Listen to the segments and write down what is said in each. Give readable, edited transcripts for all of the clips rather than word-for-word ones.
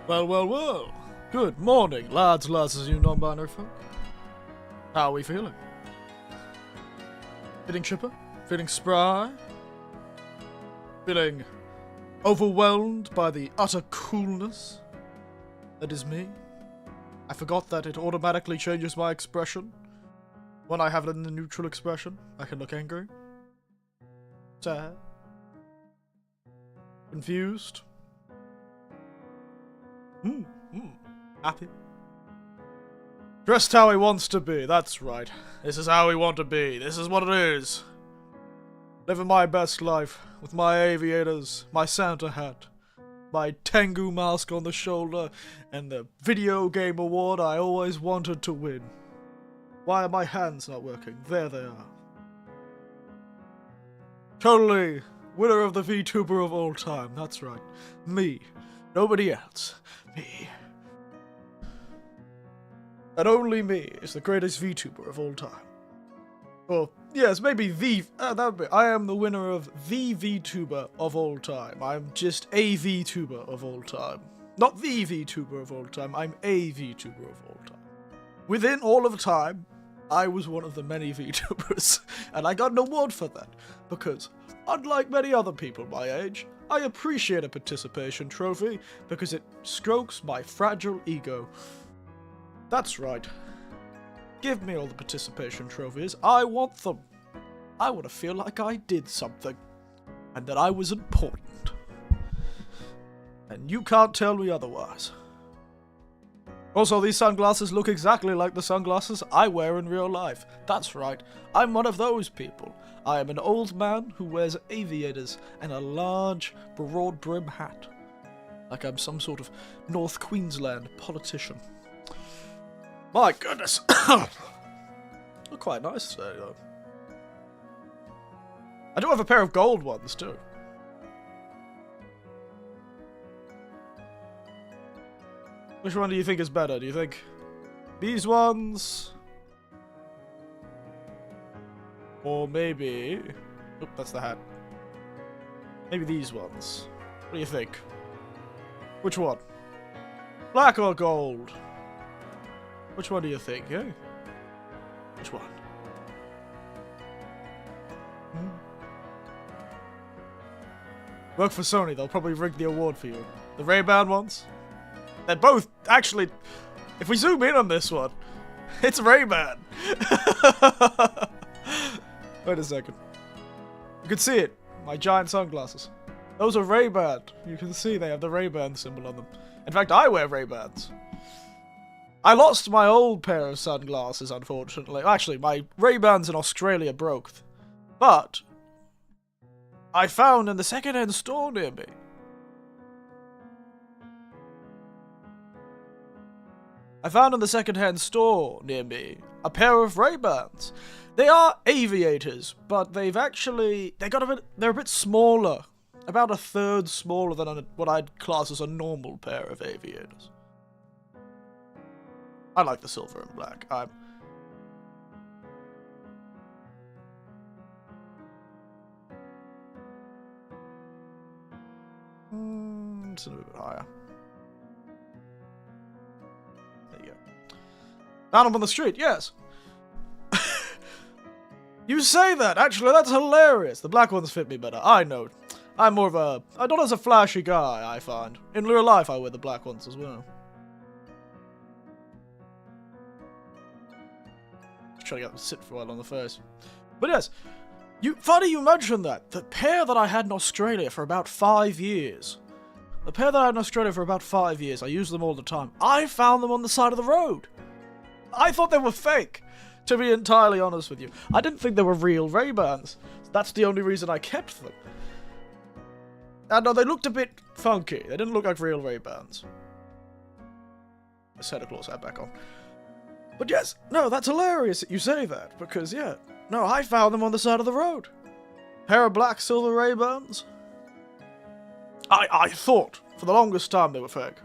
Well, well, well. Good morning, lads, lasses, you non-binary folk. How are we feeling? Feeling chipper? Feeling spry? Feeling overwhelmed by the utter coolness that is me? I forgot that it automatically changes my expression. When I have it in the neutral expression, I can look angry, sad, confused, happy. Dressed how he wants to be, that's right. This is how we want to be, this is what it is. Living my best life, with my aviators, my Santa hat, my Tengu mask on the shoulder, and the video game award I always wanted to win. Why are my hands not working? There they are. Totally winner of the Vtuber of all time, that's right. Me. Nobody else. Me. And only me is the greatest Vtuber of all time. Or, yes, maybe that would be. I am the winner of the Vtuber of all time. I'm just a Vtuber of all time. Not the Vtuber of all time, I'm a Vtuber of all time. Within all of time, I was one of the many Vtubers, and I got an award for that, because, unlike many other people my age, I appreciate a participation trophy, because it strokes my fragile ego. That's right. Give me all the participation trophies, I want them. I want to feel like I did something, and that I was important. And you can't tell me otherwise. Also, these sunglasses look exactly like the sunglasses I wear in real life. That's right, I'm one of those people. I am an old man who wears aviators and a large, broad brim hat. Like I'm some sort of North Queensland politician. My goodness! Look quite nice today, though. I do have a pair of gold ones, too. Which one do you think is better? Do you think these ones? Or maybe... Oop, that's the hat. Maybe these ones. What do you think? Which one? Black or gold? Which one do you think, eh? Which one? Work for Sony, they'll probably rig the award for you. The Ray-Ban ones? They're both, actually, if we zoom in on this one, it's Ray-Ban. Wait a second. You can see it, my giant sunglasses. Those are Ray-Ban. You can see they have the Ray-Ban symbol on them. In fact, I wear Ray-Bans. I lost my old pair of sunglasses, unfortunately. Actually, my Ray-Bans in Australia broke. But I found in the second-hand store near me. I found in the second-hand store near me a pair of Ray-Bans. They are aviators, but they're a bit smaller. About a third smaller than what I'd class as a normal pair of aviators. I like the silver and black. Just a little bit higher. There you go. Found them on the street, yes. You say that. Actually, that's hilarious. The black ones fit me better. I know. I'm more of a... I'm not as a flashy guy, I find. In real life, I wear the black ones as well. Trying to get them to sit for a while on the face. But yes, funny you mentioned that. The pair that I had in Australia for about 5 years. The pair that I had in Australia for about 5 years, I used them all the time. I found them on the side of the road. I thought they were fake, to be entirely honest with you. I didn't think they were real Ray-Bans. That's the only reason I kept them. And no, they looked a bit funky. They didn't look like real Ray-Bans. The Santa Claus hat back on. But yes, no, that's hilarious that you say that, because, yeah, no, I found them on the side of the road. Pair of black silver Ray-Bans. I thought, for the longest time, they were fake.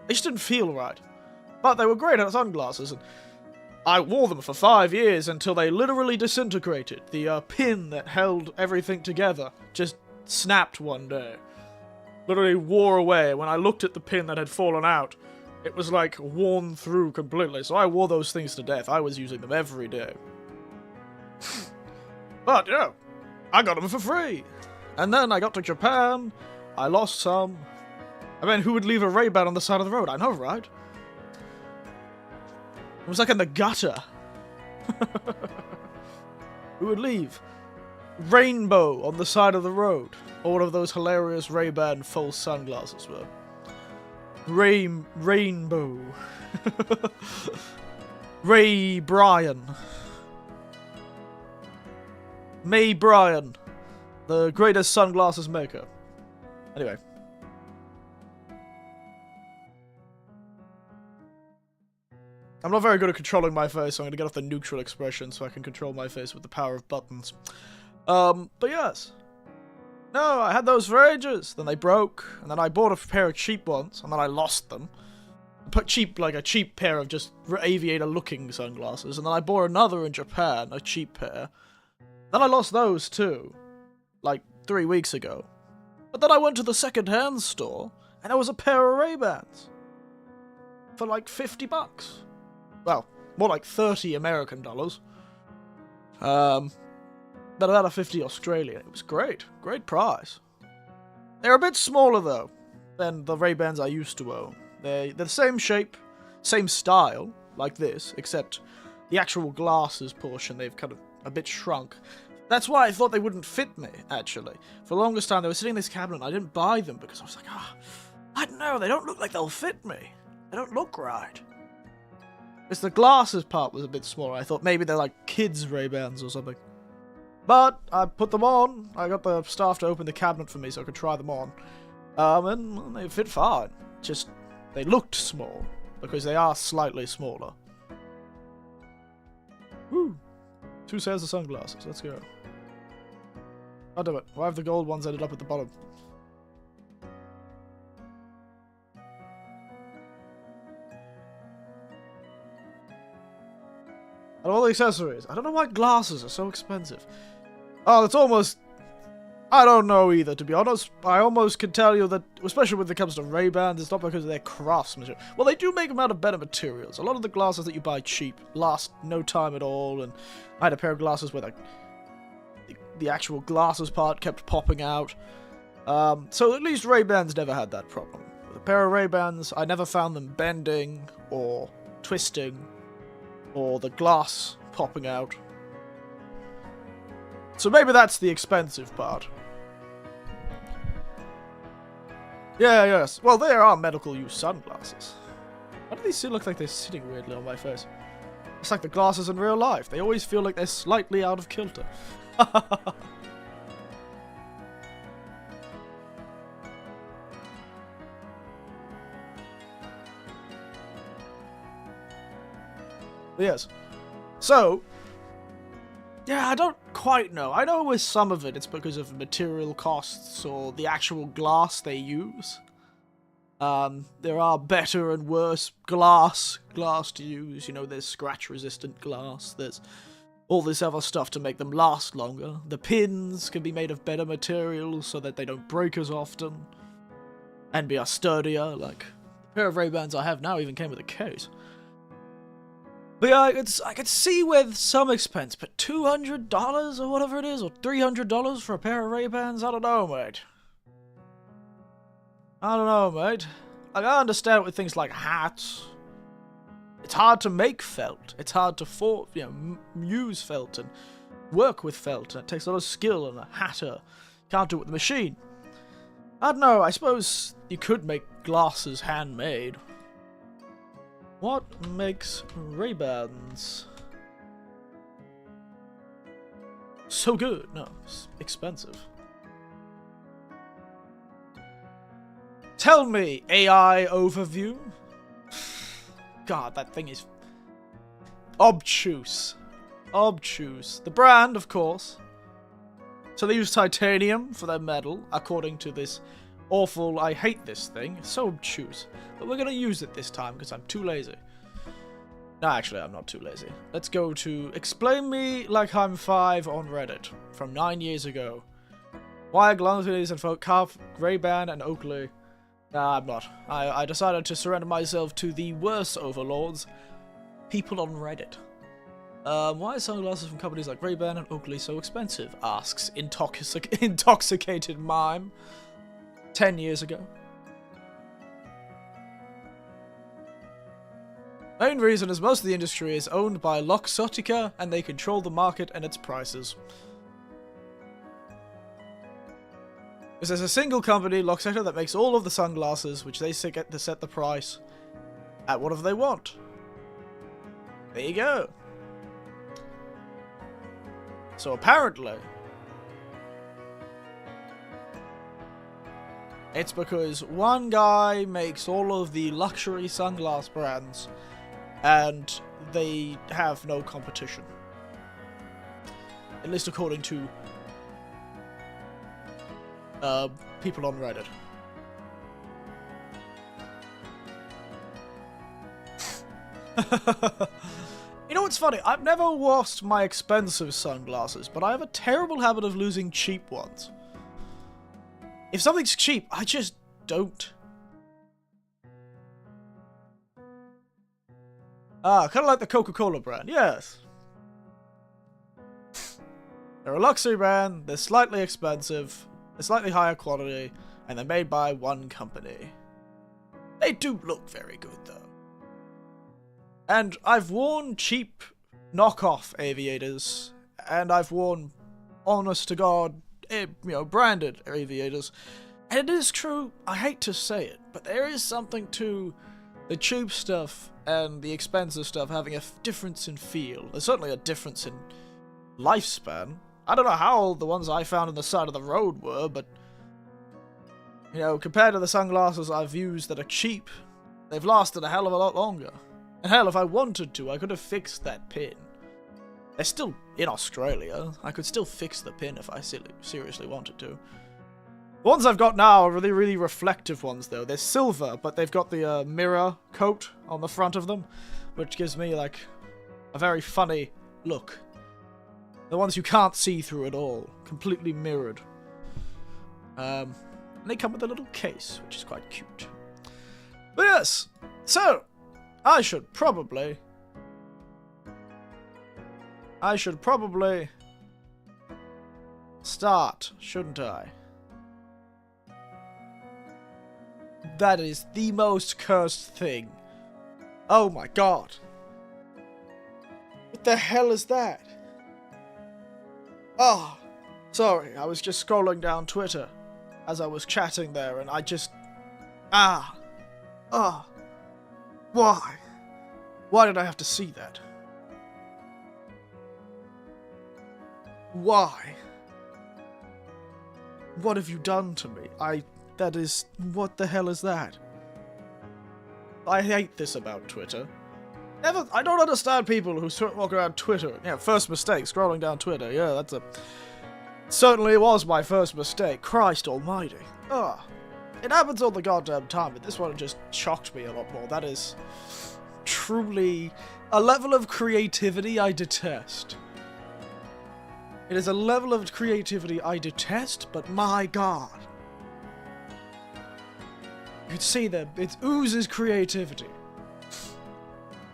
They just didn't feel right. But they were great at sunglasses, and I wore them for 5 years until they literally disintegrated. The pin that held everything together just snapped one day. literally wore away. When I looked at the pin that had fallen out, it was like worn through completely. So I wore those things to death. I was using them every day. But, you know, I got them for free. And then I got to Japan. I lost some. I mean, who would leave a Ray-Ban on the side of the road? I know, right? It was like in the gutter. Who would leave rainbow on the side of the road? Or one of those hilarious Ray-Ban false sunglasses were. Rainbow. Ray Bryan. May Bryan. The greatest sunglasses maker. Anyway. I'm not very good at controlling my face, so I'm going to get off the neutral expression so I can control my face with the power of buttons. But yes. No, I had those for ages. Then they broke, and then I bought a pair of cheap ones, and then I lost them. Cheap, like a cheap pair of just aviator-looking sunglasses, and then I bought another in Japan, a cheap pair. Then I lost those too, like 3 weeks ago. But then I went to the second-hand store, and there was a pair of Ray-Bans for like $50. Well, more like 30 American dollars. But about a 50 Australian. It was great. Great price. They're a bit smaller, though, than the Ray-Bans I used to own. They're the same shape, same style, like this, except the actual glasses portion, they've kind of a bit shrunk. That's why I thought they wouldn't fit me, actually. For the longest time, they were sitting in this cabinet, and I didn't buy them, because I was like, I don't know, they don't look like they'll fit me. They don't look right. It's the glasses part was a bit smaller. I thought maybe they're like kids' Ray-Bans or something. But I put them on. I got the staff to open the cabinet for me so I could try them on. And they fit fine. Just, they looked small. Because they are slightly smaller. Woo! 2 sets of sunglasses. Let's go. I'll do it. Why have the gold ones ended up at the bottom? And all the accessories. I don't know why glasses are so expensive. Oh, it's almost... I don't know either, to be honest. I almost can tell you that, especially when it comes to Ray-Bans, it's not because of their craftsmanship. Well, they do make them out of better materials. A lot of the glasses that you buy cheap last no time at all, and I had a pair of glasses where the actual glasses part kept popping out. So at least Ray-Bans never had that problem. With a pair of Ray-Bans, I never found them bending, or twisting, or the glass popping out. So maybe that's the expensive part. Yeah, yes. Well, there are medical use sunglasses. Why do these still look like they're sitting weirdly on my face? It's like the glasses in real life. They always feel like they're slightly out of kilter. Yes. So, yeah, I don't quite know. I know with some of it, it's because of material costs or the actual glass they use. There are better and worse glass to use. You know, there's scratch-resistant glass. There's all this other stuff to make them last longer. The pins can be made of better materials so that they don't break as often. And be sturdier, like the pair of Ray-Bans I have now even came with a case. But yeah, I could see with some expense, but $200 or whatever it is, or $300 for a pair of Ray-Bans? I don't know, mate. I don't know, mate. Like, I understand with things like hats. It's hard to make felt. It's hard to use felt and work with felt. And it takes a lot of skill, and a hatter can't do it with a machine. I don't know, I suppose you could make glasses handmade. What makes Ray-Bans so good? No, it's expensive. Tell me, AI overview. God, that thing is obtuse. Obtuse. The brand, of course. So they use titanium for their metal, according to this awful, I hate this thing. It's so obtuse. But we're gonna use it this time, because I'm too lazy. No, actually, I'm not too lazy. Let's go to Explain Me Like I'm 5 on Reddit, from 9 years ago. Why Glunzies and folk Calf, Ray-Ban and Oakley? Nah, I'm not. I decided to surrender myself to the worst overlords, people on Reddit. Why are sunglasses from companies like Ray-Ban and Oakley so expensive? Asks intoxicated mime 10 years ago. Main reason is most of the industry is owned by Luxottica and they control the market and its prices. Because there's a single company, Luxottica, that makes all of the sunglasses, which they get to set the price at whatever they want. There you go. So apparently, it's because one guy makes all of the luxury sunglass brands and they have no competition. At least according to people on Reddit. You know what's funny? I've never lost my expensive sunglasses, but I have a terrible habit of losing cheap ones. If something's cheap, I just don't. Ah, kind of like the Coca-Cola brand, yes. They're a luxury brand, they're slightly expensive, they're slightly higher quality, and they're made by one company. They do look very good, though. And I've worn cheap knockoff aviators, and I've worn honest-to-God, branded aviators. And it is true, I hate to say it, but there is something to the cheap stuff and the expensive stuff having a difference in feel. There's certainly a difference in lifespan. I don't know how old the ones I found on the side of the road were, but, compared to the sunglasses I've used that are cheap, they've lasted a hell of a lot longer. And hell, if I wanted to, I could have fixed that pin. They're still in Australia. I could still fix the pin if I seriously wanted to. The ones I've got now are really, really reflective ones, though. They're silver, but they've got the mirror coat on the front of them, which gives me, a very funny look. The ones you can't see through at all. Completely mirrored. And they come with a little case, which is quite cute. But yes, so I should probably start, shouldn't I? That is the most cursed thing. Oh my god. What the hell is that? Oh, sorry, I was just scrolling down Twitter as I was chatting there and I just... Why? Why did I have to see that? Why? What have you done to me? What the hell is that? I hate this about Twitter. I don't understand people who walk around Twitter. Yeah, first mistake, scrolling down Twitter. Yeah, certainly was my first mistake. Christ almighty. It happens all the goddamn time, but this one just shocked me a lot more. That is truly a level of creativity I detest. It is a level of creativity I detest, but my god. You can see that it oozes creativity.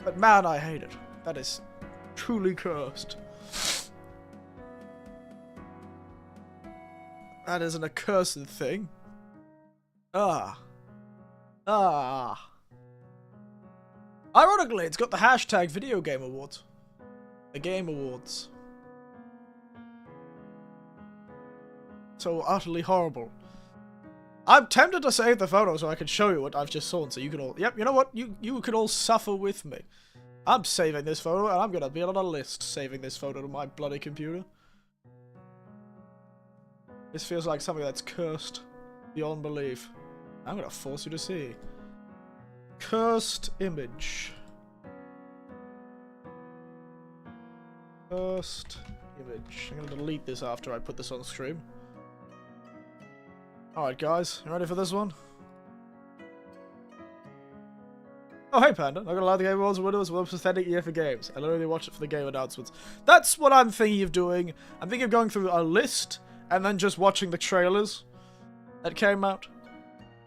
But man, I hate it. That is truly cursed. That is an accursed thing. Ironically, it's got the hashtag Video Game Awards. The Game Awards. So utterly horrible. I'm tempted to save the photo so I can show you what I've just saw, so you can all... Yep, you know what? You can all suffer with me. I'm saving this photo, and I'm gonna be on a list saving this photo to my bloody computer. This feels like something that's cursed beyond belief. I'm gonna force you to see. Cursed image. Cursed image. I'm gonna delete this after I put this on stream. Alright guys, you ready for this one? Oh hey Panda, not gonna lie, the Game Awards winners were a pathetic year for games. I literally watch it for the game announcements. That's what I'm thinking of doing. I'm thinking of going through a list and then just watching the trailers that came out.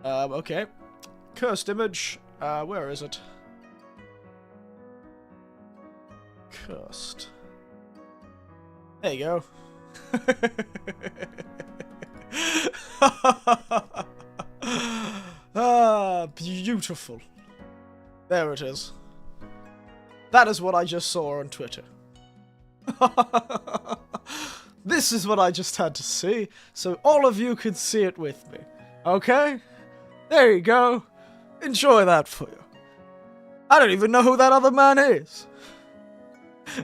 Okay. Cursed image. Where is it? Cursed. There you go. Ah, beautiful. There it is. That is what I just saw on Twitter. This is what I just had to see, so all of you could see it with me. Okay? There you go. Enjoy that for you. I don't even know who that other man is.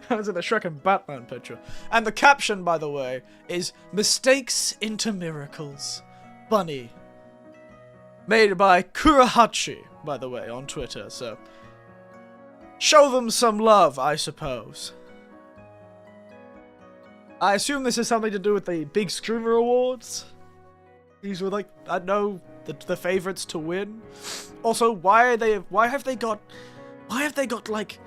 I was in the Shrek and Batman picture. And the caption, by the way, is Mistakes into Miracles. Bunny. Made by Kurahachi, by the way, on Twitter, so... show them some love, I suppose. I assume this is something to do with the Big Screamer Awards. These were like, I don't know, the favorites to win. Also, why have they got like,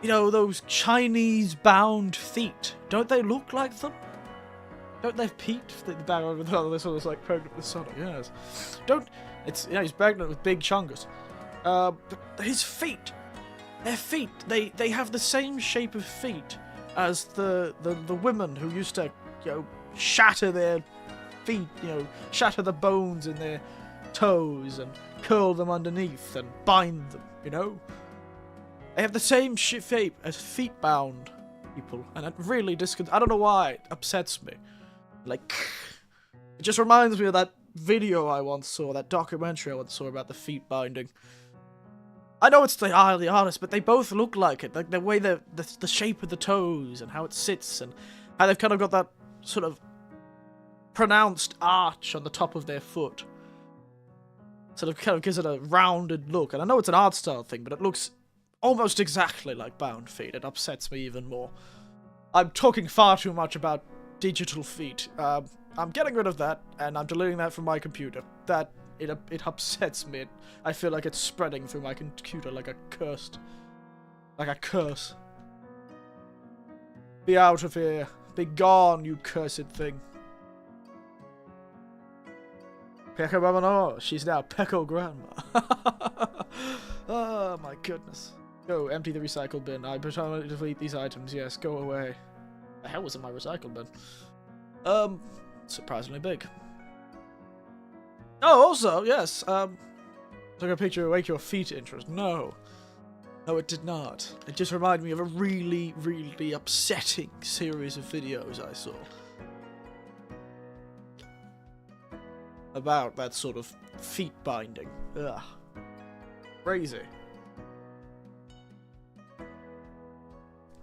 you know, those Chinese-bound feet? Don't they look like them? Don't they have feet? The background with this one is like pregnant with Sonic, yes. He's pregnant with Big Chungus. His feet, their feet, they have the same shape of feet as the women who used to, you know, shatter their feet, you know, shatter the bones in their toes and curl them underneath and bind them, you know? They have the same shape as feet-bound people, and it really I don't know why, it upsets me. Like, it just reminds me of that video I once saw, that documentary I once saw about the feet binding. I know it's the eye of the artist, but they both look like it. Like the way the shape of the toes and how it sits and how they've kind of got that sort of pronounced arch on the top of their foot. Sort of kind of gives it a rounded look. And I know it's an art style thing, but it looks almost exactly like bound feet. It upsets me even more. I'm talking far too much about digital feet. I'm getting rid of that, and I'm deleting that from my computer. It upsets me. I feel like it's spreading through my computer like a curse. Be out of here. Be gone, you cursed thing. Pekka Babano. She's now Pekko Grandma. Oh my goodness. Go, empty the recycle bin. I permanently delete these items. Yes, go away. The hell was in my recycle bin? Surprisingly big. Oh, also, yes, took a picture to wake your feet interest. No, it did not. It just reminded me of a really, really upsetting series of videos I saw about that sort of feet binding. Ugh. Crazy.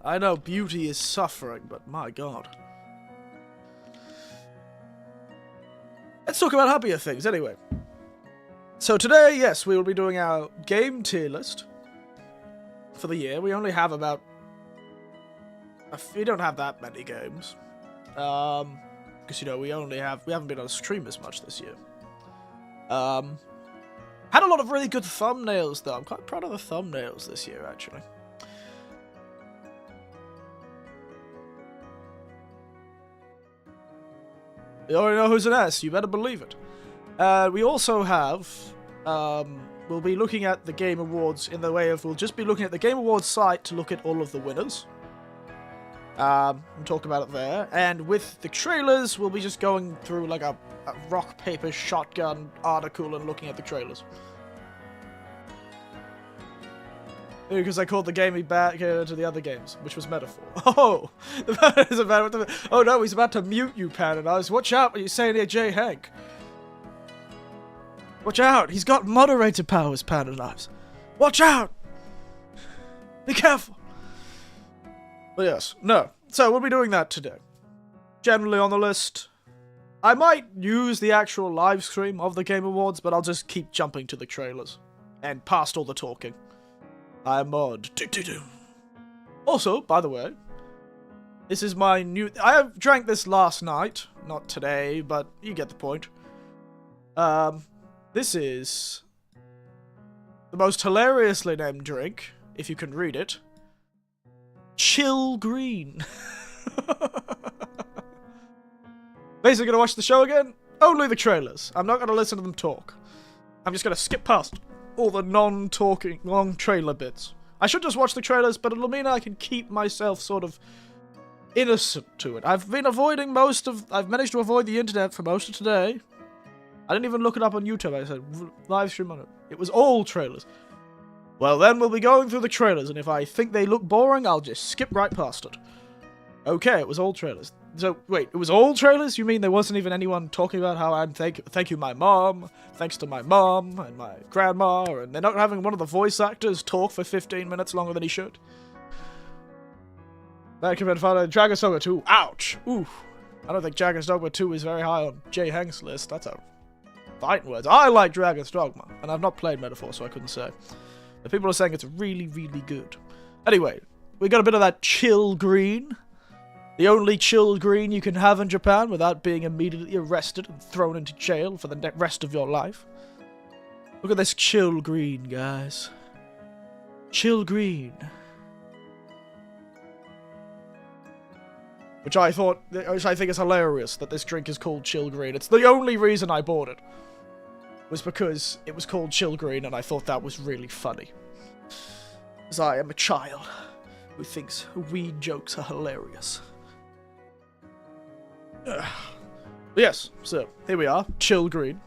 I know beauty is suffering, but my god. Let's talk about happier things, anyway. So today, yes, we will be doing our game tier list for the year. We only have about... we don't have that many games. Because, you know, we haven't been on stream as much this year. Had a lot of really good thumbnails, though. I'm quite proud of the thumbnails this year, actually. You already know who's an S, you better believe it. We also have, we'll be looking at the Game Awards in the way of, we'll just be looking at the Game Awards site to look at all of the winners. And talk about it there. And with the trailers, we'll be just going through like a rock, paper, shotgun article and looking at the trailers. Because I called the game back to the other games, which was metaphor. Oh, the man is about. Oh no, he's about to mute you, Paradise. Watch out when you say near J. Hank. Watch out, he's got moderator powers, Paradise. Watch out. Be careful. But yes, no. So we'll be doing that today. Generally on the list. I might use the actual live stream of the Game Awards, but I'll just keep jumping to the trailers and past all the talking. I'm mod. Also, by the way, this is my new... I have drank this last night. Not today, but you get the point. This is the most hilariously named drink, if you can read it. Chill Green. Basically gonna watch the show again? Only the trailers. I'm not gonna listen to them talk. I'm just gonna skip past all the non-talking, long trailer bits. I should just watch the trailers, but it'll mean I can keep myself sort of innocent to it. I've managed to avoid the internet for most of today. I didn't even look it up on YouTube. I said, live stream on it. It was all trailers. Well, then we'll be going through the trailers, and if I think they look boring, I'll just skip right past it. Okay, it was all trailers. So, wait, it was all trailers? You mean there wasn't even anyone talking about how I'm thank you my mom, thanks to my mom and my grandma, and they're not having one of the voice actors talk for 15 minutes longer than he should? That could have been fun. Dragon's Dogma 2. Ouch! Ooh. I don't think Dragon's Dogma 2 is very high on Jay Hank's list. That's a fighting words. I like Dragon's Dogma, and I've not played Metaphor, so I couldn't say. But people are saying it's really, really good. Anyway, we got a bit of that chill green. The only chill green you can have in Japan without being immediately arrested and thrown into jail for the rest of your life. Look at this chill green, guys. Chill green. Which I think is hilarious that this drink is called chill green. It's the only reason I bought it. Was because it was called chill green and I thought that was really funny. Because I am a child who thinks weed jokes are hilarious. Yes, so here we are, chill green.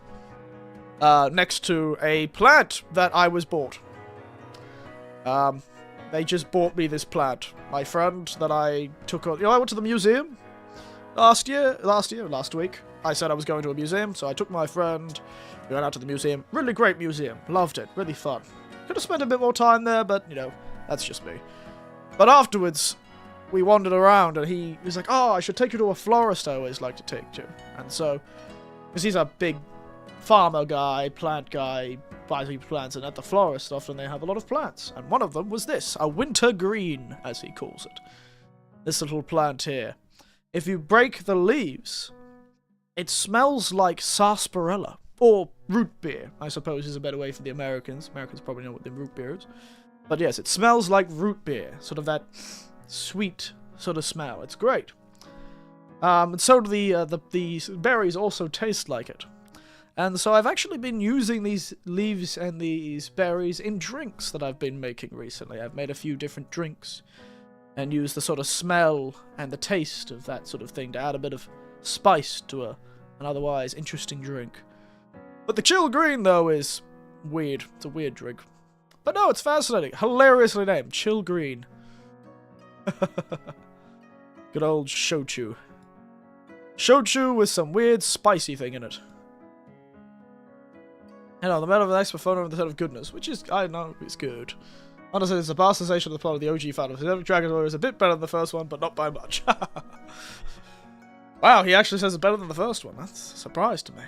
Next to a plant that I was bought. They just bought me this plant. My friend that I took on... I went to the museum last week. I said I was going to a museum, so I took my friend. We went out to the museum. Really great museum. Loved it. Really fun. Could have spent a bit more time there, but, that's just me. But afterwards, we wandered around, and he was like, oh, I should take you to a florist I always like to take to. And so, because he's a big farmer guy, plant guy, buys plants, and at the florist often they have a lot of plants. And one of them was this, a winter green, as he calls it. This little plant here. If you break the leaves, it smells like sarsaparilla. Or root beer, I suppose, is a better way for the Americans. Americans probably know what the root beer is. But yes, it smells like root beer. Sort of that sweet sort of smell. It's great. And so do the berries also taste like it. And so I've actually been using these leaves and these berries in drinks that I've been making recently. I've made a few different drinks and used the sort of smell and the taste of that sort of thing to add a bit of spice to an otherwise interesting drink. But the chill green, though, is weird. It's a weird drink. But no, it's fascinating. Hilariously named. Chill green. Good old shochu. Shochu with some weird spicy thing in it. The matter of the experiment of the set of goodness, which is, I know, it's good. Honestly, it's a bastardization of the plot of the OG Final Fantasy. Dragon's Dogma is a bit better than the first one, but not by much. Wow, he actually says it's better than the first one. That's a surprise to me.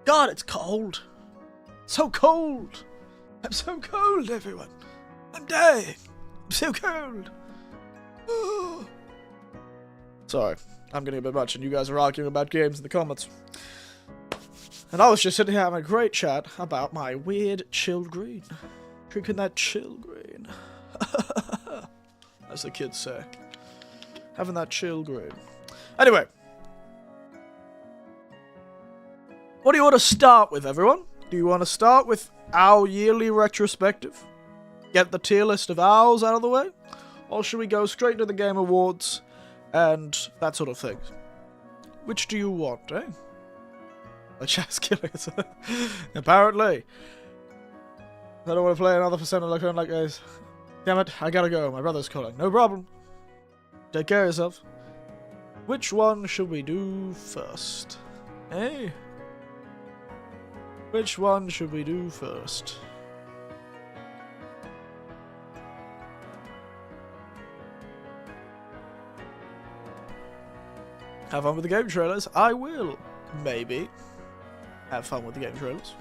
God, it's cold. So cold. I'm so cold, everyone. I'm dying. I'm so cold. Sorry, I'm getting a bit much, and you guys are arguing about games in the comments. And I was just sitting here having a great chat about my weird chilled green. Drinking that chill green. As the kids say. Having that chill green. Anyway. What do you want to start with, everyone? Do you want to start with our yearly retrospective? Get the tier list of owls out of the way? Or should we go straight to the Game Awards and that sort of thing? Which do you want, eh? The chat's killing us. Apparently. I don't want to play another percent of like this. Damn it, I gotta go. My brother's calling. No problem. Take care of yourself. Which one should we do first? Eh? Which one should we do first? Have fun with the game trailers? I will. Maybe. Have fun with the game trailers.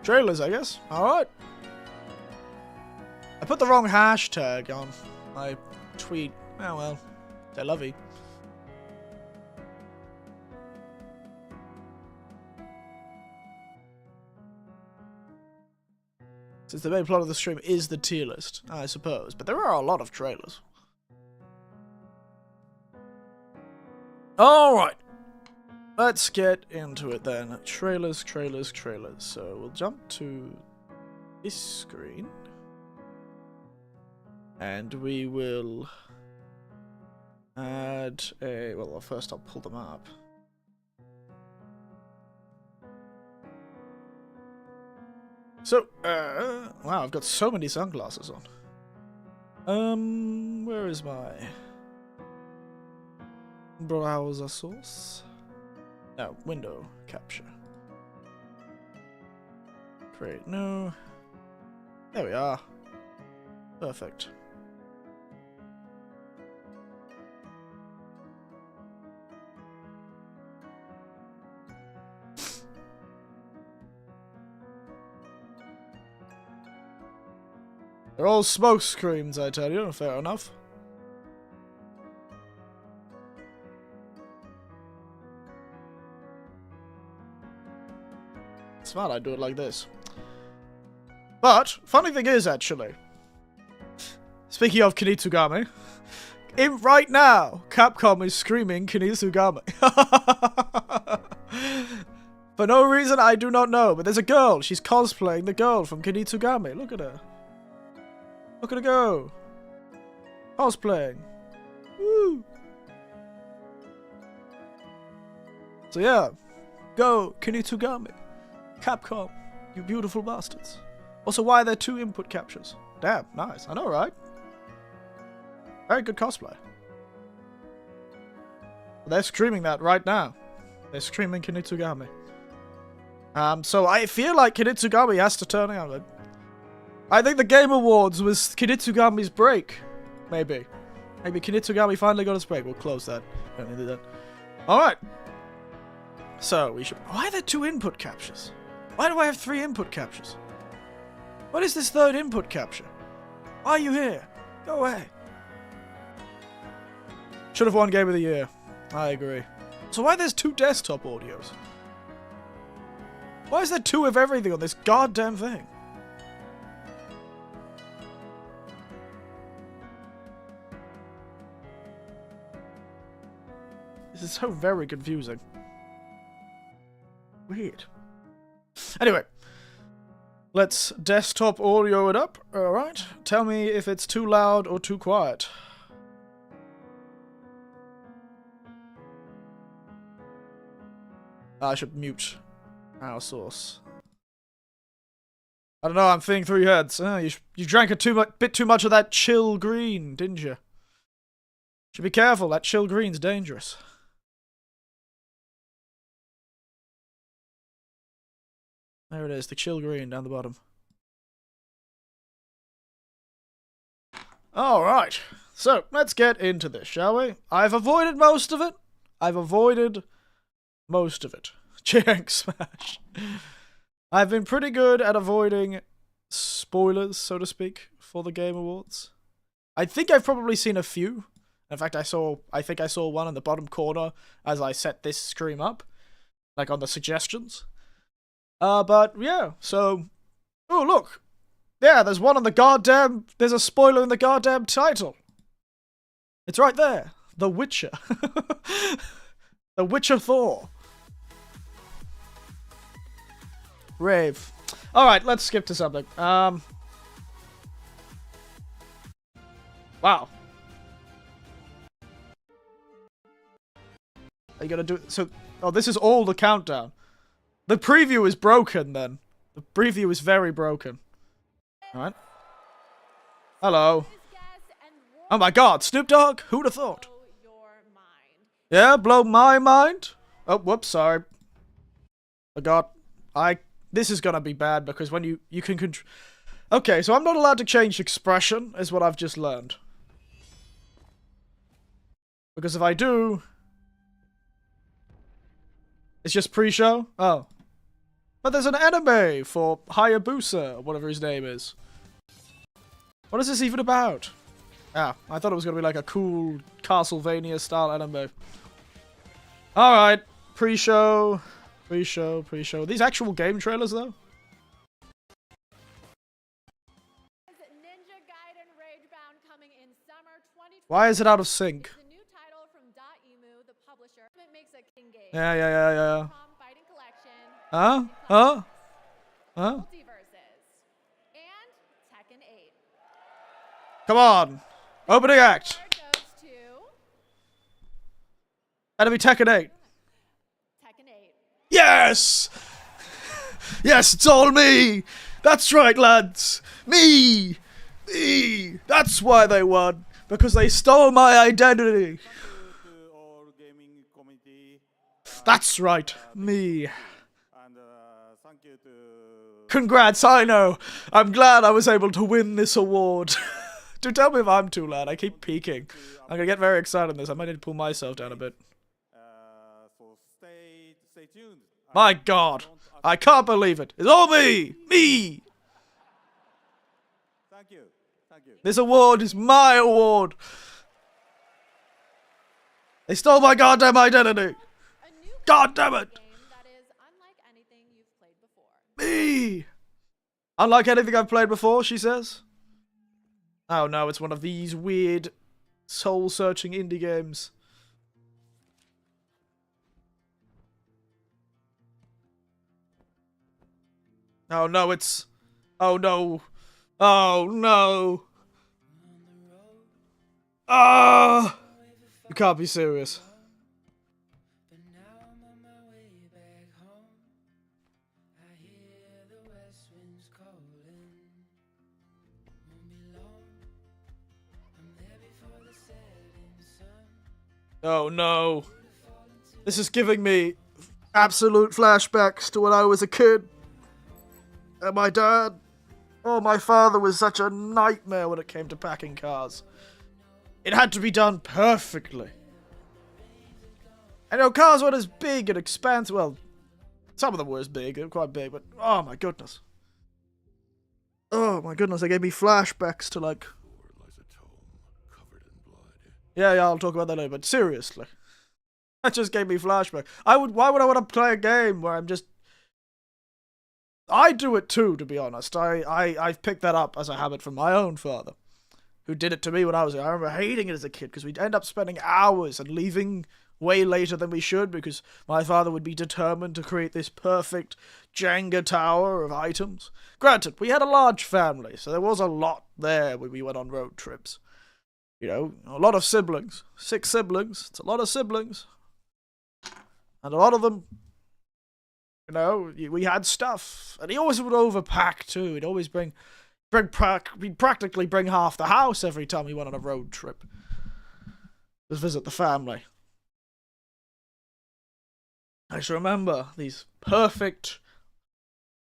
Trailers, I guess. Alright. I put the wrong hashtag on my tweet. Oh well. They're lovey. Since the main plot of the stream is the tier list, I suppose. But there are a lot of trailers. Alright. Let's get into it then. Trailers. So we'll jump to this screen. And we will add a... Well, first I'll pull them up. So, wow, I've got so many sunglasses on. Where is my browser source? No, window capture. Create new. There we are. Perfect. They're all smoke screens, I tell you. Fair enough. Smart, I do it like this. But, funny thing is, actually, speaking of Kinitsugami, right now, Capcom is screaming Kinitsugami. For no reason I do not know, but there's a girl. She's cosplaying the girl from Kinitsugami. Look at her. Look at her go. Cosplaying. Woo. So yeah, go Kinitsugami. Capcom, you beautiful bastards. Also, why are there 2 input captures? Damn, nice. I know, right? Very good cosplay. They're streaming that right now. They're streaming Kinitsugami. So I feel like Kinitsugami has to turn out. I think the Game Awards was Kinitsugami's break. Maybe. Maybe Kinitsugami finally got his break. We'll close that. Don't need to do that. Alright. So, we should... Why are there 2 input captures? Why do I have 3 input captures? What is this 3rd input capture? Why are you here? Go away. Should have won Game of the Year. I agree. So why there's 2 desktop audios? Why is there 2 of everything on this goddamn thing? This is so very confusing. Weird. Anyway. Let's desktop audio it up. Alright. Tell me if it's too loud or too quiet. I should mute our source. I don't know, I'm thinking through your heads. You drank a bit too much of that chill green, didn't you? Should be careful, that chill green's dangerous. There it is, the chill green down the bottom. Alright, so let's get into this, shall we? I've avoided most of it. Jank smash. I've been pretty good at avoiding spoilers, so to speak, for the Game Awards. I think I've probably seen a few. In fact, I think I saw one in the bottom corner as I set this stream up. Like on the suggestions. But yeah, so... Oh, look! Yeah, there's one on the goddamn... There's a spoiler in the goddamn title. It's right there. The Witcher. The Witcher Thor. Rave. Alright, let's skip to something. Wow. Are you gonna do... So... Oh, this is all the countdown. The preview is broken, then. The preview is very broken. Alright. Hello. Oh my god, Snoop Dogg? Who'd have thought? Yeah, blow my mind? Oh, whoops, sorry. I got... This is gonna be bad, because when you can control... Okay, so I'm not allowed to change expression, is what I've just learned. Because if I do... It's just pre-show? Oh. But there's an anime for Hayabusa, or whatever his name is. What is this even about? Ah, I thought it was going to be like a cool Castlevania-style anime. Alright, pre-show, pre-show. These actual game trailers, though? Why is it out of sync? It's a new title from .emu, the publisher. It makes a king game. Yeah. Fighting collection. Huh? Huh? Huh? Multiverses. And Tekken 8. Come on. Opening act. Award goes to Enemy Tekken 8. Tekken 8. Yes! Yes, it's all me! That's right, lads! Me! Me! That's why they won! Because they stole my identity! That's right, me. Congrats, I know! I'm glad I was able to win this award. Do tell me if I'm too loud, I keep peeking. I'm gonna get very excited in this, I might need to pull myself down a bit. So stay tuned. My god! I can't believe it! It's all me! Me! Thank you. Thank you. This award is my award! They stole my goddamn identity! A new God damn it! game that is unlike anything you've played before. Me! Unlike anything I've played before, she says. Oh no, it's one of these weird, soul-searching indie games. Oh no, it's... Oh no. Oh no. Ah! You can't be serious. Oh no. This is giving me absolute flashbacks to when I was a kid. And my dad, oh, my father was such a nightmare when it came to packing cars. It had to be done perfectly. And cars weren't as big and expansive. Well, some of them were as big, they were quite big, but oh my goodness. Oh my goodness, they gave me flashbacks to like... Yeah, I'll talk about that later, but seriously. That just gave me flashbacks. Why would I want to play a game where I'm just... I do it too, to be honest. I've picked that up as a habit from my own father, who did it to me when I was young. I remember hating it as a kid because we'd end up spending hours and leaving way later than we should because my father would be determined to create this perfect Jenga tower of items. Granted, we had a large family, so there was a lot there when we went on road trips. You know, a lot of siblings. 6 siblings. It's a lot of siblings. And a lot of them... You know, we had stuff, and he always would overpack too. He'd always he'd practically bring half the house every time he went on a road trip. Just visit the family. I just remember these perfect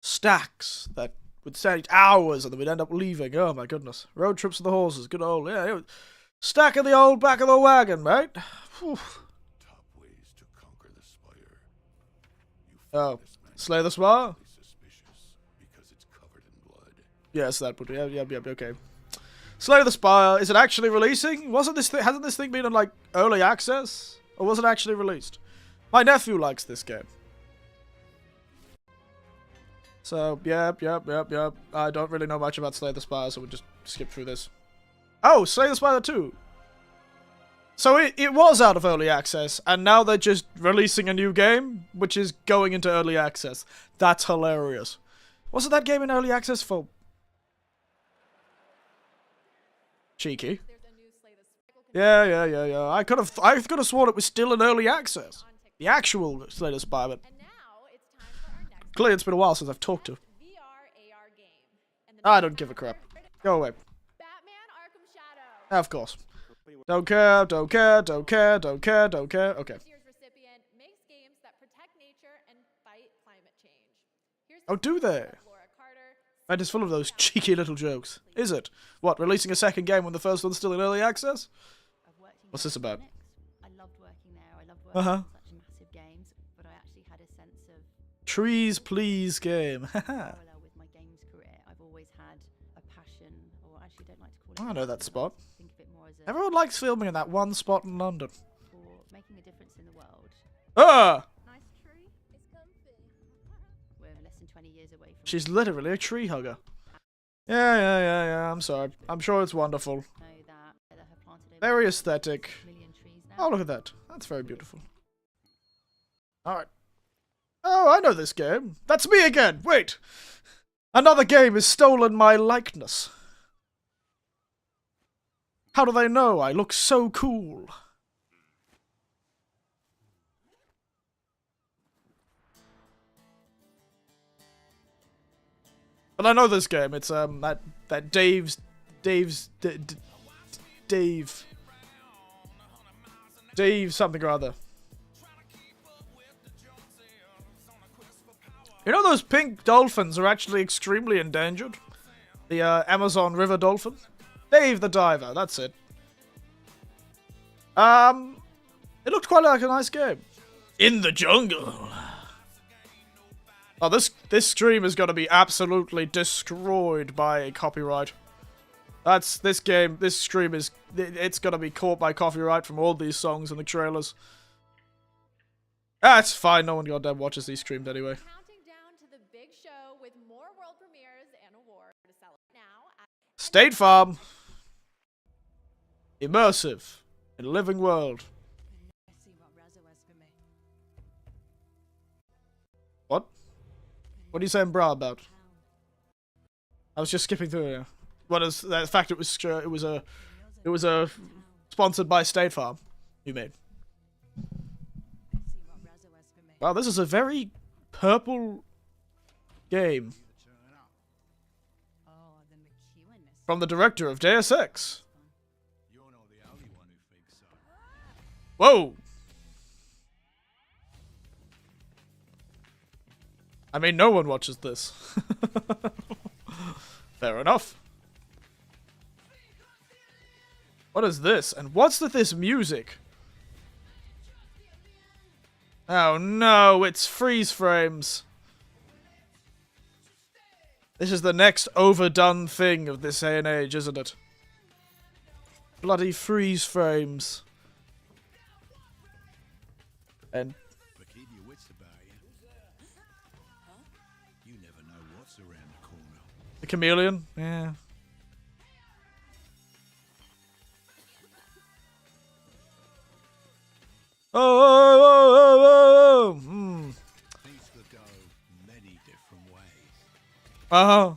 stacks that would take hours, and then we'd end up leaving. Oh my goodness, road trips with the horses, good old stack in the old back of the wagon, mate. Whew. Oh, slay the spire? Yes, that would be. Yep, okay. Slay the Spire. Is it actually releasing? Hasn't this thing been in like early access, or was it actually released? My nephew likes this game. So yep. I don't really know much about Slay the Spire, so we'll just skip through this. Oh, Slay the Spire 2. So it was out of early access, and now they're just releasing a new game, which is going into early access. That's hilarious. Wasn't that game in early access for... Cheeky. Yeah. I could have sworn it was still in early access. The actual Slay the Spire, but... Clearly it's been a while since I've talked to. I don't give a crap. Go away. Of course. Don't care. Okay. Oh, do they? And it's full of those cheeky little jokes. Is it? What, releasing a second game when the first one's still in early access? What's this about? I loved working there. I loved working on such massive games, but I actually had a sense of... Trees, please game. parallel with my games career. I've always had a passion, or actually don't like to call it... I know that spot. Think of it more as a... Everyone likes filming in that one spot in London. For making a difference in the world. Ah! Nice tree. It's comfy. We're less than 20 years away from... She's literally a tree hugger. Yeah. I'm sorry. I'm sure it's wonderful. Know that have planted Very aesthetic. million trees now. Oh, look at that. That's very beautiful. Alright. Oh, I know this game. That's me again! Wait! Another game has stolen my likeness. How do they know I look so cool? But I know this game. It's that Dave something or other. You know those pink dolphins are actually extremely endangered? The Amazon River dolphin? Dave the Diver, that's it. It looked quite like a nice game. In the jungle. Oh, this stream is gonna be absolutely destroyed by copyright. This stream is, it's gonna be caught by copyright from all these songs and the trailers. That's fine, no one goddamn watches these streams anyway. Counting down to the big show with more world premieres and awards to celebrate now. State Farm. Immersive. In a living world. What? What are you saying bra about? I was just skipping through here. What is the fact it was sponsored by State Farm, you mean? Wow, this is a very purple game. From the director of Deus Ex. Whoa! I mean, no one watches this. Fair enough. What is this? And what's with this music? Oh no, it's freeze frames. This is the next overdone thing of this day and age, isn't it? Bloody freeze frames. And Keep your wits about you. You never know what's around the corner. the chameleon? Yeah. Oh. Things could go many different ways. Uh-huh.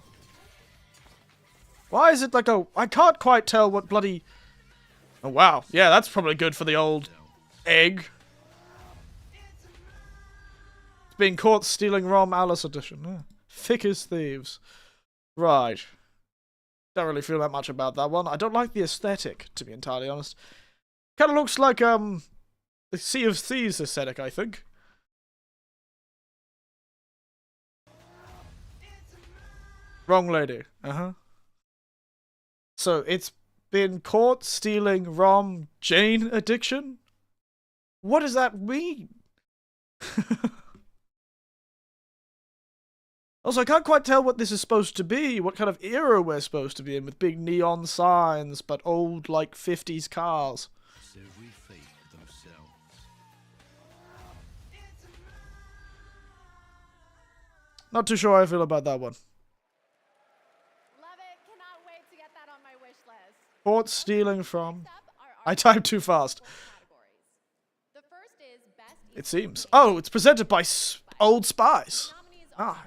Why is it like a... I can't quite tell what bloody... Oh, wow. Yeah, that's probably good for the old egg. It's being caught stealing ROM Alice edition. Yeah. Thick as thieves. Right. Don't really feel that much about that one. I don't like the aesthetic, to be entirely honest. Kind of looks like, the Sea of Thieves aesthetic, I think. Wrong lady. Uh-huh. So, it's been caught stealing ROM Jane addiction? What does that mean? Also, I can't quite tell what this is supposed to be, what kind of era we're supposed to be in, with big neon signs, but old, like, 50s cars. Every fate themselves. Not too sure how I feel about that one. Love it. Cannot wait to get that on my wish list. Caught stealing from... Next up are I our typed too fast. categories. The first is Best It seems. Oh, it's presented by Old Spice. Nominees are Ah,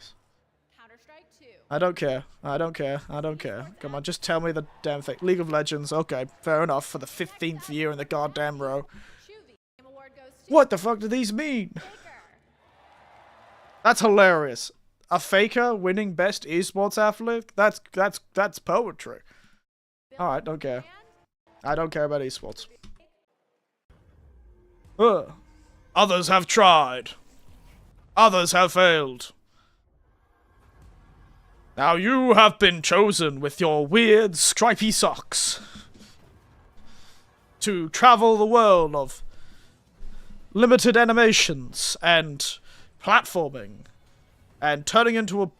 Counter-Strike 2, I don't care. I don't care. I don't care. Come on, just tell me the damn thing. League of Legends. Okay, fair enough. For the 15th year in the goddamn row. Chuvy. Game award goes to What the fuck do these mean? Faker. That's hilarious. A faker winning best esports athlete? That's poetry. Alright, don't care. I don't care about esports. Ugh. Others have tried. Others have failed. Now you have been chosen with your weird stripy socks to travel the world of limited animations and platforming and turning into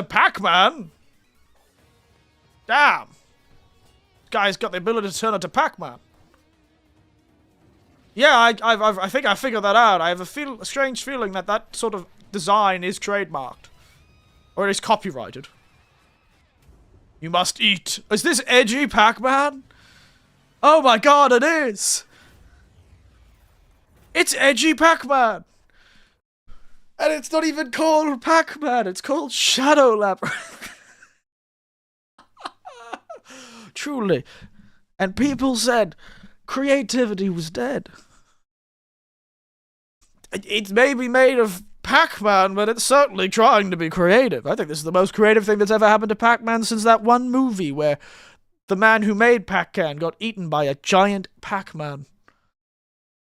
Pac-Man. Damn. Guy's got the ability to turn into Pac-Man. Yeah, I think I figured that out. I have a strange feeling that that sort of design is trademarked. Or it is copyrighted. You must eat. Is this edgy Pac-Man? Oh my god, it is! It's Edgy Pac-Man! And it's not even called Pac-Man, it's called Shadow Labyrinth. Truly. And people said creativity was dead. It's maybe made of Pac-Man, but it's certainly trying to be creative. I think this is the most creative thing that's ever happened to Pac-Man since that one movie where the man who made Pac-Man got eaten by a giant Pac-Man.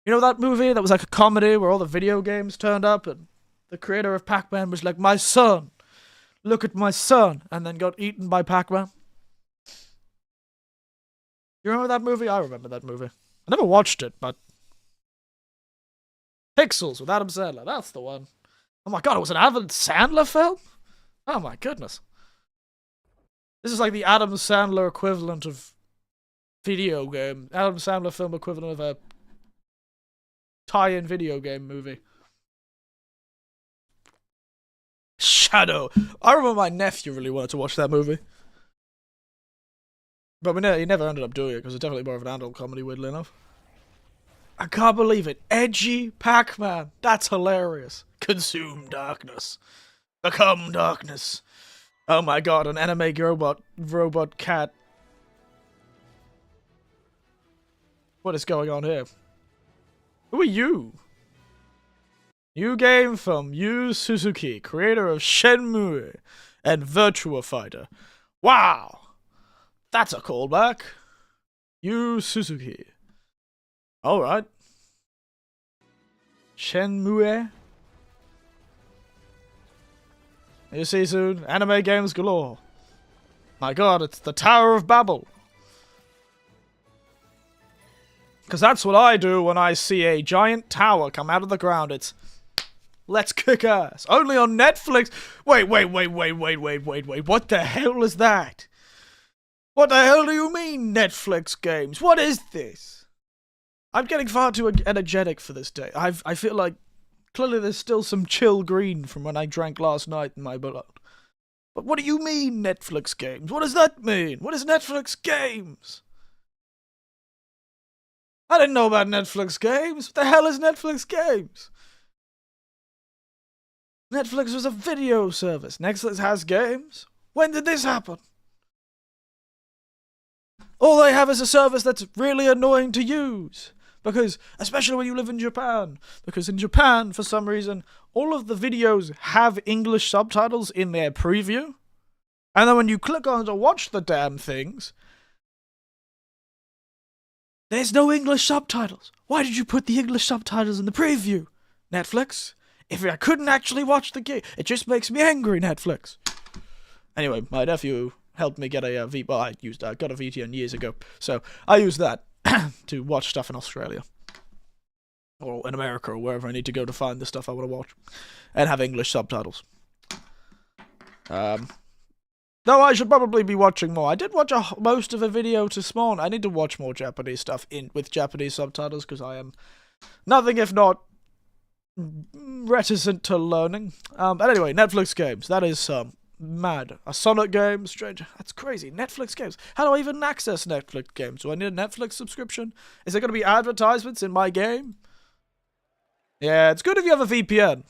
You know that movie that was like a comedy where all the video games turned up and the creator of Pac-Man was like, my son, look at my son, and then got eaten by Pac-Man? You remember that movie? I remember that movie. I never watched it, but... Pixels with Adam Sandler, that's the one. Oh my god, it was an Adam Sandler film? Oh my goodness. This is like the Adam Sandler equivalent of video game. Adam Sandler film equivalent of a tie-in video game movie. Shadow. I remember my nephew really wanted to watch that movie. But he never ended up doing it because it's definitely more of an adult comedy, weirdly enough. I can't believe it. Edgy Pac-Man. That's hilarious. Consume darkness. Become darkness. Oh my god, an anime robot cat. What is going on here? Who are you? New game from Yu Suzuki, creator of Shenmue and Virtua Fighter. Wow! That's a callback. Yu Suzuki. Alright. Shenmue. You see soon, anime games galore. My god, it's the Tower of Babel. Because that's what I do when I see a giant tower come out of the ground. It's, let's kick ass. Only on Netflix. Wait. What the hell is that? What the hell do you mean, Netflix games? What is this? I'm getting far too energetic for this day. I feel like clearly there's still some chill green from when I drank last night in my blood. But what do you mean, Netflix games? What does that mean? What is Netflix games? I didn't know about Netflix games. What the hell is Netflix games? Netflix was a video service. Netflix has games? When did this happen? All they have is a service that's really annoying to use. Because, especially when you live in Japan. Because in Japan, for some reason, all of the videos have English subtitles in their preview. And then when you click on to watch the damn things, there's no English subtitles. Why did you put the English subtitles in the preview, Netflix? If I couldn't actually watch the game, it just makes me angry, Netflix. Anyway, my nephew helped me get a I got a VTN years ago, so I use that to watch stuff in Australia. Or in America, or wherever I need to go to find the stuff I want to watch. And have English subtitles. Though I should probably be watching more. I did watch most of a video to Spawn. I need to watch more Japanese stuff with Japanese subtitles, because I am nothing if not reticent to learning. But anyway, Netflix games. That is mad. A Sonic game, strange. That's crazy. Netflix games. How do I even access Netflix games? Do I need a Netflix subscription? Is there going to be advertisements in my game? Yeah, it's good if you have a VPN.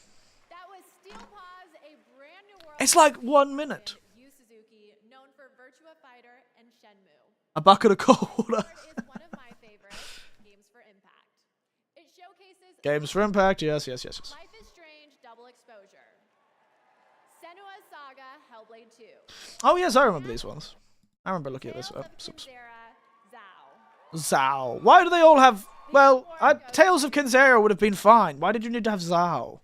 That was Steel Paws, a brand new world. It's like 1 minute. Yu Suzuki, known for Virtua Fighter and Shenmue. A bucket of cold water. Is one of my favorites, Games for Impact. It showcases Games for Impact, yes. Life is Strange Double Exposure. Senua's Saga, Hellblade 2. Oh yes, I remember these ones. I remember looking at this. Tales of Kinzera, Zao. Zao. Why do they all have... Well, Tales of Kinzera would have been fine. Why did you need to have Zao?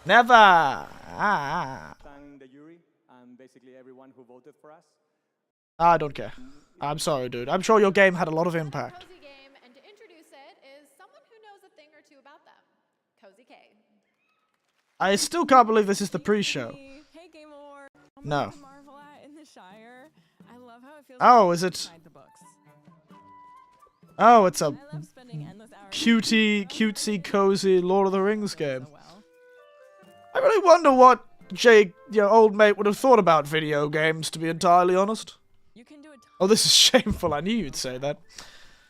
Never. Thank the jury and basically everyone who voted for us. I don't care. I'm sorry, dude. I'm sure your game had a lot of impact. Cozy game, and to introduce it is someone who knows a thing or two about them. Cozy K. I still can't believe this is the pre-show. Hey, Game Award. No. Marvel at in the Shire. I love how it feels. Oh, is it? The books. Oh, it's a I love spending endless hours. cutesy, cozy Lord of the Rings game. So well. I really wonder what Jake, your old mate, would have thought about video games, to be entirely honest. You can do a Oh, this is shameful. I knew you'd say that.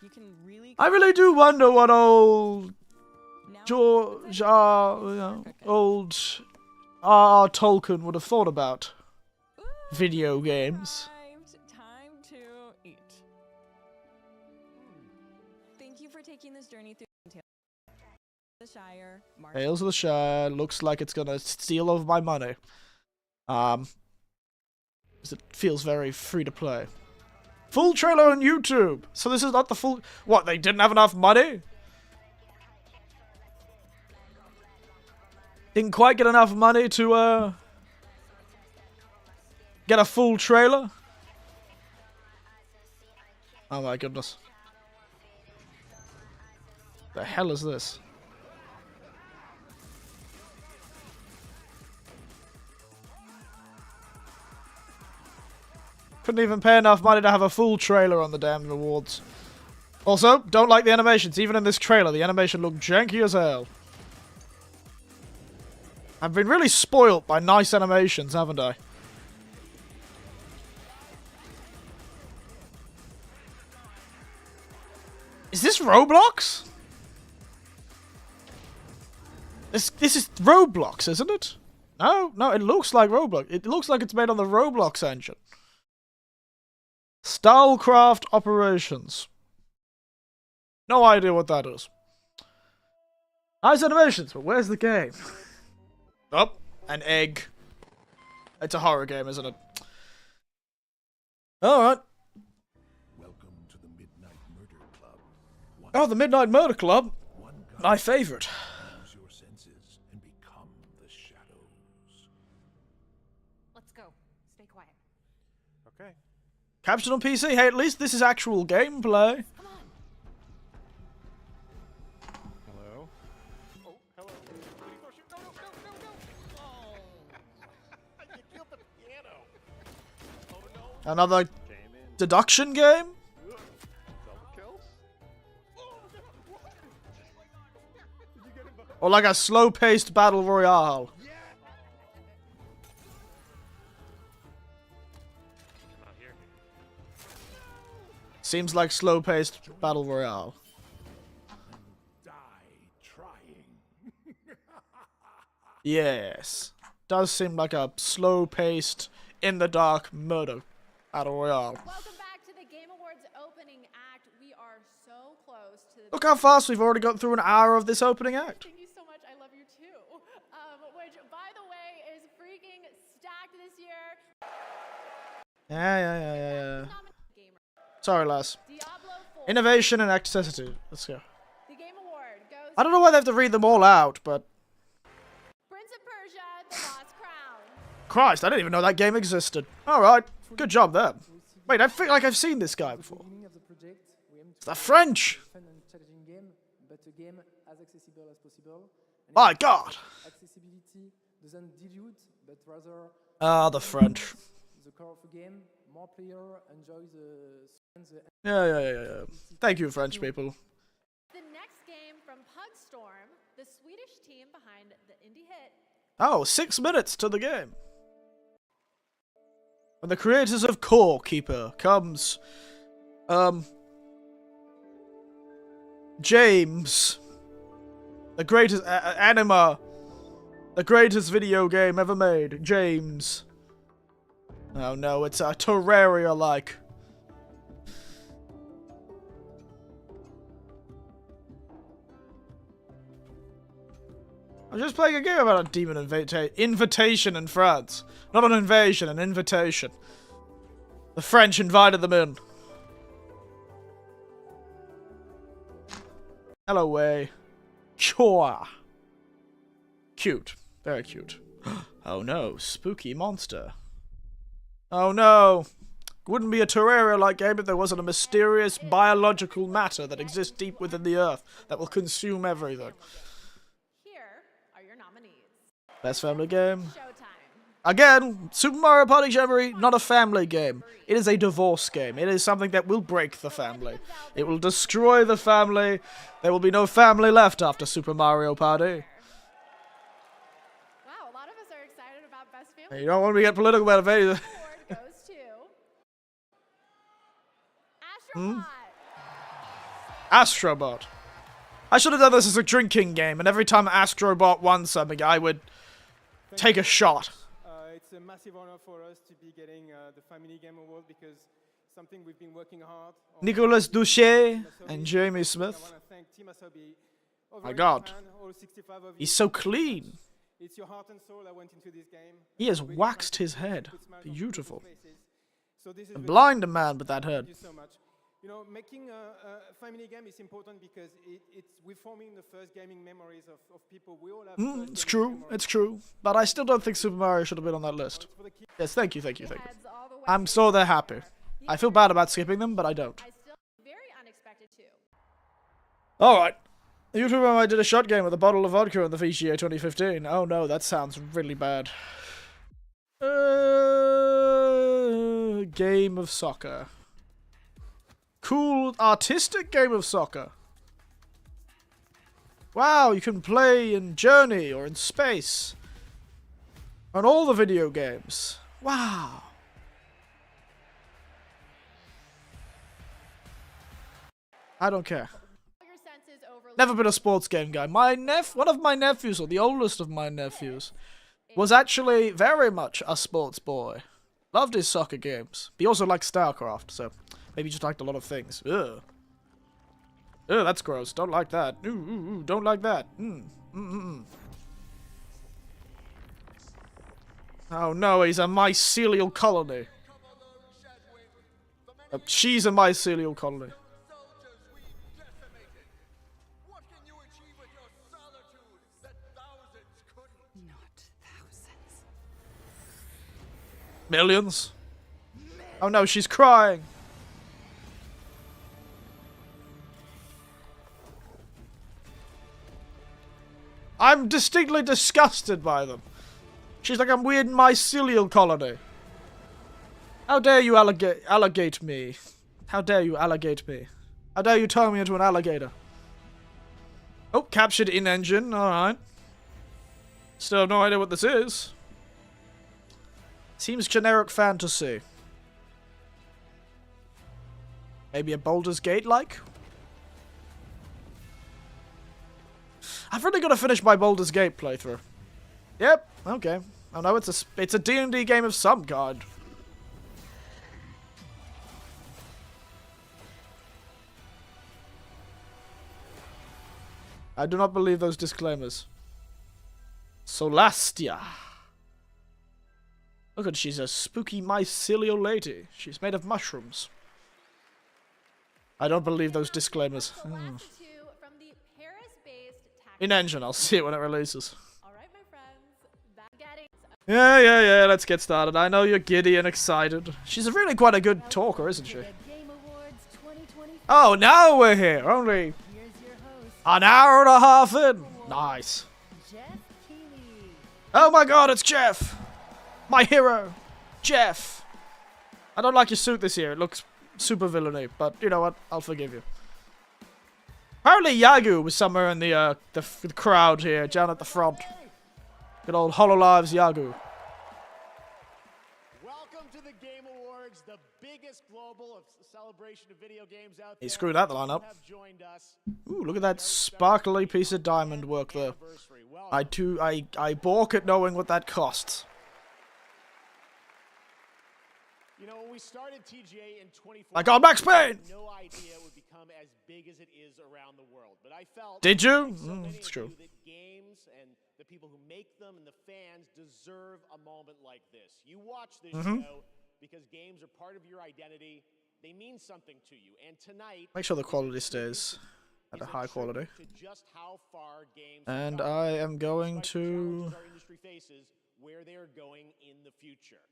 You can really. I really do wonder what old Now, George old R. Tolkien would have thought about video games. Time to eat. Thank you for taking this journey through the Shire. Tales of the Shire looks like it's gonna steal all of my money. 'Cause it feels very free to play. Full trailer on YouTube. So this is not the full. What? They didn't have enough money? Didn't quite get enough money to get a full trailer? Oh my goodness. The hell is this? Couldn't even pay enough money to have a full trailer on the damn rewards. Also, don't like the animations. Even in this trailer, the animation looked janky as hell. I've been really spoilt by nice animations, haven't I? Is this Roblox? This is Roblox, isn't it? No, it looks like Roblox. It looks like it's made on the Roblox engine. Stylecraft Operations. No idea what that is. Nice animations, but where's the game? Oh, an egg. It's a horror game, isn't it? Alright. Welcome to the Midnight Murder Club. Oh, the Midnight Murder Club. My favorite. Use your senses and become the shadows. Let's go. Stay quiet. Okay. Captured on PC. Hey, at least this is actual gameplay. Come on. Hello. Oh, hello. No, no, no, no, no. Oh. You killed the piano. Oh no. Another Came in. deduction game? Double kills. Oh, what? Did you get him? Or like a slow-paced battle royale? Yeah. Not here. Seems like slow-paced battle royale. Die trying. Yes. Does seem like a slow-paced, in-the-dark murder battle royale. Welcome back to the Game Awards opening act. We are so close to the. Look how fast we've already got through an hour of this opening act. Thank you so much. I love you too. Which, by the way, is freaking stacked this year. Yeah. Gamer. Sorry, lass. Diablo 4. Innovation and accessibility. Let's go. The Game Award goes. I don't know why they have to read them all out, but... Prince of Persia: The Lost Crown. Christ, I didn't even know that game existed. Alright, good job there. Wait, I feel like I've seen this guy before. Of the project, we aim to The French! fun and challenging game, but a game as accessible as possible. And My God! accessibility doesn't dilute, but rather Ah, the French. the core of the game. More player enjoy the Yeah. Thank you, French people. The next game from Pugstorm, the Swedish team behind the indie hit. Oh, 6 minutes to the game. When the creators of Core Keeper comes, James, the greatest anima, the greatest video game ever made, James. Oh no, it's a Terraria-like. I'm just playing a game about a demon invitation in France. Not an invasion, an invitation. The French invited them in. Hello, Way. Chua. Cute. Very cute. Oh no, spooky monster. Oh no. Wouldn't be a Terraria-like game if there wasn't a mysterious biological matter that exists deep within the earth that will consume everything. Here are your nominees. Best family game. Showtime. Again, Super Mario Party Jamboree, not a family game. It is a divorce game. It is something that will break the family. It will destroy the family. There will be no family left after Super Mario Party. Wow, a lot of us are excited about Best Family. You don't want me to get political about it. Award goes to Astrobot. I should have done this as a drinking game, and every time Astrobot won something, I would take a shot. It's a massive honor for us to be getting the Family Game Award because something we've been working hard on. Nicolas Duché and Jamie I Smith. want to thank Team Asobi. My God. All 65 of you. He's so clean. It's your heart and soul that went into this game. He has Really waxed something his that head. puts smiles on Beautiful. people's faces. So this is And really blind a man with that head. Thank you so much. You know, making a family game is important because we're forming the first gaming memories of people. We all have first It's gaming true. memories. It's true. But I still don't think Super Mario should have been on that list. For the kids, Yes, thank you, thank you, thank you. Heads all the way I'm so they're happy. I feel bad about skipping them, but I don't. I still very unexpected too. Alright. YouTuber I did a shot game with a bottle of vodka in the VGA 2015. Oh no, that sounds really bad. Game of soccer. Cool, artistic game of soccer. Wow, you can play in Journey or in Space. On all the video games. Wow. I don't care. All your senses overload. Never been a sports game guy. One of my nephews, or the oldest of my nephews, was actually very much a sports boy. Loved his soccer games. He also liked StarCraft, so maybe just liked a lot of things. Ugh. Ugh, that's gross. Don't like that. Ooh, don't like that. Oh no, he's a mycelial colony. She's a mycelial colony. Not thousands. Millions? Oh no, she's crying. I'm distinctly disgusted by them. She's like a weird mycelial colony. How dare you alligate me? How dare you alligate me? How dare you turn me into an alligator? Oh, captured in-engine, alright. Still have no idea what this is. Seems generic fantasy. Maybe a Baldur's Gate-like? I've really got to finish my Baldur's Gate playthrough. Yep, okay. Oh no, it's a D&D game of some kind. I do not believe those disclaimers. Solastia. Look at, she's a spooky mycelial lady. She's made of mushrooms. I don't believe those disclaimers. The last two from the Paris-based In engine, I'll see it when it releases. All right, my friends. That's getting Yeah, let's get started. I know you're giddy and excited. She's really quite a good talker, isn't she? The Game Awards 2020. Oh, now we're here. Only Here's your host, an hour and a half in. Nice. Jeff Keighley. Oh my god, it's Jeff. My hero. Jeff. I don't like your suit this year. It looks super villainy, but you know what? I'll forgive you. Apparently Yagu was somewhere in the crowd here, down at the front. Good old HoloLive's Yagu. Welcome to the Game Awards, the biggest global celebration of video games out there. He screwed out the lineup. Have joined us. Ooh, look at that sparkly piece of diamond work there. Anniversary. Well, I balk at knowing what that costs. you know, when we started TGA in 2014, I got Max Payne! no idea it would become as big as it is around the world. But I felt Did you? like so many It's of true. you, that games and the people who make them and the fans deserve a moment like this. You watch this show because games are part of your identity. They mean something to you. And tonight, Make sure the quality stays at a high quality. to just how far games And have I am going despite the challenges to our industry faces, where they are going in the future.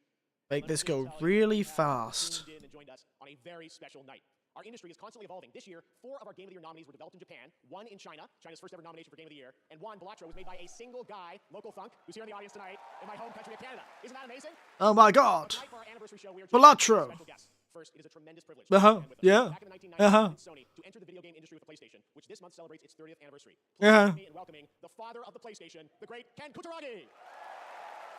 make this Let me go tell you, really you have fast. tuned in and joined us on a very special night. Our industry is constantly evolving. This year, 4 of our Game of the Year nominees were developed in Japan, 1 in China, China's first ever nomination for Game of the Year, and 1, Balatro, was made by a single guy, local funk, who's here in the audience tonight in my home country of Canada. Isn't that amazing? Oh my god. Tonight for our anniversary show, we are Balatro. special guests. First, it is a tremendous privilege to have you with us. Yeah. Back in the 1990s, Uh-huh. we convinced Sony to enter the video game industry with the PlayStation, which this month celebrates its 30th anniversary. Please Uh-huh. join me in welcoming the father of the PlayStation, the great Ken Kutaragi.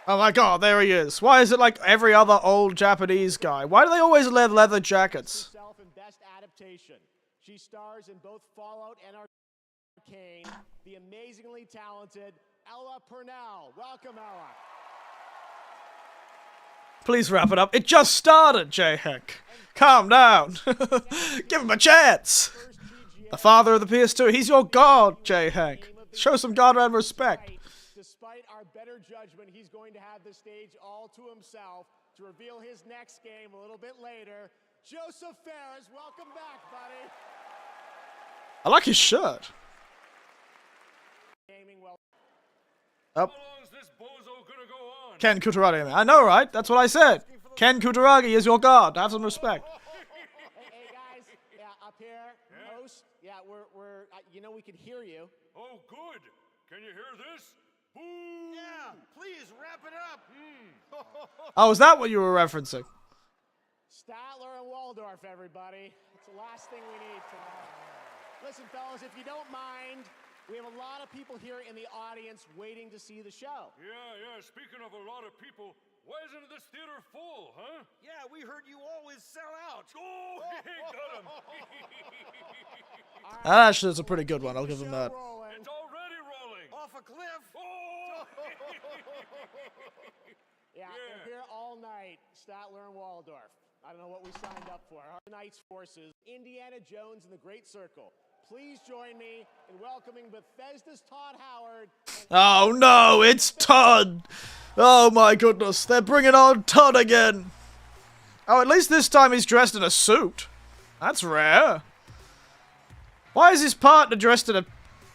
Oh my god, there he is. Why is it like every other old Japanese guy? Why do they always wear leather jackets? Herself in Best Adaptation. She stars in both Fallout and Arcane. The amazingly talented Ella Purnell. Welcome, Ella. Please wrap it up. It just started, J-Hank. Calm down. Give him a chance. The father of the PS2. He's your god, J-Hank. Show some goddamn respect. Despite our better judgment, he's going to have the stage all to himself to reveal his next game a little bit later. Joseph Ferris, welcome back, buddy. I like his shirt. Gaming well. Up. How long is this bozo gonna go on? Ken Kutaragi. I know, right? That's what I said. Ken Kutaragi is your god. Have some respect. Hey guys, yeah, up here, host. Yeah, we're you know we can hear you. Oh, good. Can you hear this? Boo! Yeah, please wrap it up. Oh, is that what you were referencing? Statler and Waldorf, everybody. It's the last thing we need tonight. Listen, fellas, if you don't mind, we have a lot of people here in the audience waiting to see the show. Yeah. Speaking of a lot of people, why isn't this theater full, huh? Yeah, we heard you always sell out. Oh, he got him. That actually is a pretty good one. I'll give him that. It's already rolling. Off a cliff. Oh! Yeah, we're here all night, Statler and Waldorf. I don't know what we signed up for. Our tonight's forces, Indiana Jones and the Great Circle. Please join me in welcoming Bethesda's Todd Howard. Oh no, it's Todd. Oh my goodness, they're bringing on Todd again. Oh, at least this time he's dressed in a suit. That's rare. Why is his partner dressed in a...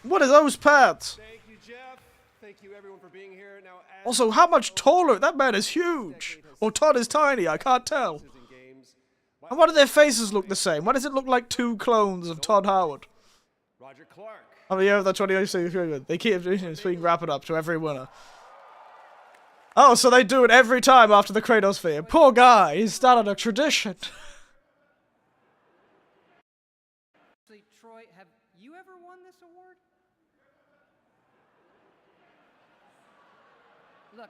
What are those pants? Thank you, Jeff. Thank you, everyone, for being here. Now, as Also, how much taller? That man is huge. Or Todd is tiny, I can't tell. in games, And why do their faces look the same? Why does it look like two clones of Todd Howard? Roger Clark. Oh yeah, that's what I say. They keep being wrap it up to every winner. Oh, so they do it every time after the Kratos theme. Poor guy, he's started a tradition. Actually, Troy, have you ever won this award? Look,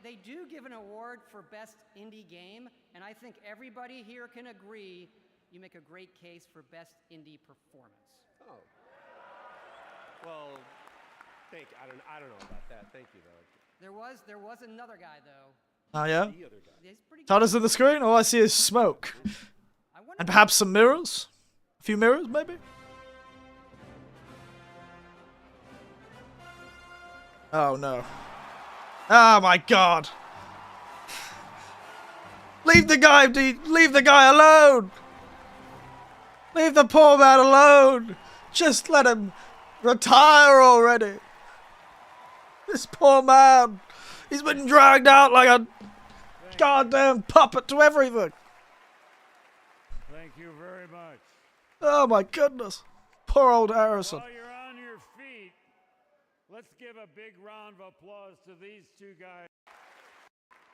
they do give an award for best indie game, and I think everybody here can agree you make a great case for best indie performance. Oh. Well, I don't know about that. Thank you, though. There was another guy though. Oh yeah? The other guy. He's pretty good. Todd is in the screen? All I see is smoke. I wonder And perhaps some mirrors? A few mirrors, maybe? Oh no. Oh my god. Leave the guy, leave the guy alone! Leave the poor man alone! Just let him retire already! This poor man! He's been dragged out like a goddamn puppet to everything! Thank you very much. Oh my goodness! Poor old Harrison. While you're on your feet, let's give a big round of applause to these two guys.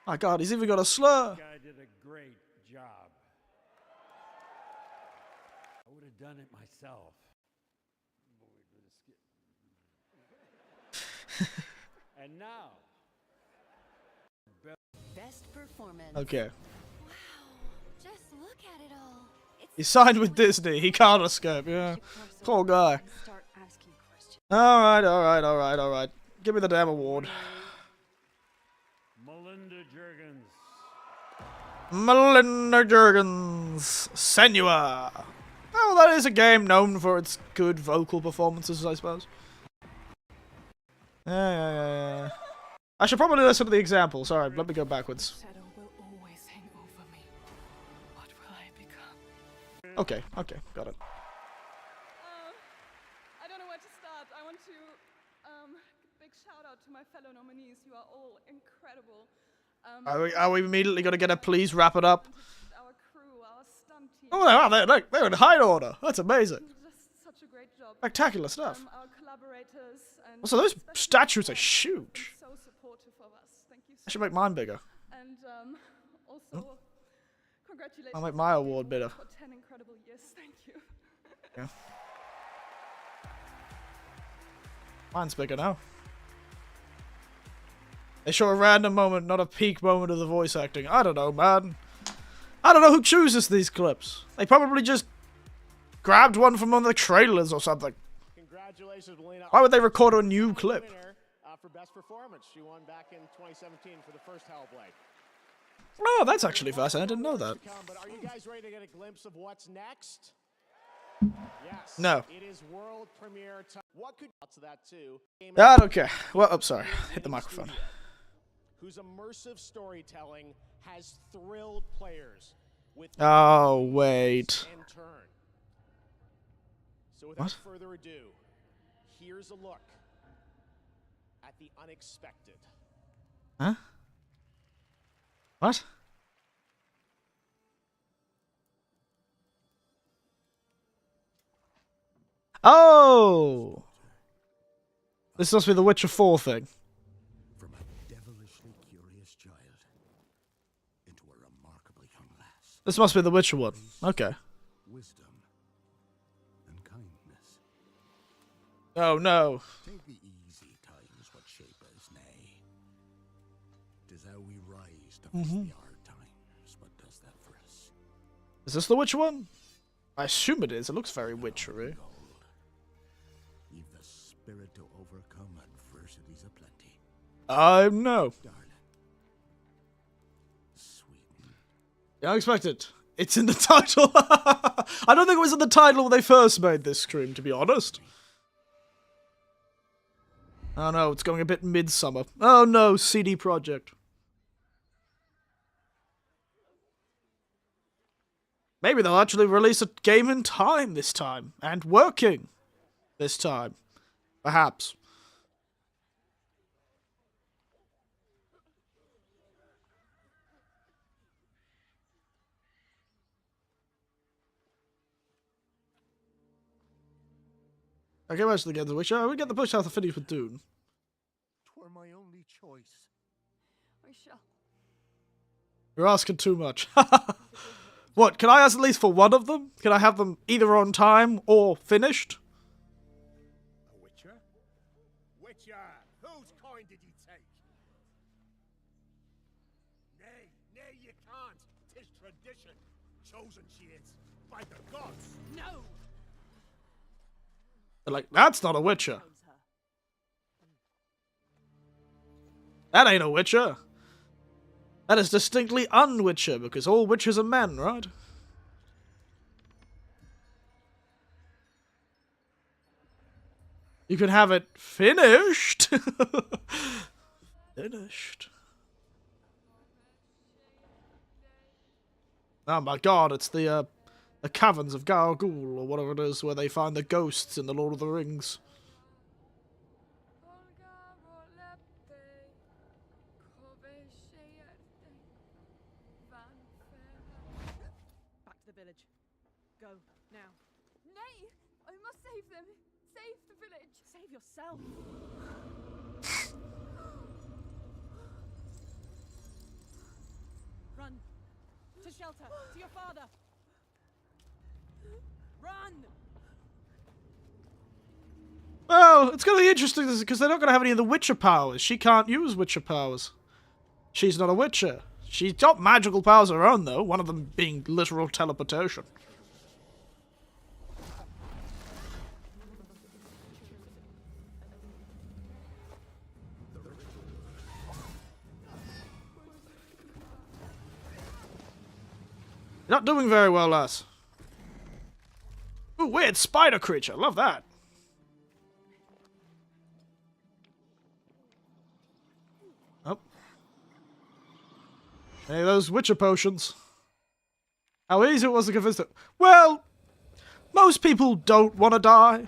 My god, he's even got a slur! This guy did a great job. I would have done it myself. And now, Best performance. Okay. Wow, just look at it all. It's He signed with Disney, he can't escape, yeah. Poor guy. start asking questions. Alright. Give me the damn award. Melinda Juergens. Melinda Juergens. Senua. Oh, that is a game known for its good vocal performances, I suppose. Yeah. I should probably listen to the example. Sorry, let me go backwards. Shadow will always hang over me. What will I become? Okay, got it. I don't know where to start. I want to big shout out to my fellow nominees. You are all incredible. Are we immediately going to get a please wrap it up? Our crew, our stunt team. Oh, wow, they're in high order. That's amazing. Just such a great job. Spectacular stuff. Our collaborators and Also, those especially statues are Bethesda huge. have been So supportive of us. Thank you I so should make mine bigger. And also, congratulations. I'll make my to award bigger. For 10 incredible years. Thank you. Yeah. Mine's bigger now. They show a random moment, not a peak moment of the voice acting. I don't know, man. I don't know who chooses these clips. They probably just grabbed one from one of the trailers or something. Congratulations, Melina. Why would they record a new clip? Winner, for best performance. She won back in 2017 for the first Hellblade. Oh, that's actually fascinating. I didn't know that. But are you guys ready to get a glimpse of what's next? Yes. No. It is world premiere time. What could to that too? I don't care. Well, I'm sorry. Hit the microphone. Whose immersive storytelling has thrilled players with Oh, wait. and turn. So without further ado, here's a look at the unexpected. Huh? What? Oh! This must be the Witcher 4 thing. From a devilishly curious child into a remarkably young lass. This must be the Witcher one. Okay. Wisdom and kindness. Oh no. Take the easy times what shape us nay. 'Tis how we rise to face the hard times. What does that for us? Is this the Witcher one? I assume it is. It looks very Witchery. You've the spirit to overcome adversities aplenty. No. Darling. Sweeten. Unexpected. It's in the title. I don't think it was in the title when they first made this stream, to be honest. Oh no, it's going a bit midsummer. Oh no, CD Projekt. Maybe they'll actually release a game in time this time. And working this time. Perhaps. I can imagine the games of which I would get the push out to finish with Dune. 'Twere my only choice. I shall. You're asking too much. What, can I ask at least for one of them? Can I have them either on time or finished? A Witcher? Witcher! Whose coin did he take? Nay, nay, you can't. 'Tis tradition. Chosen she is. By the gods. No! They're like, that's not a Witcher. That ain't a Witcher. That is distinctly un-Witcher, because all Witchers are men, right? You can have it finished. Finished. Oh my god, it's the caverns of Gargoyle, or whatever it is, where they find the ghosts in the Lord of the Rings. Back to the village. Go, now. Nay! I must save them! Save the village! Save yourself! Run! To shelter! To your father! Run! Well, it's going to be interesting because they're not going to have any of the Witcher powers. She can't use Witcher powers. She's not a Witcher. She's got magical powers of her own, though, one of them being literal teleportation. You're not doing very well, lass. Ooh, weird spider creature. Love that. Oh. Hey, those Witcher potions. How easy it was to convince them. Well, most people don't want to die.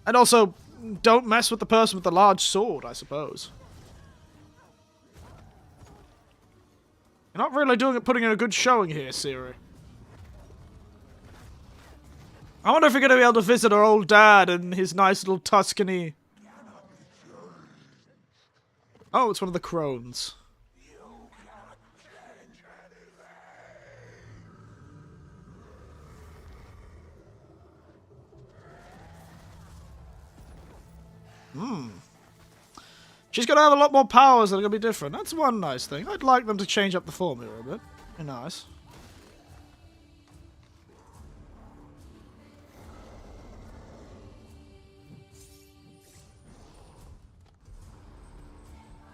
And also, don't mess with the person with the large sword, I suppose. You're not really putting in a good showing here, Siri. I wonder if you're going to be able to visit her old dad in his nice little Tuscany. Oh, it's one of the crones. She's going to have a lot more powers that are going to be different. That's one nice thing. I'd like them to change up the formula a bit. Be nice.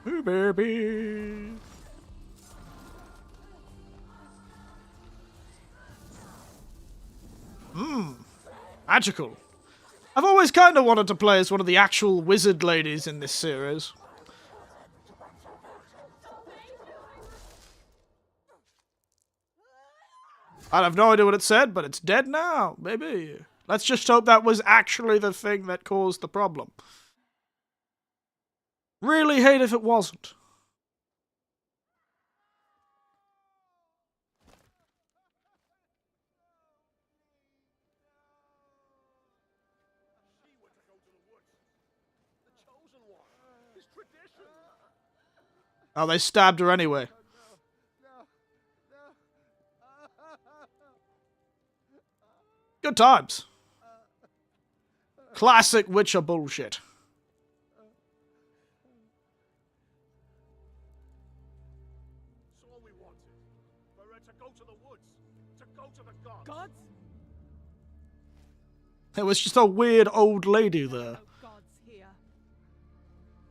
Ooh, baby. Magical. I've always kind of wanted to play as one of the actual wizard ladies in this series. I have no idea what it said, but it's dead now, baby. Let's just hope that was actually the thing that caused the problem. Really hate if it wasn't. Oh, they stabbed her anyway. Good times. Classic Witcher bullshit. It's all we wanted. For her to go to the woods, to go to the gods. Gods? There was just a weird old lady there. No gods here.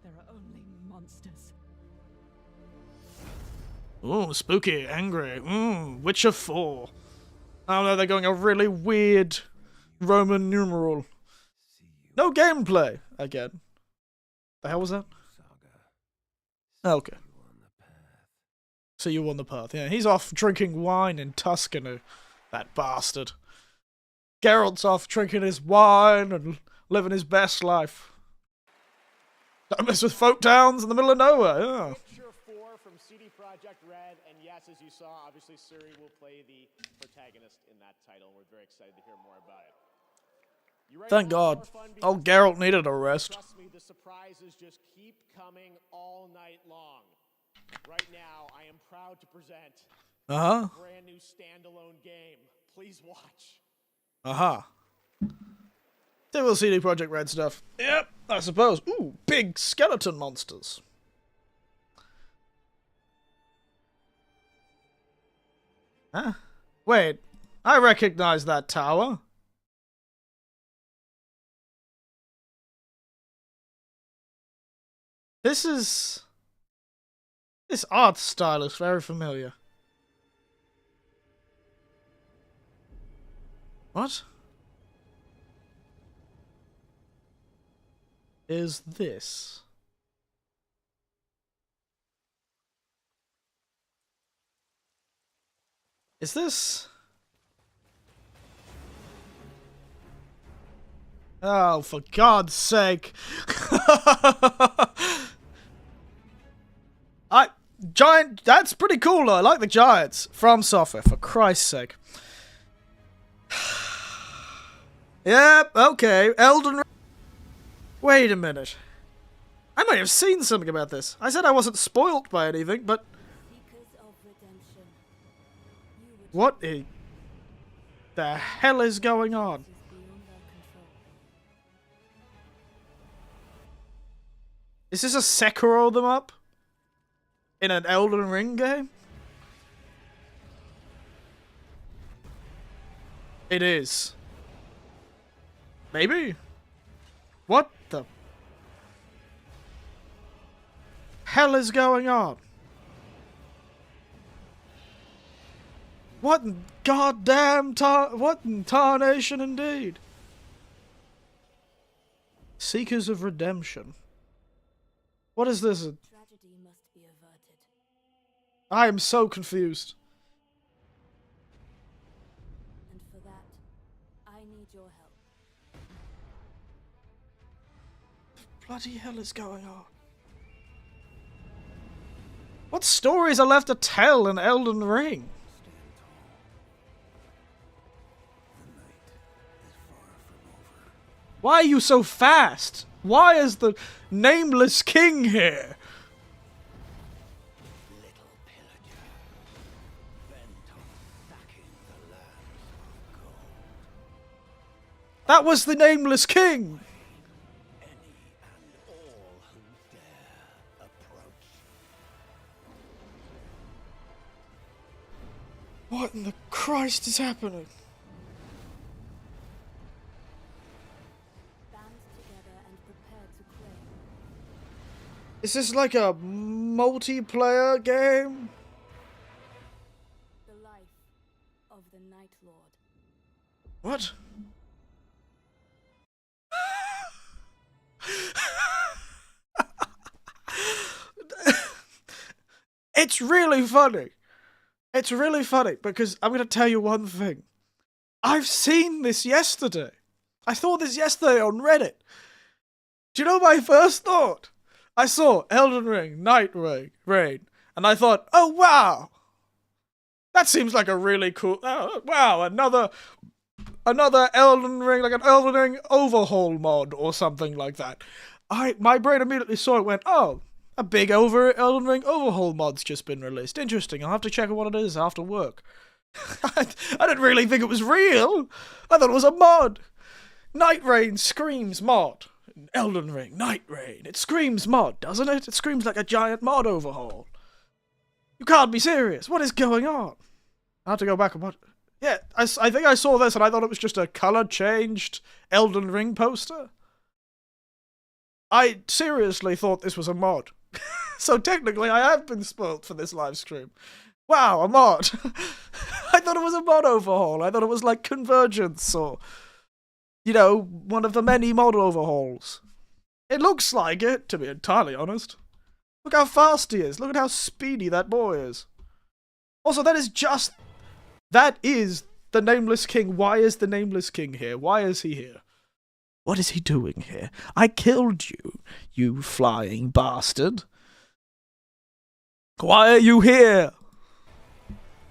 There are only monsters. Ooh, spooky, angry. Witcher 4. Oh no, they're going a really weird Roman numeral. No gameplay again. The hell was that? Oh, okay. So you won the path. Yeah, he's off drinking wine in Tuscany. That bastard. Geralt's off drinking his wine and living his best life. Don't mess with folk towns in the middle of nowhere. Yeah. Witcher 4 from CD Projekt Red, and yes, as you saw, obviously Ciri will play the protagonist in that title, and we're very excited to hear more about it. Thank God. Old Geralt needed a rest. Trust me, the surprises just keep coming all night long. Right now, I am proud to present a brand new standalone game. Please watch. Typical CD Projekt Red stuff. Yep, I suppose. Ooh, big skeleton monsters. Huh? Wait, I recognize that tower. This art style is very familiar. What is this? Is this? Oh, for God's sake. Giant, that's pretty cool though. I like the giants. From Software, for Christ's sake. Yep, okay. Elden Ring. Wait a minute. I might have seen something about this. I said I wasn't spoilt by anything, but... What the hell is going on? Is this a Sekiro them up? In an Elden Ring game? It is. Maybe? What the hell is going on? What in goddamn what in tarnation indeed? Seekers of Redemption. What is this? Tragedy must be averted. I am so confused. And for that, I need your help. Bloody hell is going on? What stories are left to tell in Elden Ring? Why are you so fast? Why is the nameless king here? Little pillager, bent on sacking the lands of gold. That was the nameless king! Any and What in the Christ is happening? Band together and prepare to claim. Is this like a multiplayer game? The life of the Night Lord. What? It's really funny. It's really funny because I'm going to tell you one thing. I've seen this yesterday. I saw this yesterday on Reddit. Do you know my first thought? I saw Elden Ring, Night Rain, and I thought, oh wow, that seems like a really cool. Oh, wow, another Elden Ring, like an Elden Ring overhaul mod or something like that. My brain immediately saw it, went, oh, a big Elden Ring overhaul mod's just been released. Interesting. I'll have to check out what it is after work. I didn't really think it was real. I thought it was a mod. Night Rain screams mod. Elden Ring, Night Rain. It screams mod, doesn't it? It screams like a giant mod overhaul. You can't be serious. What is going on? I have to go back and watch. Yeah, I think I saw this and I thought it was just a color-changed Elden Ring poster. I seriously thought this was a mod. So technically I have been spoilt for this live stream. Wow, a mod. I thought it was a mod overhaul. I thought it was like Convergence or, you know, one of the many mod overhauls. It looks like it, to be entirely honest. Look how fast he is. Look at how speedy that boy is. Also, that is the Nameless King. Why is the Nameless King here? Why is he here? What is he doing here? I killed you, you flying bastard. Why are you here?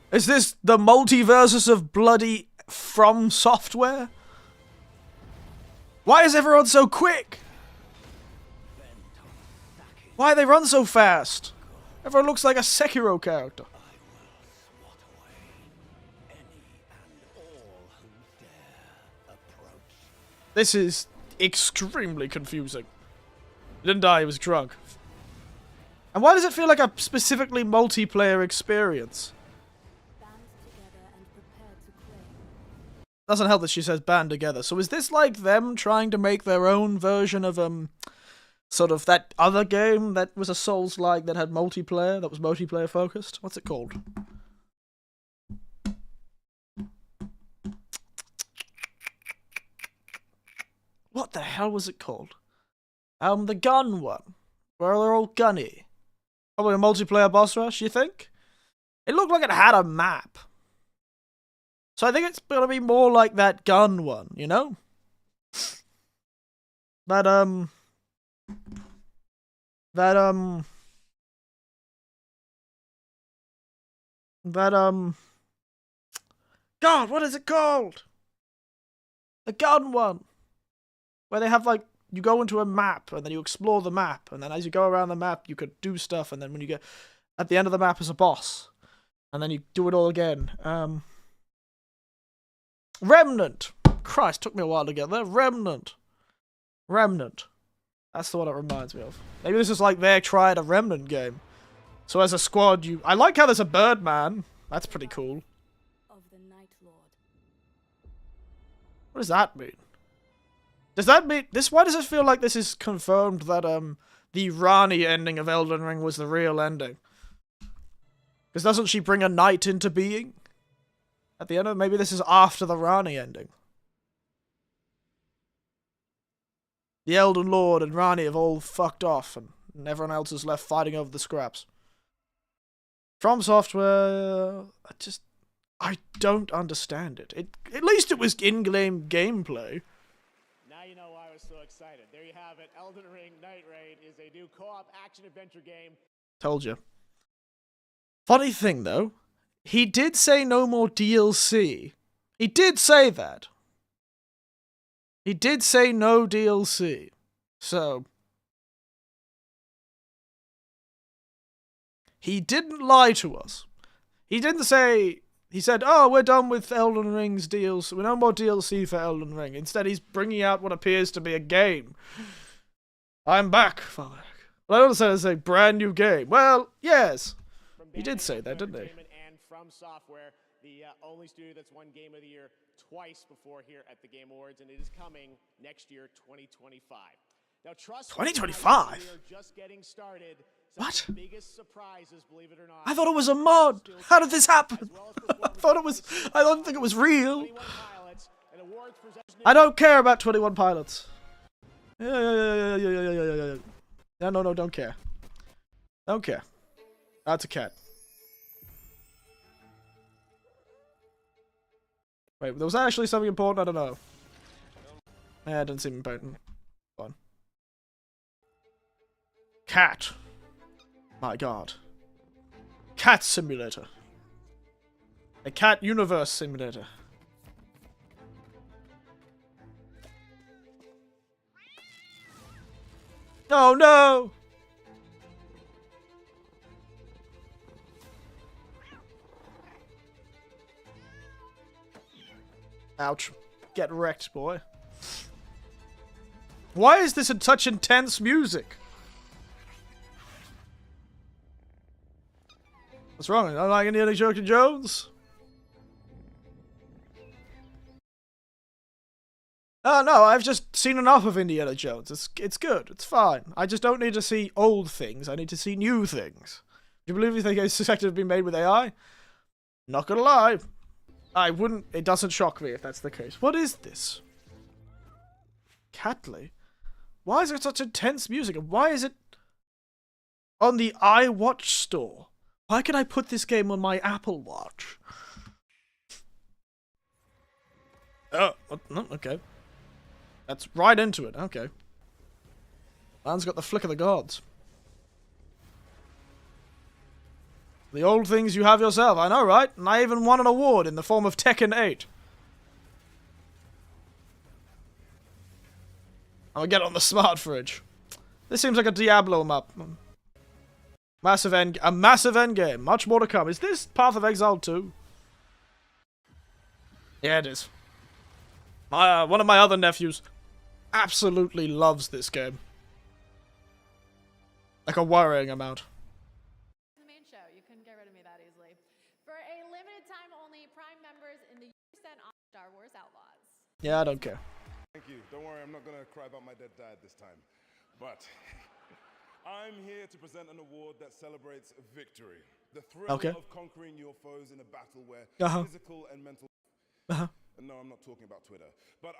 Is this the multiverses of bloody From Software? Why is everyone so quick? Why they run so fast? Everyone looks like a Sekiro character. This is extremely confusing. He didn't die, he was drunk. And why does it feel like a specifically multiplayer experience? Band together and prepare to claim. Doesn't help that she says band together. So is this like them trying to make their own version of, sort of that other game that was a Souls-like that had multiplayer, that was multiplayer focused? What's it called? What the hell was it called? The gun one. Where they're all gunny. Probably a multiplayer boss rush, you think? It looked like it had a map. So I think it's gonna be more like that gun one, you know? God, what is it called? The gun one. Where they have, like, you go into a map, and then you explore the map, and then as you go around the map, you could do stuff, and then when you get at the end of the map is a boss. And then you do it all again. Remnant! Christ, took me a while to get there. Remnant. That's the one it reminds me of. Maybe this is like they tried a Remnant game. So as a squad, I like how there's a Birdman. That's pretty cool. Of the Night Lord. What does that mean? Does that mean this? Why does it feel like this is confirmed that the Rani ending of Elden Ring was the real ending? Because doesn't she bring a knight into being at the end of? Maybe this is after the Rani ending. The Elden Lord and Rani have all fucked off, and everyone else is left fighting over the scraps. From Software, I don't understand it. At least it was in-game gameplay. Now you know why I was so excited. There you have it. Elden Ring Night Raid is a new co-op action-adventure game. Told you. Funny thing, though. He did say no more DLC. He did say that. He did say no DLC. So. He didn't lie to us. He didn't say. He said, oh, we're done with Elden Ring's DLC. We're no more DLC for Elden Ring. Instead, he's bringing out what appears to be a game. I'm back, Father. But I also say brand new game. Well, yes. He did say that, didn't he? And From Software, the only studio that's won Game of the Year twice before here at the Game Awards, and it is coming next year, 2025. Now, trust me, 2025? we are just getting started. What? The biggest surprises, believe it or not. I thought it was a mod. How did this happen? I don't think it was real. I don't care about 21 Pilots. Yeah. No, don't care. Don't care. That's a cat. Wait, there was actually something important? I don't know. Yeah, it didn't seem important. Fun. Cat. My god. Cat Simulator. A cat universe simulator. Oh no! Ouch. Get wrecked, boy. Why is this in such intense music? What's wrong? I don't like Indiana Jones? Oh no, I've just seen enough of Indiana Jones. It's good. It's fine. I just don't need to see old things. I need to see new things. Do you believe you think it's expected to be made with AI? Not gonna lie. I wouldn't. It doesn't shock me if that's the case. What is this? Catley? Why is there such intense music? And why is it on the iWatch store? Why can I put this game on my Apple Watch? Oh, no, okay. That's right into it. Okay. Man's got the flick of the gods. The old things you have yourself. I know, right? And I even won an award in the form of Tekken 8. I'll get on the smart fridge. This seems like a Diablo map. A massive end game. Much more to come. Is this Path of Exile 2? Yeah, it is. One of my other nephews absolutely loves this game. Like a worrying amount. The main show, you couldn't get rid of me that easily. For a limited time only, Prime members in the % off Star Wars Outlaws. Yeah, I don't care. Thank you. Don't worry, I'm not gonna cry about my dead dad this time. But I'm here to present an award that celebrates victory. The thrill of conquering your foes in a battle where physical and mental... No, I'm not talking about Twitter. But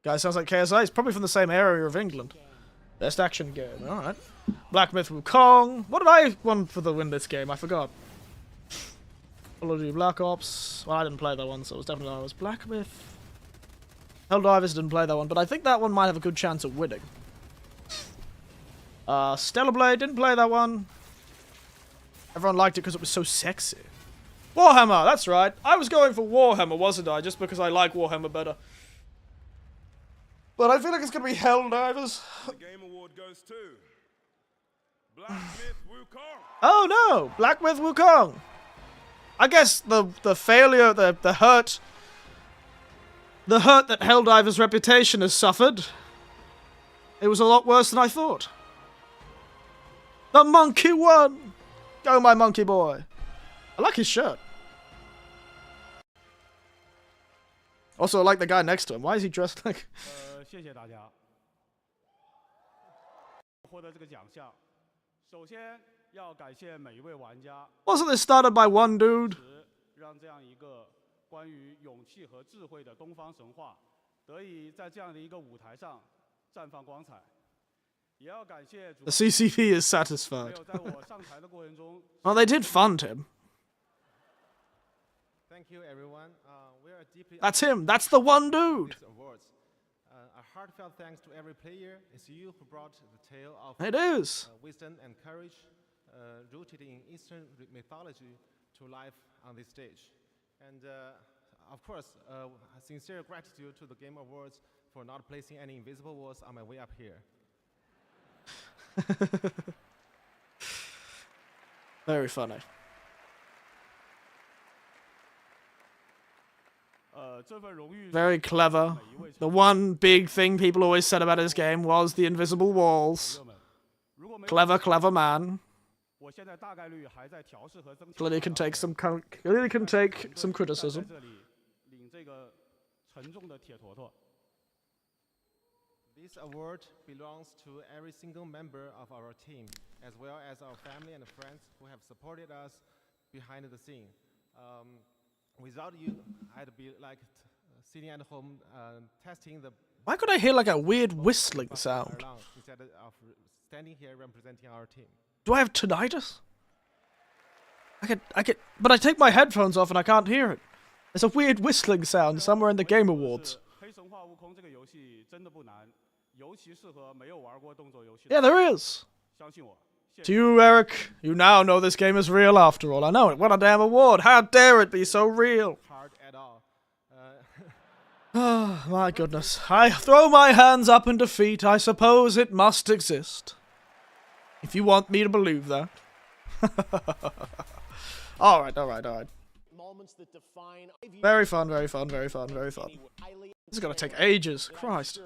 guy sounds like KSI. He's probably from the same area of England. Best action game. Alright. Black Myth Wukong. What did I want for the win this game? I forgot. Call of Duty Black Ops. Well, I didn't play that one, so it was definitely not. It was Black Myth. Helldivers didn't play that one, but I think that one might have a good chance of winning. Stellar Blade didn't play that one. Everyone liked it because it was so sexy. Warhammer, that's right. I was going for Warhammer, wasn't I? Just because I like Warhammer better. But I feel like it's going to be Helldivers. The Game Award goes to Black Myth Wukong. Oh no, Black Myth Wukong. I guess the failure, the hurt that Helldivers' reputation has suffered, it was a lot worse than I thought. The monkey won. Go my monkey boy. I like his shirt. Also, I like the guy next to him. Why is he dressed like... 谢谢大家。获得这个奖项，首先要感谢每一位玩家。Wasn't this started by one dude? 让这样一个关于勇气和智慧的东方神话，得以在这样的一个舞台上绽放光彩。也要感谢。The CCP is satisfied. 没有在我上台的过程中。Well, they did fund him. Thank you, everyone. We are deeply. That's him. That's the one dude. A heartfelt thanks to every player. It's you who brought the tale of wisdom and courage, rooted in Eastern mythology, to life on this stage. And of course, sincere gratitude to the Game Awards for not placing any invisible walls on my way up here. Very funny. Very clever. The one big thing people always said about his game was the invisible walls. Clever, clever man. Clearly can take some criticism. This award belongs to every single member of our team, as well as our family and friends who have supported us behind the scene. Without you, I'd be like sitting at home testing the. Why could I hear like a weird whistling sound? Instead of standing here representing our team. Do I have tinnitus? But I take my headphones off and I can't hear it. There's a weird whistling sound somewhere in the Game Awards. Yeah, there is. To you, Eric, you now know this game is real after all. I know it. What a damn award. How dare it be so real? Oh, my goodness. I throw my hands up in defeat. I suppose it must exist. If you want me to believe that. Alright. Very fun. This is gonna take ages. Christ.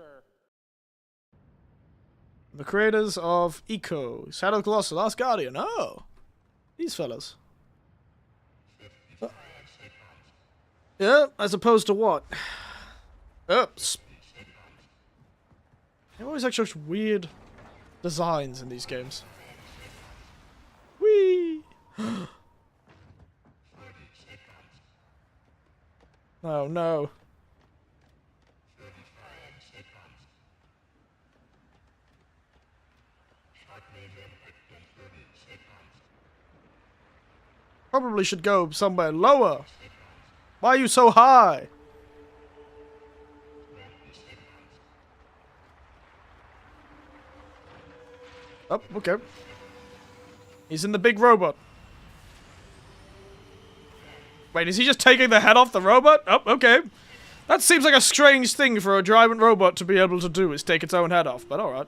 The creators of Eco, Shadow Colossus, Last Guardian. Oh! These fellas. Yeah, as opposed to what? Oops. They always have such weird designs in these games. Whee! Oh no. Probably should go somewhere lower. Why are you so high? Oh, okay. He's in the big robot. Wait, is he just taking the head off the robot? Oh, okay. That seems like a strange thing for a giant robot to be able to do, is take its own head off, but alright.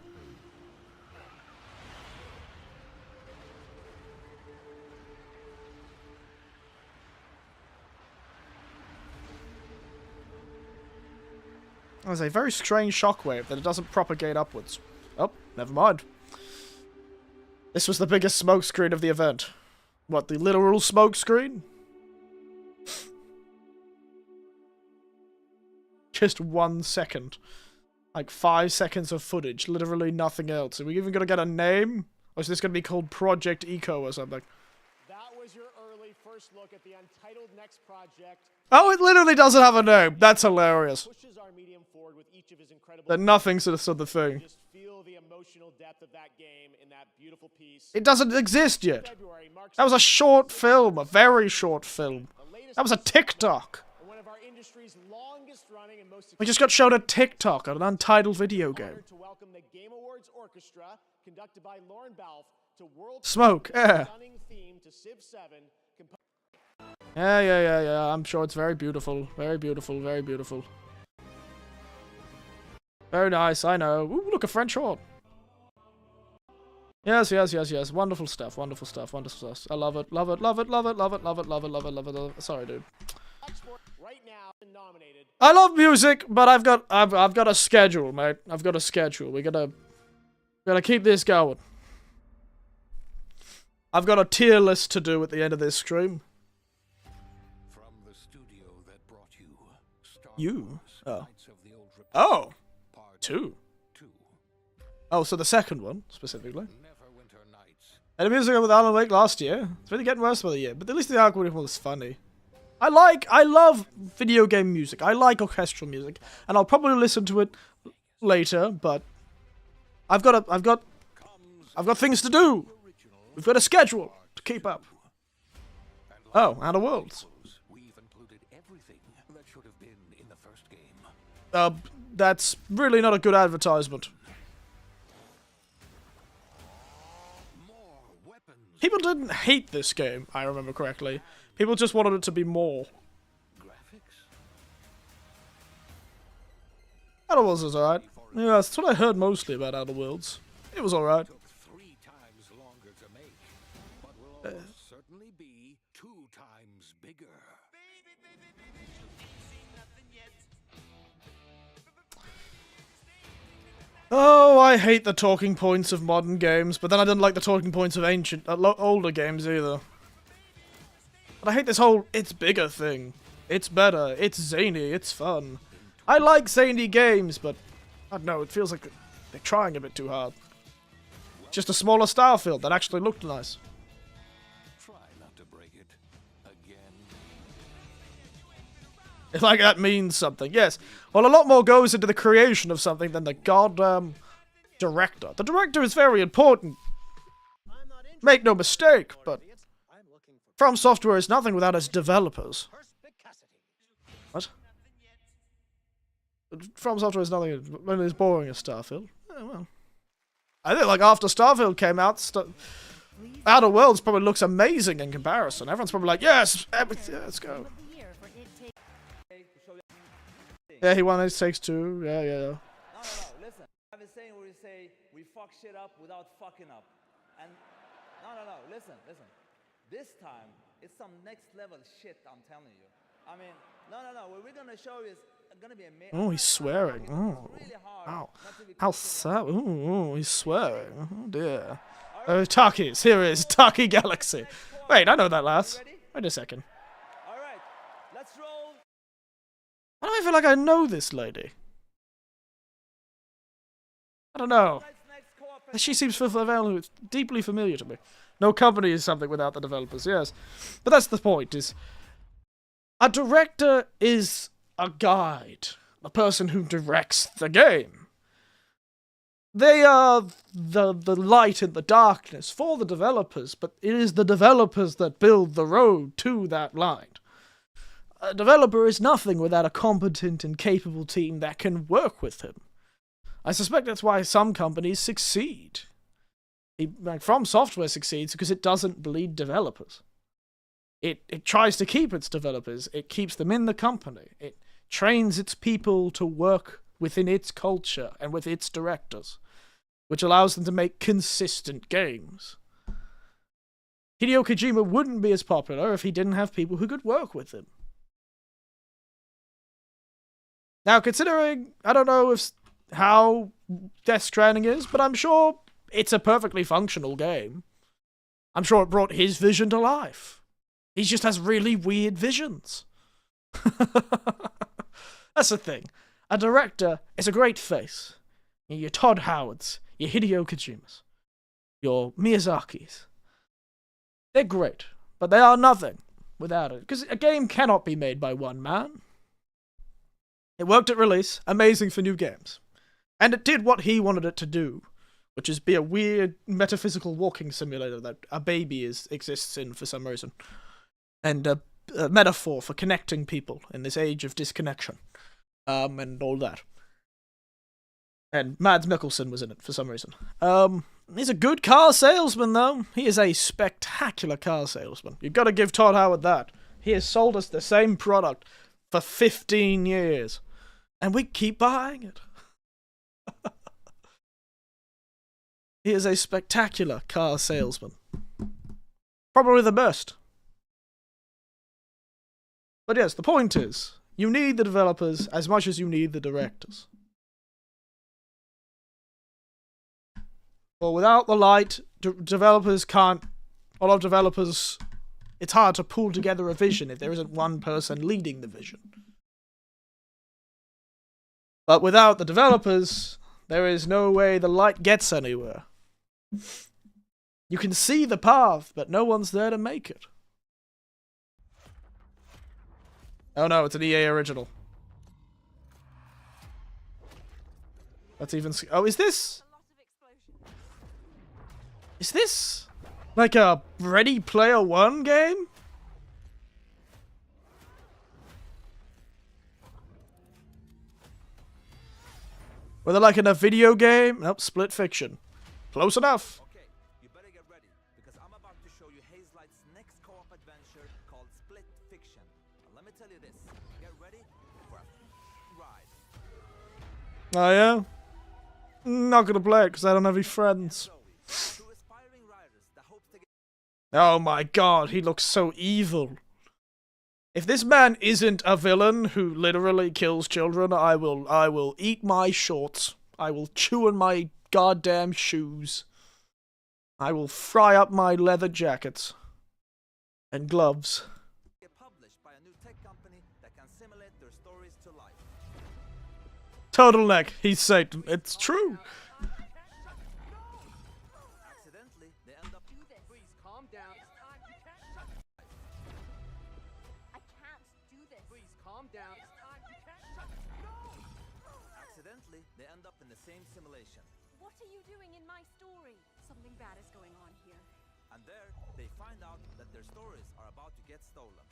There's a very strange shockwave that it doesn't propagate upwards. Oh, never mind. This was the biggest smokescreen of the event. What, the literal smokescreen? Just 1 second. Like 5 seconds of footage, literally nothing else. Are we even gonna get a name? Or is this gonna be called Project Eco or something? That was your early first look at the untitled next project. Oh, it literally doesn't have a name. That's hilarious. Pushes our medium forward with each of his incredible. That nothing's sort of the thing. Just feel the emotional depth of that game in that beautiful piece. It doesn't exist yet. That was a short film, a very short film. That was a TikTok. One of our industry's longest running and most We just got shown a TikTok on an untitled video game. to welcome the Game Awards Orchestra, conducted by Lauren Balfe, to world Smoke, yeah. stunning theme to Civ 7. Yeah. I'm sure it's very beautiful. Very beautiful. Very nice, I know. Ooh, look, a French horn. Yes. Wonderful stuff. I love it. Sorry, dude. Right now, nominated. I love music, but I've got a schedule, mate. I've got a schedule. We gotta keep this going. I've got a tier list to do at the end of this stream. From the studio that brought you. You? Oh. 2. Oh, so the second one, specifically. And the music with Alan Wake last year. It's really getting worse by the year, but at least the Arcade one was funny. I love video game music. I like orchestral music, and I'll probably listen to it later, but I've got things to do. We've got a schedule to keep up. Oh, Outer Worlds. That's really not a good advertisement. People didn't hate this game, I remember correctly. People just wanted it to be more. Outer Worlds is alright. Yeah, that's what I heard mostly about Outer Worlds. It was alright. Certainly be 2 times bigger. Oh, I hate the talking points of modern games, but then I didn't like the talking points of ancient, older games either. But I hate this whole it's bigger thing. It's better, it's zany, it's fun. I like zany games, but I don't know, it feels like they're trying a bit too hard. Just a smaller Starfield that actually looked nice. Try not to break it again. Like that means something, yes. Well, a lot more goes into the creation of something than the goddamn director. The director is very important. Make no mistake, but From Software is nothing without its developers. What? From Software is nothing when it's boring as Starfield. Oh, well. I think like after Starfield came out, Outer Worlds probably looks amazing in comparison. Everyone's probably like, yes, let's go. Yeah, he won It Takes Two. Yeah. No, listen. I've been saying where you say we fuck shit up without fucking up. And no, listen. This time, it's some next level shit, I'm telling you. I mean, no, what we're gonna show you is gonna be amazing. Oh, he's swearing. Oh, ow. How sad. Oh, he's swearing. Oh, dear. Oh, Takis. Here is Taki Galaxy. Wait, I know that lass. Wait a second. Alright, let's roll. Why do I feel like I know this lady? I don't know. She seems deeply familiar to me. No company is something without the developers, yes. But that's the point, is a director is a guide. The person who directs the game. They are the light in the darkness for the developers, but it is the developers that build the road to that light. A developer is nothing without a competent and capable team that can work with him. I suspect that's why some companies succeed. Like From Software succeeds because it doesn't bleed developers. It tries to keep its developers. It keeps them in the company. It trains its people to work within its culture and with its directors, which allows them to make consistent games. Hideo Kojima wouldn't be as popular if he didn't have people who could work with him. Now, considering, I don't know how Death Stranding is, but I'm sure it's a perfectly functional game. I'm sure it brought his vision to life. He just has really weird visions. That's the thing. A director is a great face. Your Todd Howards, your Hideo Kojimas, your Miyazakis. They're great, but they are nothing without it. Because a game cannot be made by one man. It worked at release, amazing for new games. And it did what he wanted it to do, which is be a weird metaphysical walking simulator that a baby exists in for some reason. And a metaphor for connecting people in this age of disconnection. And all that. And Mads Mikkelsen was in it for some reason. He's a good car salesman, though. He is a spectacular car salesman. You've got to give Todd Howard that. He has sold us the same product for 15 years. And we keep buying it. He is a spectacular car salesman. Probably the best. But yes, the point is, you need the developers as much as you need the directors. Well, without the light, developers can't... A lot of developers... It's hard to pull together a vision if there isn't one person leading the vision. But without the developers, there is no way the light gets anywhere. You can see the path, but no one's there to make it. Oh no, it's an EA original. That's even... Oh, is this... Is this like a Ready Player One game? Were they like in a video game? Nope, Split Fiction. Close enough. Okay, you better get ready, because I'm about to show you Hazelight's next co-op adventure called Split Fiction. And let me tell you this, get ready for a ride. Oh yeah? Not gonna play it because I don't have any friends. Oh my god, he looks so evil. If this man isn't a villain who literally kills children, I will eat my shorts. I will chew on my goddamn shoes. I will fry up my leather jackets. And gloves. Turtleneck, he's Satan. It's true. Accidentally, they end up in the same simulation. What are you doing in my story? Something bad is going on here. And there, they find out that their stories are about to get stolen.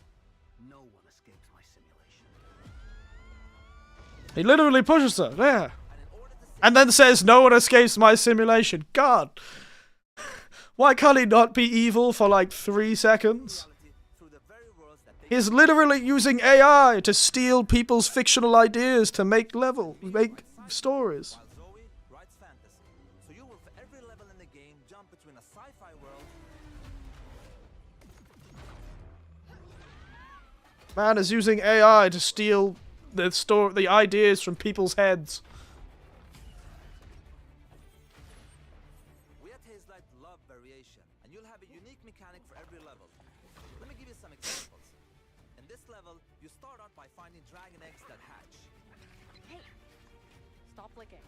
No one escapes my simulation. He literally pushes her, there. And then says, no one escapes my simulation. God. Why can't he not be evil for like 3 seconds? He's literally using AI to steal people's fictional ideas to make stories. So you will, for every level in the game, jump between a sci-fi world. Man is using AI to steal the ideas from people's heads. We at Hazelight love variation, and you'll have a unique mechanic for every level. Let me give you some examples. In this level, you start out by finding dragon eggs that hatch. Hey, stop licking.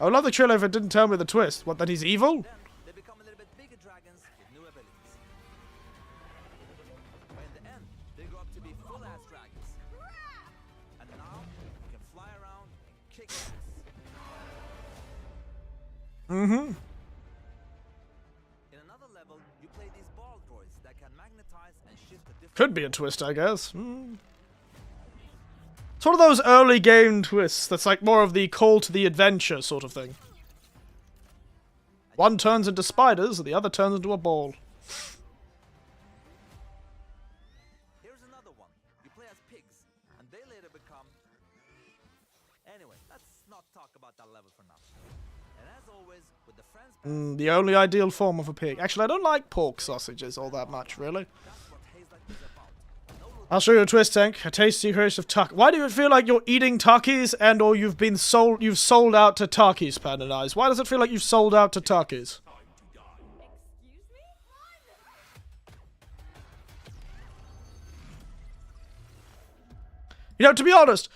I would love the trailer if it didn't tell me the twist. What, that he's evil? Then they become a little bit bigger dragons with new abilities. But in the end, they grow up to be full-ass dragons. And now, you can fly around and kick ass. Mm-hmm. In another level, you play these ball droids that can magnetize and shift a different... Could be a twist, I guess. It's one of those early game twists that's like more of the call to the adventure sort of thing. One turns into spiders, and the other turns into a ball. Here's another one. You play as pigs, and they later become... Anyway, let's not talk about that level for now. And as always, with the friends... The only ideal form of a pig. Actually, I don't like pork sausages all that much, really. I'll show you a twist, Tank. A tasty roast of tuck. Why do you feel like you're eating Takis and or you've sold out to Takis, Pan and Eyes? Why does it feel like you've sold out to Takis? You know, to be honest,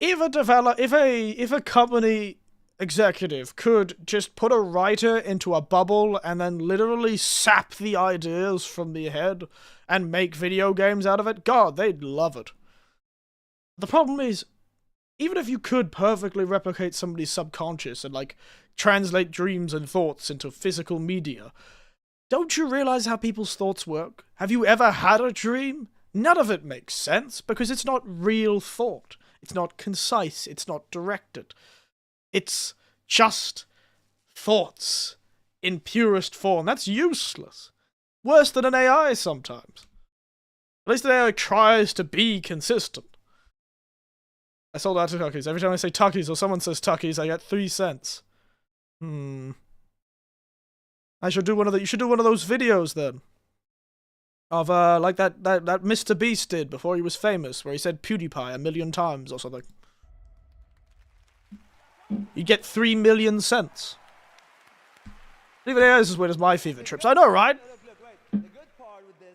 if a company executive could just put a writer into a bubble and then literally sap the ideas from the head and make video games out of it, God, they'd love it. The problem is, even if you could perfectly replicate somebody's subconscious and, like, translate dreams and thoughts into physical media, don't you realize how people's thoughts work? Have you ever had a dream? None of it makes sense, because it's not real thought. It's not concise. It's not directed. It's just thoughts in purest form. That's useless. Worse than an AI sometimes. At least an AI tries to be consistent. I sold out to Tuckies. Every time I say Tuckies or someone says Tuckies, I get 3 cents. I should do one of you should do one of those videos then. Of like that Mr. Beast did before he was famous, where he said PewDiePie 1,000,000 times or something. You get 3 million cents. Even AI is as weird as my fever trips. I know, right? Look, wait. The good part with this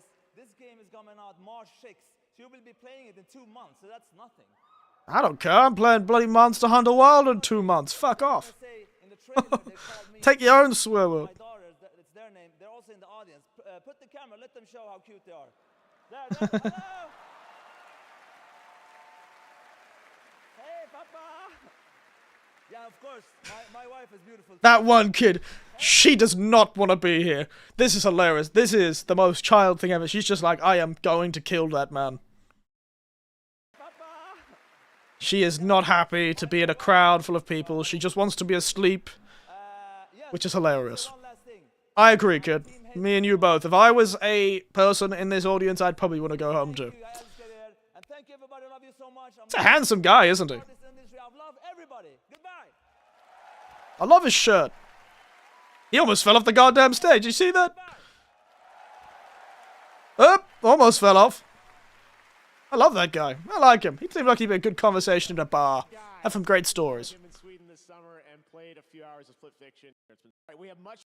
game is coming out March 6th. So you will be playing it in 2 months, so that's nothing. I don't care. I'm playing bloody Monster Hunter World in 2 months. Fuck off. Take your own swear word. My daughter, it's their name. They're also in the audience. Put the camera. Let them show how cute they are. There. Hello. Hey, Papa. Yeah, of course. My wife is beautiful. That one kid, she does not want to be here. This is hilarious. This is the most child thing ever. She's just like, I am going to kill that man. She is not happy to be in a crowd full of people. She just wants to be asleep, which is hilarious. I agree, kid. Me and you both. If I was a person in this audience, I'd probably want to go home too. It's a handsome guy, isn't he? I love his shirt. He almost fell off the goddamn stage. You see that? Almost fell off. I love that guy. I like him. He seemed like he'd be a good conversation in a bar. Have some great stories. this summer and played a few hours of Split Fiction. Right, we have much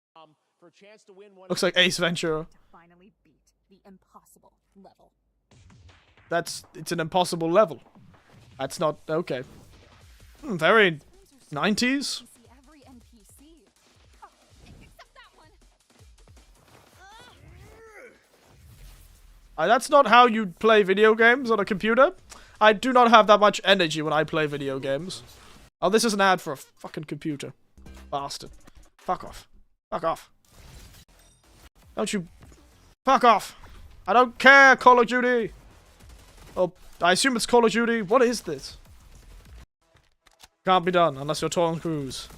for a chance to win one. Looks like Ace Ventura. Finally beat the impossible level. It's an impossible level. That's not okay. Very 90s. Every NPC. Oh, except that one. That's not how you play video games on a computer. I do not have that much energy when I play video games. Oh, this is an ad for a fucking computer. Bastard. Fuck off. Fuck off. Don't you... Fuck off. I don't care, Call of Duty. Oh, I assume it's Call of Duty. What is this? Can't be done unless you're Tom Cruise.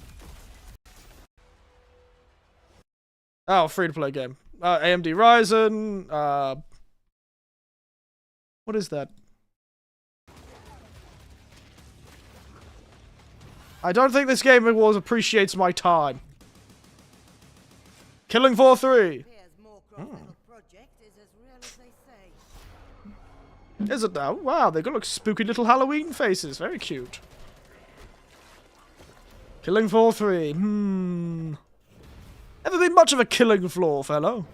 Oh, free-to-play game. AMD Ryzen. What is that? I don't think this Game Awards appreciates my time. Killing Floor 3. Is it now? Wow, they got like spooky little Halloween faces. Very cute. Killing Floor 3. Never been much of a Killing Floor fellow.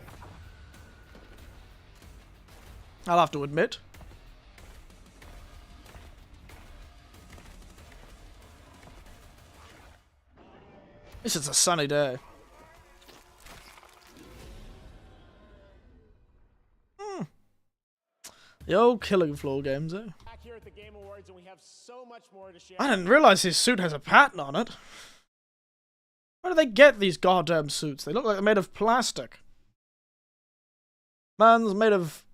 I'll have to admit. This is a sunny day. The old Killing Floor games, eh? Back here at the Game Awards, and we have so much more to share. I didn't realize his suit has a pattern on it. Where do they get these goddamn suits? They look like they're made of plastic. Man's made of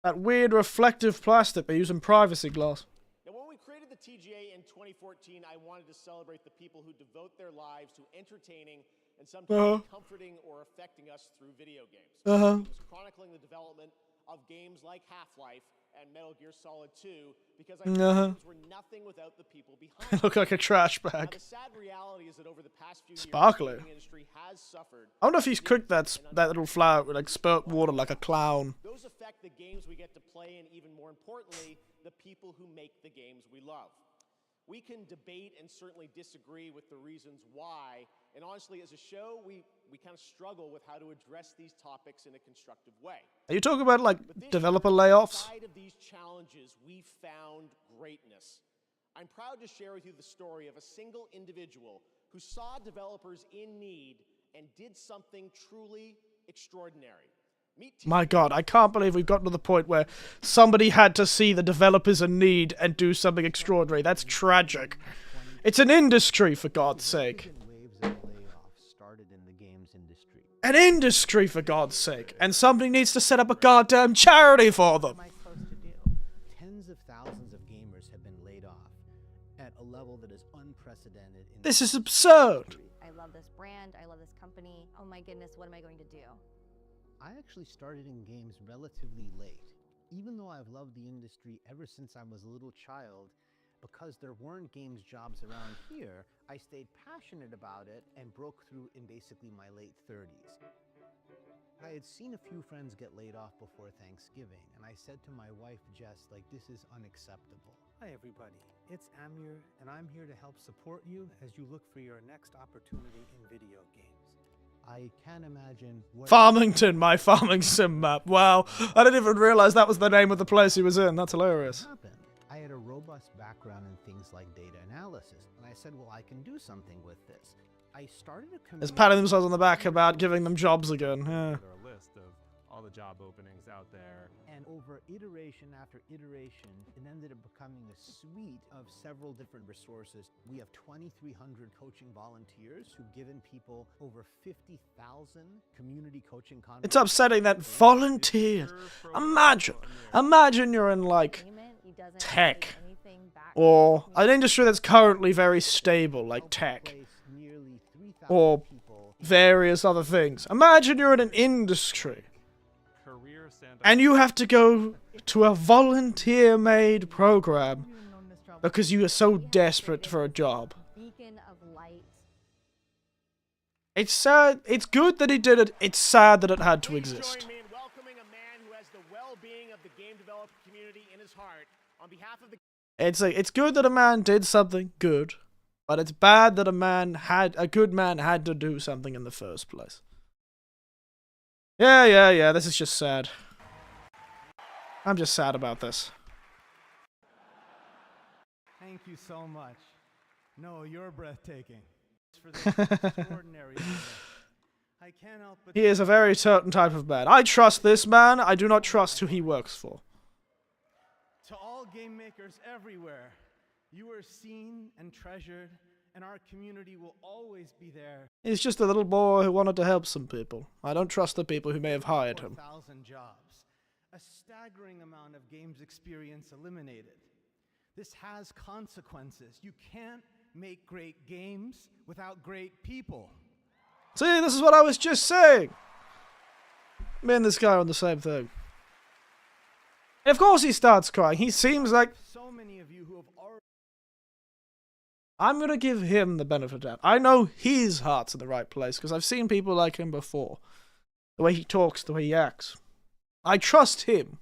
that weird reflective plastic they use in privacy glass. Now, when we created the TGA in 2014, I wanted to celebrate the people who devote their lives to entertaining and sometimes comforting or affecting us through video games. Chronicling the development of games like Half-Life and Metal Gear Solid 2, because I games were nothing without the people behind them. Look like a trash Now, bag. the sad reality is that over the past few Sparkly. years, the gaming industry has suffered. I wonder if he's cooked that little flower with like spurt water like a clown. Those affect the games we get to play, and even more importantly, the people who make the games we love. We can debate and certainly disagree with the reasons why, and honestly, as a show, we kind of struggle with how to address these topics in a constructive way. Are you talking about like developer layoffs? Inside of these challenges, we found greatness. I'm proud to share with you the story of a single individual who saw developers in need and did something truly extraordinary. My god, I can't believe we've gotten to the point where somebody had to see the developers in need and do something extraordinary. That's tragic. It's an industry, for God's sake. An industry, for God's sake. And somebody needs to set up a goddamn charity for them. Tens of thousands of gamers have been laid off at a level that is unprecedented. This is absurd. I love this brand. I love this company. Oh my goodness, what am I going to do? I actually started in games relatively late. Even though I've loved the industry ever since I was a little child, because there weren't games jobs around here, I stayed passionate about it and broke through in basically my late 30s. I had seen a few friends get laid off before Thanksgiving, and I said to my wife, Jess, like, this is unacceptable. Hi everybody, it's Amir, and I'm here to help support you as you look for your next opportunity in video games. I can't imagine what— Farmington, my farming sim map. Wow, I didn't even realize that was the name of the place he was in. That's hilarious. I had a robust background in things like data analysis, and I said, well, I can do something with this. I started a community— Just patting themselves on the back about giving them jobs again. Yeah. A list of all the job openings out there. And over iteration after iteration, it ended up becoming a suite of several different resources. We have 2,300 coaching volunteers who've given people over 50,000 community coaching content. It's upsetting that volunteers. Imagine you're in like tech or an industry that's currently very stable, like tech or various other things. Imagine you're in an industry and you have to go to a volunteer-made program because you are so desperate for a job. It's sad. It's good that he did it. It's sad that it had to exist. Join me in welcoming a man who has the well-being of the game developer community in his heart. On behalf of the— It's good that a man did something good, But it's bad that a good man had to do something in the first place. Yeah, this is just sad. I'm just sad about this. Thank you so much. No, you're breathtaking. For this extraordinary event. I can't help but He is a very certain type of man. I trust this man. I do not trust who he works for. to all game makers everywhere, you are seen and treasured, and our community will always be there. He's just a little boy who wanted to help some people. I don't trust the people who may have hired him. 4,000 jobs, a staggering amount of games experience eliminated. This has consequences. You can't make great games without great people. See, this is what I was just saying. Me and this guy are on the same thing. And of course he starts crying. He seems like... So many of you who have already... I'm going to give him the benefit of the doubt. I know his heart's in the right place because I've seen people like him before. The way he talks, the way he acts. I trust him.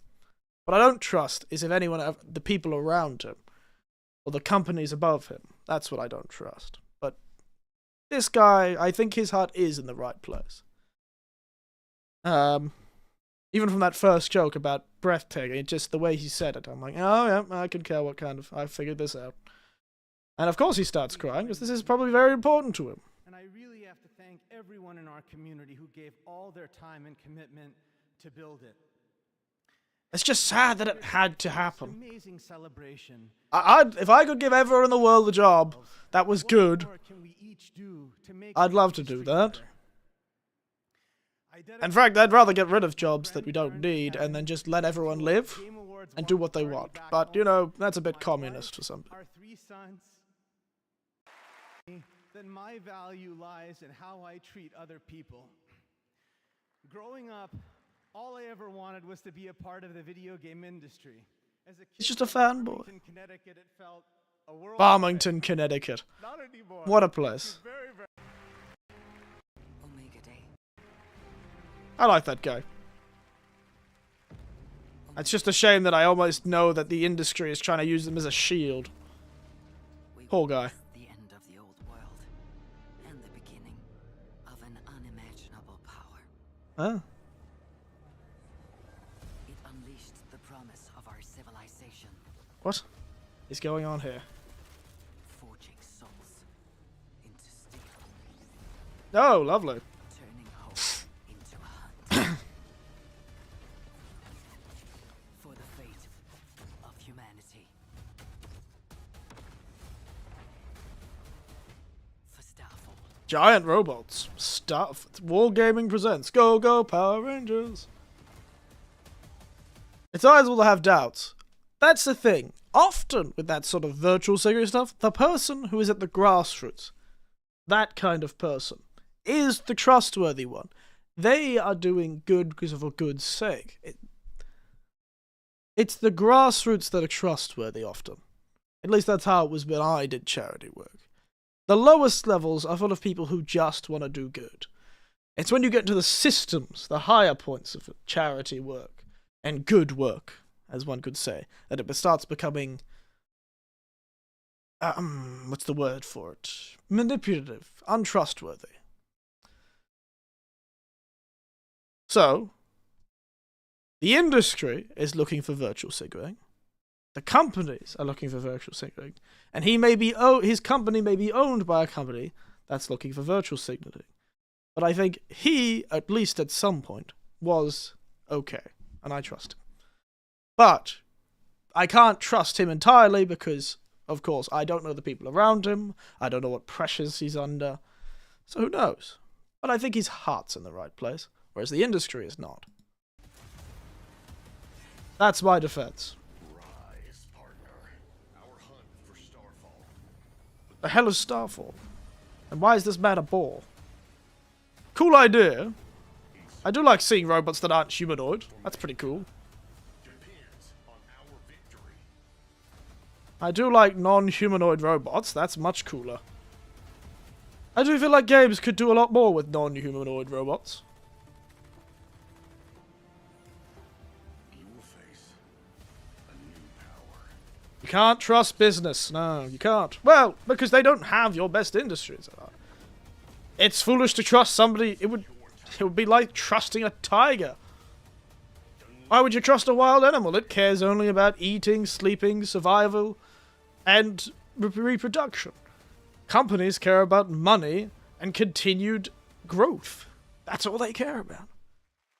What I don't trust is if anyone, the people around him, or the companies above him. That's what I don't trust. But this guy, I think his heart is in the right place. Even from that first joke about breathtaking, just the way he said it, I'm like, oh yeah, I could care what kind of, I figured this out. And of course he starts crying, because this is probably very important to him. And I really have to thank everyone in our community who gave all their time and commitment to build it. It's just sad that it had to happen. Amazing celebration. If I could give everyone in the world a job that was good, I'd love to do that. In fact, I'd rather get rid of jobs that we don't need and then just let everyone live and do what they want. But, you know, that's a bit communist or something. Our 3 sons. Then my value lies in how I treat other people. Growing up, all I ever wanted was to be a part of the video game industry. As a kid, He's just a fanboy. Connecticut, it felt a world Farmington, Connecticut. Not anymore. What a place. I like that guy. It's just a shame that I almost know that the industry is trying to use them as a shield. Poor guy. The end of the old world and the beginning of an unimaginable power. Huh? It unleashed the promise of our civilization. What is going on here? Forging souls into steel. Oh, lovely. Turning hope into a hunt. For the fate of humanity. For Starfall. Giant robots. Stuff. Wargaming presents. Go, go, Power Rangers. It's advisable to have doubts. That's the thing. Often with that sort of virtual security stuff, the person who is at the grassroots, that kind of person, is the trustworthy one. They are doing good because of a good sake. It's the grassroots that are trustworthy often. At least that's how it was when I did charity work. The lowest levels are full of people who just want to do good. It's when you get to the systems, the higher points of charity work, and good work, as one could say, that it starts becoming, what's the word for it? Manipulative, untrustworthy. So, the industry is looking for virtual signaling. The companies are looking for virtual signaling. And his company may be owned by a company that's looking for virtual signaling. But I think he, at least at some point, was okay. And I trust him. But I can't trust him entirely because, of course, I don't know the people around him. I don't know what pressures he's under. So who knows? But I think his heart's in the right place, whereas the industry is not. That's my defense. Rise, partner. Our hunt for Starfall. The hell is Starfall? And why is this man a bore? Cool idea. I do like seeing robots that aren't humanoid. That's pretty cool. I do like non-humanoid robots. That's much cooler. I do feel like games could do a lot more with non-humanoid robots. You will face a new power. You can't trust business. No, you can't. Well, because they don't have your best industries. It's foolish to trust somebody. It would be like trusting a tiger. Why would you trust a wild animal? It cares only about eating, sleeping, survival, and reproduction. Companies care about money and continued growth. That's all they care about.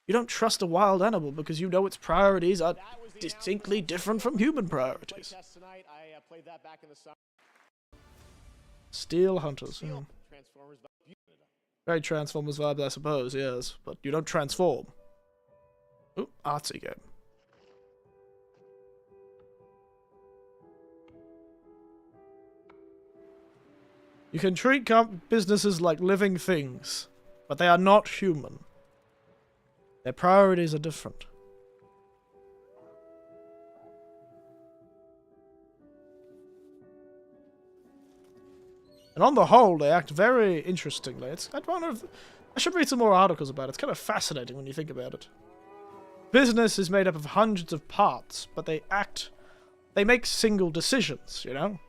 You don't trust a wild animal because you know its priorities are distinctly different from human priorities. Steel Hunters. Very Transformers vibe, I suppose, yes. But you don't transform. Ooh, artsy game. You can treat businesses like living things, but they are not human. Their priorities are different. And on the whole, they act very interestingly. I should read some more articles about it. It's kind of fascinating when you think about it. Business is made up of hundreds of parts, but they make single decisions, you know?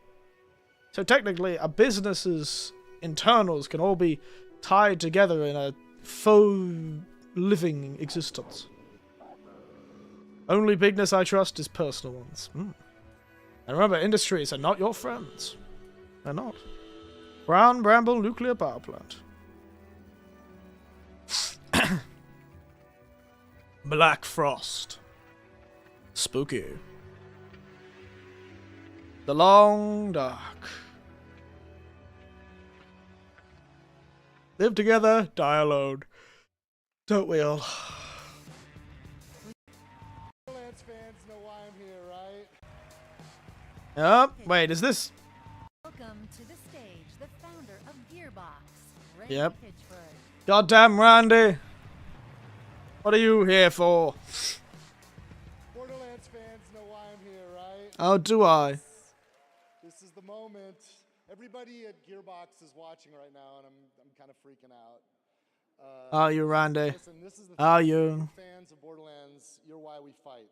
So technically, a business's internals can all be tied together in a faux living existence. Only bigness I trust is personal ones. And remember, industries are not your friends. They're not. Brown Bramble Nuclear Power Plant. Black Frost. Spooky. The Long Dark. Live together, die alone. Don't we all? Borderlands fans know why I'm here, right? Yep. Wait, is this? Welcome to the stage, the founder of Gearbox. Yep. Goddamn Randy. What are you here for? Borderlands fans know why I'm here, right? Oh, do I? This is the moment. Everybody at Gearbox is watching right now, and I'm kind of freaking out. Are you, Randy? Listen, this is the Are thing. you? Fans of Borderlands, you're why we fight.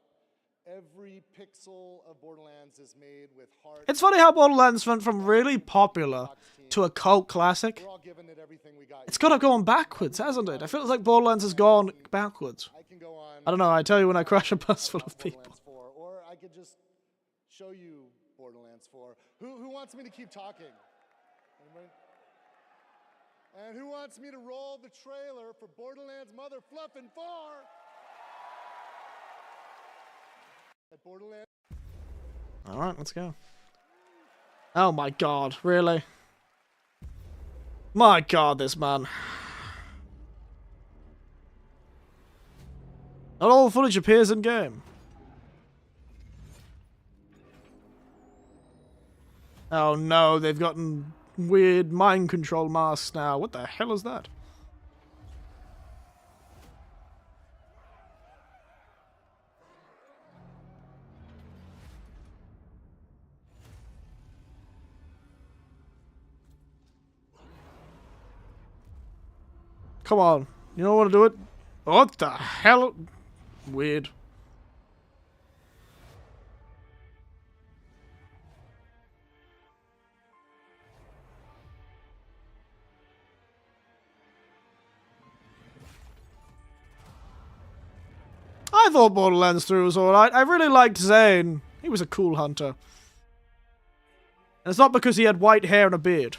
Every pixel of Borderlands is made with heart. It's funny how Borderlands went from really popular to a cult classic. We're all giving it everything we got. It's kind of gone backwards, hasn't it? I feel like Borderlands has gone backwards. I don't know, I tell you when I crash a bus full of people. Or I could just show you Borderlands 4. Who wants me to keep talking? Anybody? And who wants me to roll the trailer for Borderlands Mother Fluffin' 4? At Borderlands. Alright, let's go. Oh my god, really? My god, this man. Not all the footage appears in game. Oh no, they've gotten weird mind control masks now. What the hell is that? Come on. You don't want to do it? What the hell? Weird. I thought Borderlands 3 was alright. I really liked Zane. He was a cool hunter. And it's not because he had white hair and a beard.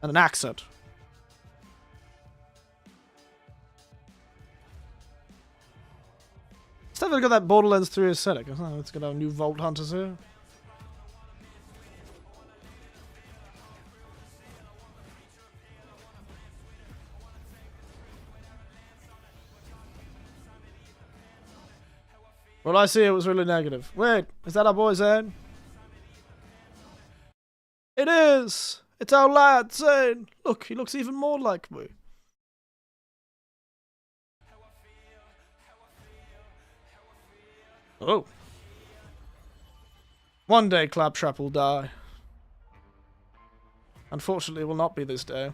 And an accent. Let's have a look at that Borderlands 3 aesthetic. Oh, it's got our new Vault Hunters here. Well, I see it was really negative. Wait, is that our boy Zane? It is! It's our lad, Zane! Look, he looks even more like me. Oh. One day Claptrap will die. Unfortunately, it will not be this day.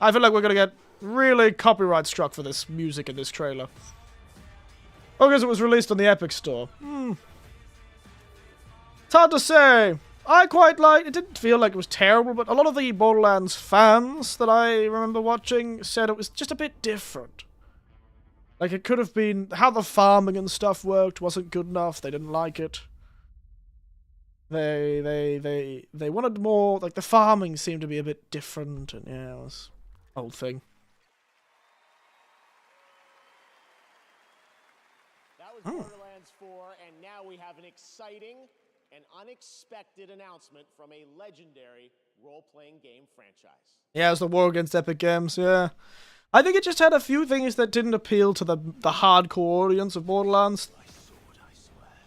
I feel like we're gonna get really copyright struck for this music in this trailer. Oh, because it was released on the Epic Store. It's hard to say. I quite liked it. Didn't feel like it was terrible, but a lot of the Borderlands fans that I remember watching said it was just a bit different. Like, it could have been... How the farming and stuff worked wasn't good enough. They didn't like it. They wanted more... Like, the farming seemed to be a bit different, and yeah, it was... Old thing. That was Borderlands 4, and now we have an exciting and unexpected announcement from a legendary role-playing game franchise. Yeah, it was the war against Epic Games, yeah. I think it just had a few things that didn't appeal to the hardcore audience of Borderlands.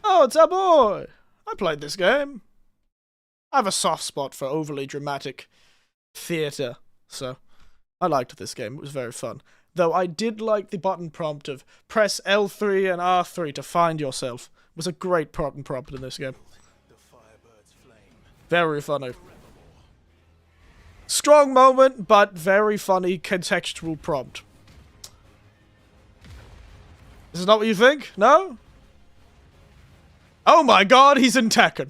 Oh, it's our boy! I played this game. I have a soft spot for overly dramatic theatre, so I liked this game. It was very fun. Though I did like the button prompt of press L3 and R3 to find yourself. It was a great button prompt in this game. Very funny. Strong moment, but very funny contextual prompt. This is not what you think? No? Oh my god, he's in Tekken.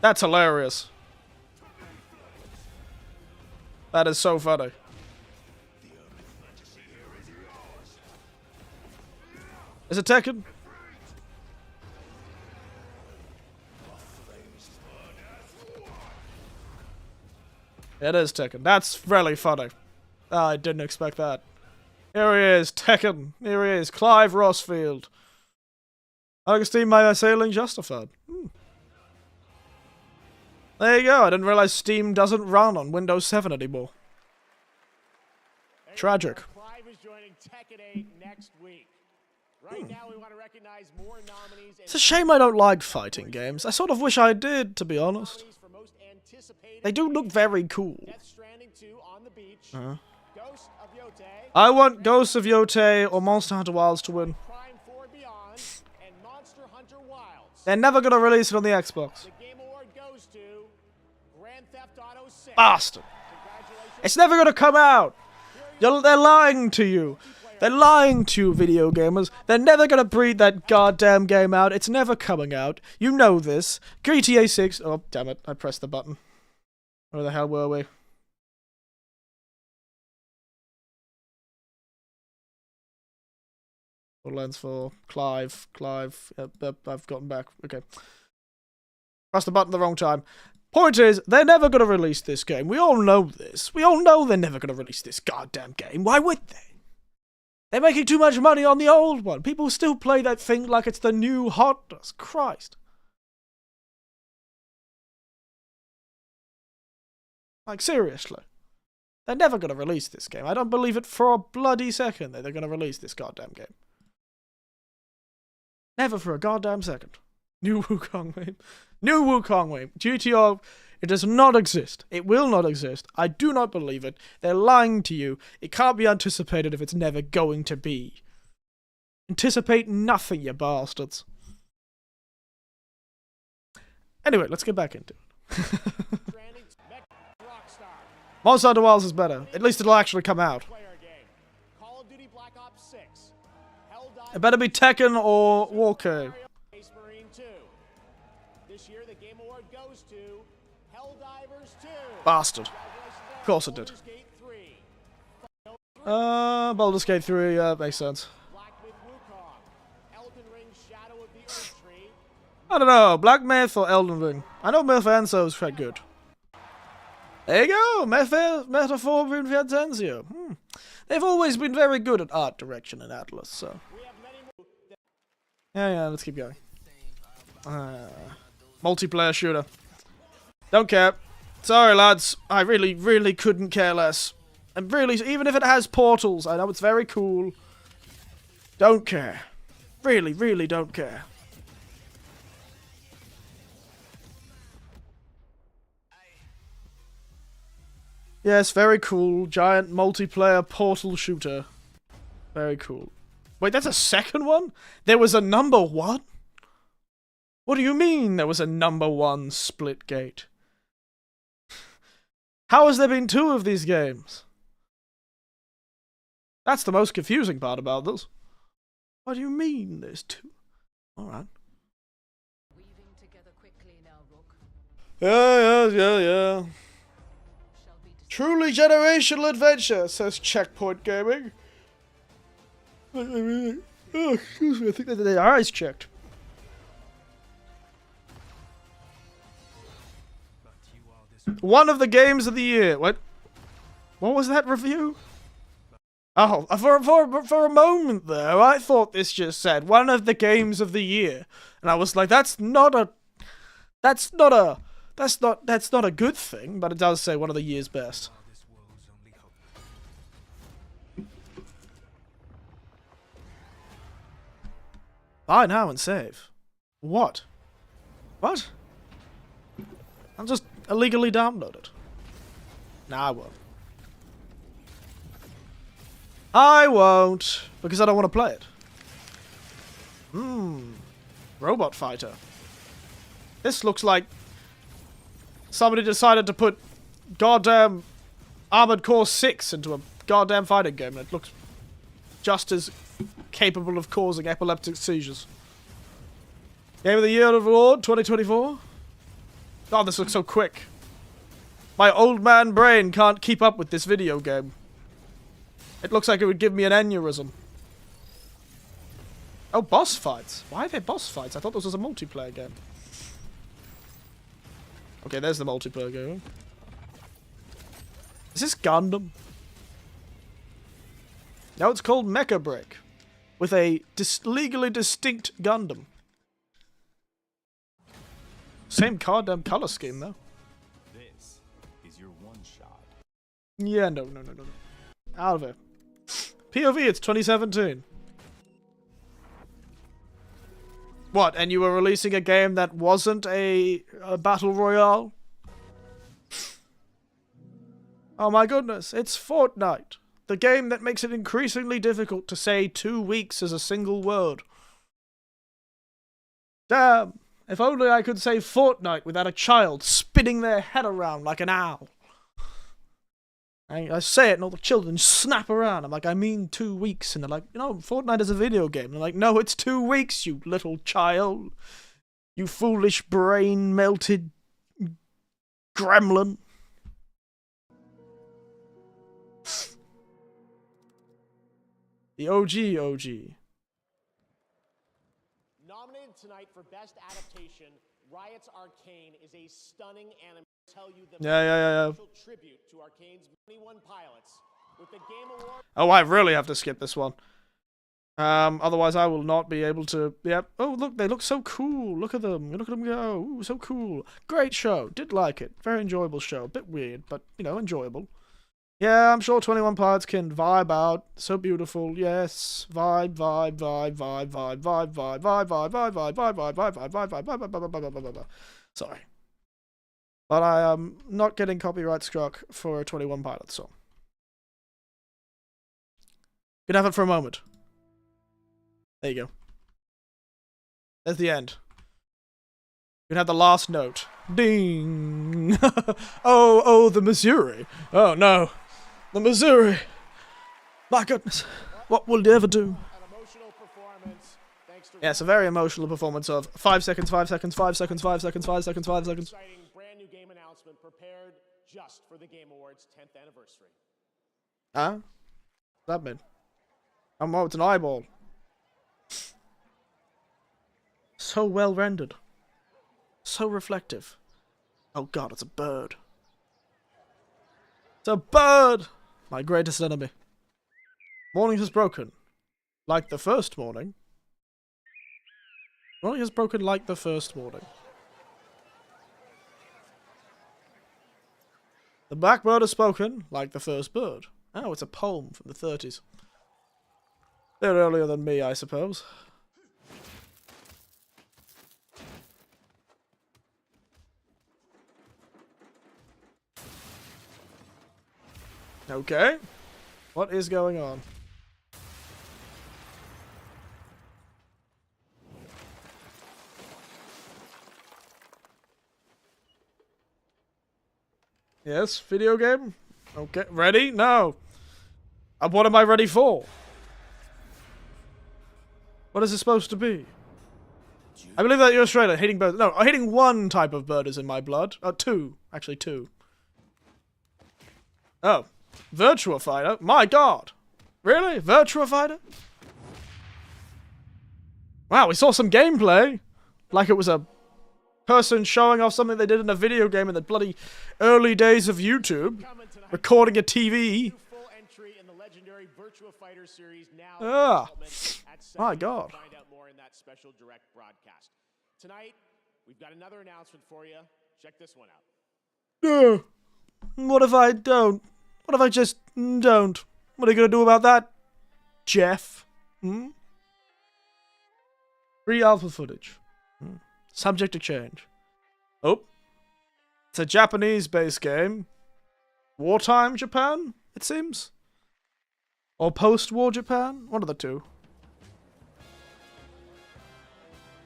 That's hilarious. That is so funny. Is it Tekken? It is Tekken. That's really funny. I didn't expect that. Here he is, Tekken. Here he is, Clive Rossfield. Augustine, my assailing justified. There you go. I didn't realize Steam doesn't run on Windows 7 anymore. Tragic. Clive is joining Tekken 8 next week. Right now, we want to recognize more nominees. It's a shame I don't like fighting games. I sort of wish I did, to be honest. They do look very cool. I want Ghost of Yotei or Monster Hunter Wilds to win. They're never gonna release it on the Xbox. Bastard. It's never gonna come out. They're lying to you. They're lying to you, video gamers. They're never gonna breed that goddamn game out. It's never coming out. You know this. GTA 6... Oh, damn it. I pressed the button. Where the hell were we? Borderlands 4. Clive. I've gotten back. Okay. Pressed the button the wrong time. Point is, they're never gonna release this game. We all know this. We all know they're never gonna release this goddamn game. Why would they? They're making too much money on the old one. People still play that thing like it's the new hotness. Christ. Like, seriously. They're never going to release this game. I don't believe it for a bloody second that they're going to release this goddamn game. Never for a goddamn second. New Wukong meme. New Wukong meme. GTO, it does not exist. It will not exist. I do not believe it. They're lying to you. It can't be anticipated if it's never going to be. Anticipate nothing, you bastards. Anyway, let's get back into it. Monster Hunter Wilds is better. At least it'll actually come out. It better be Tekken or Warcade. Bastard. Of course it did. Baldur's Gate 3, yeah, makes sense. I don't know, Black Myth or Elden Ring. I know Myth Enso is quite good. There you go, Metaphor Vincenzo. They've always been very good at art direction in Atlas, so. Yeah, let's keep going. Multiplayer shooter. Don't care. Sorry, lads. I really couldn't care less. And really, even if it has portals, I know it's very cool. Don't care. Really don't care. Yes, very cool. Giant multiplayer portal shooter. Very cool. Wait, that's a second one? There was a number 1? What do you mean there was a #1 Splitgate? How has there been 2 of these games? That's the most confusing part about this. What do you mean there's 2? Alright. Yeah. Truly generational adventure, says Checkpoint Gaming. Oh, excuse me, I think that their eyes checked. One of the games of the year. What was that review? Oh, for a moment there, I thought this just said one of the games of the year, and I was like, that's not a good thing, but it does say one of the year's best. Buy now and save. What? What? I'll just illegally download it. Nah, I won't. I won't, because I don't want to play it. Robot fighter. This looks like somebody decided to put goddamn Armored Core 6 into a goddamn fighting game, and it looks just as capable of causing epileptic seizures. Game of the Year Award 2024? Oh, this looks so quick. My old man brain can't keep up with this video game. It looks like it would give me an aneurysm. Oh, boss fights. Why are there boss fights? I thought this was a multiplayer game. Okay, there's the multiplayer game. Is this Gundam? No, it's called Mecha Break. With a legally distinct Gundam. Same goddamn color scheme, though. This is your one shot. Yeah, no. Out of it. POV, it's 2017. What, and you were releasing a game that wasn't a battle royale? Oh my goodness, it's Fortnite. The game that makes it increasingly difficult to say 2 weeks as a single word. Damn, if only I could say Fortnite without a child spinning their head around like an owl. I say it and all the children snap around. I'm like, I mean 2 weeks. And they're like, you know, Fortnite is a video game. And I'm like, no, it's 2 weeks, you little child. You foolish brain-melted gremlin. The OG. Nominated tonight for Best Adaptation, Riot's Arcane is a stunning anime. Tell you the Yeah. tribute to Arcane's 21 pilots with the Game Award. Oh, I really have to skip this one. Otherwise I will not be able to. Yep. Oh, look, they look so cool. Look at them. Look at them go. Ooh, so cool. Great show. Did like it. Very enjoyable show. A bit weird, but you know, enjoyable. Yeah, I'm sure 21 Pilots can vibe out. So beautiful. Yes. Vibe. Sorry. But I am not getting copyright struck for a 21 Pilots song. Could have it for a moment. There you go. There's the end. You can have the last note. Ding! oh, the Missouri. Oh no. The Missouri. My goodness. What will you ever do? Yes, a very emotional performance of 5 seconds. Exciting brand new game announcement prepared just for the Game Awards 10th anniversary. Huh? What's that mean? Oh, it's an eyeball. So well rendered. So reflective. Oh god, it's a bird. It's a bird! My greatest enemy. Morning has broken. Like the first morning. Morning has broken like the first morning. The blackbird has spoken like the first bird. Oh, it's a poem from the 30s. They're earlier than me, I suppose. Okay. What is going on? Yes, video game. Okay, ready? No. What am I ready for? What is it supposed to be? I believe that you're Australian. Hating birds. No, hating one type of bird is in my blood. Two. Actually, two. Oh. Virtua Fighter? My god. Really? Virtua Fighter? Wow, we saw some gameplay. Like it was a person showing off something they did in a video game in the bloody early days of YouTube. Recording a TV. Full entry in the legendary Virtua Fighter series now. My god. Find out more in that special direct broadcast. Tonight, we've got another announcement for you. Check this one out. No. What if I don't? What if I just don't? What are you going to do about that, Jeff? Free alpha footage. Subject to change. Oh. It's a Japanese-based game. Wartime Japan, it seems? Or post-war Japan? One of the two.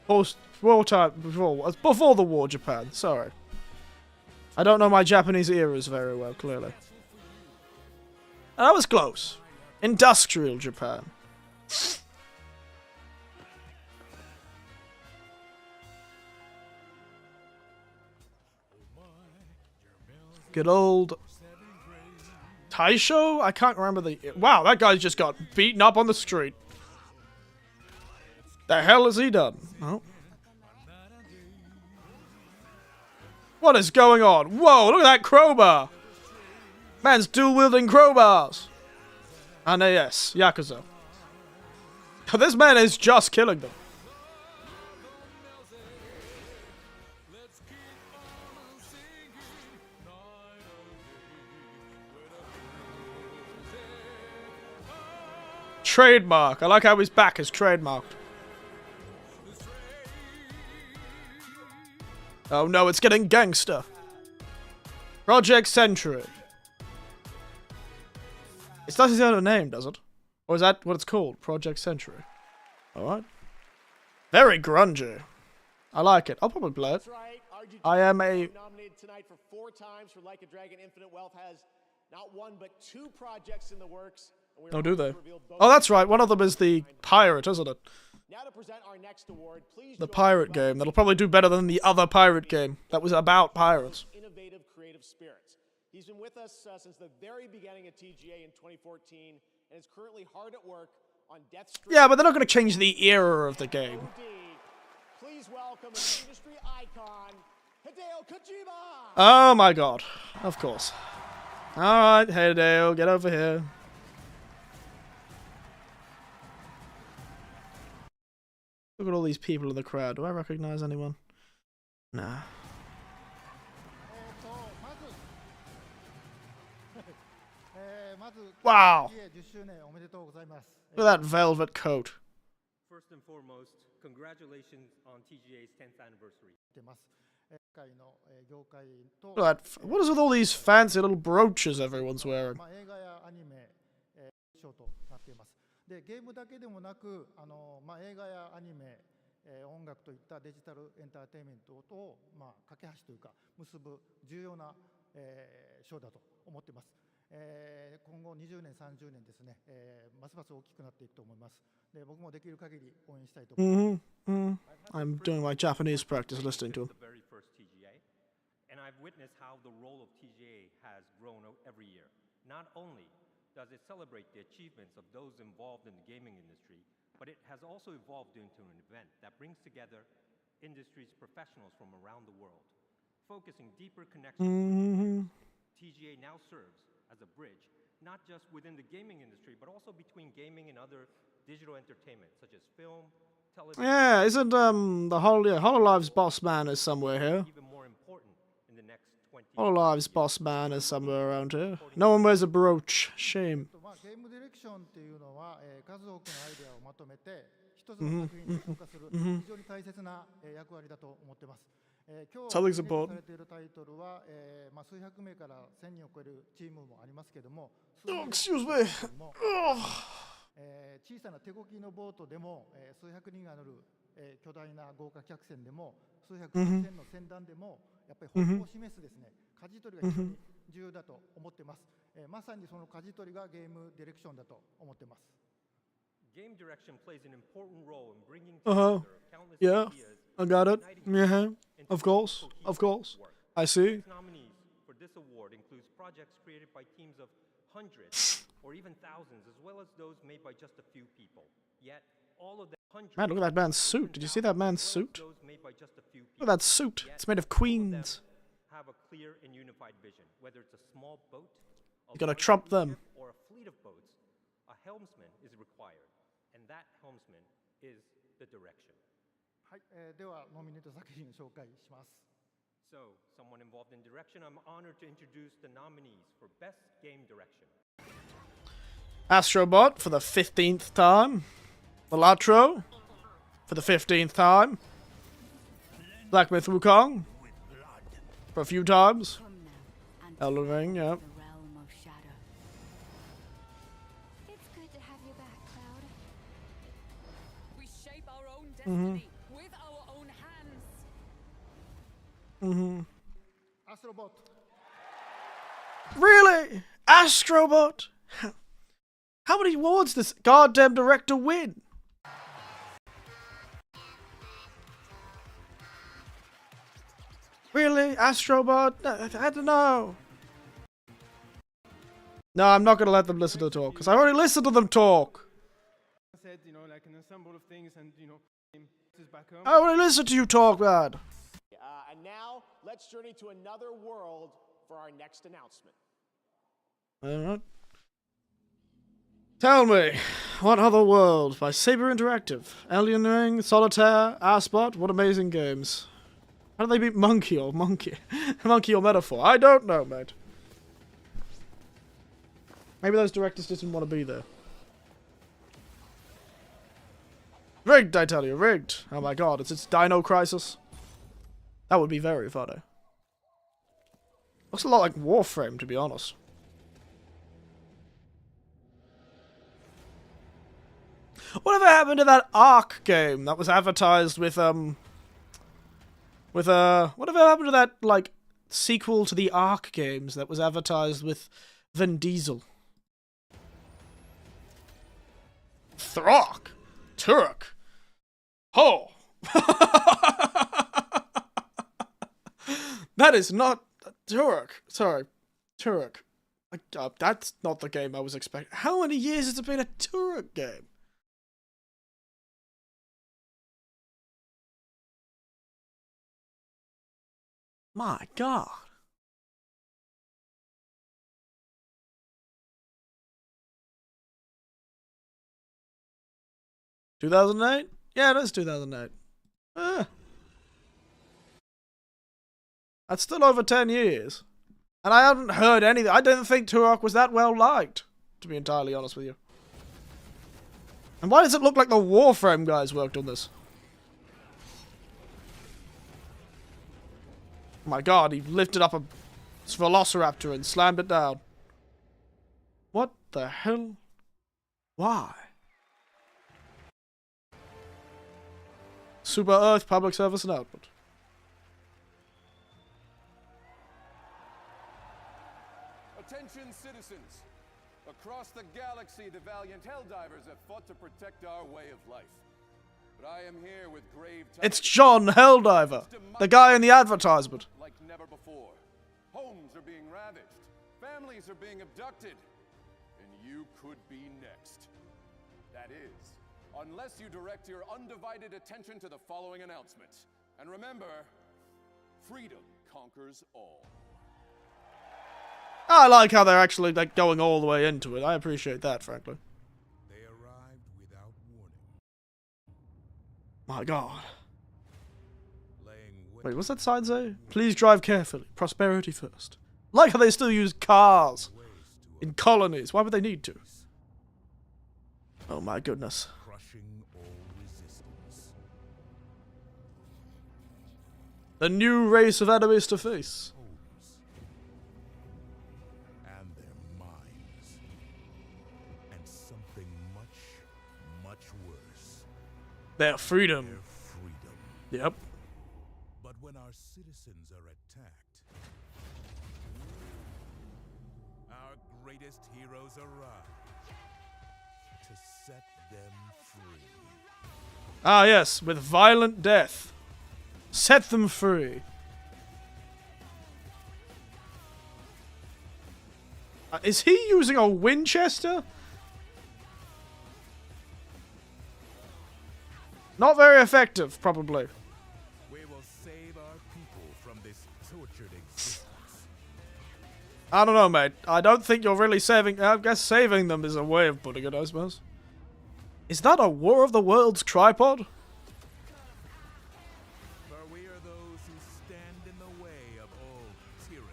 Post-wartime, before the war Japan, sorry. I don't know my Japanese eras very well, clearly. That was close. Industrial Japan. Good old Taisho? I can't remember the... Wow, that guy just got beaten up on the street. The hell has he done? Oh. What is going on? Whoa, look at that crowbar! Man's dual-wielding crowbars! And yes, Yakuza. This man is just killing them. Trademark. I like how his back is trademarked. Oh no, it's getting gangster. Project Century. It doesn't have a name, does it? Or is that what it's called? Project Century. Alright. Very grungy. I like it. I'll probably play it. I am a... Nominated tonight for 4 times for Like a Dragon Infinite Wealth has not one but 2 projects in the works. Oh, do they? Oh, that's right. One of them is the pirate, isn't it? Now to present our next award, please the pirate game. That'll probably do better than the other pirate game that was about pirates. Innovative creative spirits. He's been with us since the very beginning of TGA in 2014 and is currently hard at work on Death Stranding. Yeah, but they're not going to change the era of the game. Please welcome an industry icon, Hideo Kojima. Oh my god. Of course. Alright, Hideo, get over here. Look at all these people in the crowd. Do I recognize anyone? Nah. Wow. Look at that velvet coat. First and foremost, congratulations on TGA's 10th anniversary. Look at that. What is with all these fancy little brooches everyone's wearing? でゲームだけでもなく映画やアニメ、音楽といったデジタルエンターテインメントと架け橋というか結ぶ重要な、賞だと思っています。今後20年30年ですね、ますます大きくなっていくと思います。で僕もできる限り応援したいと思います。I'm doing my Japanese practice listening to him. The very first TGA, and I've witnessed how the role of TGA has grown every year. Not only does it celebrate the achievements of those involved in the gaming industry, but it has also evolved into an event that brings together industry's professionals from around the world, focusing deeper connections. TGA now serves as a bridge, not just within the gaming industry, but also between gaming and other digital entertainment, such as film, television. Yeah, isn't the Hololive's boss man is somewhere here? Even more important in the next 20 Hololive's boss man is somewhere around here. No one wears a brooch. Shame. ゲームディレクションっていうのは、数多くのアイデアをまとめて一つの作品に昇華する非常に大切な、役割だと思っています。今日リリースされているタイトルは、数百名から1000人を超えるチームもありますけども、Excuse me. 小さな手こぎのボートでも、数百人が乗る、巨大な豪華客船でも数百船の船団でもやっぱり方向を示すですね、舵取りが非常に重要だと思ってます。まさにその舵取りがゲームディレクションだと思ってます。Game direction plays an important role in bringing Uh-huh. together countless Yeah, ideas I got it. and Yeah, uniting them of into course, meaningful of course. work. I see. Nominees for this award includes projects created by teams of hundreds or even thousands, as well as those made by just a few people. Yet, all of the hundreds... Man, look at that man's suit. Did you see that man's suit? Look at that suit. It's made of queens. ...have a clear and unified vision. Whether it's a small boat, You gotta trump them. or a fleet of boats, a helmsman is required. And that helmsman is the direction. はい、ではノミネート作品紹介します。So, someone involved in direction, I'm honored to introduce the nominees for Best Game Direction. Astrobot for the 15th time. Balatro for the 15th time. Black Myth Wukong for a few times. Elden Ring, yep. It's good to have you back, Cloud. We shape our own destiny with our own hands. Astrobot. Really? Astrobot? How many awards does this goddamn director win? Really? Astrobot? I don't know. No, I'm not gonna let them listen to the talk, because I already listened to them talk. Said, you know, like an ensemble of things, and you know, is back home. I already listened to you talk, man. And now, let's journey to another world for our next announcement. Alright. Tell me, what other world by Saber Interactive? Elden Ring, Solitaire, Aspot, what amazing games. How do they beat Monkey or Monkey? Monkey or Metaphor? I don't know, mate. Maybe those directors just didn't want to be there. Rigged, I tell you, rigged. Oh my god, it's Dino Crisis. That would be very funny. Looks a lot like Warframe, to be honest. Whatever happened to that Ark game that was advertised with whatever happened to that, like, sequel to the Ark games that was advertised with Vin Diesel? Throk! Turk! Ho! That is not Turk. Sorry. Turk. That's not the game I was expecting. How many years has it been a Turk game? My god. $2008? Yeah, it is 2008. That's still over 10 years. And I haven't heard anything. I didn't think Turok was that well liked, to be entirely honest with you. And why does it look like the Warframe guys worked on this? Oh my god, he lifted up a Velociraptor and slammed it down. What the hell? Why? Super Earth Public Service Announcement. Attention citizens! Across the galaxy, the valiant Helldivers have fought to protect our way of life. But I am here with grave It's John Helldiver, the guy in the advertisement. like never before. Homes are being ravaged, families are being abducted, and you could be next. That is, unless you direct your undivided attention to the following announcements. And remember, freedom conquers all. I like how they're actually like going all the way into it. I appreciate that, frankly. They arrived without warning. My god. Wait, what's that sign say? Please drive carefully. Prosperity first. Like how they still use cars in colonies. Why would they need to? Oh my goodness. Crushing all resistance. The new race of enemies to face. And their minds. And something much, much worse. Their freedom. Their freedom. Yep. But when our citizens are attacked, greatest heroes arrive to set them free. Ah, yes, with violent death. Set them free. Is he using a Winchester? Not very effective, probably. We will save our people from this tortured existence. I don't know, mate. I don't think you're really saving... I guess saving them is a way of putting it, I suppose. Is that a War of the Worlds tripod? For we are those who stand in the way of all tyranny.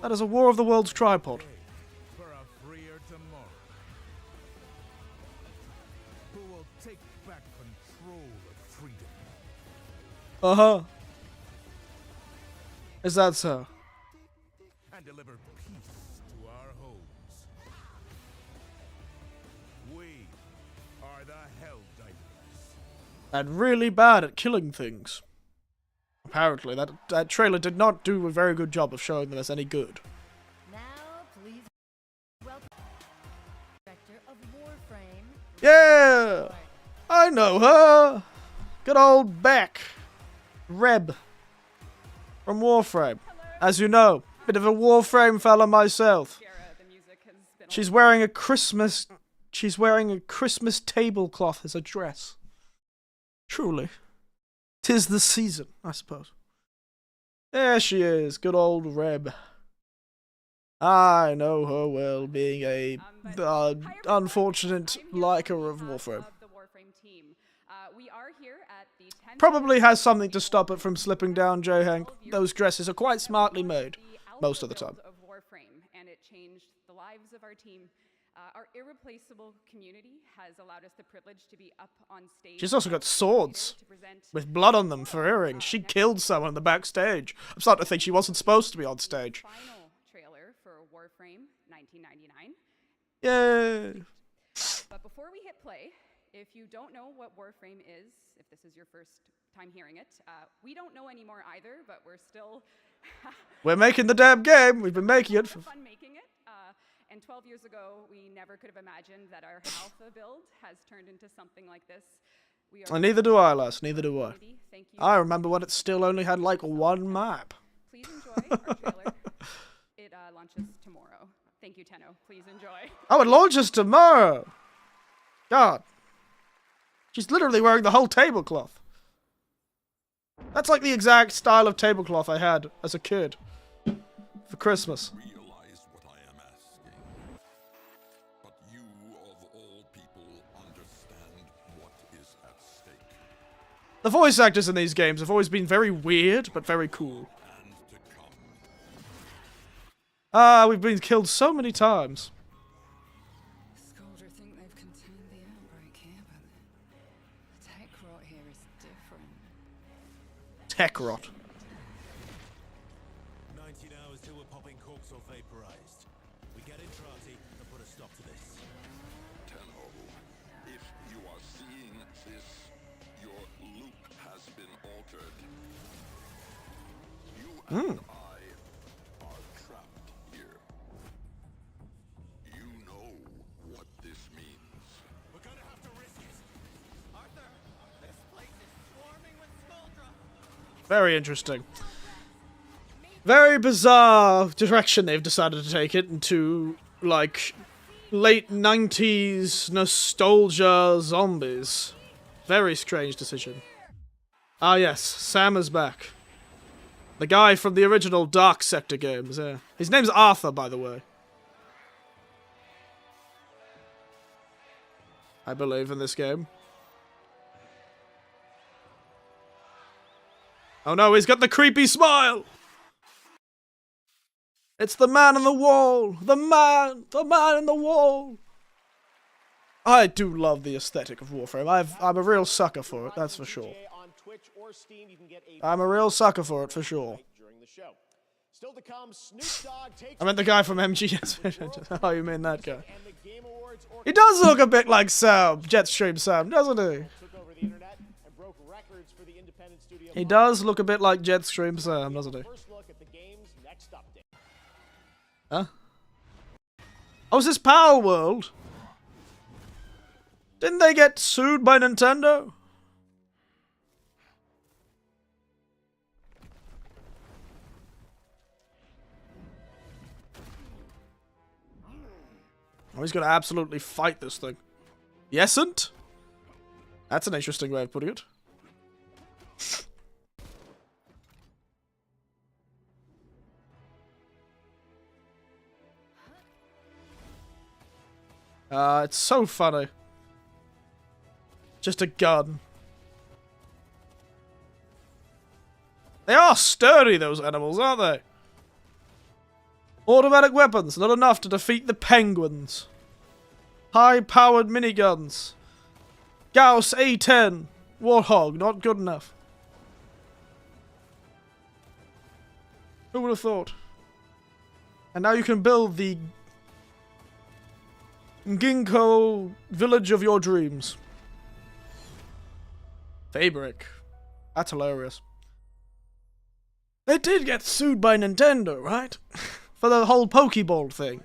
That is a War of the Worlds tripod. For a freer tomorrow. Who will take back control of freedom. Uh-huh. Is that so? And deliver peace to our homes. We are the Helldivers. And really bad at killing things. Apparently, that trailer did not do a very good job of showing them as any good. Now, please welcome director of Warframe. Yeah! I know her! Good old Beck. Reb. From Warframe. As you know, bit of a Warframe fella myself. She's wearing a Christmas tablecloth as a dress. Truly. 'Tis the season, I suppose. There she is, good old Reb. I know her well, being a unfortunate liker of Warframe. Probably has something to stop it from slipping down, Joe Hank. Those dresses are quite smartly made, most of the time. Of Warframe, and it changed the lives of our team. Our irreplaceable community has allowed us the privilege to be up on stage. She's also got swords with blood on them for earrings. She killed someone in the backstage. I'm starting to think she wasn't supposed to be on stage. Final trailer for Warframe 1999. Yay! But before we hit play, if you don't know what Warframe is, if this is your first time hearing it, we don't know anymore either, but we're still... We're making the damn game. We've been making it for... fun making it. And 12 years ago, we never could have imagined that our alpha build has turned into something like this. And neither do I, lass. Neither do I. I remember when it still only had like one map. Please enjoy our trailer. It launches tomorrow. Thank you, Tenno. Please enjoy. Oh, it launches tomorrow! God. She's literally wearing the whole tablecloth. That's like the exact style of tablecloth I had as a kid. For Christmas. Realize what I am asking. But you, of all people, understand what is at stake. The voice actors in these games have always been very weird, but very cool. We've been killed so many times. Scoldra think they've contained the outbreak here, but the tech rot here is different. Tech rot. 19 hours till we're popping corks or vaporized. We get in Trati and put a stop to this. Tenno, if you are seeing this, your loop has been altered. You and I are trapped here. You know what this means. We're gonna have to risk it. Arthur, this place is swarming with Scoldra. Very interesting. Very bizarre direction they've decided to take it into, like, late 90s nostalgia zombies. Very strange decision. Ah yes, Sam is back. The guy from the original Dark Sector games, yeah. His name's Arthur, by the way. I believe in this game. Oh no, he's got the creepy smile! It's the man on the wall! The man in the wall! I do love the aesthetic of Warframe. I'm a real sucker for it, that's for sure. I'm a real sucker for it, for sure. I meant the guy from MGS. Oh, you mean that guy. He does look a bit like Sam, Jetstream Sam, doesn't he? He does look a bit like Jetstream Sam, doesn't he? Huh? Oh, is this Power World? Didn't they get sued by Nintendo? Oh, he's gonna absolutely fight this thing. Yesn't? That's an interesting way of putting it. It's so funny. Just a gun. They are sturdy, those animals, aren't they? Automatic weapons, not enough to defeat the penguins. High-powered miniguns. Gauss A10. Warthog, not good enough. Who would have thought? And now you can build the Ginkgo village of your dreams. Fabric. That's hilarious. They did get sued by Nintendo, right? For the whole Pokeball thing.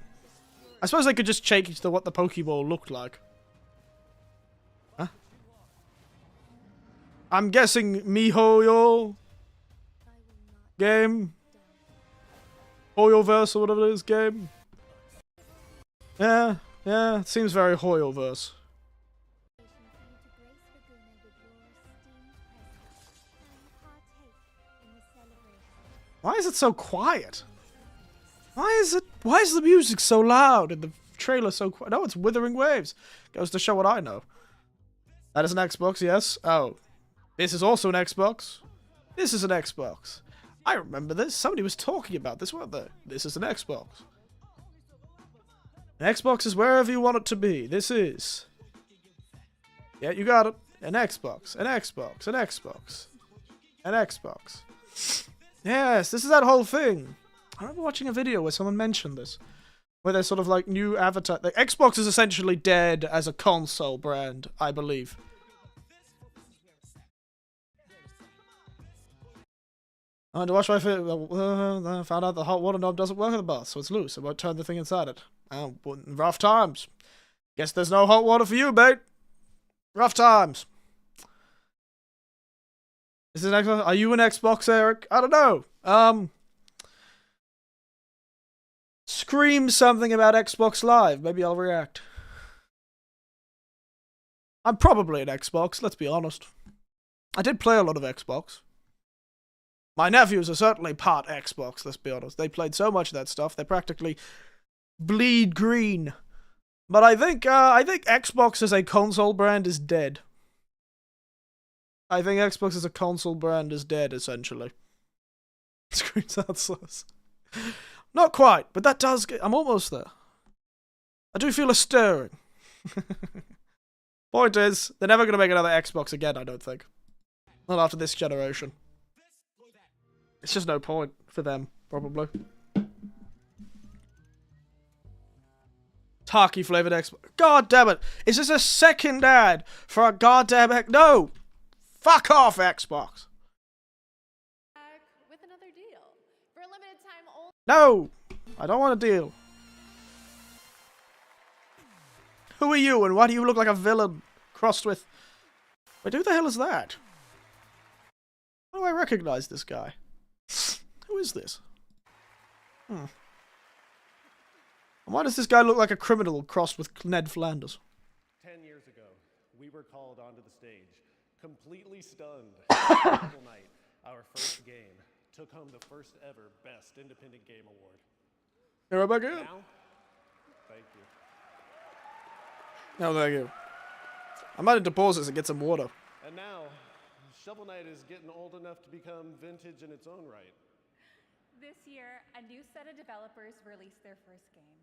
I suppose they could just change to what the Pokeball looked like. Huh? I'm guessing MiHoYo game. Hoyoverse or whatever it is game. Yeah, it seems very Hoyoverse. Why is it so quiet? Why is the music so loud and the trailer so quiet? No, it's Withering Waves. Goes to show what I know. That is an Xbox, yes. Oh. This is also an Xbox. This is an Xbox. I remember this. Somebody was talking about this, weren't they? This is an Xbox. An Xbox is wherever you want it to be. This is... Yeah, you got it. An Xbox. An Xbox. An Xbox. An Xbox. Yes, this is that whole thing. I remember watching a video where someone mentioned this. Where there's sort of like new avatar... Like, Xbox is essentially dead as a console brand, I believe. I had to wash my feet. Found out the hot water knob doesn't work in the bath, so it's loose. It won't turn the thing inside it. Oh, rough times. Guess there's no hot water for you, mate. Rough times. Is it Xbox? Are you an Xbox, Eric? I don't know. Scream something about Xbox Live. Maybe I'll react. I'm probably an Xbox, let's be honest. I did play a lot of Xbox. My nephews are certainly part Xbox, let's be honest. They played so much of that stuff, they practically bleed green. But I think Xbox as a console brand is dead. I think Xbox as a console brand is dead, essentially. Screen sound source. Not quite, but that does get... I'm almost there. I do feel a stirring. Point is, they're never going to make another Xbox again, I don't think. Not after this generation. It's just no point for them, probably. Turkey flavored Xbox. God damn it! Is this a second ad for a goddamn No! Fuck off, Xbox! With another deal. For a limited time only. No! I don't want a deal. Who are you and why do you look like a villain crossed with... Wait, who the hell is that? How do I recognize this guy? Who is this? And why does this guy look like a criminal crossed with Ned Flanders? 10 years ago, we were called onto the stage, completely stunned. Final night, our first game took home the first ever Best Independent Game Award. Here about you. Now, thank you. No, thank you. I might have to pause this and get some water. And now, Shovel Knight is getting old enough to become vintage in its own right. This year, a new set of developers released their first game.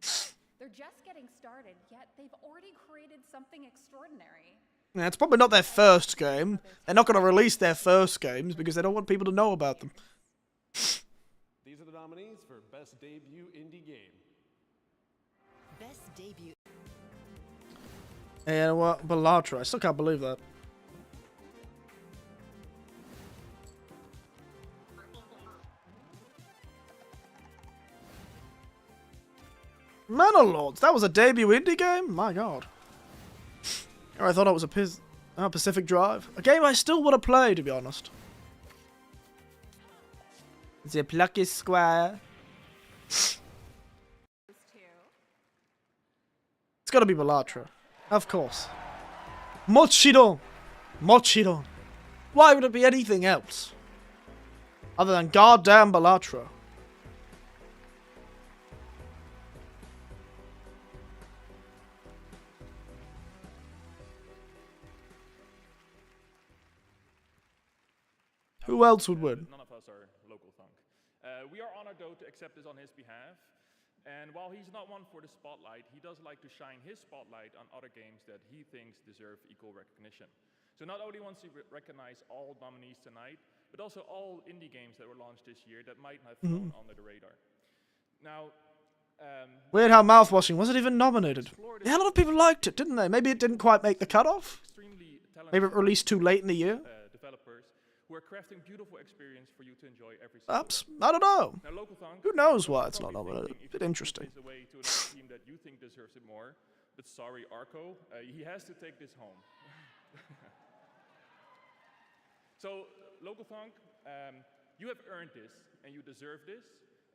They're just getting started, yet they've already created something extraordinary. Yeah, it's probably not their first game. They're not going to release their first games because they don't want people to know about them. These are the nominees for Best Debut Indie Game. Best Debut. Yeah, what? Bellatra. I still can't believe that. Bannerlords. That was a debut indie game? My god. Or I thought it was a Pacific Drive. A game I still want to play, to be honest. The plucky square. It's gotta be Balatro. Of course. Mochiron. Mochiron. Why would it be anything else? Other than goddamn Balatro. Who else would win? None of us are local thunk. We are honored, though, to accept this on his behalf. And while he's not one for the spotlight, he does like to shine his spotlight on other games that he thinks deserve equal recognition. So not only wants to recognize all nominees tonight, but also all indie games that were launched this year that might have flown under the radar. Now, weird how Mouthwashing wasn't even nominated. Yeah, a lot of people liked it, didn't they? Maybe it didn't quite make the cutoff. Maybe it released too late in the year. Developers who are crafting beautiful experience for you to enjoy every single Perhaps. I don't know. Now, local thunk, Who knows why it's not nominated? A bit interesting. is a way to another team that you think deserves it more. But sorry, Arco, he has to take this home. So, local thunk, you have earned this, and you deserve this,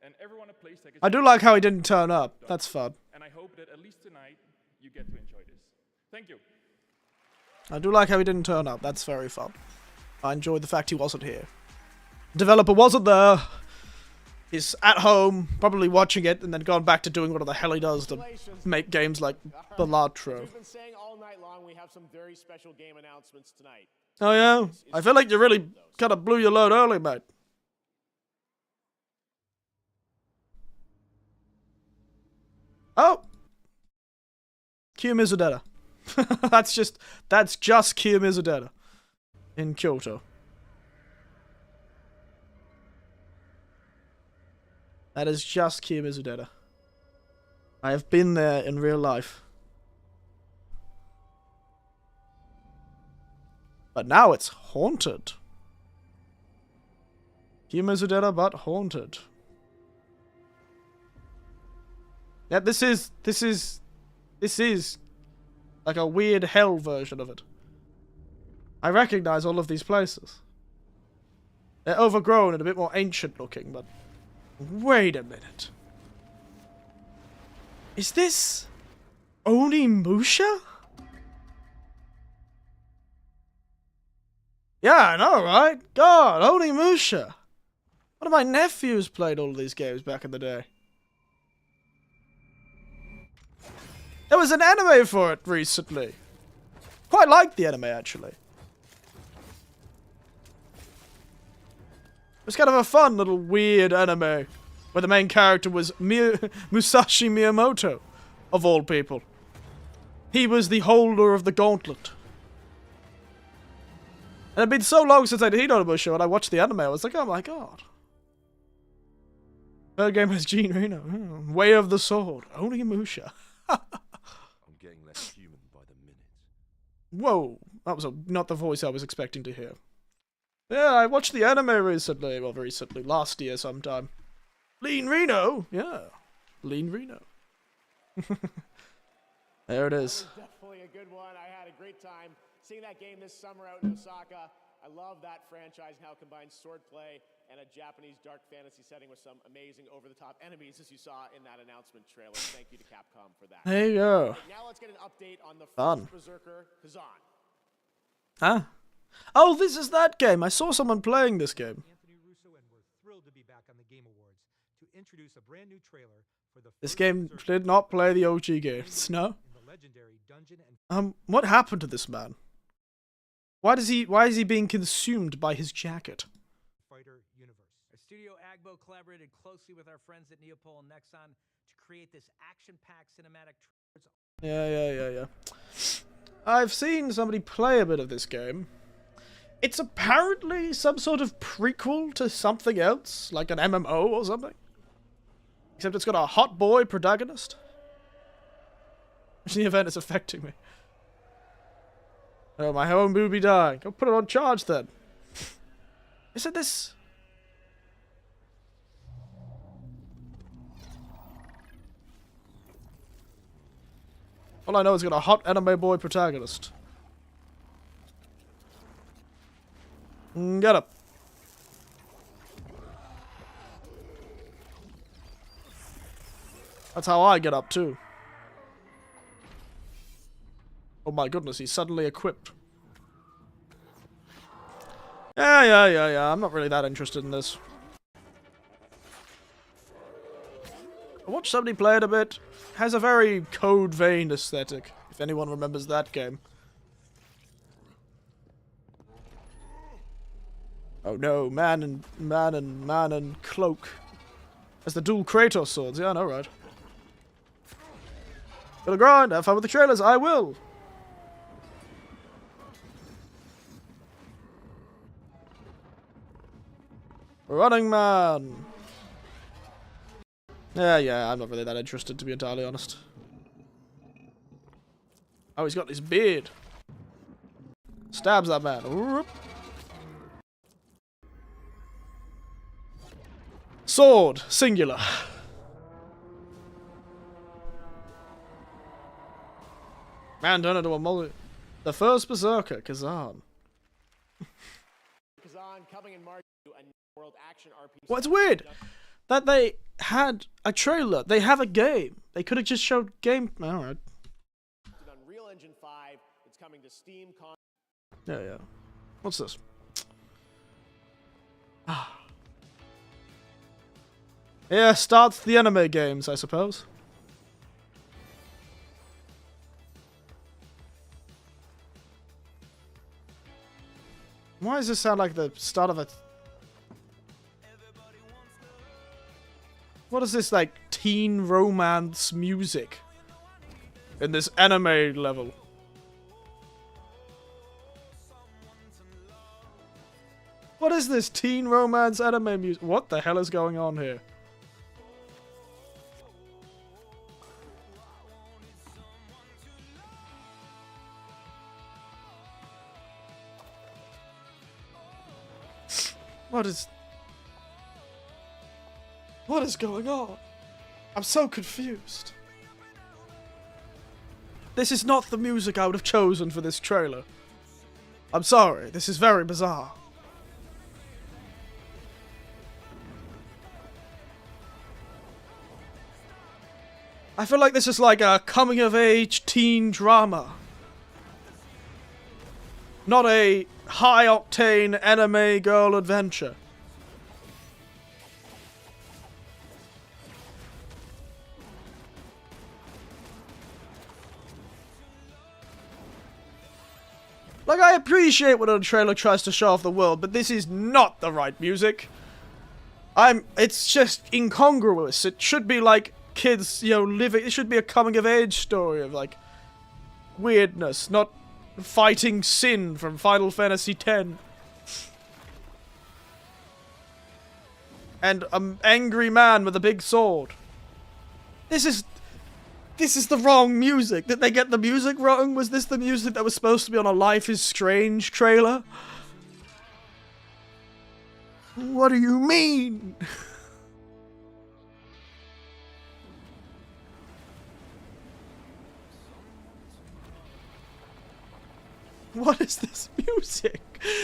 and everyone at PlayStation. I do like how he didn't turn up. That's fun. And I hope that at least tonight you get to enjoy this. Thank you. I do like how he didn't turn up. That's very fun. I enjoyed the fact he wasn't here. Developer wasn't there. He's at home, probably watching it, and then gone back to doing whatever the hell he does to make games like Balatro. We've been saying all night long we have some very special game announcements tonight. Oh yeah? I feel like you really kind of blew your load early, mate. Oh! Kiyomizu that's just Kiyomizu in Kyoto. That is just Kiyomizu. I have been there in real life. But now it's haunted. Kiyomizu but haunted. Yeah, this is like a weird hell version of it. I recognize all of these places. They're overgrown and a bit more ancient looking, but wait a minute. Is this Onimusha? Yeah, I know, right? God, Onimusha. One of my nephews played all of these games back in the day. There was an anime for it recently. Quite liked the anime, actually. It was kind of a fun little weird anime where the main character was Musashi Miyamoto, of all people. He was the holder of the gauntlet. And it had been so long since I'd seen Onimusha, and I watched the anime, I was like, oh my god. Third game has Gene Reno. Way of the Sword. Onimusha. I'm getting less human by the minute. Whoa, that was not the voice I was expecting to hear. Yeah, I watched the anime recently. Well, recently. Last year sometime. Lean Reno? Yeah. Lean Reno. There it is. That was definitely a good one. I had a great time seeing that game this summer out in Osaka. I love that franchise and how it combines swordplay and a Japanese dark fantasy setting with some amazing over-the-top enemies, as you saw in that announcement trailer. Thank you to Capcom for that. There you go. Right, now let's get an update on the Fun. first Berserker, Kazan. Huh? Oh, this is that game. I saw someone playing this game. Anthony Russo, and we're thrilled to be back on the Game Awards to introduce a brand new trailer for the This game did not play the OG games, no? What happened to this man? Why is he being consumed by his jacket? Fighter universe. Our studio Agbo collaborated closely with our friends at Neopol and Nexon to create this action-packed cinematic trailer. Yeah. I've seen somebody play a bit of this game. It's apparently some sort of prequel to something else, like an MMO or something. Except it's got a hot boy protagonist. The event is affecting me. Oh, my home booby dying. Go put it on charge then. Isn't this... All I know is got a hot anime boy protagonist. Get up. That's how I get up too. Oh my goodness, he's suddenly equipped. Yeah. I'm not really that interested in this. I watched somebody play it a bit. Has a very Code Vein aesthetic, if anyone remembers that game. Oh no, man and cloak. That's the dual Kratos swords, yeah, I know, right? Gonna grind, have fun with the trailers, I will! Running Man! Yeah, I'm not really that interested, to be entirely honest. Oh, he's got his beard. Stabs that man. Whoop. Sword, singular. Man turned into a multi. The first berserker, Kazan. Kazan coming in March to a world action RPG. Well, it's weird that they had a trailer. They have a game. They could have just showed game. Alright. It's an Unreal Engine 5. It's coming to Steam. Yeah. What's this? Yeah, starts the anime games, I suppose. Why does this sound like the start of a... What is this, like, teen romance music? In this anime level? What is this teen romance anime music? What the hell is going on here? What is going on? I'm so confused. This is not the music I would have chosen for this trailer. I'm sorry, this is very bizarre. I feel like this is like a coming-of-age teen drama. Not a high-octane anime girl adventure. Like, I appreciate when a trailer tries to show off the world, but this is not the right music. It's just incongruous. It should be like kids, living. It should be a coming-of-age story of, like, weirdness, not fighting sin from Final Fantasy X. And an angry man with a big sword. This is the wrong music. Did they get the music wrong? Was this the music that was supposed to be on a Life is Strange trailer? What do you mean? What is this music?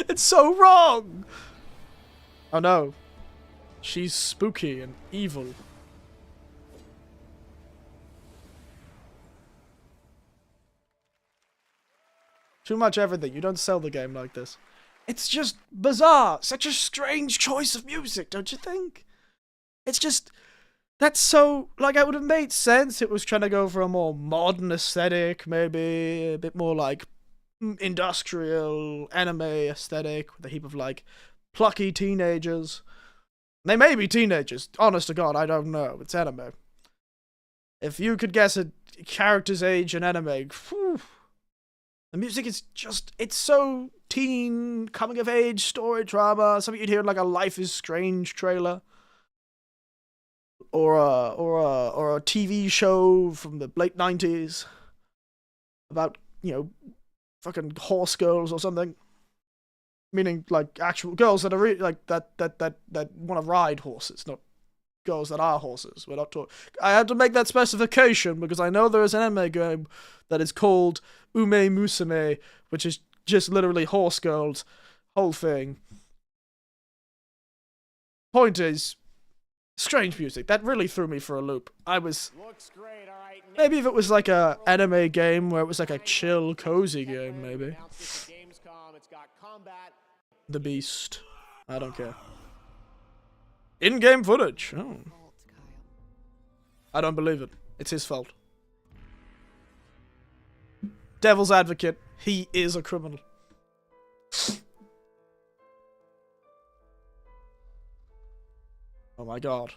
It's so wrong! Oh no. She's spooky and evil. Too much everything. You don't sell the game like this. It's just bizarre. Such a strange choice of music, don't you think? It's just... That's so... Like, it would have made sense. It was trying to go for a more modern aesthetic, maybe. A bit more, like, industrial anime aesthetic with a heap of, like, plucky teenagers. They may be teenagers. Honest to God, I don't know. It's anime. If you could guess a character's age in anime... Whew, the music is just, it's so teen, coming-of-age story drama, something you'd hear in like a Life is Strange trailer. Or a TV show from the late 90s. About, fucking horse girls or something. Meaning, like, actual girls that are really, like, that want to ride horses, not girls that are horses. We're not talking. I had to make that specification because I know there is an anime game that is called mmmmh, which is just literally horse girls. Whole thing. Point is, strange music. That really threw me for a loop. I was... Maybe if it was like a anime game where it was like a chill, cozy game, maybe. The Beast. I don't care. In-game footage. Oh. I don't believe it. It's his fault. Devil's advocate. He is a criminal. Oh my god.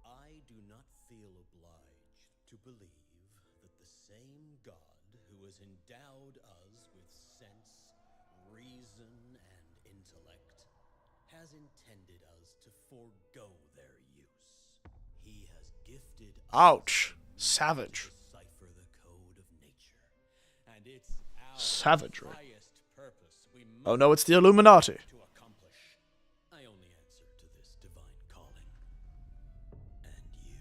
I do not feel obliged to believe that the same God who has endowed us with sense, reason, and intellect has intended us to forego their use. He has gifted us Ouch. Savage. to decipher the code of nature, and it's our Savagery. highest purpose we Oh no, it's the Illuminati. to accomplish. I only answer to this divine calling. And you.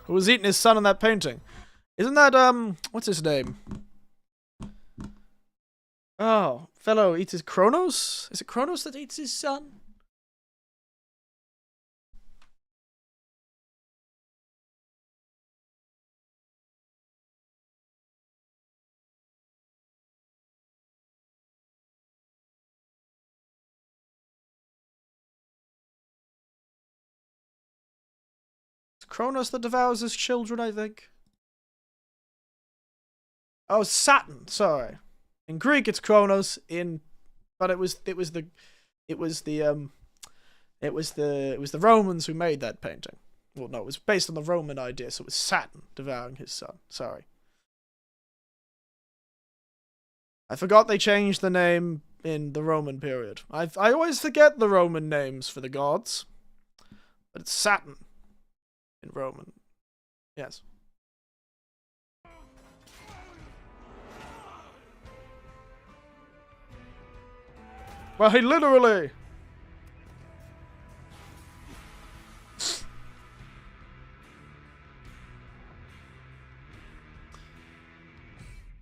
Who was eating his son in that painting? Isn't that, what's his name? Oh, fellow eats his Kronos? Is it Kronos that eats his son? Kronos that devours his children, I think. Oh, Saturn. Sorry. In Greek, it's Kronos. But it was the Romans who made that painting. Well, no, it was based on the Roman idea, so it was Saturn devouring his son. Sorry. I forgot they changed the name in the Roman period. I always forget the Roman names for the gods, but it's Saturn. In Roman. Yes. Well, he literally...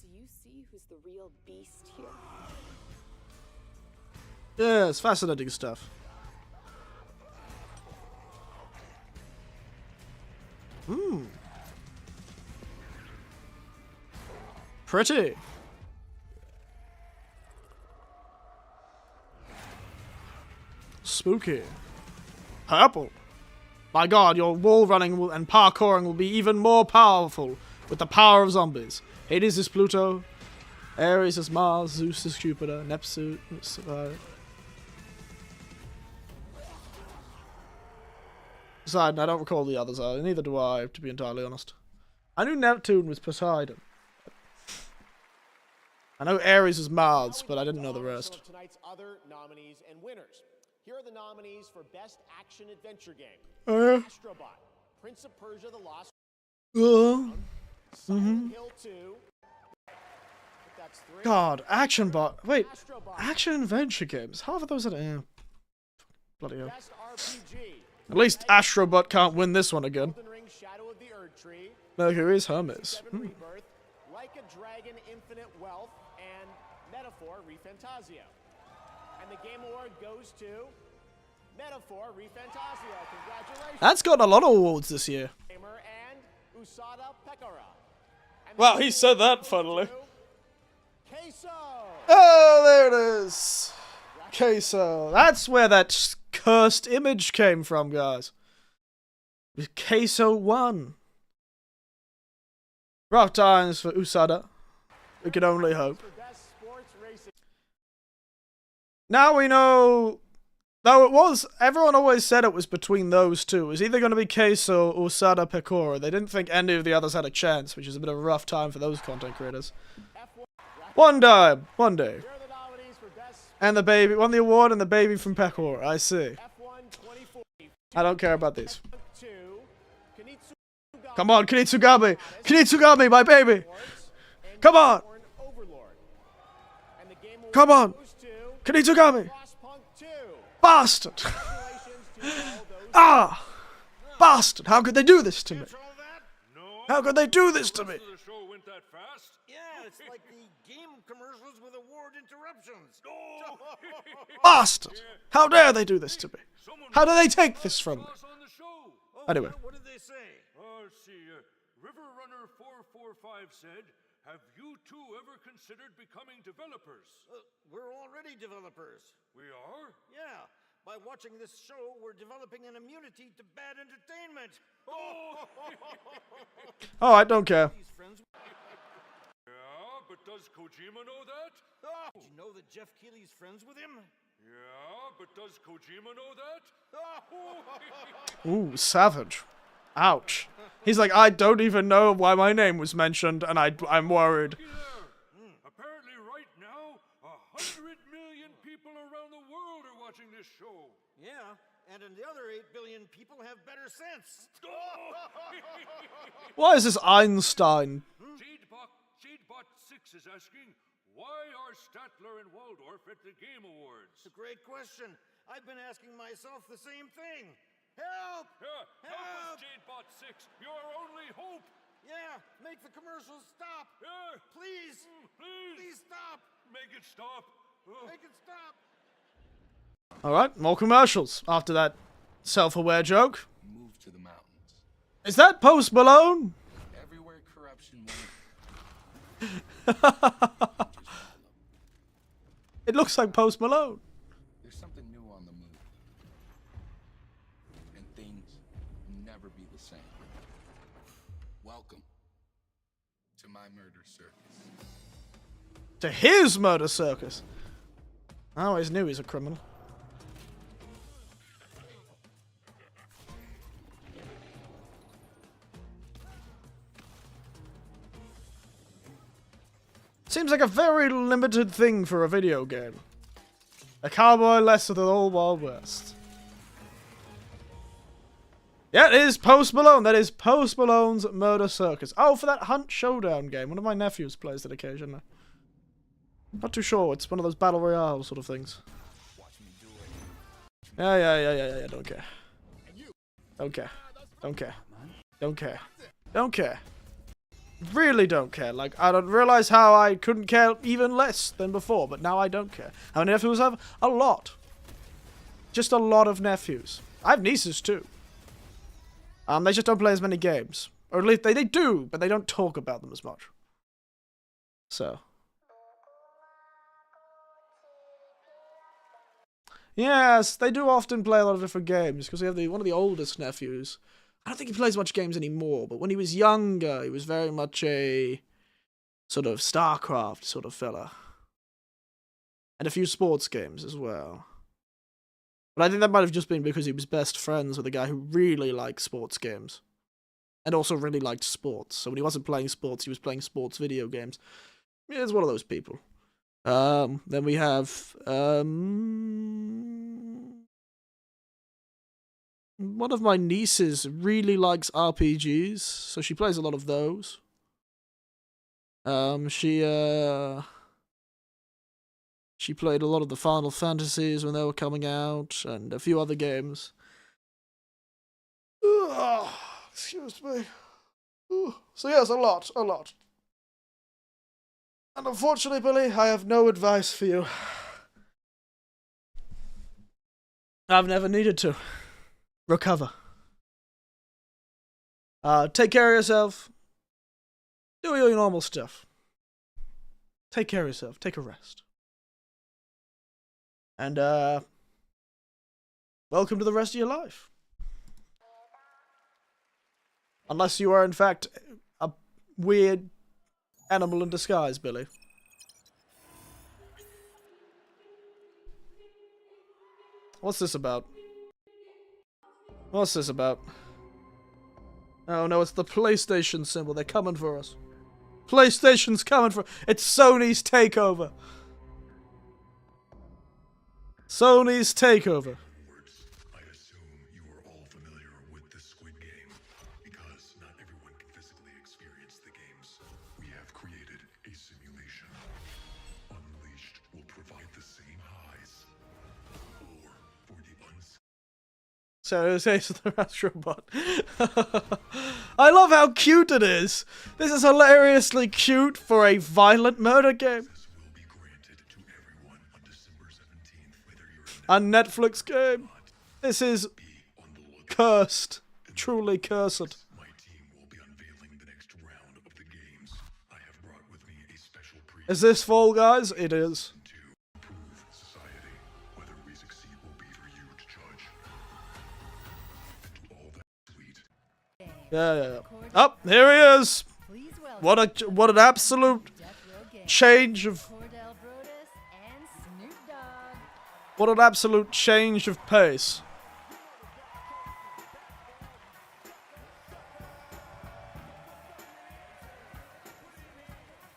Do you see who's the real beast here? Yes, fascinating stuff. Hmm. Pretty. Spooky. Purple. My god, your wall running and parkouring will be even more powerful with the power of zombies. Hades is Pluto. Ares is Mars. Zeus is Jupiter. Neptune is Poseidon, I don't recall the others are. Neither do I, to be entirely honest. I knew Neptune was Poseidon. I know Ares is Mars, but I didn't know the rest. Some of tonight's other nominees and winners. Here are the nominees for Best Action Adventure Game. Astrobot, Prince of Persia: The Lost Silent Hill 2. That's 3. God, Action Bot. Wait, Action Adventure games. Half of those are... bloody hell. Best RPG. At least Astrobot can't win this one again. Elden Ring: Shadow of the Erdtree. Mercury's Hermes. Rebirth, Like a Dragon: Infinite Wealth, and Metaphor: ReFantazio. And the Game Award goes to Metaphor: ReFantazio. Congratulations. That's gotten a lot of awards this year. Gamer and Usada Pekara. Wow, he said that funnily. Queso. Oh, there it is. Queso. That's where that cursed image came from, guys. Queso won. Rough times for Usada. We can only hope. Now we know... Though it was... Everyone always said it was between those two. It was either going to be Queso or Usada Pecora. They didn't think any of the others had a chance, which is a bit of a rough time for those content creators. One day. And the baby... Won the award and the baby from Pecora. I see. I don't care about these. Come on, Kinitsugami! Kinitsugami, my baby! Come on! Come on! Kinitsugami! Bastard! Ah! Bastard! How could they do this to me? How could they do this to me? The show went that fast? Yeah, it's like the game commercials with award interruptions. Bastard! How dare they do this to me? How do they take this from me? Anyway. What did they say? Let's see. River Runner 445 said, "Have you two ever considered becoming developers?" We're already developers. We are? Yeah. By watching this show, we're developing an immunity to bad entertainment. Oh, I don't care. Yeah, but does Kojima know that? Did you know that Jeff Keighley's friends with him? Yeah, but does Kojima know that? Ooh, savage. Ouch. He's like, I don't even know why my name was mentioned, and I'm worried. Apparently right now, 100 million people around the world are watching this show. Yeah, and the other 8 billion people have better sense. Why is this Einstein? Jadebot6 is asking, why are Statler and Waldorf at the Game Awards? It's a great question. I've been asking myself the same thing. Help! Help us, Jadebot6. You're our only hope. Yeah, make the commercials stop. Please. Please stop. Make it stop. Make it stop. Alright, more commercials after that self-aware joke. Move to the mountains. Is that Post Malone? Everywhere corruption went. It looks like Post Malone. There's something new on the move. And things will never be the same. Welcome to my murder circus. To his murder circus. I always knew he's a criminal. Seems like a very limited thing for a video game. A cowboy lesser than Old Wild West. Yeah, it is Post Malone. That is Post Malone's Murder Circus. Oh, for that Hunt Showdown game. One of my nephews plays it occasionally. I'm not too sure. It's one of those Battle Royale sort of things. Yeah. Don't care. Don't care. Don't care. Don't care. Don't care. Really don't care. Like, I don't realize how I couldn't care even less than before, but now I don't care. How many nephews I have? A lot. Just a lot of nephews. I have nieces too. They just don't play as many games. Or at least they do, but they don't talk about them as much. So. Yes, they do often play a lot of different games, because we have one of the oldest nephews. I don't think he plays much games anymore, but when he was younger, he was very much a sort of StarCraft sort of fella. And a few sports games as well. But I think that might have just been because he was best friends with a guy who really liked sports games. And also really liked sports. So when he wasn't playing sports, he was playing sports video games. Yeah, he's one of those people. Then we have, one of my nieces really likes RPGs, so she plays a lot of those. She played a lot of the Final Fantasies when they were coming out, and a few other games. Excuse me. So yes, a lot. And unfortunately, Billy, I have no advice for you. I've never needed to. Recover. Take care of yourself. Do your normal stuff. Take care of yourself. Take a rest. And, welcome to the rest of your life. Unless you are, in fact, a weird animal in disguise, Billy. What's this about? What's this about? Oh no, it's the PlayStation symbol. They're coming for us. PlayStation's coming for... It's Sony's takeover. Sony's takeover. I assume you are all familiar with the Squid Game. Because not everyone can physically experience the games, we have created a simulation. Unleashed will provide the same highs. Or for the So it's Ace of the Astro Bot. I love how cute it is. This is hilariously cute for a violent murder game. A Netflix game. This is cursed. Truly cursed. Is this Fall Guys? It is. Yeah. Oh, here he is. What an absolute change of. What an absolute change of pace.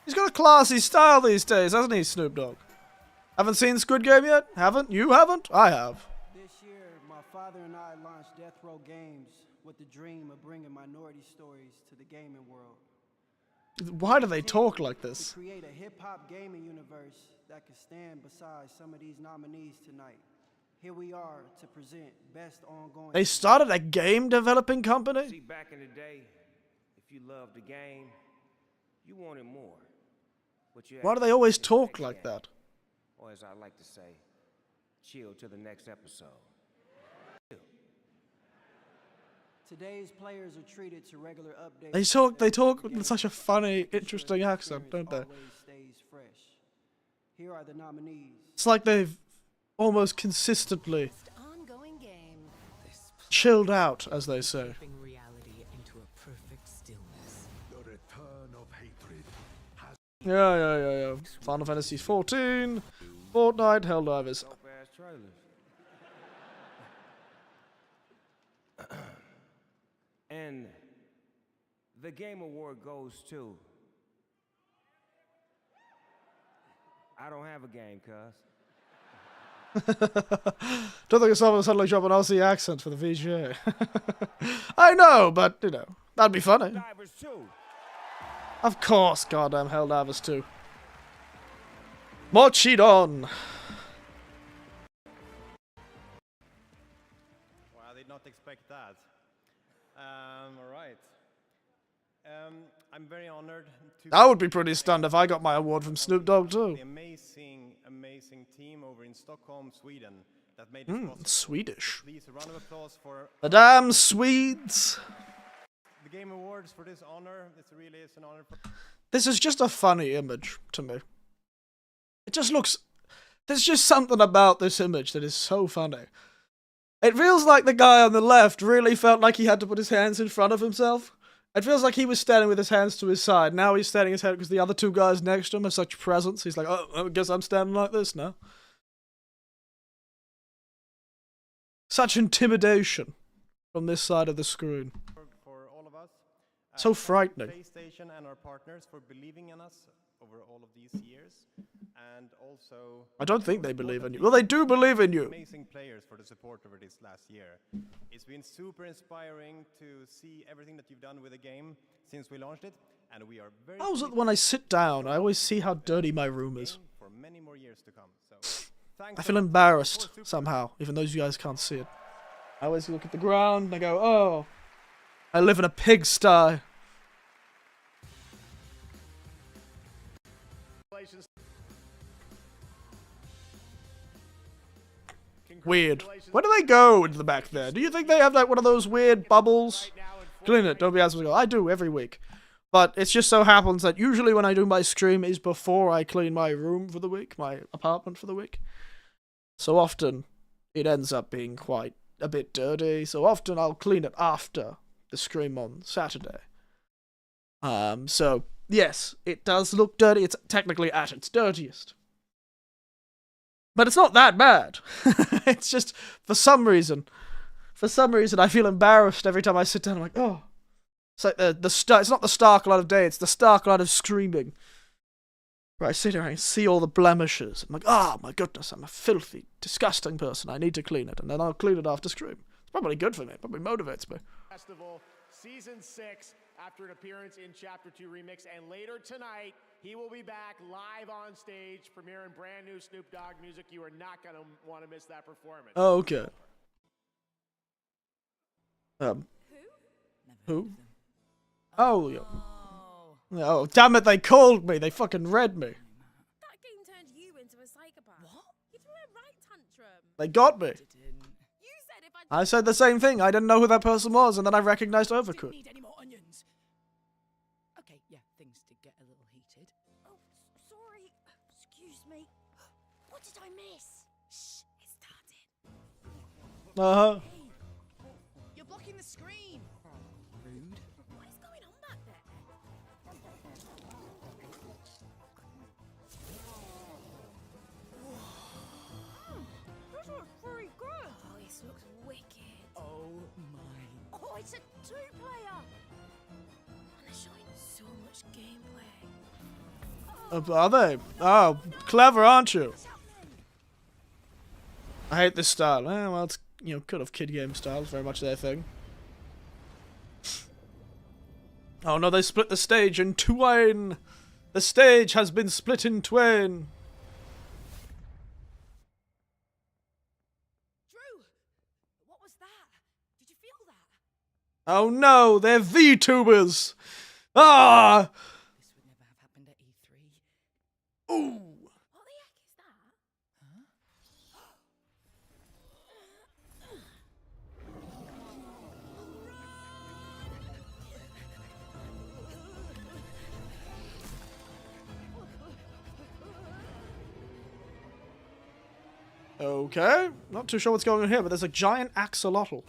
He's got a classy style these days, hasn't he, Snoop Dogg? Haven't seen Squid Game yet? Haven't? You haven't? I have. This year, my father and I launched Death Row Games with the dream of bringing minority stories to the gaming world. Why do they talk like this? To create a hip-hop gaming universe that could stand beside some of these nominees tonight. Here we are to present best ongoing. They started a game developing company? See, back in the day, if you loved the game, you wanted more. Why do they always talk like that? Or as I like to say, chill to the next episode. Today's players are treated to regular updates. They talk with such a funny, interesting accent, don't they? Here are the nominees. It's like they've almost consistently chilled out, as they say. Yeah. Final Fantasy 14, Fortnite, Helldivers. And the Game Award goes to... I don't have a game, cuz. Don't think it's all suddenly drop an Aussie accent for the VGA. I know, but, you know, that'd be funny. Of course, goddamn Helldivers 2. More cheat on! Well, I did not expect that. Alright. I'm very honored to... I would be pretty stunned if I got my award from Snoop Dogg too. The amazing team over in Stockholm, Sweden that made this possible. Swedish. Please, a round of applause for... The damn Swedes! The Game Awards for this honor. This really is an honor. This is just a funny image to me. It just looks... There's just something about this image that is so funny. It feels like the guy on the left really felt like he had to put his hands in front of himself. It feels like he was standing with his hands to his side. Now he's standing his head because the other two guys next to him are such presence. He's like, oh, I guess I'm standing like this now. Such intimidation from this side of the screen. For all of us. So frightening. PlayStation and our partners for believing in us over all of these years. And also... I don't think they believe in you. Well, they do believe in you. Amazing players for the support over this last year. It's been super inspiring to see everything that you've done with the game since we launched it. And we are very... How's it when I sit down, I always see how dirty my room is. For many more years to come. So, I feel embarrassed somehow, even though you guys can't see it. I always look at the ground and I go, oh, I live in a pigsty. Weird. Where do they go into the back there? Do you think they have like one of those weird bubbles? Clean it, don't be asking. I do every week. But it just so happens that usually when I do my stream is before I clean my room for the week, my apartment for the week. So often it ends up being quite a bit dirty. So often I'll clean it after the stream on Saturday. So yes, it does look dirty. It's technically at its dirtiest. But it's not that bad. It's just, for some reason I feel embarrassed every time I sit down. I'm like, oh. It's like it's not the stark light of day, it's the stark light of screaming. Where I sit here and I see all the blemishes. I'm like, oh my goodness, I'm a filthy, disgusting person. I need to clean it. And then I'll clean it after stream. It's probably good for me. It probably motivates me. Festival, Season 6, after an appearance in Chapter 2 Remix. And later tonight, he will be back live on stage, premiering brand new Snoop Dogg music. You are not going to want to miss that performance. Oh, okay. Who? Oh, yeah. Oh, damn it, they called me. They fucking read me. That game turned you into a psychopath. What? You threw a right tantrum. They got me. You said if I I said the same thing. I didn't know who that person was, and then I recognized Overcooked. need any more onions. Okay, yeah, things did get a little heated. Oh, sorry. Excuse me. What did I miss? Shh, it started. Uh-huh. Hey, you're blocking the screen. Rude. What is going on back there? This looks pretty good. Oh, this looks wicked. Oh my. Oh, it's a two-player. And they're showing so much gameplay. Are they? Oh, clever, aren't you? I hate this style. Well, it's, you know, kind of kid game style. It's very much their thing. Oh no, they split the stage in twain. The stage has been split in twain. Drew, what was that? Did you feel that? Oh no, they're VTubers. Ah! This would never have happened at E3. Ooh. What the heck is that? Okay, not too sure what's going on here, but there's a giant axolotl.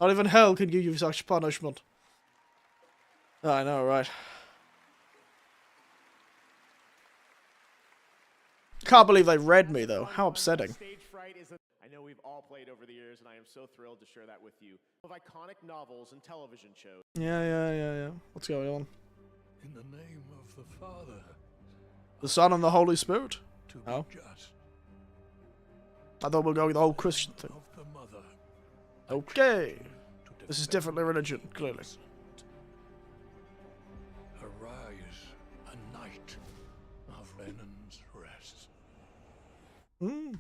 Not even hell can give you such punishment. I know, right? Can't believe they read me, though. How upsetting. Stage fright is I know we've all played over the years, and I am so thrilled to share that with you. Of iconic novels and television shows. Yeah. What's going on? In the name of the Father, The Son and the Holy Spirit? to Oh. be just, I thought we'll go with the whole Christian thing. of the Mother. Okay. This is different religion, clearly. Arise, a night of Lennon's rest. Hmm.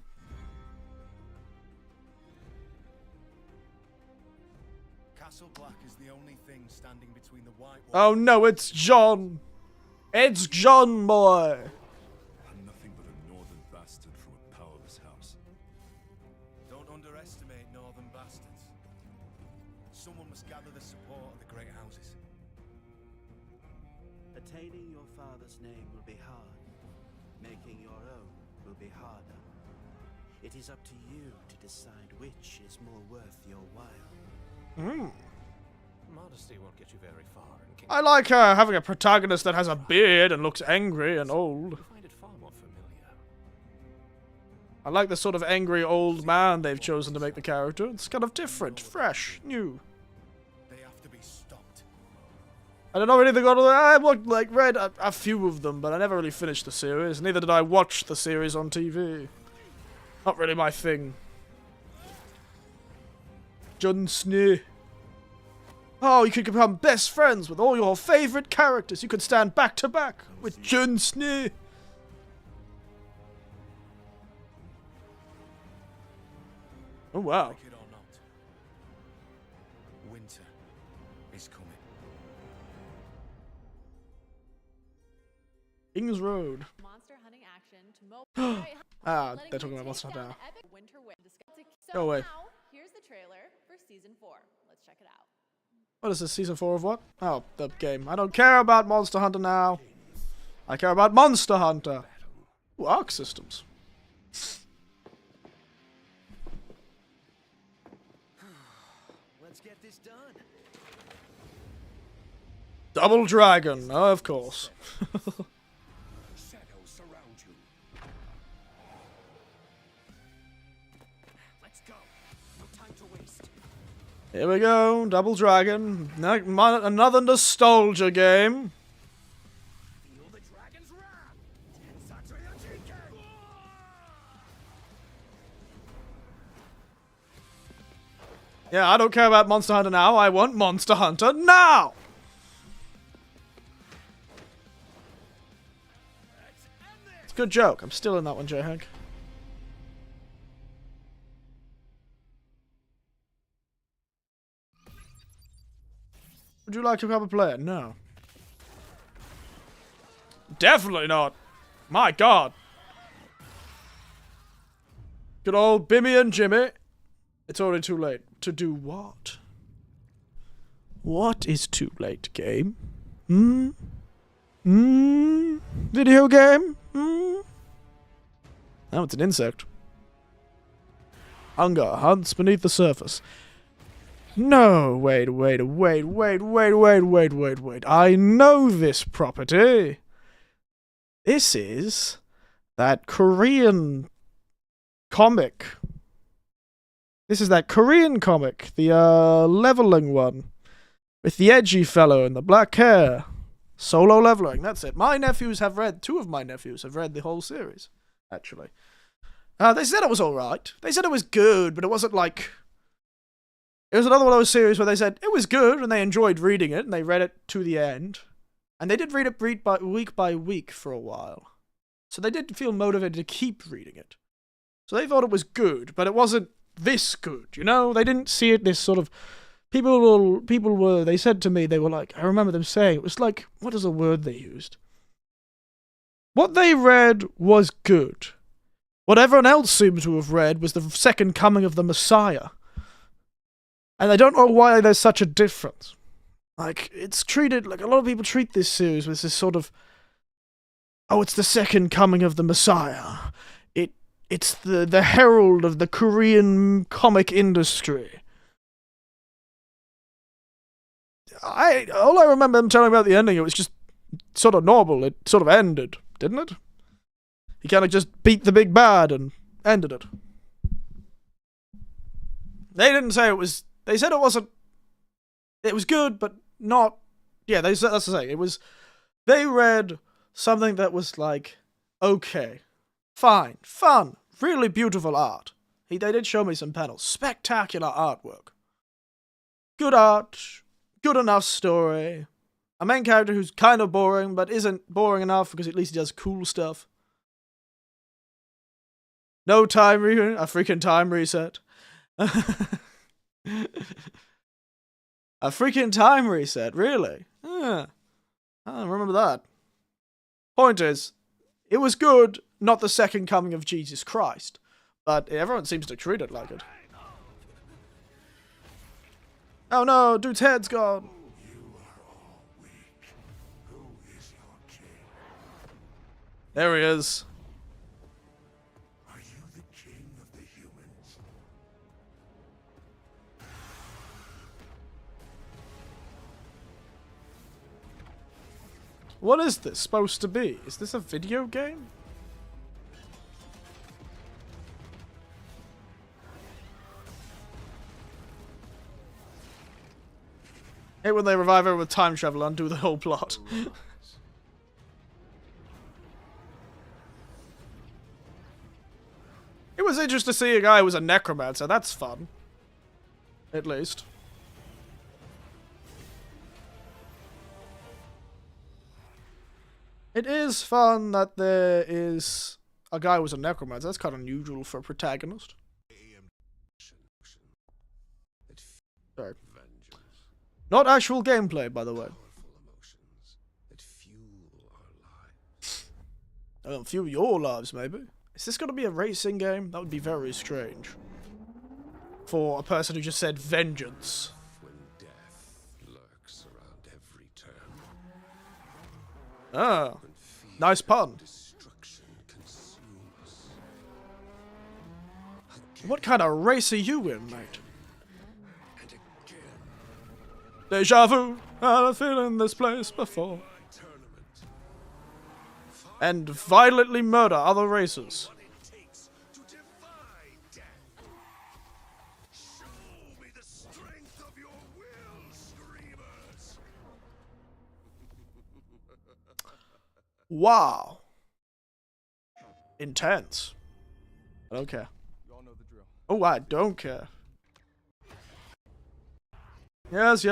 Castle Black is the only thing standing between the White Oh no, it's John! It's John, boy! I'm nothing but a northern bastard from a powerless house. Don't underestimate northern bastards. Someone must gather the support of the great houses. Attaining your father's name will be hard. Making your own will be harder. It is up to you to decide which is more worth your while. Hmm. Modesty won't get you very far. I like having a protagonist that has a beard and looks angry and old. I find it far more familiar. I like the sort of angry old man they've chosen to make the character. It's kind of different, fresh, new. They have to be stopped. I don't know anything on it. I read a few of them, but I never really finished the series. Neither did I watch the series on TV. Not really my thing. Jon Snow. Oh, you could become best friends with all your favorite characters. You could stand back to back with Jon Snow. Oh wow. Like it or not, winter is coming. King's Road. Monster hunting action to They're talking about Monster Hunter now. Winter Wind. So Go away. now, here's the trailer for season 4. Let's check it out. What is this, season 4 of what? Oh, the game. I don't care about Monster Hunter now. I care about Monster Hunter. Ooh, Arc Systems. Let's get this done. Double Dragon, oh, of course. Shadows surround you. Let's go. No time to waste. Here we go, Double Dragon. Another nostalgia game. Feel the dragon's wrath. Yeah, I don't care about Monster Hunter now. I want Monster Hunter now! It's a good joke. I'm still in that one, J-Hank. Would you like to become a player? No. Definitely not. My God. Good old Bimmy and Jimmy. It's already too late. To do what? What is too late, game? Video game? Oh, it's an insect. Hunger hunts beneath the surface. No, wait. I know this property. This is that Korean comic. This is that Korean comic, the leveling one, with the edgy fellow and the black hair. Solo leveling, that's it. Two of my nephews have read the whole series, actually. They said it was alright. They said it was good, but it wasn't like... It was another one of those series where they said it was good, and they enjoyed reading it, and they read it to the end. And they did read it week by week for a while. So they did feel motivated to keep reading it. So they thought it was good, but it wasn't this good, you know? They didn't see it this sort of... They said to me, they were like, I remember them saying, it was like, what is the word they used? What they read was good. What everyone else seemed to have read was the second coming of the Messiah. And I don't know why there's such a difference. Like, it's treated, like, a lot of people treat this series with this sort of, oh, it's the second coming of the Messiah. It's the herald of the Korean comic industry. All I remember them telling me about the ending, it was just sort of normal. It sort of ended, didn't it? He kind of just beat the big bad and ended it. They didn't say it was... They said it wasn't... It was good, but not... Yeah, that's the thing. It was... They read something that was like, okay, fine, fun, really beautiful art. They did show me some panels. Spectacular artwork. Good art, good enough story. A main character who's kind of boring, but isn't boring enough because at least he does cool stuff. No time a freaking time reset. A freaking time reset, really? I don't remember that. Point is, it was good, not the second coming of Jesus Christ. But everyone seems to treat it like it. Oh no, dude's head's gone. There he is. Are you the king of the humans? What is this supposed to be? Is this a video game? Hate when they revive her with time travel and undo the whole plot. It was interesting to see a guy who was a necromancer. That's fun. At least. It is fun that there is a guy who was a necromancer. That's kind of unusual for a protagonist. Sorry. Not actual gameplay, by the way. Oh, fuel your lives, maybe. Is this going to be a racing game? That would be very strange. For a person who just said vengeance. When death lurks around every turn. Ah, nice pun. What kind of race are you in, mate? Deja vu, I've been in this place before. And violently murder other races. Wow. Intense. I don't care. Oh, I don't care. Yes.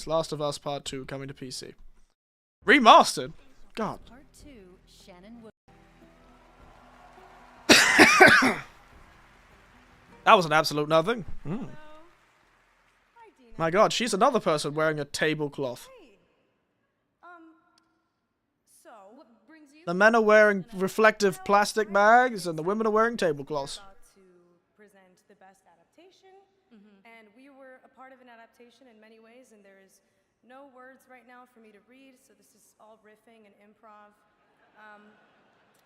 Last of Us Part 2 coming to PC. Remastered? God. Part 2, Shannon Wood. That was an absolute nothing. Hi, Dean My god, she's another person wearing a tablecloth. So, what brings you? The men are wearing reflective plastic bags, and the women are wearing tablecloths. To present the best adaptation, and we were a part of an adaptation in many ways, and there is no words right now for me to read, so this is all riffing and improv.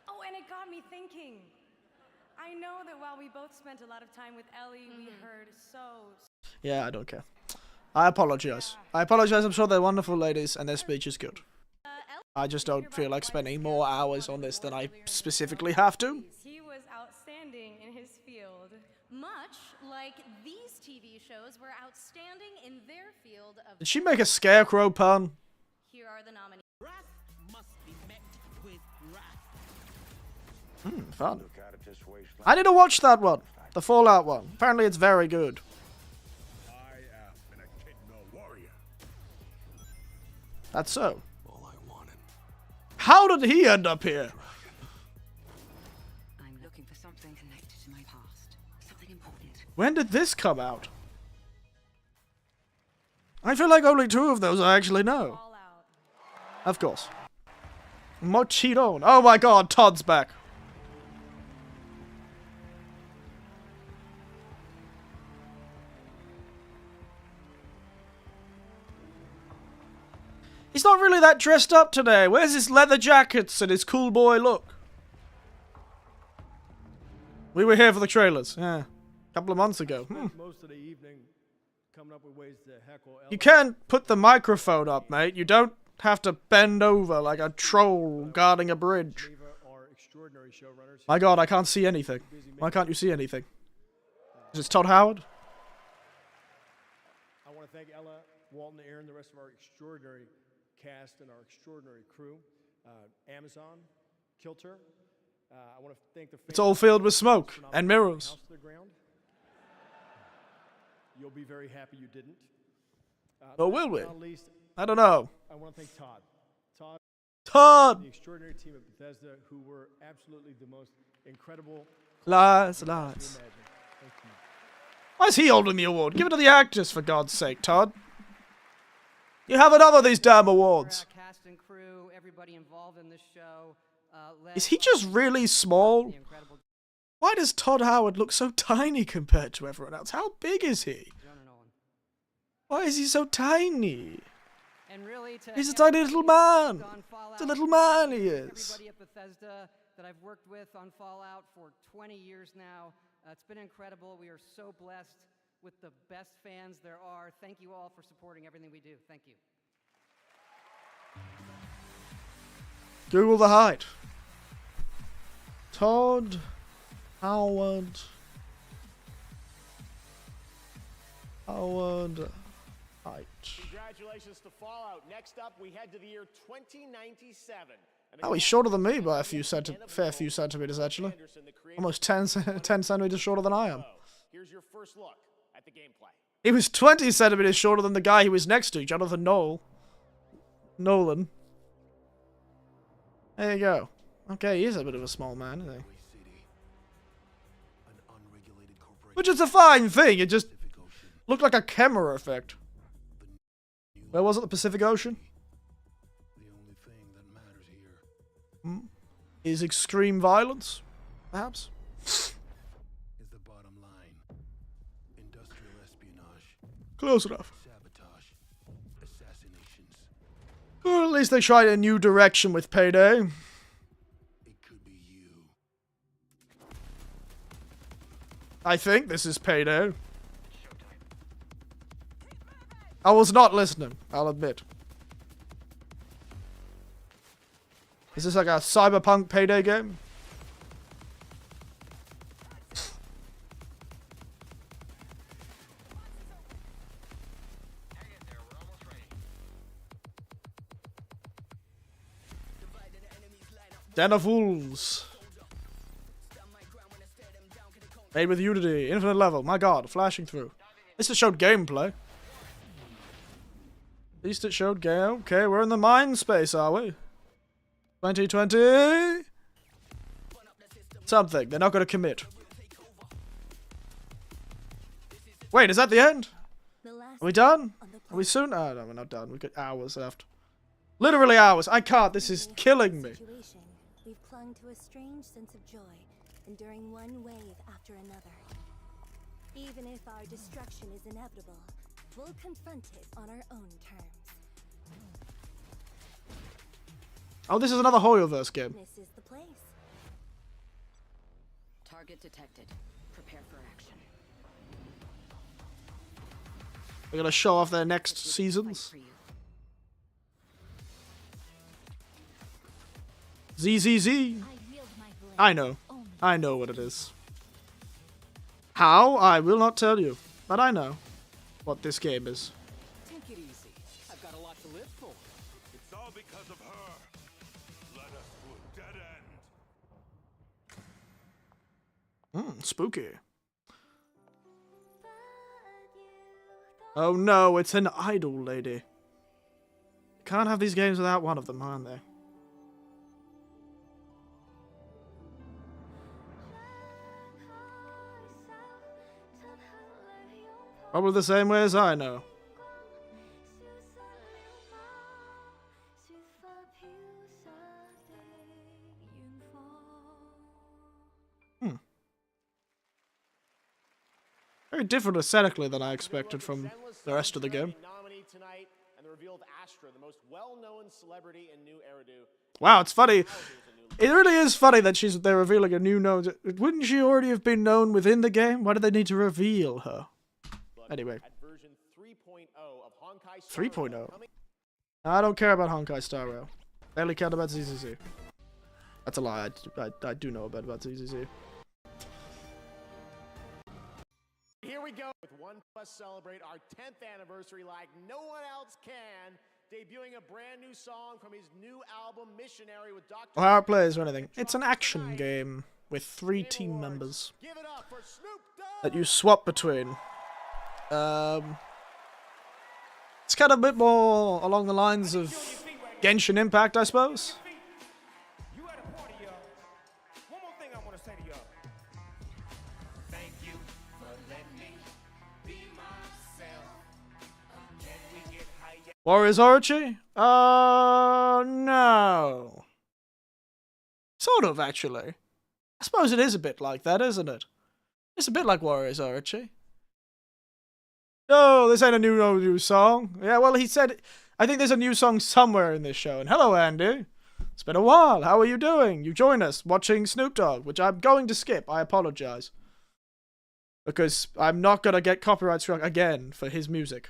Oh, and it got me thinking. I know that while we both spent a lot of time with Ellie, we heard so. Yeah, I don't care. I apologize. I apologize. I'm sure they're wonderful ladies, and their speech is good. I just don't feel like spending more hours on this than I specifically have to. He was outstanding in his field. Much like these TV shows were outstanding in their field of... Did she make a scarecrow pun? Here are the nominees. Wrath must be met with wrath. Fun. I need to watch that one. The Fallout one. Apparently it's very good. I am an echidna warrior. That's so. How did he end up here? I'm looking for something connected to my past. Something important. When did this come out? I feel like only 2 of those I actually know. Of course. Mochidon. Oh my god, Todd's back. He's not really that dressed up today. Where's his leather jackets and his cool boy look? We were here for the trailers. Yeah. A couple of months ago. Most of the evening coming up with ways to heckle. You can't put the microphone up, mate. You don't have to bend over like a troll guarding a bridge. My god, I can't see anything. Why can't you see anything? Is it Todd Howard? I want to thank Ella, Walton, Aaron, the rest of our extraordinary cast and our extraordinary crew. Amazon, Kilter. I want to thank the. It's all filled with smoke and mirrors. You'll be very happy you didn't. Or will we? I don't know. I want to thank Todd. Todd! The extraordinary team at Bethesda, who were absolutely the most incredible. Lies. Thank you. Why is he holding the award? Give it to the actors, for God's sake, Todd. You have enough of these damn awards. Cast and crew, everybody involved in this show. Is he just really small? Why does Todd Howard look so tiny compared to everyone else? How big is he? Why is he so tiny? And really He's a tiny little man. It's a little man he is. Everybody at Bethesda that I've worked with on Fallout for 20 years now. It's been incredible. We are so blessed with the best fans there are. Thank you all for supporting everything we do. Thank you. Google the height. Todd Howard height. Congratulations to Fallout. Next up, we head to the year 2097. Oh, he's shorter than me by a fair few centimeters, actually. Almost 10 centimeters shorter than I am. Here's your first look at the gameplay. He was 20 centimeters shorter than the guy he was next to, Jonathan Nolan. There you go. Okay, he is a bit of a small man, isn't he? Which is a fine thing, it just looked like a camera effect. Where was it, the Pacific Ocean? Is extreme violence, perhaps? Is the bottom line. Industrial espionage. Close enough. Sabotage. Assassinations. Or at least they tried a new direction with Payday. It could be you. I think this is Payday. I was not listening, I'll admit. Is this like a cyberpunk Payday game? Den of Wolves. Made with Unity, infinite level. My god, flashing through. At least it showed gameplay. At least it showed game. Okay, we're in the mind space, are we? 2020? Something. They're not going to commit. Wait, is that the end? The last Are we done? Are we soon? Oh, no, we're not done. We've got hours left. Literally hours. I can't. This is killing me. We've clung to a strange sense of joy, enduring one wave after another. Even if our destruction is inevitable, we'll confront it on our own terms. Oh, this is another Hoyoverse game. This is the place. Target detected. Prepare for action. They're gonna show off their next seasons. ZZZ. I know. I know what it is. How? I will not tell you. But I know what this game is. Take it easy. I've got a lot to live for. It's all because of her. Led us to a dead end. Spooky. Oh no, it's an idol lady. Can't have these games without one of them, aren't they? Probably the same way as I know. Very different aesthetically than I expected from the rest of the game. Wow, it's funny. It really is funny that they're revealing a new known. Wouldn't she already have been known within the game? Why do they need to reveal her? Anyway. 3.0. I don't care about Honkai Star Rail. Barely care about ZZZ. That's a lie. I do know about ZZZ. Here we go with OnePlus celebrate our 10th anniversary like no one else can, debuting a brand new song from his new album Missionary with Dr. Or how it plays or anything. It's an action game with 3 team members that you swap between. It's kind of a bit more along the lines of Genshin Impact, I suppose. You at a party, y'all. One more thing I want to say to y'all. Thank you for letting me be myself. Can we get high? Warriors Orochi? No. Sort of, actually. I suppose it is a bit like that, isn't it? It's a bit like Warriors Orochi. Oh, this ain't a new song. Yeah, well, he said... I think there's a new song somewhere in this show. And hello, Andy. It's been a while. How are you doing? You join us watching Snoop Dogg, which I'm going to skip. I apologize. Because I'm not going to get copyright struck again for his music.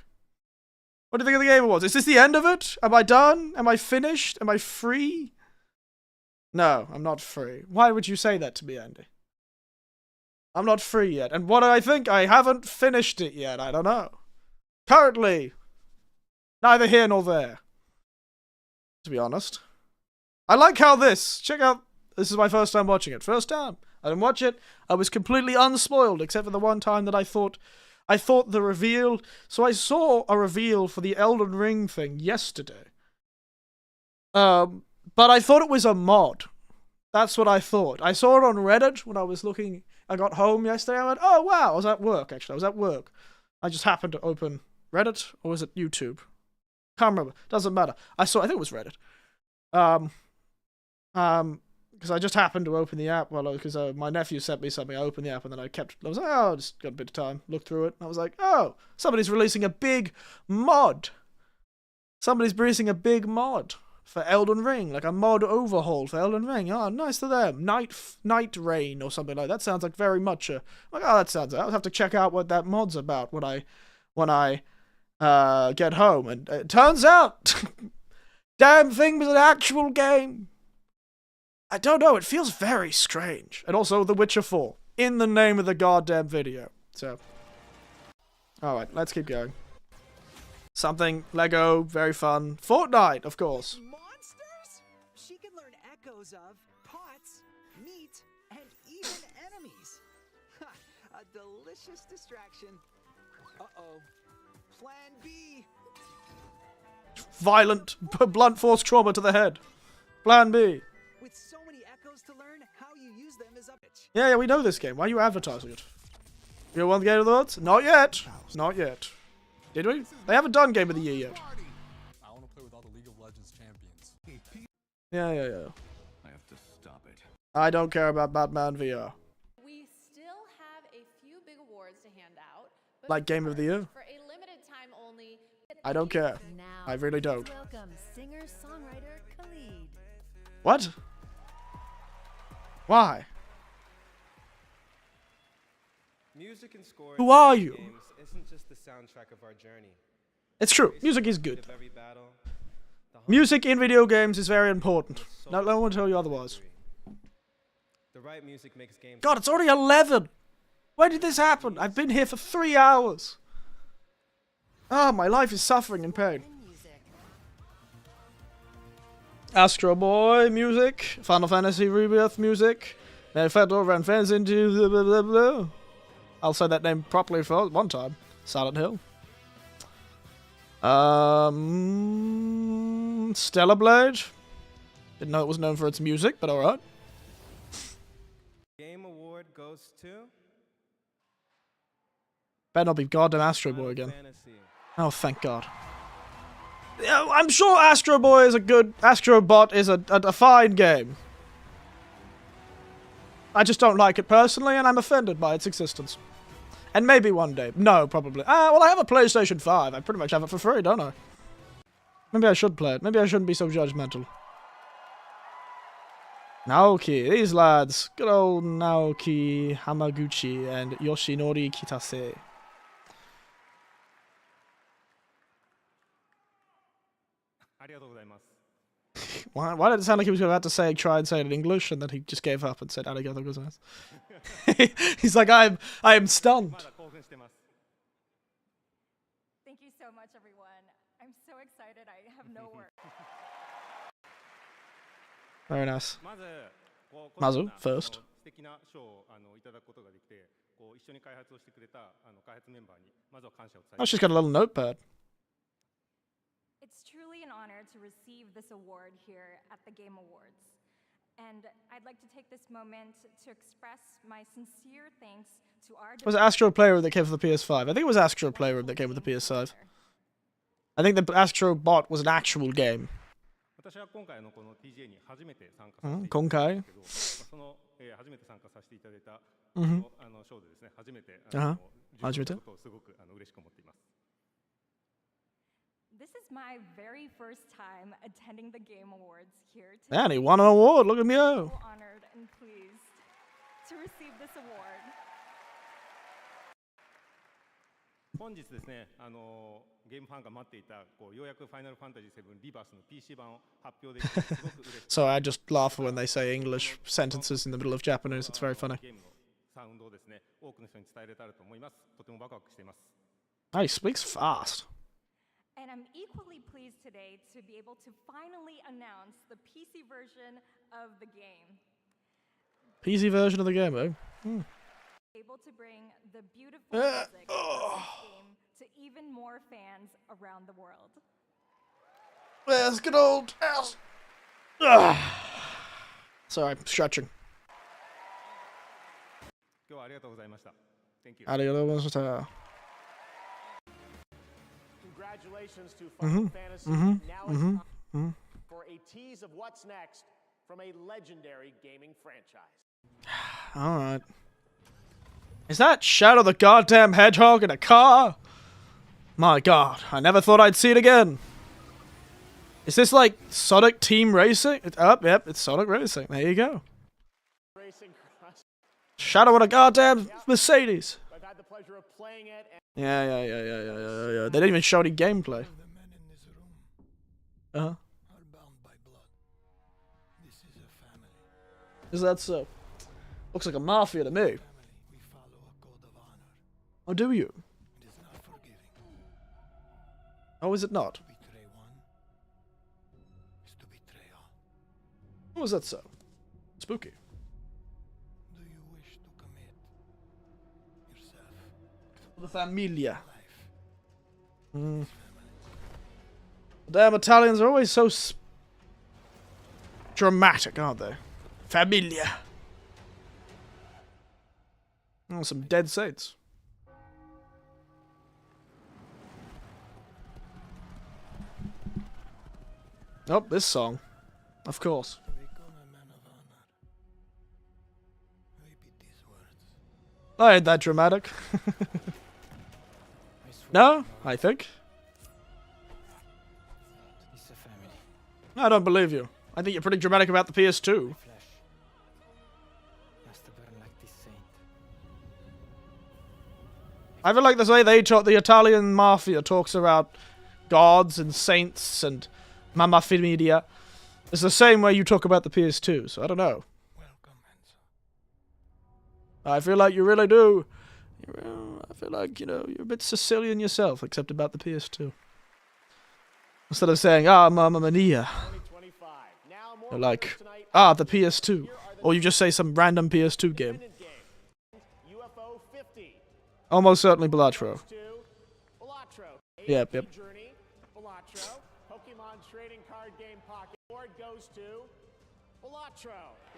What do you think of the Game Awards? Is this the end of it? Am I done? Am I finished? Am I free? No, I'm not free. Why would you say that to me, Andy? I'm not free yet. And what do I think? I haven't finished it yet. I don't know. Currently, neither here nor there. To be honest. I like how this... Check out... This is my first time watching it. First time. I didn't watch it. I was completely unspoiled, except for the one time that I thought the reveal... So I saw a reveal for the Elden Ring thing yesterday. But I thought it was a mod. That's what I thought. I saw it on Reddit when I was looking... I got home yesterday. I went, oh, wow. I was at work, actually. I was at work. I just happened to open Reddit, or was it YouTube? Can't remember. Doesn't matter. I think it was Reddit. Because I just happened to open the app, because my nephew sent me something. I opened the app, and then I was like, oh, just got a bit of time. Looked through it, and I was like, oh, somebody's releasing a big mod. Somebody's releasing a big mod for Elden Ring, like a mod overhaul for Elden Ring. Oh, nice to them. Night Rain or something like that. Sounds like very much a... Like, oh, that sounds... I'll have to check out what that mod's about when I get home. And it turns out, damn thing was an actual game. I don't know. It feels very strange. And also, The Witcher 4 in the name of the goddamn video. So, all right, let's keep going. Something Lego, very fun. Fortnite, of course. She can learn echoes of pots, meat, and even enemies. A delicious distraction. Uh-oh. Plan B. Violent, blunt force trauma to the head. Plan B. With so many echoes to learn, how you use them is up. Yeah, we know this game. Why are you advertising it? You want the Game of the Woods? Not yet. Not yet. Did we? They haven't done Game of the Year yet. I want to play with all the League of Legends champions. Yeah. I have to stop it. I don't care about Batman VR. We still have a few big awards to hand out. But Like Game of the Year? for a limited time only. I don't care. Now, I really don't. welcome singer-songwriter Khalid. What? Why? Music and score Who are in you? games isn't just the soundtrack of our journey. It's true. Music is good. Of every battle, Music in video games is very important. No one will tell you otherwise. the right music makes games. God, it's already 11. When did this happen? I've been here for 3 hours. Ah, my life is suffering in pain. Astro Boy music, Final Fantasy Rebirth music, Federal ran fans into blah, blah, blah, blah. I'll say that name properly for one time. Silent Hill. Stellar Blade. Didn't know it was known for its music, but alright. Game award goes to Better not be goddamn Astro Boy again. Fantasy. Oh, thank God. Yeah, I'm sure Astro Boy is a good... Astro Bot is a fine game. I just don't like it personally, and I'm offended by its existence. And maybe one day. No, probably. Well, I have a PlayStation 5. I pretty much have it for free, don't I? Maybe I should play it. Maybe I shouldn't be so judgmental. Naoki. These lads. Good old Naoki Hamaguchi and Yoshinori Kitase. Why did it sound like he was about to try and say it in English, and then he just gave up and said arigatou gozaimasu? He's like, I am stunned. Thank you so much, everyone. I'm so excited. I have no words. Very nice. Mazu, first. Oh, she's got a little notepad. It's truly an honor to receive this award here at the Game Awards. And I'd like to take this moment to express my sincere thanks to our... Was it Astro Playroom that came for the PS5? I think it was Astro Playroom that came with the PS5. I think the Astro Bot was an actual game. Konkai. Hajimete. This is my very first time attending the Game Awards here today. Man, he won an award. Look at me. I'm so honored and pleased to receive this award. 本日ですね、ゲームファンが待っていたようやくファイナルファンタジー7リバースの PC 版を発表できてすごく嬉しい。So I just laugh when they say English sentences in the middle of Japanese. It's very funny. ゲームのサウンドをですね、多くの人に伝えれたらと思います。とてもワクワクしています。Oh, he speaks fast. And I'm equally pleased today to be able to finally announce the PC version of the game. PC version of the game, eh? Able to bring the beautiful music of this game to even more fans around the world. There's good old house. Sorry, I'm stretching. 今日はありがとうございました。Thank you. Congratulations to Final Fantasy. Now it's time for a tease of what's next from a legendary gaming franchise. Alright. Is that Shadow the goddamn Hedgehog in a car? My god, I never thought I'd see it again. Is this like Sonic Team Racing? Yep, it's Sonic Racing. There you go. Shadow in a goddamn Mercedes. I've had the pleasure of playing it. Yeah. They didn't even show any gameplay. Is that so? Looks like a mafia to me. Oh, do you? Oh, is it not? Oh, is that so? Spooky. The Familia. Damn, Italians are always so dramatic, aren't they? Familia. Oh, some dead saints. Oh, this song. Of course. I ain't that dramatic. No, I think. I don't believe you. I think you're pretty dramatic about the PS2. I feel like the way the Italian mafia talks about gods and saints and mamma familia is the same way you talk about the PS2, so I don't know. I feel like you really do. I feel like, you know, you're a bit Sicilian yourself, except about the PS2. Instead of saying, ah, mamma mia. You're like, ah, the PS2. Or you just say some random PS2 game. Almost certainly Balatro. Yep.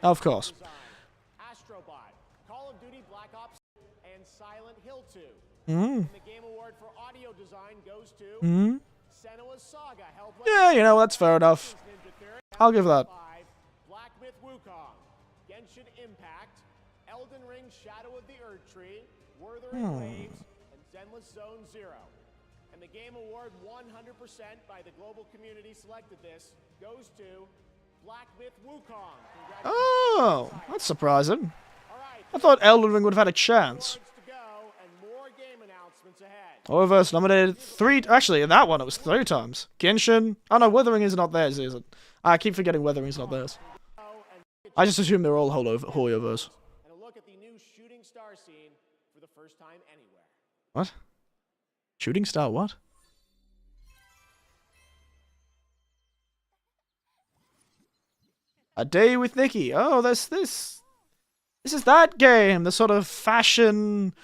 Of course. Call of Duty Black Ops and Silent Hill 2. And the Game Award for audio design goes to Senua's Saga. Yeah, you know, that's fair enough. I'll give that. Black Myth Wukong, Genshin Impact, Elden Ring Shadow of the Erdtree, Wuthering Waves, and Zenless Zone Zero. And the Game Award 100% by the global community selected this goes to Black Myth Wukong. Oh, that's surprising. I thought Elden Ring would have had a chance. Oververse nominated 3... Actually, in that one, it was 3 times. Genshin... Oh no, Wuthering is not theirs, is it? I keep forgetting Wuthering's not theirs. I just assume they're all Hoyoverse. And a look at the new shooting star scene for the first time anywhere. What? Shooting star what? A Day with Nikki. Oh, there's this. This is that game. The sort of fashion,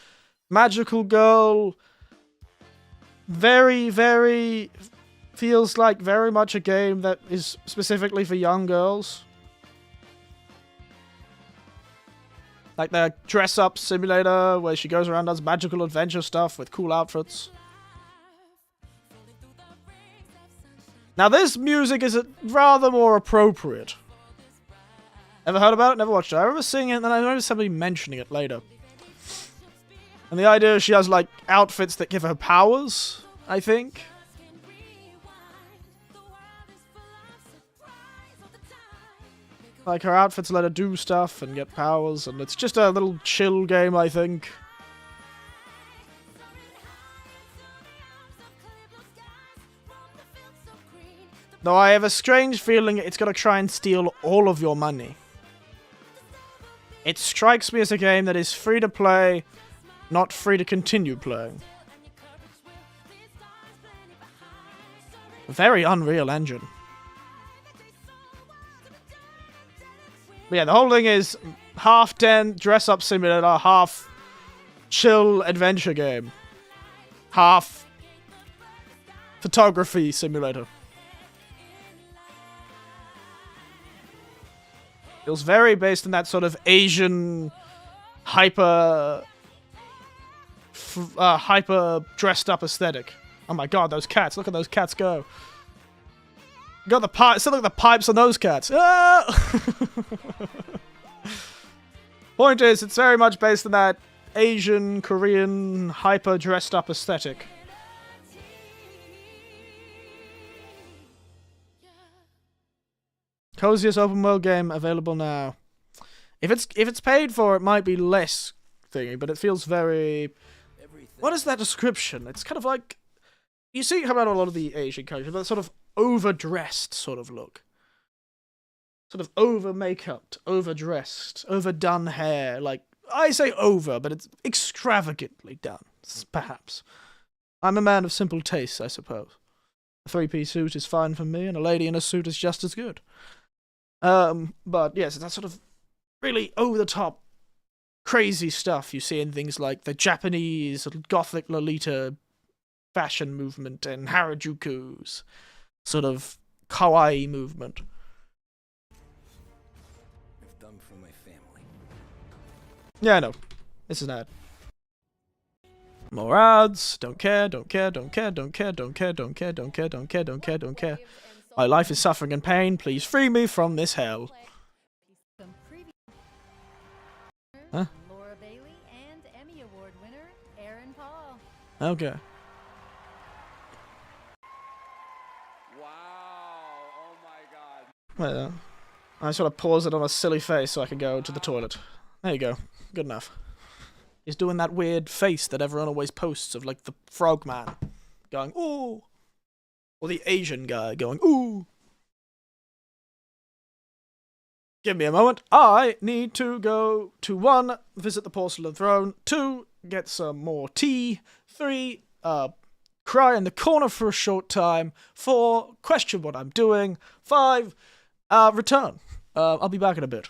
magical girl. Very, very... Feels like very much a game that is specifically for young girls. Like the dress-up simulator where she goes around and does magical adventure stuff with cool outfits. Now this music is rather more appropriate. Ever heard about it? Never watched it. I remember seeing it and then I remember somebody mentioning it later. And the idea is she has like outfits that give her powers, I think. Like her outfits let her do stuff and get powers, and it's just a little chill game, I think. Though I have a strange feeling it's gonna try and steal all of your money. It strikes me as a game that is free to play, not free to continue playing. Very Unreal Engine. But yeah, the whole thing is half dress-up simulator, half chill adventure game. Half photography simulator. Feels very based on that sort of Asian hyper dressed up aesthetic. Oh my god, those cats. Look at those cats go. Got the pipes. Still look at the pipes on those cats. Ah! Point is, it's very much based on that Asian, Korean, hyper dressed up aesthetic. Coziest open world game available now. If it's paid for, it might be less thingy, but it feels very... What is that description? It's kind of like... You see how about a lot of the Asian countries, that sort of overdressed sort of look. Sort of over makeup, overdressed, overdone hair. Like, I say over, but it's extravagantly done, perhaps. I'm a man of simple tastes, I suppose. A 3-piece suit is fine for me, and a lady in a suit is just as good. But yes, that sort of really over-the-top, crazy stuff you see in things like the Japanese Gothic Lolita fashion movement and Harajuku's sort of kawaii movement. I've done for my family. Yeah, I know. This is an ad. More ads. Don't care, don't care, don't care, don't care, don't care, don't care, don't care, don't care, don't care, don't care. My life is suffering and pain. Please free me from this hell. Some previous Huh? Laura Bailey and Emmy Award winner Aaron Paul. Okay. Well, I just want to pause it on a silly face so I can go to the toilet. There you go. Good enough. He's doing that weird face that everyone always posts of, like, the frogman going, ooh. Or the Asian guy going, ooh. Give me a moment. I need to go to 1, visit the porcelain throne, 2, get some more tea, 3, cry in the corner for a short time, 4, question what I'm doing, 5, return. I'll be back in a bit.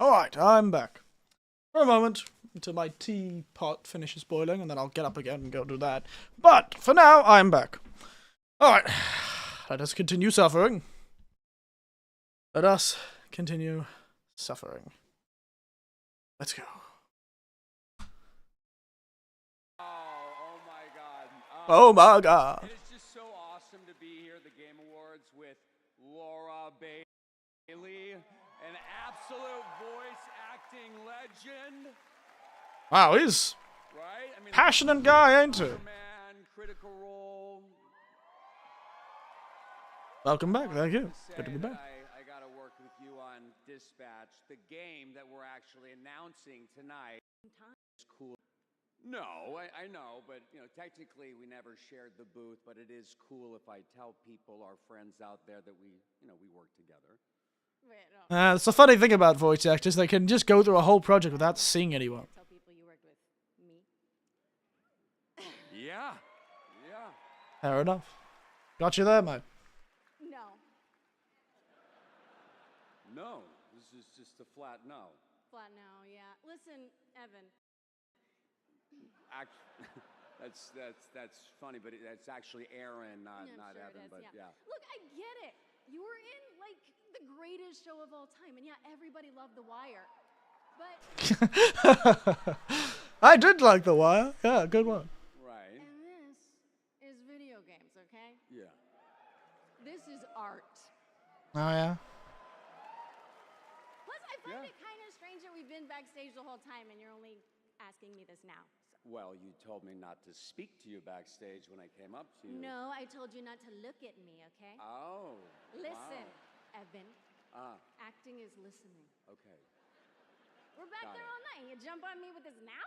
Alright, I'm back. For a moment, until my teapot finishes boiling, and then I'll get up again and go do that. But, for now, I'm back. Alright, let us continue suffering. Let us continue suffering. Let's go. Oh my god. It is just so awesome to be here at the Game Awards with Laura Bailey, an absolute voice acting legend. Wow, he's right? I mean, passionate guy, ain't he? Man, Critical Role. Welcome back, thank you. Good to be back. I got to work with you on Dispatch, the game that we're actually announcing tonight. It's cool. No, I know, but you know, technically we never shared the booth, but it is cool if I tell people, our friends out there, that we work together. Wait, no. It's a funny thing about voice actors, they can just go through a whole project without seeing anyone. Tell people you worked with me. Yeah. Fair enough. Got you there, mate. No. No, this is just a flat no. Flat no, yeah. Listen, Evan. That's funny, but that's actually Aaron, not Sure Evan. it is, But yeah. Look, I get it. You were in like the greatest show of all time, and yeah, everybody loved The Wire. But I did like The Wire. Yeah, good one. Right. and this is video games, okay? Yeah. This is art. Oh yeah. Plus, I find it kind of strange that we've been backstage the whole time, and you're only asking me this now. Well, you told me not to speak to you backstage when I came up to you. No, I told you not to look at me, okay? Oh. Listen, Wow. Evan. Acting is listening. Okay. We're back Got there it. all night. You jump on me with this now?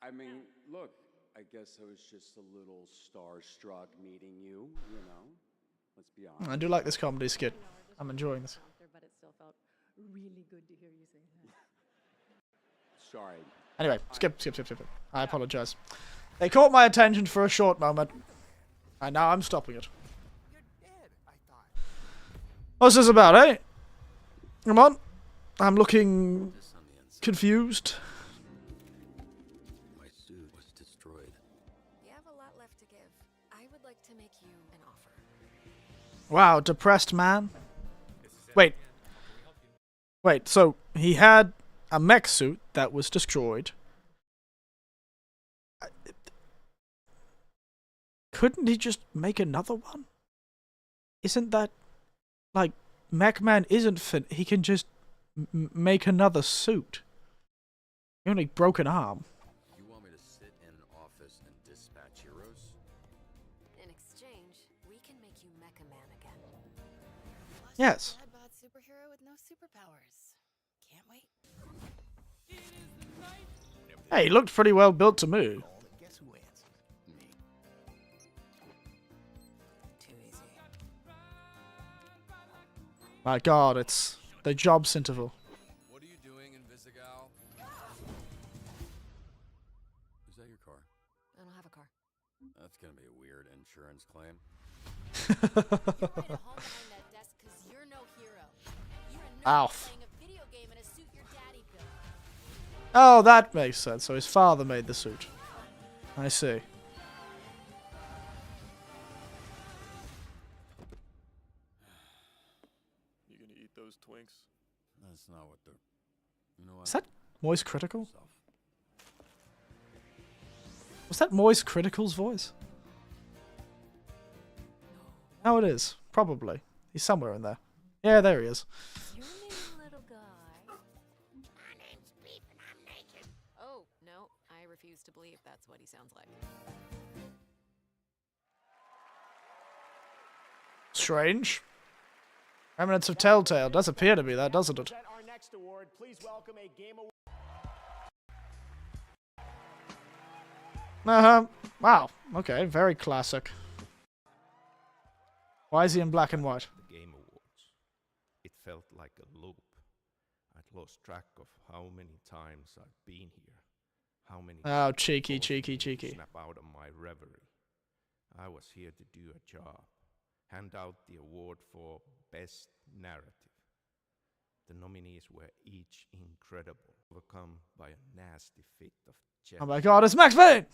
I mean, look, I guess I was just a little starstruck meeting you, you know? Let's be honest. I do like this comedy skit. I'm enjoying this. But it still felt really good to hear you say that. Sorry. Anyway, skip. I apologize. They caught my attention for a short moment, and now I'm stopping it. What's this about, eh? Come on. I'm looking confused. My suit was destroyed. You have a lot left to give. I would like to make you an offer. Wow, depressed man. Wait, so he had a mech suit that was destroyed. Couldn't he just make another one? Isn't that... Like, Mech Man isn't fit. He can just make another suit. He only broke an arm. You want me to sit in an office and dispatch heroes? In exchange, we can make you Mecha Man again. Yes. Bad superhero with no superpowers. Can't wait. Hey, he looked pretty well built to me. Guess who answered? Me. Too easy. My god, it's the jobs interval. What are you doing in Visigal? Is that your car? I don't have a car. That's gonna be a weird insurance claim. You're right at home behind that desk because you're no hero. You're a nerd Alf. playing a video game in a suit your daddy built. Oh, that makes sense. So his father made the suit. I see. You gonna eat those Twinks? That's not what they're... You know what? Is that Moist Critical? Was that Moist Critical's voice? No, it is. Probably. He's somewhere in there. Yeah, there he is. Your name, little guy. My name's Beef and I'm naked. Oh, no. I refuse to believe that's what he sounds like. Strange. Remnants of Telltale does appear to be that, doesn't it? Our next award, please welcome a Game Award. Wow. Okay, very classic. Why is he in black and white? The Game Awards. It felt like a loop. I'd lost track of how many times I've been here. How many Oh, cheeky. snap out of my reverie. I was here to do a job. Hand out the award for Best Narrative. The nominees were each incredible, overcome by a nasty fit of jealousy. Oh my god, it's Max Payne!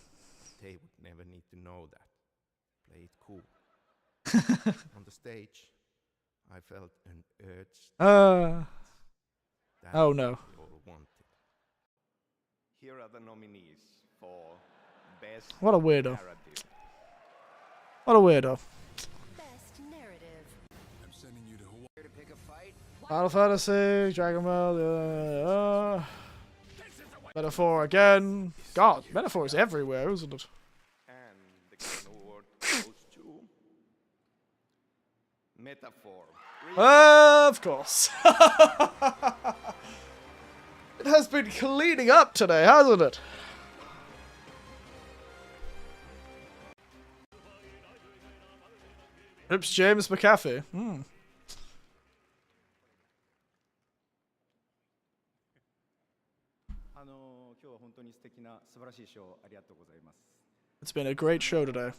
They would never need to know that. Play it cool. On the stage, I felt an urge. That's Oh no. what we all wanted. Here are the nominees for Best What a weirdo. Narrative. What a weirdo. Best narrative. I'm sending you to Hawaii. Here to pick a fight? Final Fantasy, Dragon Ball, Metaphor again. God, Metaphor is everywhere, isn't it? And the Game Award goes to Metaphor. Of course. It has been cleaning up today, hasn't it? Oops, James McAfee. 今日は本当に素敵な素晴らしいショーありがとうございます。 It's been a great show today.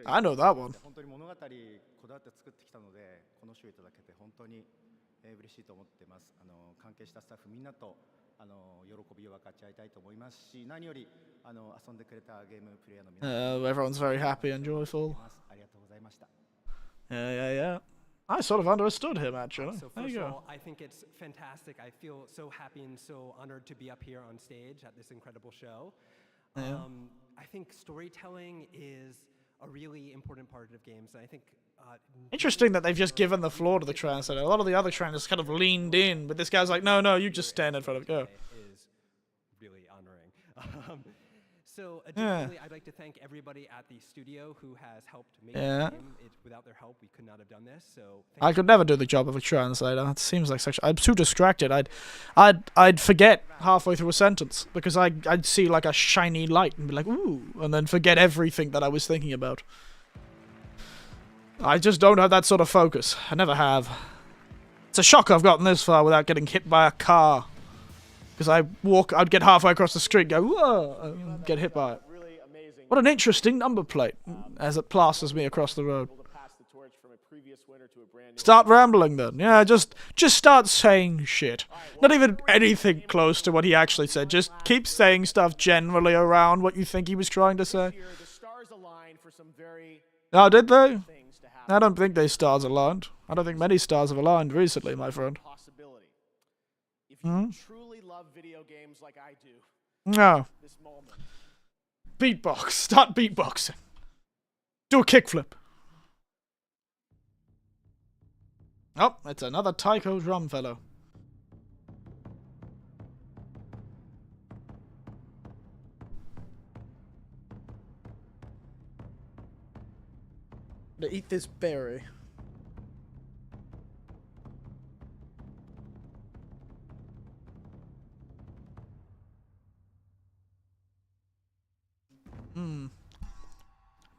I know that one. 本当に物語こだわって作ってきたので、この賞いただけて本当に嬉しいと思ってます。関係したスタッフみんなと喜びを分かち合いたいと思いますし、何より遊んでくれたゲームプレイヤーの皆さん。Everyone's very happy and joyful. ありがとうございました。Yeah. I sort of understood him, actually. So there first you of go. all, I think it's fantastic. I feel so happy and so honored to be up here on stage at this incredible show. Yeah. I think storytelling is a really important part of games, and I think Interesting that they've just given the floor to the translator. A lot of the other translators kind of leaned in, but this guy's like, no, you just stand in front of go. Is really honoring. So additionally, I'd like to thank everybody at the studio who has helped make the game. Without their help, we could not have done this. So I could never do the job of a translator. It seems like such. I'm too distracted. I'd forget halfway through a sentence because I'd see like a shiny light and be like, ooh, and then forget everything that I was thinking about. I just don't have that sort of focus. I never have. It's a shock I've gotten this far without getting hit by a car. Because I'd get halfway across the street, go, whoa, and get hit by it. What an interesting number plate, as it plasters me across the road. Start rambling then. Yeah, just start saying shit. Not even anything close to what he actually said. Just keep saying stuff generally around what you think he was trying to say. Oh, did they? I don't think they stars aligned. I don't think many stars have aligned recently, my friend. If you truly love video games like I do, No. this moment. Beatbox. Start beatboxing. Do a kickflip. Oh, it's another taiko drum fellow. To eat this berry.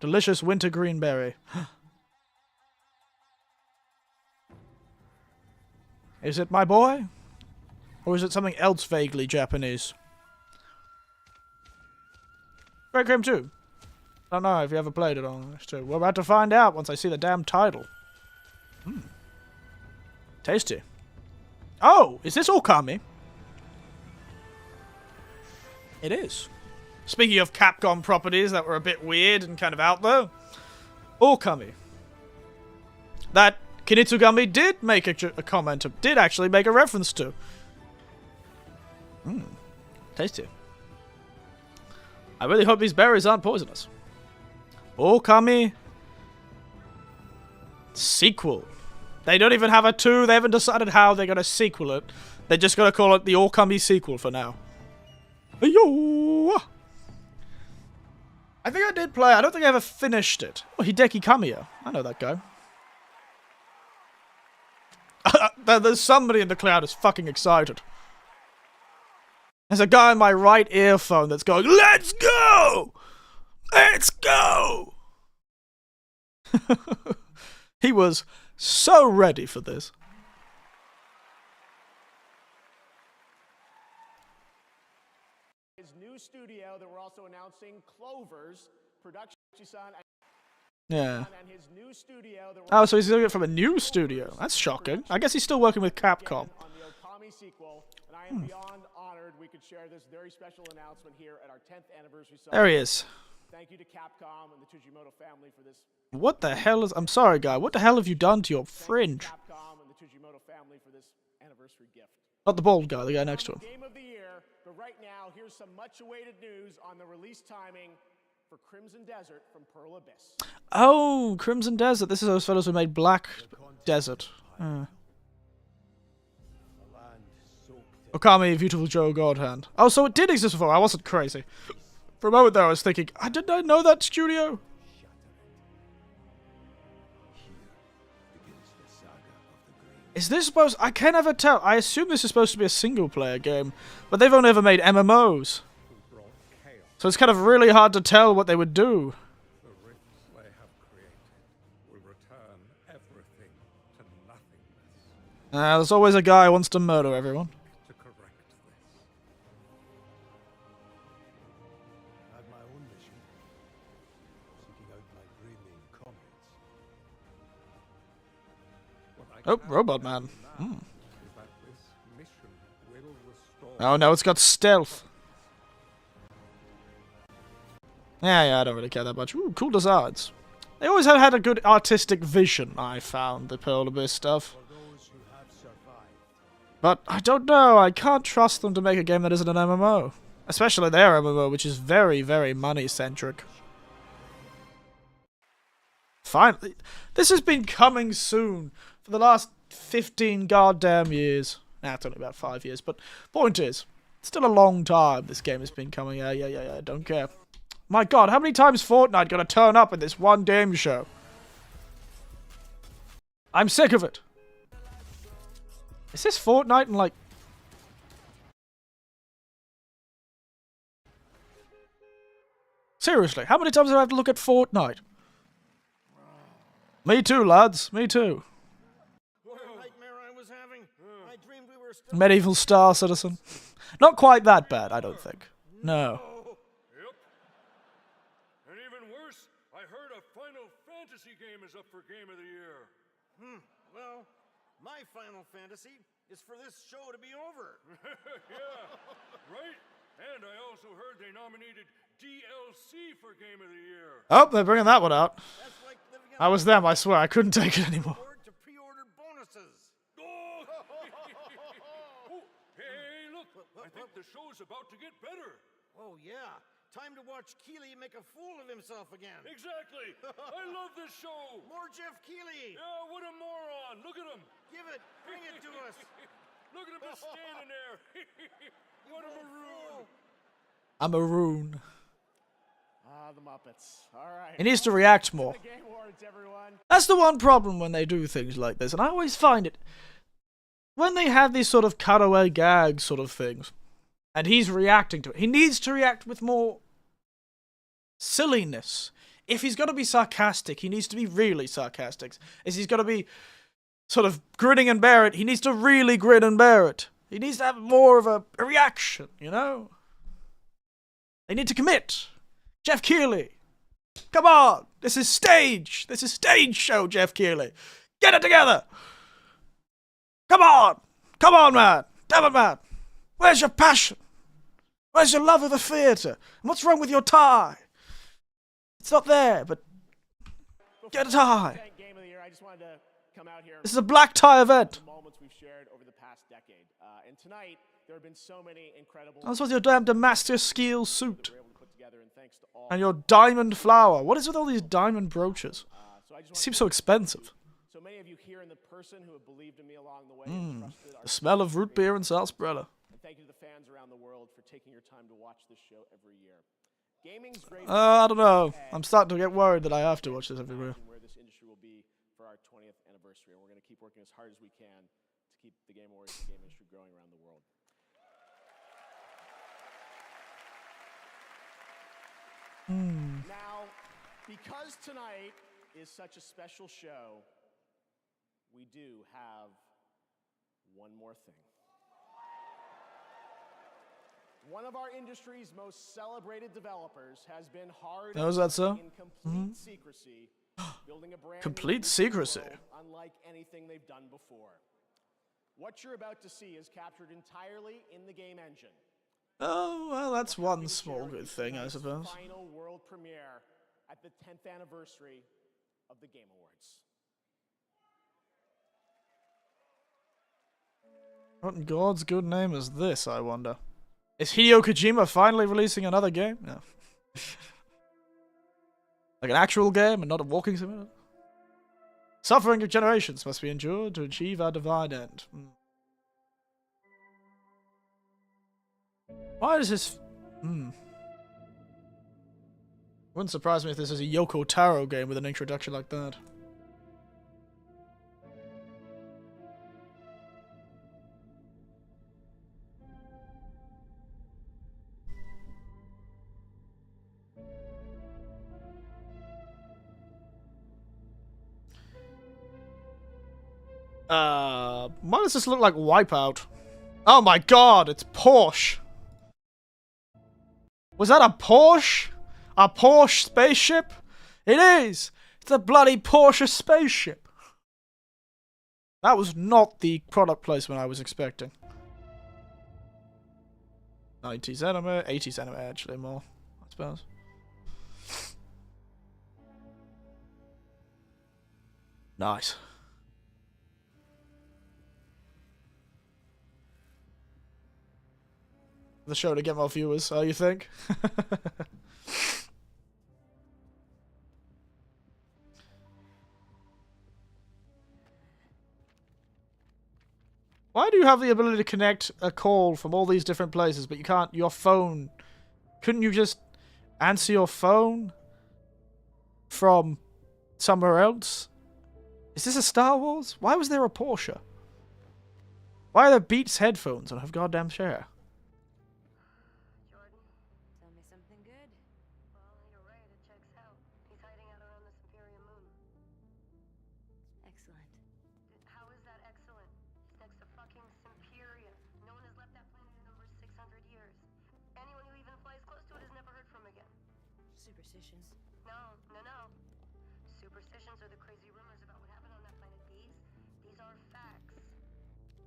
Delicious wintergreen berry. Is it my boy? Or is it something else vaguely Japanese? Great game too. I don't know if you ever played it on this too. We're about to find out once I see the damn title. Tasty. Oh, is this Okami? It is. Speaking of Capcom properties that were a bit weird and kind of out there, Okami. That Kinitsugami did make a comment, did actually make a reference to. Tasty. I really hope these berries aren't poisonous. Okami sequel. They don't even have a 2. They haven't decided how they're going to sequel it. They're just going to call it the Okami sequel for now. Yo! I think I did play. I don't think I ever finished it. Oh, Hideki Kamiya. I know that guy. There's somebody in the cloud who's fucking excited. There's a guy in my right earphone that's going, "Let's go! Let's go!" He was so ready for this. His new studio that we're also announcing, Clover's production. Yeah. And his new studio that Oh, so he's doing it from a new studio. That's shocking. I guess he's still working with Capcom. on the Okami sequel, and I am beyond honored we could share this very special announcement here at our 10th anniversary celebration. There he is. Thank you to Capcom and the Tujimoto family for this. What the hell is... I'm sorry, guy. What the hell have you done to your fringe? Capcom and the Tujimoto family for this anniversary gift. Not the bald guy, the guy next to him. Game of the year, but right now, here's some much-awaited news on the release timing for Crimson Desert from Pearl Abyss. Oh, Crimson Desert. This is those fellows who made Black Desert. Okami, Beautiful Joe Godhand. Oh, so it did exist before. I wasn't crazy. For a moment there, I was thinking, did I know that studio? Is this supposed... I can never tell. I assume this is supposed to be a single-player game, but they've only ever made MMOs. So it's kind of really hard to tell what they would do. The rifts they have created will return everything to nothingness. There's always a guy who wants to murder everyone. To correct this. I have my own mission, seeking out my Oh, Robot Man. Hmm. is that this mission will restore. Oh no, it's got stealth. Yeah, I don't really care that much. Ooh, cool designs. They always have had a good artistic vision, I found, the Pearl Abyss stuff. But I don't know, I can't trust them to make a game that isn't an MMO. Especially their MMO, which is very, very money-centric. Finally, this has been coming soon for the last 15 goddamn years. Nah, it's only about 5 years, but point is, it's still a long time this game has been coming. Yeah, don't care. My god, how many times Fortnite gonna turn up in this one game show? I'm sick of it. Is this Fortnite and like... Seriously, how many times do I have to look at Fortnite? Me too, lads. Me too. Medieval Star Citizen. Not quite that bad, I don't think. No. Yep. And even worse, I heard a Final Fantasy game is up for Game of the Year. Well, my Final Fantasy is for this show to be over. Yeah, right? And I also heard they nominated DLC for Game of the Year. Oh, they're bringing that one out. I was them, I swear. I couldn't take it anymore. To pre-order bonuses. Oh, hey, look! I think the show's about to get better. Oh, yeah. Time to watch Keighley make a fool of himself again. Exactly. I love this show. More Jeff Keighley. Yeah, what a moron. Look at him. Give it. Bring it to us. Look at him just standing there. What a maroon. A maroon. Ah, the Muppets. All right. He needs to react more. The Game Awards, everyone. That's the one problem when they do things like this, and I always find it when they have these sort of cutaway gag sort of things, and he's reacting to it. He needs to react with more silliness. If he's going to be sarcastic, he needs to be really sarcastic. If he's going to be sort of grinning and bear it, he needs to really grin and bear it. He needs to have more of a reaction, you know? They need to commit. Jeff Keighley. Come on. This is stage. This is stage show, Jeff Keighley. Get it together. Come on. Come on, man. Damn it, man. Where's your passion? Where's your love of the theatre? And what's wrong with your tie? It's not there, but get a tie. Game of the Year, I just wanted to come out here. This is a black tie event. Moments we've shared over the past decade. And tonight, there have been so many incredible... That's with your damn Damascus steel suit. And your diamond flower. What is with all these diamond brooches? It seems so expensive. So many of you here and the person who have believed in me along the way. The smell of root beer and sarsaparilla. And thank you to the fans around the world for taking your time to watch this show every year. Gaming's great. I don't know. I'm starting to get worried that I have to watch this every year. Where this industry will be for our 20th anniversary, and we're going to keep working as hard as we can to keep the Game Awards and the game industry growing around the world. Now, because tonight is such a special show, we do have one more thing. One of our industry's most celebrated developers has been hard Oh, is that so? in complete secrecy, building a brand Complete new secrecy. world unlike anything they've done before. What you're about to see is captured entirely in the game engine. Oh, well, that's one small good thing, I suppose. Final world premiere at the 10th anniversary of the Game Awards. What in God's good name is this, I wonder? Is Hideo Kojima finally releasing another game? No. Like an actual game and not a walking simulator? Suffering of generations must be endured to achieve our divine end. Why does this... Wouldn't surprise me if this is a Yoko Taro game with an introduction like that. Why does this look like Wipeout? Oh my god, it's Porsche. Was that a Porsche? A Porsche spaceship? It is! It's a bloody Porsche spaceship. That was not the product placement I was expecting. 90s anime, 80s anime actually more, I suppose. Nice. The show to get more viewers, you think? Why do you have the ability to connect a call from all these different places, but you can't, your phone? Couldn't you just answer your phone from somewhere else? Is this a Star Wars? Why was there a Porsche? Why are there Beats headphones and have goddamn share? Jordan, tell me something good. Well, you're right, it checks out. He's hiding out around the Superior Moon. Excellent. How is that excellent? He's next to fucking Superior. No one has left that planet in over 600 years. Anyone who even flies close to it is never heard from again. Superstitions. No. Superstitions are the crazy rumors about what happened on that planet. These are facts.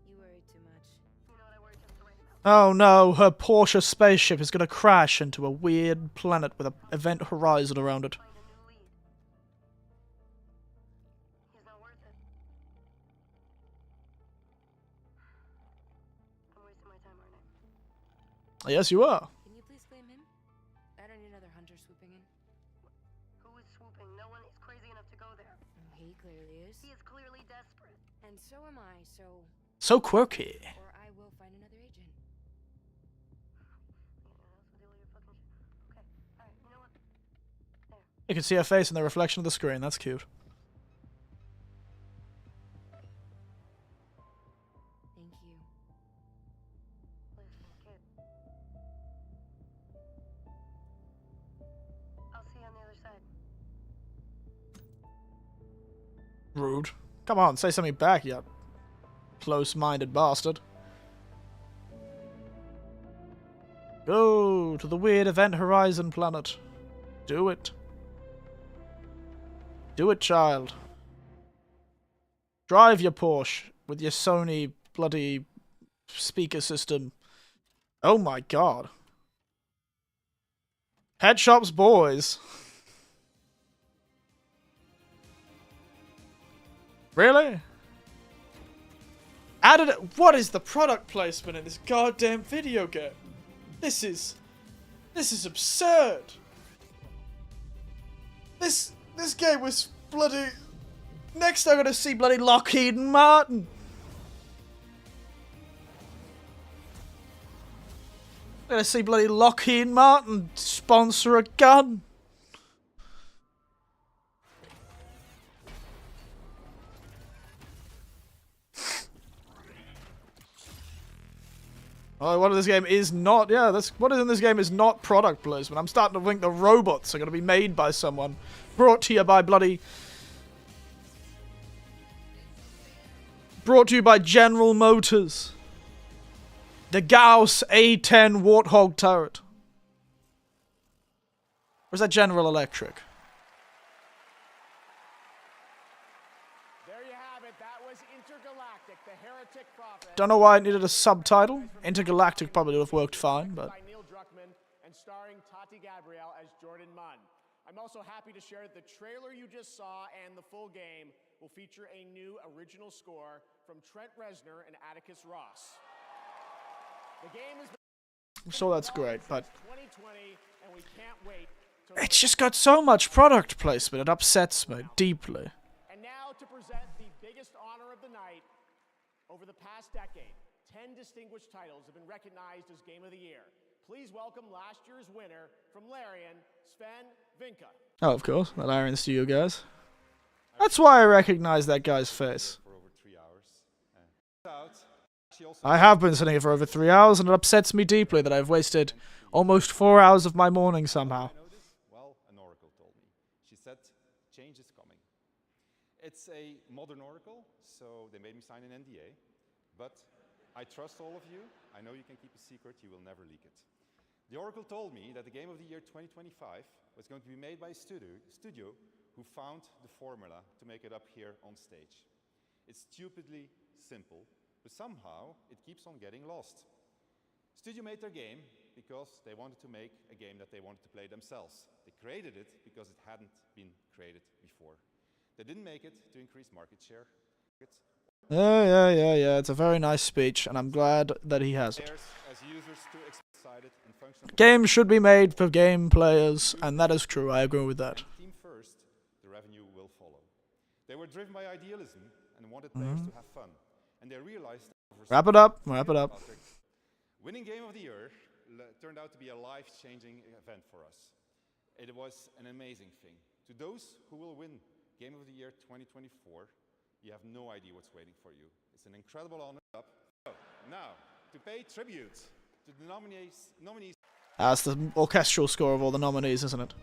You worry too much. You know what I worry just the right amount. Oh no, her Porsche spaceship is gonna crash into a weird planet with an event horizon around it. He's not worth it. I'm wasting my time, aren't I? Yes, you are. Can you please blame him? I don't need another hunter swooping in. Who is swooping? No one is crazy enough to go there. He clearly is. He is clearly desperate. And so am I, so... So quirky. Or I will find another agent. You can see her face in the reflection of the screen. That's cute. Thank you. Listen, kid. I'll see you on the other side. Rude. Come on, say something back, you close-minded bastard. Go to the weird event horizon planet. Do it. Do it, child. Drive your Porsche with your Sony bloody speaker system. Oh my god. Head Shop's boys. Really? Added it. What is the product placement in this goddamn video game? This is absurd. This game was bloody... Next I'm gonna see bloody Lockheed Martin. I'm gonna see bloody Lockheed Martin sponsor a gun. Oh, what in this game is not... Yeah, what is in this game is not product placement. I'm starting to think the robots are going to be made by someone. Brought to you by bloody... Brought to you by General Motors. The Gauss A10 Warthog turret. Or is that General Electric? Don't know why it needed a subtitle. Intergalactic probably would have worked fine, but... And starring Tati Gabrielle as Jordan Munn. I'm also happy to share that the trailer you just saw and the full game will feature a new original score from Trent Reznor and Atticus Ross. The game is... So that's great, but... 2020, and we can't wait to... It's just got so much product placement, it upsets me deeply. And now to present the biggest honor of the night. Over the past decade, 10 distinguished titles have been recognized as Game of the Year. Please welcome last year's winner from Larian, Sven Vinka. Oh, of course, the Larian Studio guys. That's why I recognize that guy's face. For over 3 hours. I have been sitting here for over 3 hours, and it upsets me deeply that I've wasted almost 4 hours of my morning somehow. Well, an oracle told me. She said, change is coming. It's a modern oracle, so they made me sign an NDA. But I trust all of you. I know you can keep a secret. You will never leak it. The oracle told me that the Game of the Year 2025 was going to be made by a studio who found the formula to make it up here on stage. It's stupidly simple, but somehow it keeps on getting lost. Studio made their game because they wanted to make a game that they wanted to play themselves. They created it because it hadn't been created before. They didn't make it to increase market share. Yeah. It's a very nice speech, and I'm glad that he has it. Games should be made for game players, and that is true. I agree with that. Team first, the revenue will follow. They were driven by idealism and wanted players to have fun, and they realized. Wrap it up. Winning Game of the Year turned out to be a life-changing event for us. It was an amazing thing. To those who will win Game of the Year 2024, you have no idea what's waiting for you. It's an incredible honor. So, now, to pay tribute to the nominees. That's the orchestral score of all the nominees, isn't it?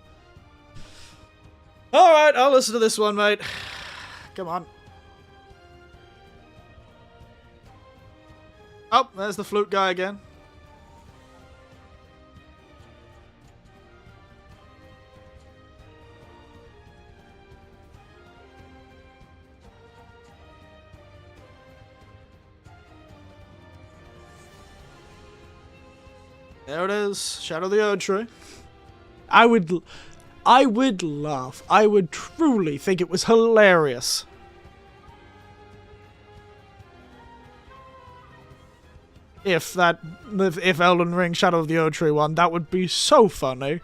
Alright, I'll listen to this one, mate. Come on. Oh, there's the flute guy again. There it is, Shadow of the Erdtree. I would laugh. I would truly think it was hilarious. If Elden Ring Shadow of the Erdtree won, that would be so funny.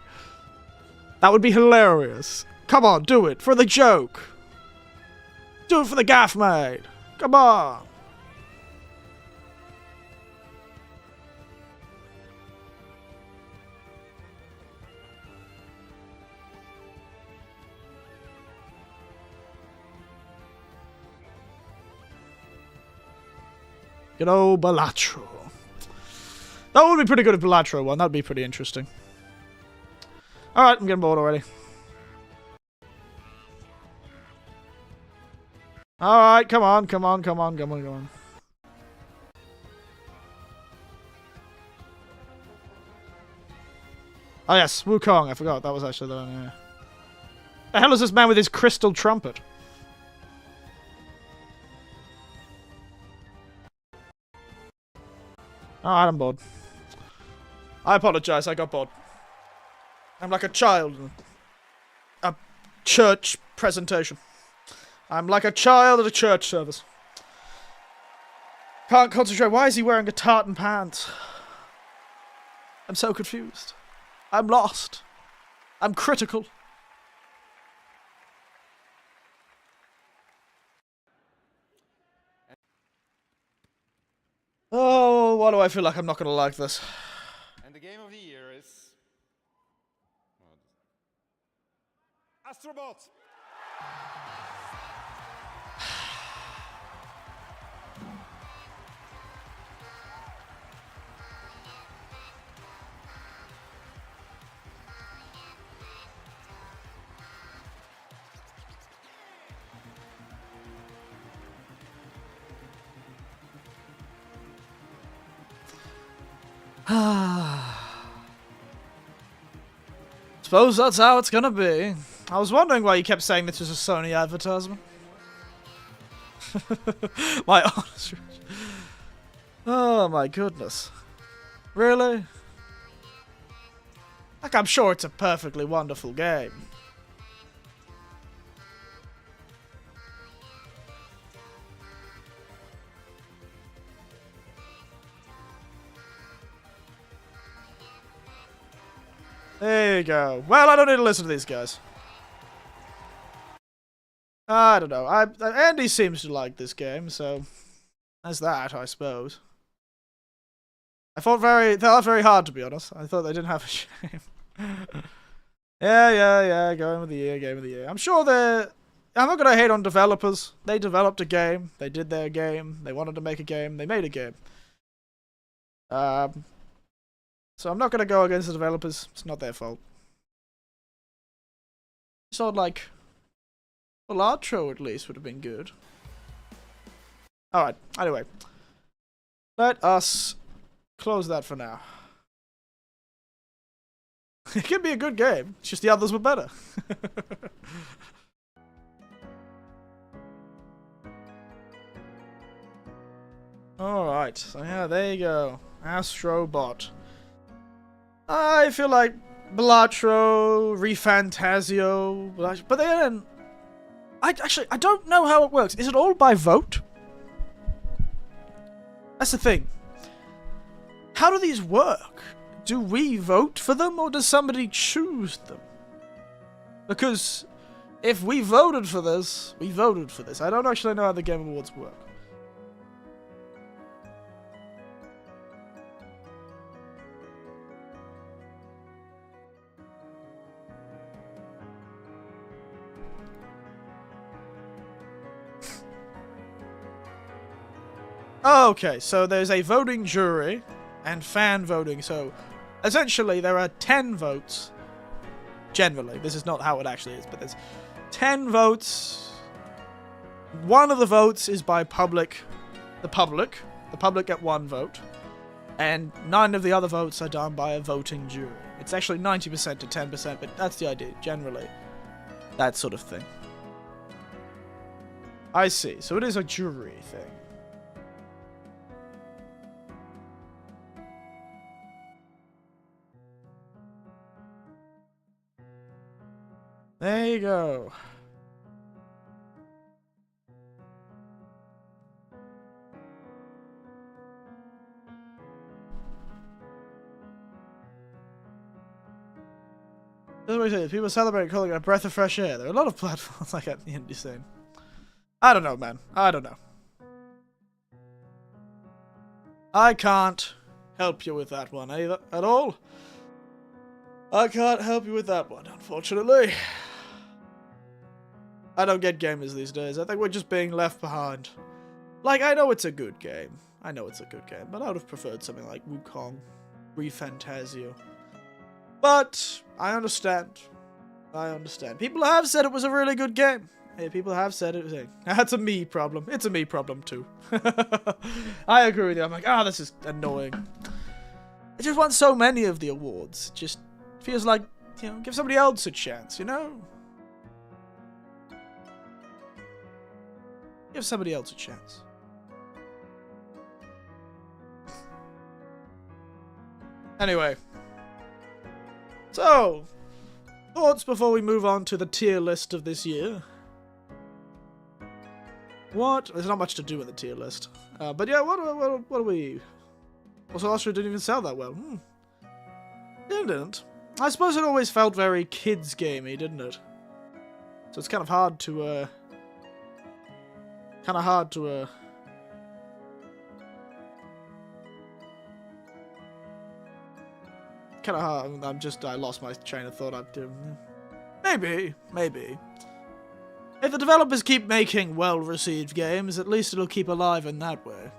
That would be hilarious. Come on, do it for the joke. Do it for the gaff, mate. Come on. Good old Balatro. That would be pretty good if Balatro won. That'd be pretty interesting. Alright, I'm getting bored already. Alright, come on. Oh yes, Wukong. I forgot. That was actually the one, yeah. The hell is this man with his crystal trumpet? Alright, I'm bored. I apologize, I got bored. I'm like a child in a church presentation. I'm like a child at a church service. Can't concentrate. Why is he wearing a tartan pants? I'm so confused. I'm lost. I'm critical. Oh, why do I feel like I'm not going to like this? And the Game of the Year is... Astrobot! Suppose that's how it's gonna be. I was wondering why you kept saying this was a Sony advertisement. My honest... Oh my goodness. Really? Like, I'm sure it's a perfectly wonderful game. There you go. Well, I don't need to listen to these guys. I don't know. Andy seems to like this game, so that's that, I suppose. I thought very hard, to be honest. I thought they didn't have a shame. Yeah. Game of the year. I'm sure they're... I'm not gonna hate on developers. They developed a game. They did their game. They wanted to make a game. They made a game. So I'm not going to go against the developers. It's not their fault. So like, well, Artro at least would have been good. Alright, anyway. Let us close that for now. It could be a good game. It's just the others were better. Alright, so yeah, there you go. Astrobot. I feel like Balatro, Refantasio, but then I don't know how it works. Is it all by vote? That's the thing. How do these work? Do we vote for them, or does somebody choose them? Because if we voted for this, we voted for this. I don't actually know how the Game Awards work. Okay, so there's a voting jury and fan voting. So essentially there are 10 votes. Generally, this is not how it actually is, but there's 10 votes. One of the votes is by the public. The public get one vote. And 9 of the other votes are done by a voting jury. It's actually 90% to 10%, but that's the idea, generally. That sort of thing. I see, so it is a jury thing. There you go. That's what I say. People celebrate calling it a breath of fresh air. There are a lot of platforms like that in the indie scene. I don't know, man. I don't know. I can't help you with that one either at all. I can't help you with that one, unfortunately. I don't get gamers these days. I think we're just being left behind. Like, I know it's a good game. I know it's a good game, but I would have preferred something like Wukong, Refantasio. But I understand. I understand. People have said it was a really good game. Hey, people have said it. That's a me problem. It's a me problem too. I agree with you. I'm like, this is annoying. I just won so many of the awards. It just feels like, you know, give somebody else a chance, you know? Give somebody else a chance. Anyway. So, thoughts before we move on to the tier list of this year. What? There's not much to do in the tier list. But yeah, what are we... Also, Austria didn't even sell that well. It didn't. I suppose it always felt very kids gamey, didn't it? So it's kind of hard to, kind of hard. I lost my train of thought. Maybe. If the developers keep making well-received games, at least it'll keep alive in that way.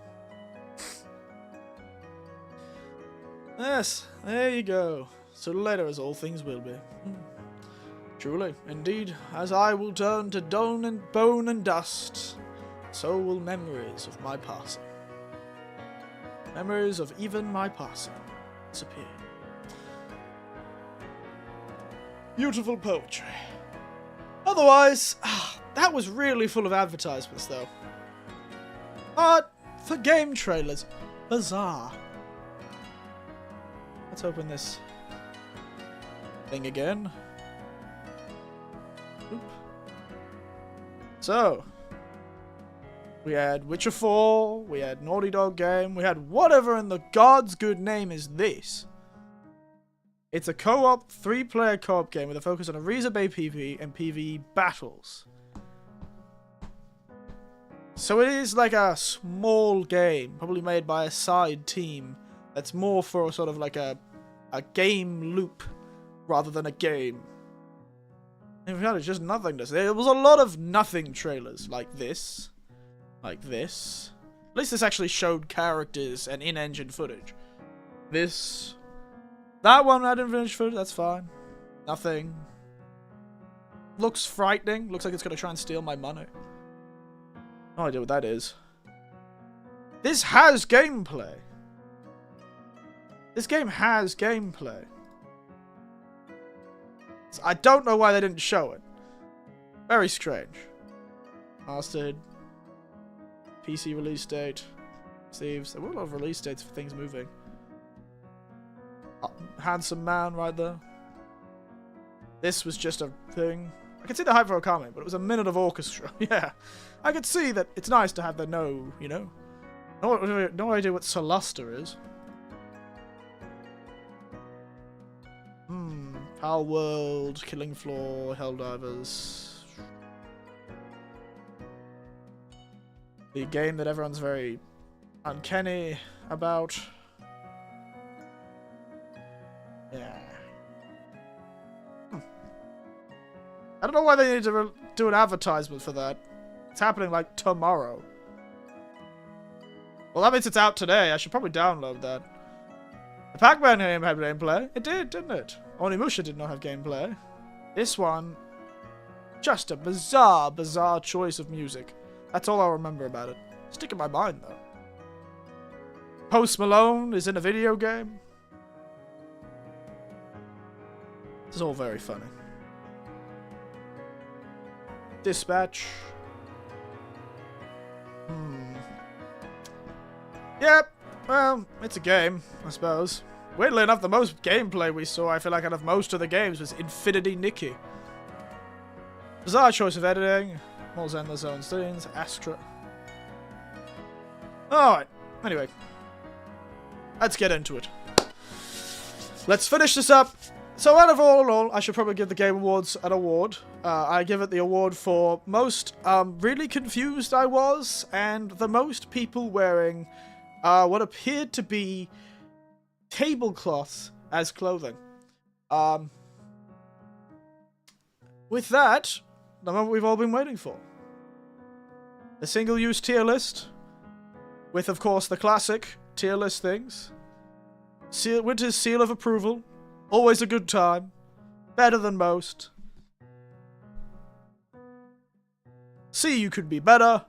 Yes, there you go. So later as all things will be. Truly, indeed, as I will turn to bone and dust, so will memories of my passing. Memories of even my passing disappear. Beautiful poetry. Otherwise, that was really full of advertisements, though. Art for game trailers. Bizarre. Let's open this thing again. Oop. So, we had Witcher 4, we had Naughty Dog game, we had whatever in the God's good name is this. It's a co-op, 3-player co-op game with a focus on a Razor Bay PvE and PvE battles. So it is like a small game, probably made by a side team, that's more for sort of like a game loop rather than a game. In fact, it's just nothingness. There was a lot of nothing trailers like this. Like this. At least this actually showed characters and in-engine footage. This. That one I didn't finish footage, that's fine. Nothing. Looks frightening. Looks like it's going to try and steal my money. No idea what that is. This has gameplay. This game has gameplay. I don't know why they didn't show it. Very strange. Mastered. PC release date. Thieves. There were a lot of release dates for things moving. Handsome man right there. This was just a thing. I could see the hype for Okami, but it was a minute of orchestra. Yeah. I could see that it's nice to have the no, you know? No idea what Soluster is. Pal World, Killing Floor, Helldivers. The game that everyone's very uncanny about. Yeah. I don't know why they need to do an advertisement for that. It's happening like tomorrow. Well, that means it's out today. I should probably download that. The Pac-Man game had gameplay. It did, didn't it? Onimusha did not have gameplay. This one, just a bizarre, bizarre choice of music. That's all I'll remember about it. Stick in my mind, though. Post Malone is in a video game. This is all very funny. Dispatch. Yep, well, it's a game, I suppose. Weirdly enough, the most gameplay we saw, I feel like, out of most of the games was Infinity Nikki. Bizarre choice of editing. More Zenless own scenes. Astra. Alright, anyway. Let's get into it. Let's finish this up. So out of all in all, I should probably give the Game Awards an award. I give it the award for most really confused I was, and the most people wearing what appeared to be tablecloths as clothing. With that, the moment we've all been waiting for. The single-use tier list, with, of course, the classic tier list things. Winter's seal of approval. Always a good time. Better than most. See, you could be better.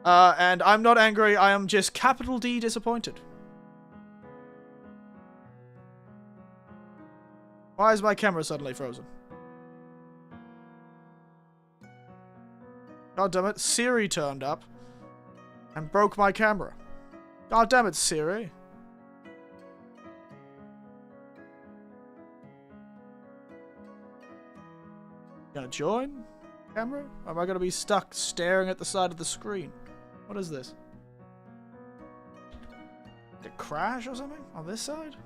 And I'm not angry, I am just capital D disappointed. Why is my camera suddenly frozen? God damn it, Siri turned up and broke my camera. God damn it, Siri. Gonna join? Camera? Or am I gonna be stuck staring at the side of the screen? What is this? Did it crash or something? On this side?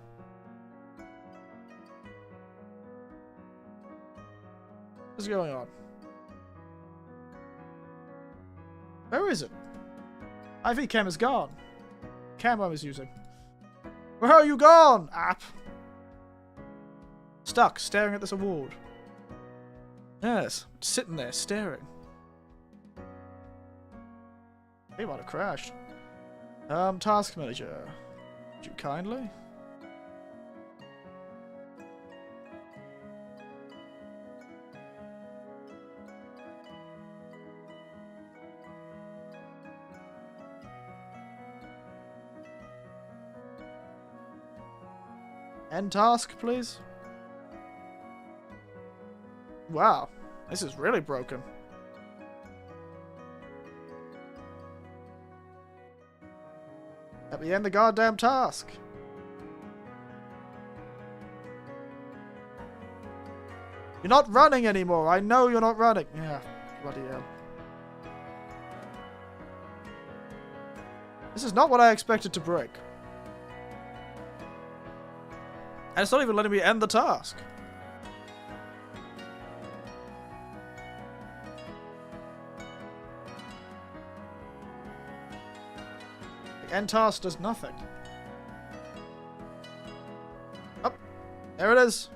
What's going on? Where is it? IV cam is gone. Cam I was using. Where are you gone, app? Stuck, staring at this award. Yes, sitting there, staring. He might have crashed. Task manager. Would you kindly? End task, please. Wow, this is really broken. Let me end the goddamn task. You're not running anymore. I know you're not running. Yeah, bloody hell. This is not what I expected to break. And it's not even letting me end the task. The end task does nothing. Oh, there it is.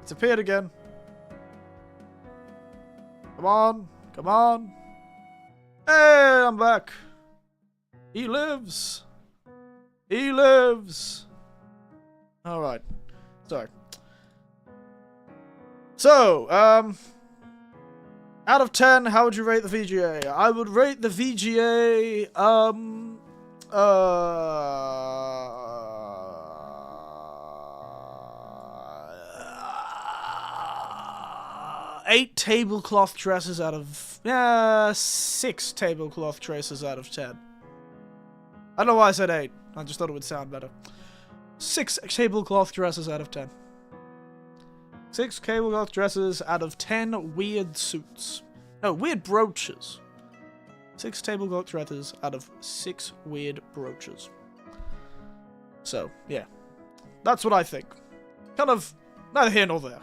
It's appeared again. Come on, come on. Hey, I'm back. He lives. He lives. Alright. Sorry. So, out of 10, how would you rate the VGA? I would rate the VGA, 8 8 tablecloth dresses out of... 6 tablecloth dresses out of 10. I don't know why I said 8. I just thought it would sound better. 6 tablecloth dresses out of 10. 6 tablecloth dresses out of 10 weird suits. No, weird brooches. 6 tablecloth dresses out of 6 weird brooches. So, yeah. That's what I think. Kind of neither here nor there.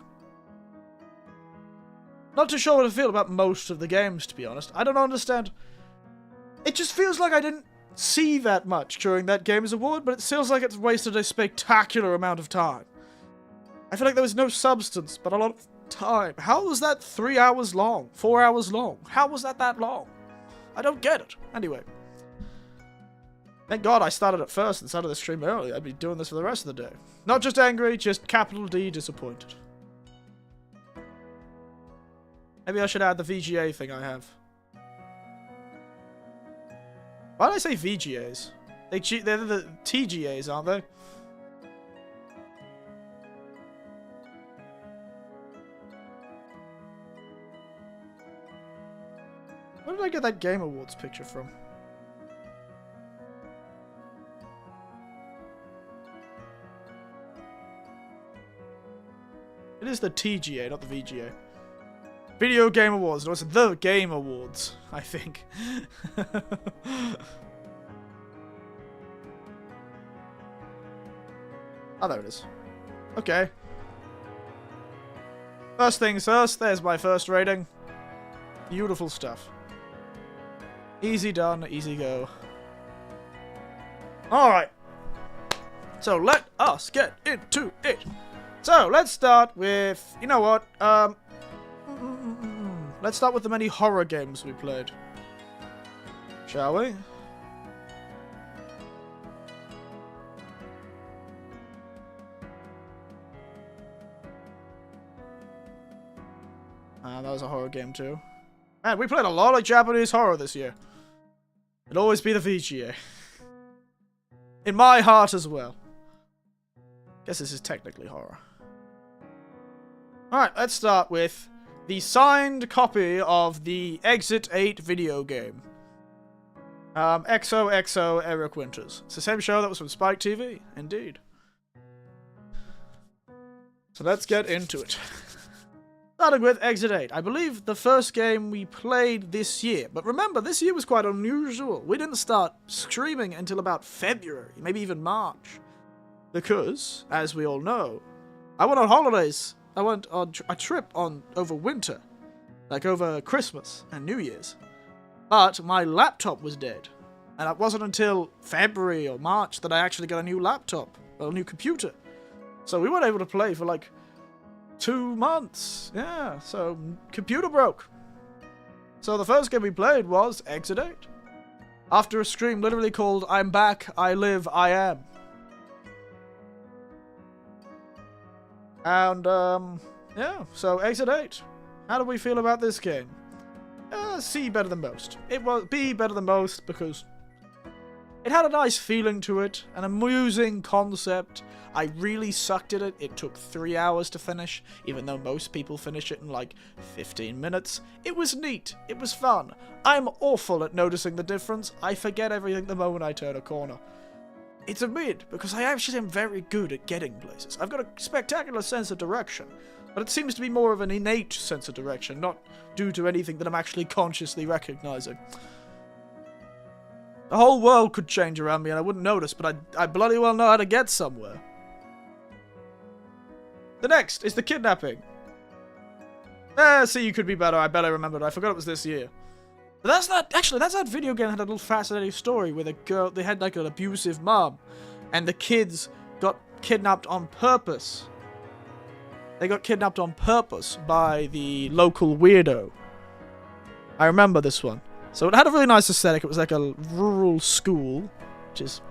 Not too sure what I feel about most of the games, to be honest. I don't understand. It just feels like I didn't see that much during that Games Award, but it feels like it's wasted a spectacular amount of time. I feel like there was no substance, but a lot of time. How was that 3 hours long? 4 hours long? How was that long? I don't get it. Anyway. Thank God I started at first and started the stream early. I'd be doing this for the rest of the day. Not just angry, just capital D disappointed. Maybe I should add the VGA thing I have. Why did I say VGAs? They're the TGAs, aren't they? Where did I get that Game Awards picture from? It is the TGA, not the VGA. Video Game Awards. No, it's the Game Awards, I think. Oh, there it is. Okay. First things first, there's my first rating. Beautiful stuff. Easy done, easy go. Alright. So let us get into it. So let's start with, you know what, let's start with the many horror games we played. Shall we? That was a horror game too. Man, we played a lot of Japanese horror this year. It'll always be the VGA. In my heart as well. Guess this is technically horror. Alright, let's start with the signed copy of the Exit 8 video game. XOXO Eric Winters. It's the same show that was from Spike TV, indeed. So let's get into it. Starting with Exit 8. I believe the first game we played this year. But remember, this year was quite unusual. We didn't start streaming until about February, maybe even March. Because, as we all know, I went on holidays. I went on a trip over winter. Like over Christmas and New Year's. But my laptop was dead. And it wasn't until February or March that I actually got a new laptop. Or a new computer. So we weren't able to play for like 2 months. Yeah, so computer broke. So the first game we played was Exit 8. After a stream literally called I'm Back, I Live, I Am. And, yeah, so Exit 8. How do we feel about this game? C better than most. It was B better than most because it had a nice feeling to it, an amusing concept. I really sucked at it. It took 3 hours to finish, even though most people finish it in like 15 minutes. It was neat. It was fun. I'm awful at noticing the difference. I forget everything the moment I turn a corner. It's a weird, because I actually am very good at getting places. I've got a spectacular sense of direction, but it seems to be more of an innate sense of direction, not due to anything that I'm actually consciously recognizing. The whole world could change around me and I wouldn't notice, but I bloody well know how to get somewhere. The next is the kidnapping. See, you could be better. I barely remembered. I forgot it was this year. But that's not... Actually, that's that video game that had a little fascinating story with a girl... They had like an abusive mom. And the kids got kidnapped on purpose. They got kidnapped on purpose by the local weirdo. I remember this one. So it had a really nice aesthetic. It was like a rural school. Which is...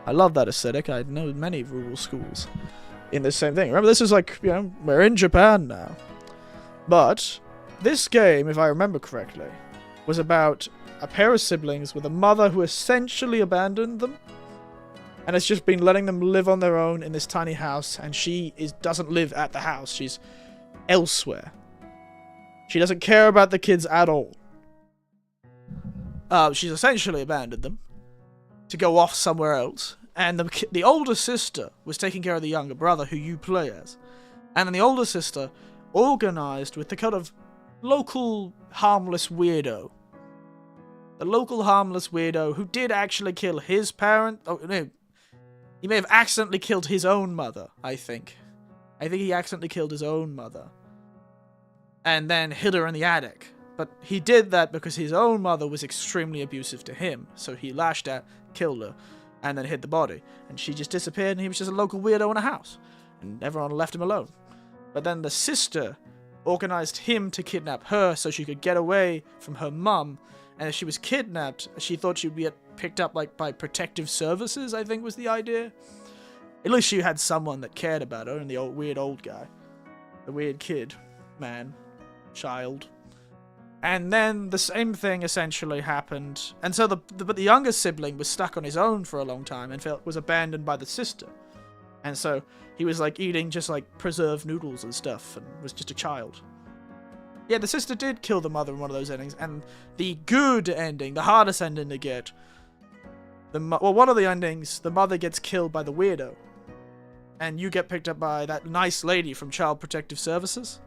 I love that aesthetic. I know many rural schools in this same thing. Remember, this is like, you know, we're in Japan now. But this game, if I remember correctly, was about a pair of siblings with a mother who essentially abandoned them. And has just been letting them live on their own in this tiny house. And she doesn't live at the house. She's elsewhere. She doesn't care about the kids at all. She's essentially abandoned them to go off somewhere else. And the older sister was taking care of the younger brother, who you play as. And then the older sister organized with the kind of local harmless weirdo. The local harmless weirdo who did actually kill his parent. Oh, no. He may have accidentally killed his own mother, I think. I think he accidentally killed his own mother. And then hid her in the attic. But he did that because his own mother was extremely abusive to him. So he lashed out, killed her, and then hid the body. And she just disappeared, and he was just a local weirdo in a house. And everyone left him alone. But then the sister organized him to kidnap her so she could get away from her mum. And if she was kidnapped, she thought she'd be picked up like by protective services, I think was the idea. At least she had someone that cared about her, and the weird old guy. The weird kid. Man. Child. And then the same thing essentially happened. And so but the younger sibling was stuck on his own for a long time and was abandoned by the sister. And so he was like eating just like preserved noodles and stuff and was just a child. Yeah, the sister did kill the mother in one of those endings. And the good ending, the hardest ending to get, one of the endings, the mother gets killed by the weirdo. And you get picked up by that nice lady from Child Protective Services.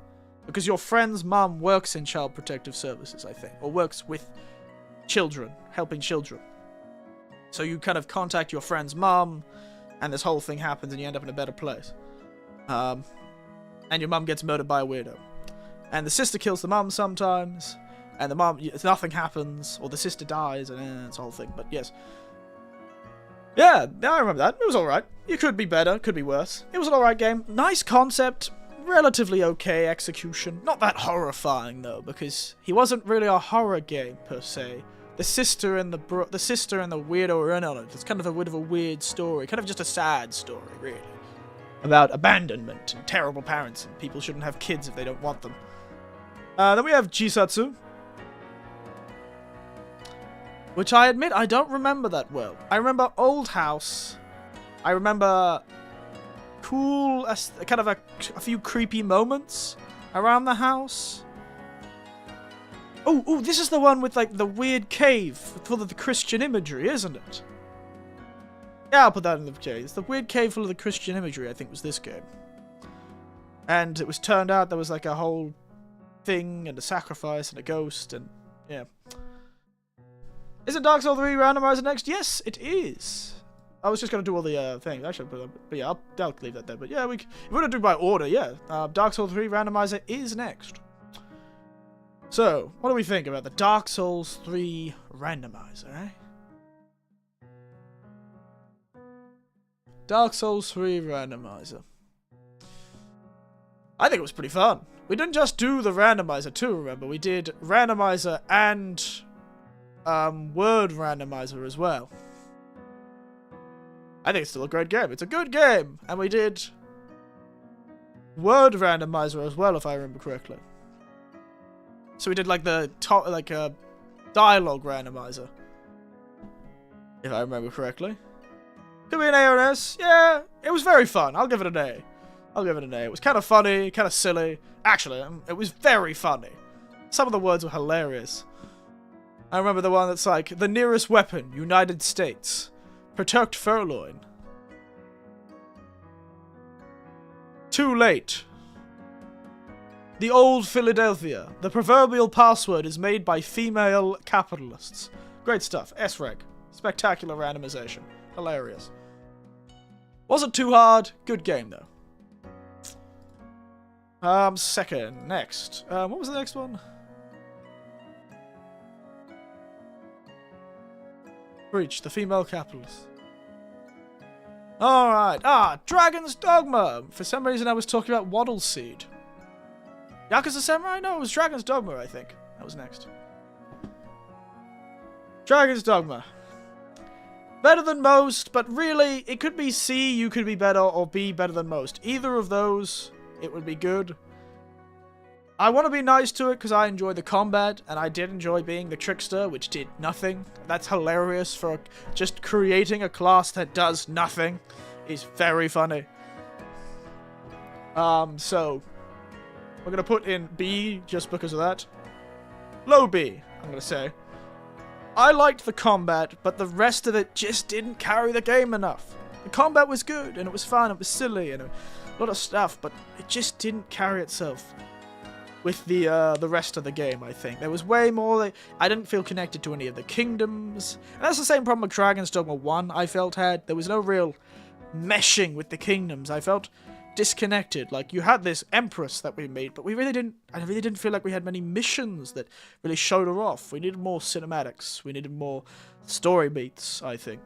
Because your friend's mum works in Child Protective Services, I think. Or works with children, helping children. So you kind of contact your friend's mum, and this whole thing happens, and you end up in a better place. And your mum gets murdered by a weirdo. And the sister kills the mum sometimes, and the mum, nothing happens, or the sister dies, and it's a whole thing. But yes. Yeah, I remember that. It was alright. It could be better, could be worse. It was an alright game. Nice concept. Relatively okay execution. Not that horrifying though, because he wasn't really a horror game per se. The sister and the weirdo are in on it. It's kind of a bit of a weird story, kind of just a sad story, really, about abandonment and terrible parents, and people shouldn't have kids if they don't want them. Then we have Jisatsu, which I admit I don't remember that well. I remember Old House. I remember cool, kind of a few creepy moments around the house. Oh, this is the one with like the weird cave full of the Christian imagery, isn't it? Yeah, I'll put that in the case. The weird cave full of the Christian imagery, I think, was this game. And it was turned out there was like a whole thing and a sacrifice and a ghost and yeah. Isn't Dark Souls 3 randomizer next? Yes, it is. I was just going to do all the things. Actually, but yeah, I'll leave that there. But yeah, if we're going to do by order, yeah. Dark Souls 3 randomizer is next. So, what do we think about the Dark Souls 3 randomizer, eh? Dark Souls 3 randomizer. I think it was pretty fun. We didn't just do the randomizer too, remember? We did randomizer and word randomizer as well. I think it's still a great game. It's a good game. And we did word randomizer as well, if I remember correctly. So we did like the dialogue randomizer, if I remember correctly. Could be an A or an S. Yeah, it was very fun. I'll give it an A. It was kind of funny, kind of silly. Actually, it was very funny. Some of the words were hilarious. I remember the one that's like, the nearest weapon, United States. Protect Furloin. Too late. The old Philadelphia. The proverbial password is made by female capitalists. Great stuff. S-Reg. Spectacular randomization. Hilarious. Wasn't too hard. Good game, though. Second. Next. What was the next one? Breach. The female capitalist. Alright. Dragon's Dogma. For some reason I was talking about Waddle Seed. Yakuza Samurai? No, it was Dragon's Dogma, I think. That was next. Dragon's Dogma. Better than most, but really, it could be C, you could be better, or B, better than most. Either of those, it would be good. I want to be nice to it because I enjoy the combat, and I did enjoy being the trickster, which did nothing. That's hilarious for just creating a class that does nothing. Is very funny. So, We're going to put in B just because of that. Low B, I'm going to say. I liked the combat, but the rest of it just didn't carry the game enough. The combat was good, and it was fun, it was silly, and a lot of stuff, but it just didn't carry itself with the rest of the game, I think. There was way more... I didn't feel connected to any of the kingdoms. And that's the same problem with Dragon's Dogma 1, I felt had. There was no real meshing with the kingdoms. I felt disconnected. Like, you had this empress that we made, but I really didn't feel like we had many missions that really showed her off. We needed more cinematics. We needed more story beats, I think.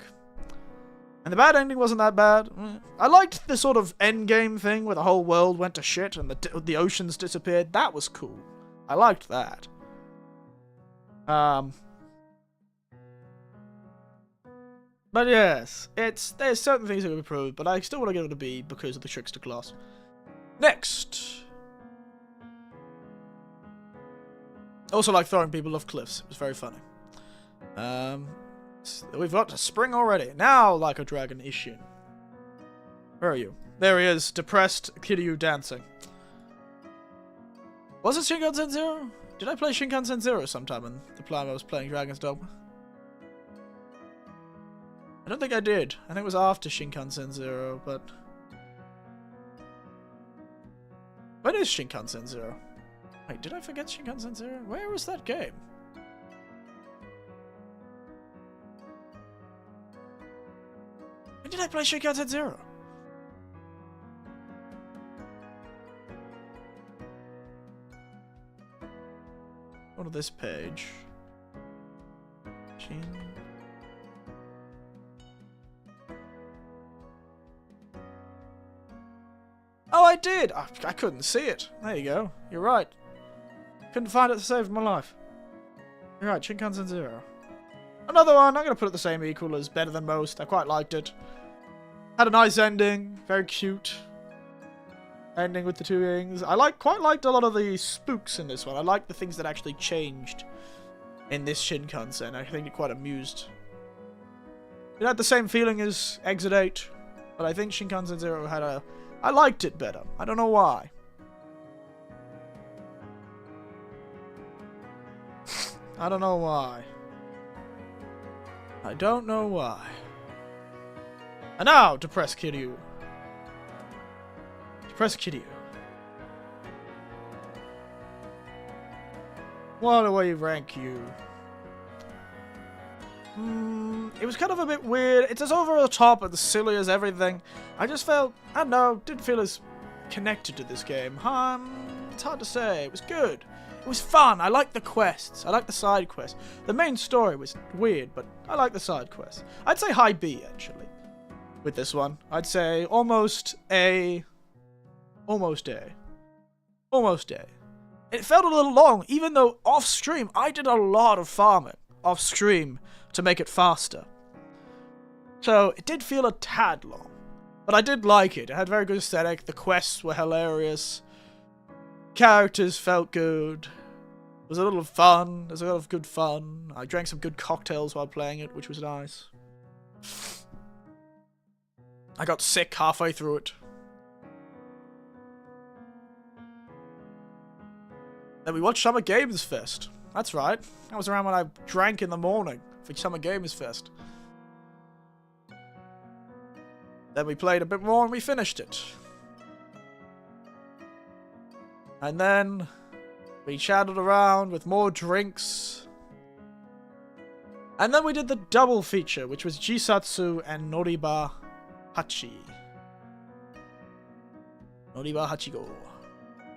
And the bad ending wasn't that bad. I liked the sort of endgame thing where the whole world went to shit and the oceans disappeared. That was cool. I liked that. But yes, there's certain things that could be improved, but I still want to give it a B because of the trickster class. Next. Also like throwing people off cliffs. It was very funny. We've got a spring already. Now, like a dragon, Ishin. Where are you? There he is, depressed Kiryu dancing. Was it Shinkansen Zero? Did I play Shinkansen Zero sometime in the time I was playing Dragon's Dogma? I don't think I did. I think it was after Shinkansen Zero, but... When is Shinkansen Zero? Wait, did I forget Shinkansen Zero? Where was that game? When did I play Shinkansen Zero? Go to this page. Shin... Oh, I did! I couldn't see it. There you go. You're right. Couldn't find it to save my life. You're right, Shinkansen Zero. Another one. I'm going to put it the same equal as Better Than Most. I quite liked it. Had a nice ending. Very cute. Ending with the two wings. I quite liked a lot of the spooks in this one. I liked the things that actually changed in this Shinkansen. I think it quite amused. It had the same feeling as Exit 8. But I think Shinkansen Zero had a... I liked it better. I don't know why. I don't know why. I don't know why. And now, depressed Kiryu. Depressed Kiryu. What do we rank you? It was kind of a bit weird. It's as over the top and as silly as everything. I just felt, I don't know, didn't feel as connected to this game. It's hard to say. It was good. It was fun. I liked the quests. I liked the side quests. The main story was weird, but I liked the side quests. I'd say high B, actually, with this one. I'd say almost A. Almost A. Almost A. It felt a little long, even though off-stream, I did a lot of farming off-stream to make it faster. So, it did feel a tad long. But I did like it. It had very good aesthetic. The quests were hilarious. Characters felt good. It was a little fun. There was a lot of good fun. I drank some good cocktails while playing it, which was nice. I got sick halfway through it. Then we watched Summer Games Fest. That's right. That was around when I drank in the morning for Summer Games Fest. Then we played a bit more and we finished it. And then we chatted around with more drinks. And then we did the double feature, which was Jisatsu and Noriba Hachi. Noriba Hachigo.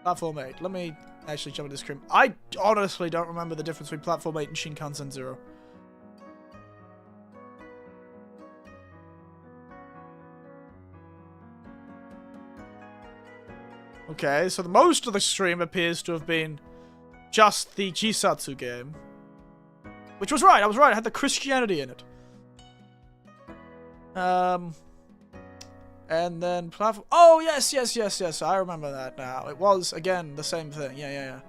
Platform 8. Let me actually jump into this screen. I honestly don't remember the difference between Platform 8 and Shinkansen Zero. Okay, so most of the stream appears to have been just the Jisatsu game. Which was right, I was right, it had the Christianity in it. And then platform... Oh, yes, I remember that now. It was, again, the same thing. Yeah.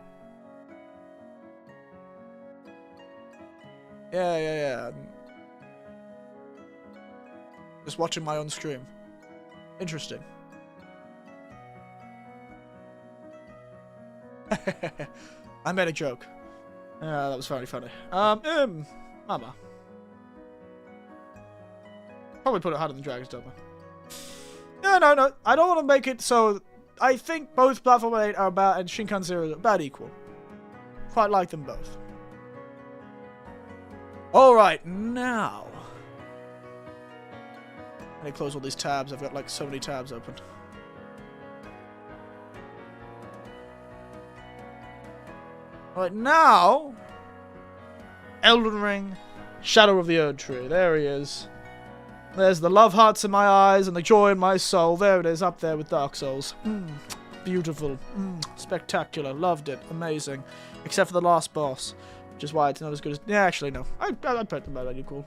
Just watching my own stream. Interesting. I made a joke. That was very funny. Mama. Probably put it harder than Dragon's Dogma. No. I don't want to make it so... I think both Platform 8 are about, and Shinkan Zero are about equal. Quite like them both. Alright, now... I need to close all these tabs. I've got like so many tabs open. Alright, now... Elden Ring, Shadow of the Erdtree. There he is. There's the love hearts in my eyes and the joy in my soul. There it is, up there with Dark Souls. Beautiful. Spectacular. Loved it. Amazing. Except for the last boss, which is why it's not as good as... Yeah, actually, no. I'd put them about equal.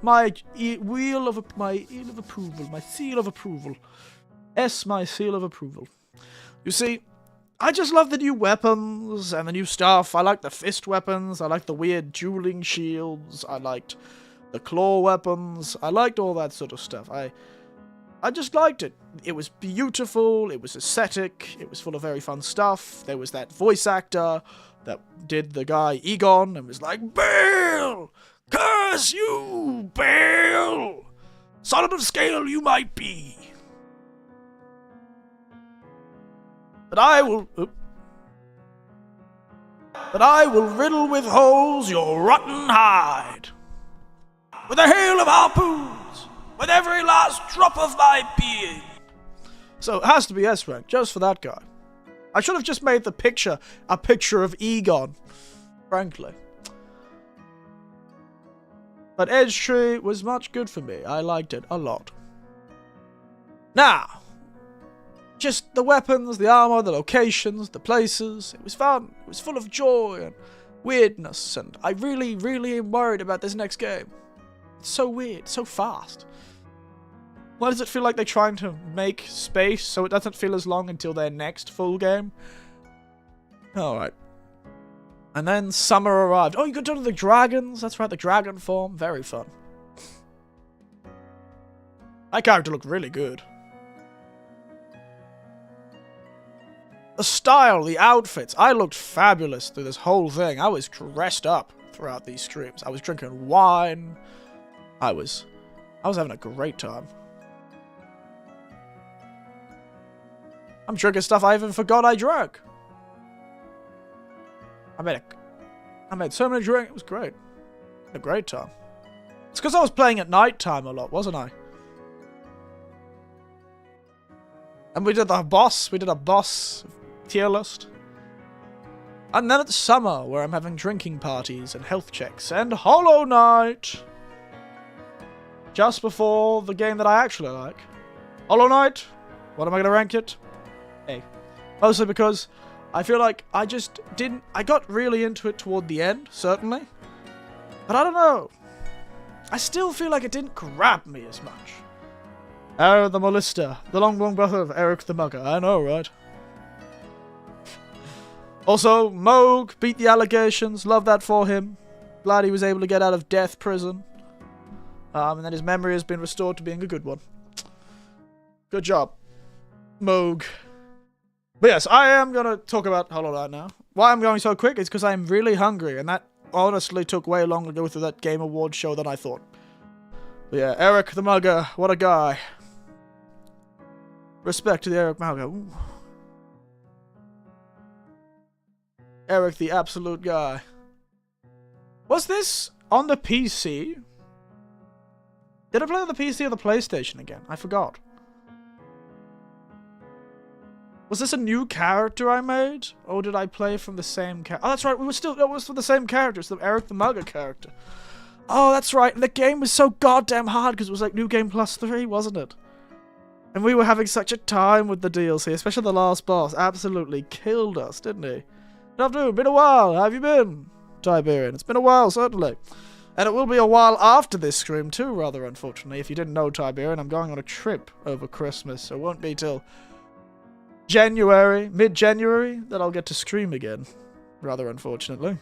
My seal of approval. My seal of approval. My seal of approval. You see, I just love the new weapons and the new stuff. I like the fist weapons. I like the weird dueling shields. I liked the claw weapons. I liked all that sort of stuff. I just liked it. It was beautiful. It was aesthetic. It was full of very fun stuff. There was that voice actor that did the guy Egon and was like, Baal! Curse you, Baal! Solid of scale you might be. But I will riddle with holes your rotten hide. With a hail of harpoons, with every last drop of my being. So it has to be S rank, just for that guy. I should have just made the picture a picture of Egon, frankly. But Erdtree was much good for me. I liked it a lot. Now, just the weapons, the armor, the locations, the places. It was fun. It was full of joy and weirdness. And I really, really am worried about this next game. It's so weird, so fast. Why does it feel like they're trying to make space so it doesn't feel as long until their next full game? Alright. And then summer arrived. Oh, you got done with the dragons? That's right, the dragon form. Very fun. That character looked really good. The style, the outfits. I looked fabulous through this whole thing. I was dressed up throughout these streams. I was drinking wine. I was having a great time. I'm drinking stuff I even forgot I drank. I made so many drinks. It was great. A great time. It's because I was playing at night time a lot, wasn't I? And we did the boss. We did a boss tier list. And then it's summer, where I'm having drinking parties and health checks and Hollow Knight. Just before the game that I actually like. Hollow Knight. What am I going to rank it? A. Mostly because I feel like I just didn't... I got really into it toward the end, certainly. But I don't know. I still feel like it didn't grab me as much. Ara the Molester. The long brother of Eric the Mugger. I know, right? Also, Moog beat the allegations. Love that for him. Glad he was able to get out of death prison. And that his memory has been restored to being a good one. Good job, Moog. But yes, I am going to talk about Hollow Knight now. Why I'm going so quick is because I'm really hungry, and that honestly took way longer to go through that Game Awards show than I thought. But yeah, Eric the Mugger, what a guy. Respect to the Eric Mugger. Ooh. Eric the absolute guy. Was this on the PC? Did I play on the PC or the PlayStation again? I forgot. Was this a new character I made? Or did I play from the same character? Oh, that's right. It was from the same character. It's the Eric the Mugger character. Oh, that's right. And the game was so goddamn hard because it was like New Game Plus 3, wasn't it? And we were having such a time with the DLC, especially the last boss. Absolutely killed us, didn't he? Good afternoon. Been a while. How have you been, Tiberian? It's been a while, certainly. And it will be a while after this stream too, rather unfortunately. If you didn't know, Tiberian, I'm going on a trip over Christmas, so it won't be till January, mid-January, that I'll get to stream again, rather unfortunately.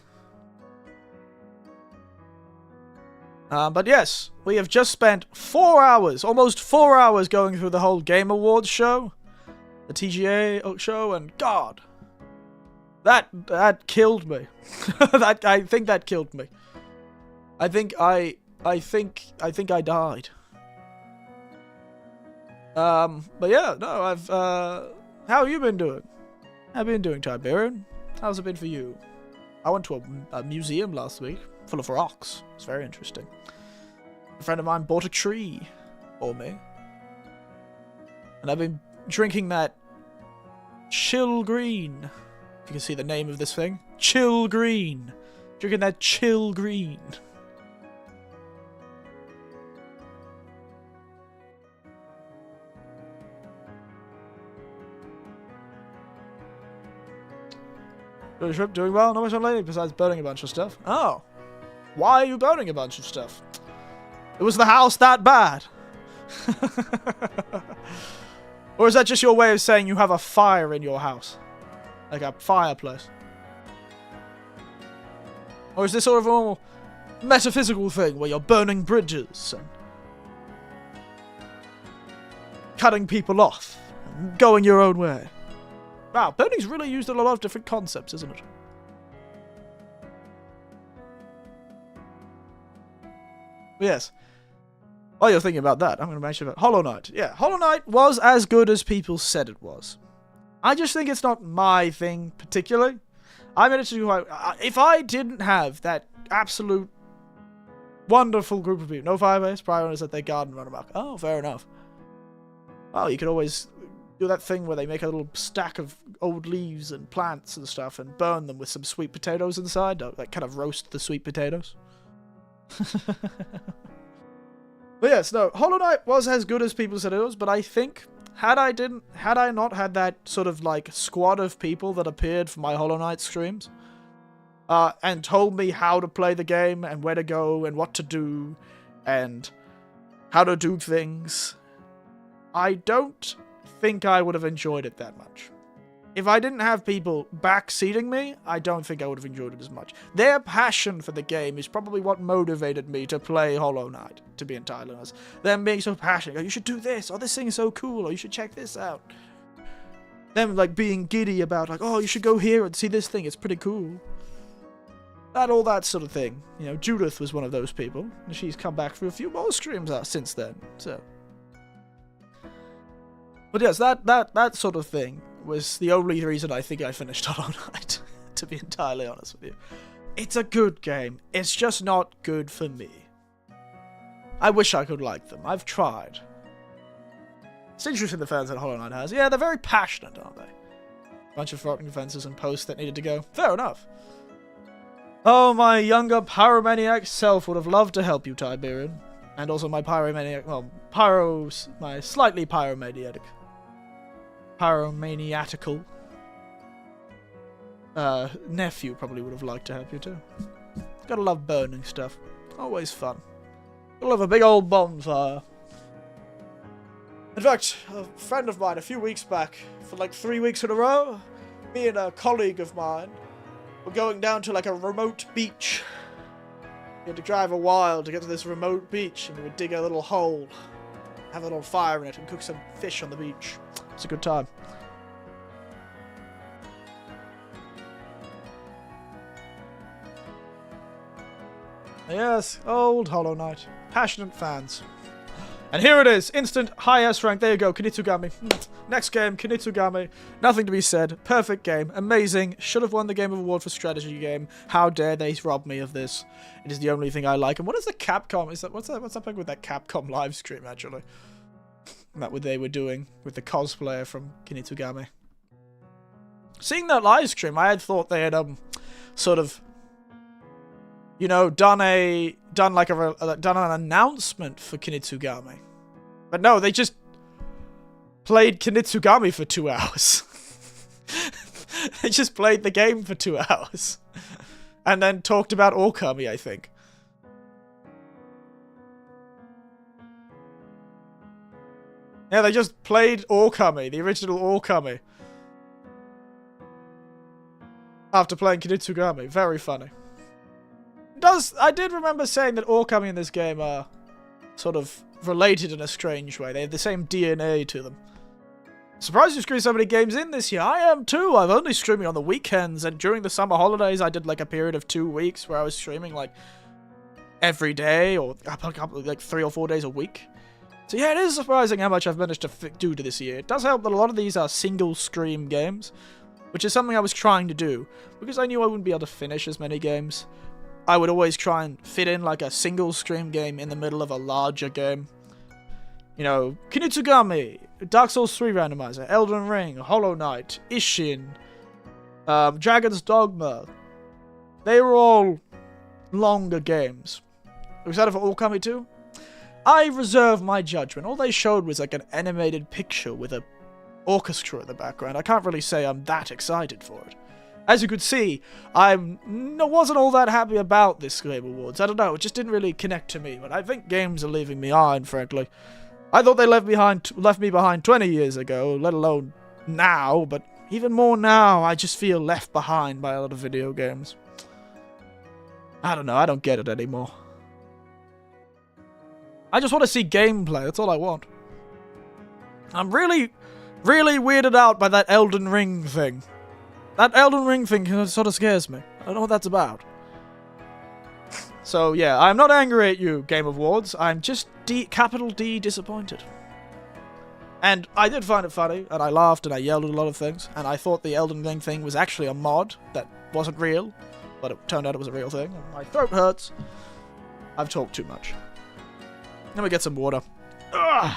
But yes, we have just spent 4 hours, almost 4 hours going through the whole Game Awards show, the TGA show, and God, That killed me. I think that killed me. I think I died. But yeah, no, I've how have you been doing? How have you been doing, Tiberian? How's it been for you? I went to a museum last week full of rocks. It's very interesting. A friend of mine bought a tree for me. And I've been drinking that chill green. If you can see the name of this thing. Chill green. Drinking that chill green. Good trip, doing well? Not much on lately besides burning a bunch of stuff. Oh. Why are you burning a bunch of stuff? It was the house that bad? Or is that just your way of saying you have a fire in your house? Like a fireplace? Or is this sort of a more metaphysical thing where you're burning bridges and cutting people off and going your own way? Wow, burning's really used in a lot of different concepts, isn't it? But yes. While you're thinking about that, I'm going to mention about Hollow Knight. Yeah, Hollow Knight was as good as people said it was. I just think it's not my thing particularly. I made it to if I didn't have that absolute wonderful group of people, no Firebase, probably owners at their garden run amok. Oh, fair enough. Well, you could always do that thing where they make a little stack of old leaves and plants and stuff and burn them with some sweet potatoes inside. Like kind of roast the sweet potatoes. But yes, no, Hollow Knight was as good as people said it was, but I think had I not had that sort of like squad of people that appeared for my Hollow Knight streams, and told me how to play the game and where to go and what to do and how to do things, I don't think I would have enjoyed it that much. If I didn't have people backseating me, I don't think I would have enjoyed it as much. Their passion for the game is probably what motivated me to play Hollow Knight, to be entirely honest. Them being so passionate, you should do this, or this thing is so cool, or you should check this out. Them like being giddy about like, oh, you should go here and see this thing, it's pretty cool. All that sort of thing. You know, Judith was one of those people, and she's come back for a few more streams since then, so. But yes, that sort of thing was the only reason I think I finished Hollow Knight, to be entirely honest with you. It's a good game. It's just not good for me. I wish I could like them. I've tried. It's interesting the fans that Hollow Knight has. Yeah, they're very passionate, aren't they? Bunch of forgotten fences and posts that needed to go. Fair enough. Oh, my younger pyromaniac self would have loved to help you, Tiberian. And also my pyromaniac, well, my slightly pyromaniatical nephew probably would have liked to help you too. Gotta love burning stuff. Always fun. Gotta love a big old bonfire. In fact, a friend of mine a few weeks back, for like 3 weeks in a row, me and a colleague of mine were going down to like a remote beach. We had to drive a while to get to this remote beach, and we would dig a little hole, have a little fire in it, and cook some fish on the beach. It's a good time. Yes, old Hollow Knight. Passionate fans. And here it is. Instant high S rank. There you go. Kinitsugami. Next game. Kinitsugami. Nothing to be said. Perfect game. Amazing. Should have won the Game of Award for strategy game. How dare they rob me of this. It is the only thing I like. And what is the Capcom? What's happening with that Capcom live stream, actually? That what they were doing with the cosplayer from Kinitsugami. Seeing that live stream, I had thought they had sort of, you know, done an announcement for Kinitsugami. But no, they just played Kinitsugami for 2 hours. They just played the game for 2 hours. And then talked about Okami, I think. Yeah, they just played Okami, the original Okami. After playing Kinitsugami. Very funny. I did remember saying that Okami in this game are sort of related in a strange way. They have the same DNA to them. Surprised you streamed so many games in this year. I am too. I'm only streaming on the weekends, and during the summer holidays, I did like a period of 2 weeks where I was streaming like every day or like 3 or 4 days a week. So yeah, it is surprising how much I've managed to do to this year. It does help that a lot of these are single stream games, which is something I was trying to do because I knew I wouldn't be able to finish as many games. I would always try and fit in like a single stream game in the middle of a larger game. You know, Kinutsugami, Dark Souls 3 Randomizer, Elden Ring, Hollow Knight, Ishin, Dragon's Dogma. They were all longer games. Excited for Okami 2? I reserve my judgment. All they showed was like an animated picture with a orchestra in the background. I can't really say I'm that excited for it. As you could see, I wasn't all that happy about this Game Awards. I don't know, it just didn't really connect to me. But I think games are leaving me behind, frankly. I thought they left me behind 20 years ago, let alone now, but even more now, I just feel left behind by a lot of video games. I don't know, I don't get it anymore. I just want to see gameplay, that's all I want. I'm really, really weirded out by that Elden Ring thing. That Elden Ring thing sort of scares me. I don't know what that's about. So yeah, I'm not angry at you, Game Awards. I'm just capital D disappointed. And I did find it funny, and I laughed, and I yelled at a lot of things, and I thought the Elden Ring thing was actually a mod that wasn't real, but it turned out it was a real thing, and my throat hurts. I've talked too much. Let me get some water. Ugh.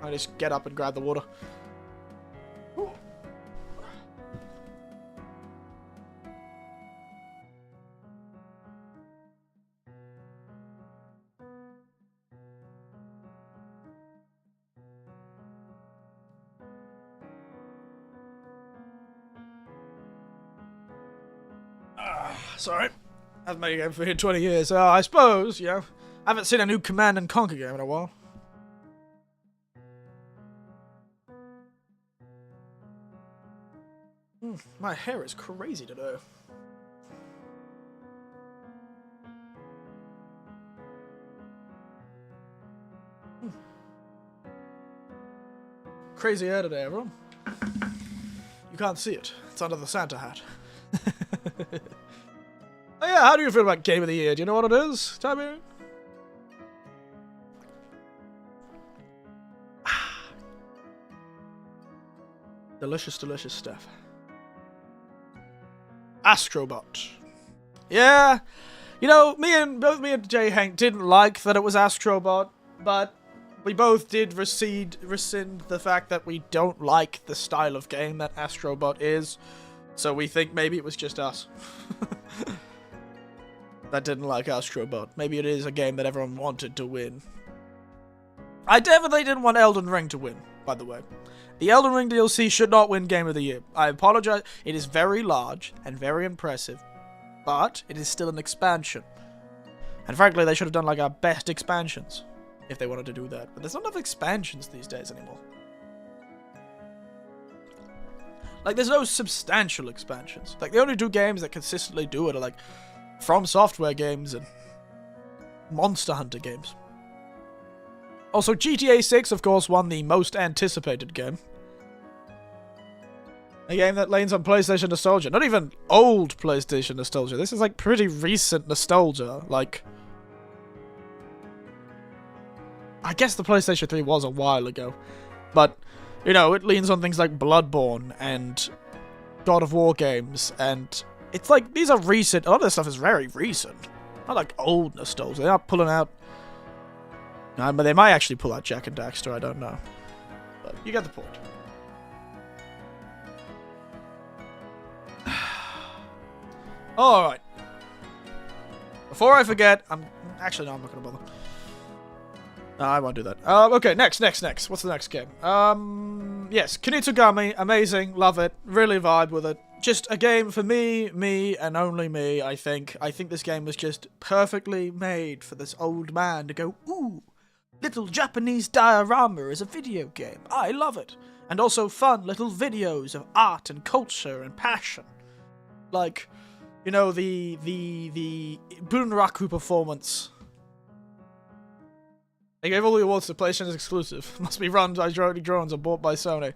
I just get up and grab the water. Sorry. I haven't made a game for 20 years. I suppose, you know. I haven't seen a new Command and Conquer game in a while. My hair is crazy today. Crazy hair today, everyone. You can't see it. It's under the Santa hat. Oh yeah, how do you feel about Game of the Year? Do you know what it is, Tommy? Delicious, delicious stuff. Astrobot. Yeah, you know, both me and Jay Hank didn't like that it was Astrobot, but we both did rescind the fact that we don't like the style of game that Astrobot is. So we think maybe it was just us that didn't like Astrobot. Maybe it is a game that everyone wanted to win. I definitely didn't want Elden Ring to win, by the way. The Elden Ring DLC should not win Game of the Year. I apologize. It is very large and very impressive, but it is still an expansion. And frankly, they should have done like our best expansions if they wanted to do that. But there's not enough expansions these days anymore. Like, there's no substantial expansions. Like, the only two games that consistently do it are, like, From Software games and Monster Hunter games. Also, GTA 6, of course, won the most anticipated game. A game that leans on PlayStation nostalgia. Not even old PlayStation nostalgia. This is, like, pretty recent nostalgia. Like, I guess the PlayStation 3 was a while ago. But, you know, it leans on things like Bloodborne and God of War games, and it's like, these are recent. A lot of this stuff is very recent. Not like old nostalgia. They're not pulling out... No, but they might actually pull out Jak and Daxter, I don't know. But you get the point. Alright. Before I forget, actually, no, I'm not going to bother. No, I won't do that. Okay, next. What's the next game? Yes, Kinutsugami, amazing, love it, really vibe with it. Just a game for me, and only me, I think. I think this game was just perfectly made for this old man to go, ooh, little Japanese diorama is a video game. I love it. And also fun little videos of art and culture and passion. Like, you know, the Bunraku performance. They gave all the awards to PlayStation's exclusive. Must be run by drones or bought by Sony.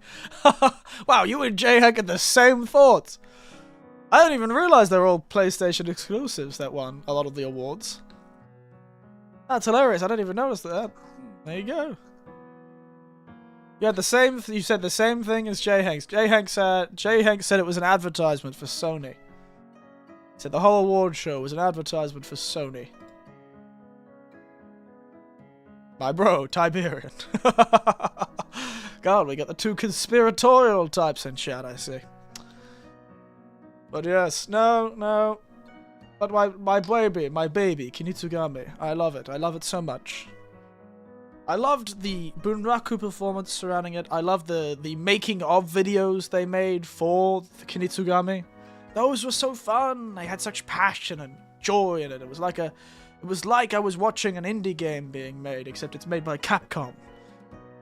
Wow, you and J-Hank had the same thoughts. I didn't even realize they were all PlayStation exclusives that won a lot of the awards. That's hilarious. I didn't even notice that. There you go. You had the same. You said the same thing as J-Hank. J-Hank said it was an advertisement for Sony. He said the whole award show was an advertisement for Sony. My bro, Tiberian. God, we got the two conspiratorial types in chat, I see. But yes, no. But my baby, Kinitsugami. I love it so much. I loved the Bunraku performance surrounding it. I loved the making of videos they made for the Kinitsugami. Those were so fun. They had such passion and joy in it. It was like I was watching an indie game being made, except it's made by Capcom.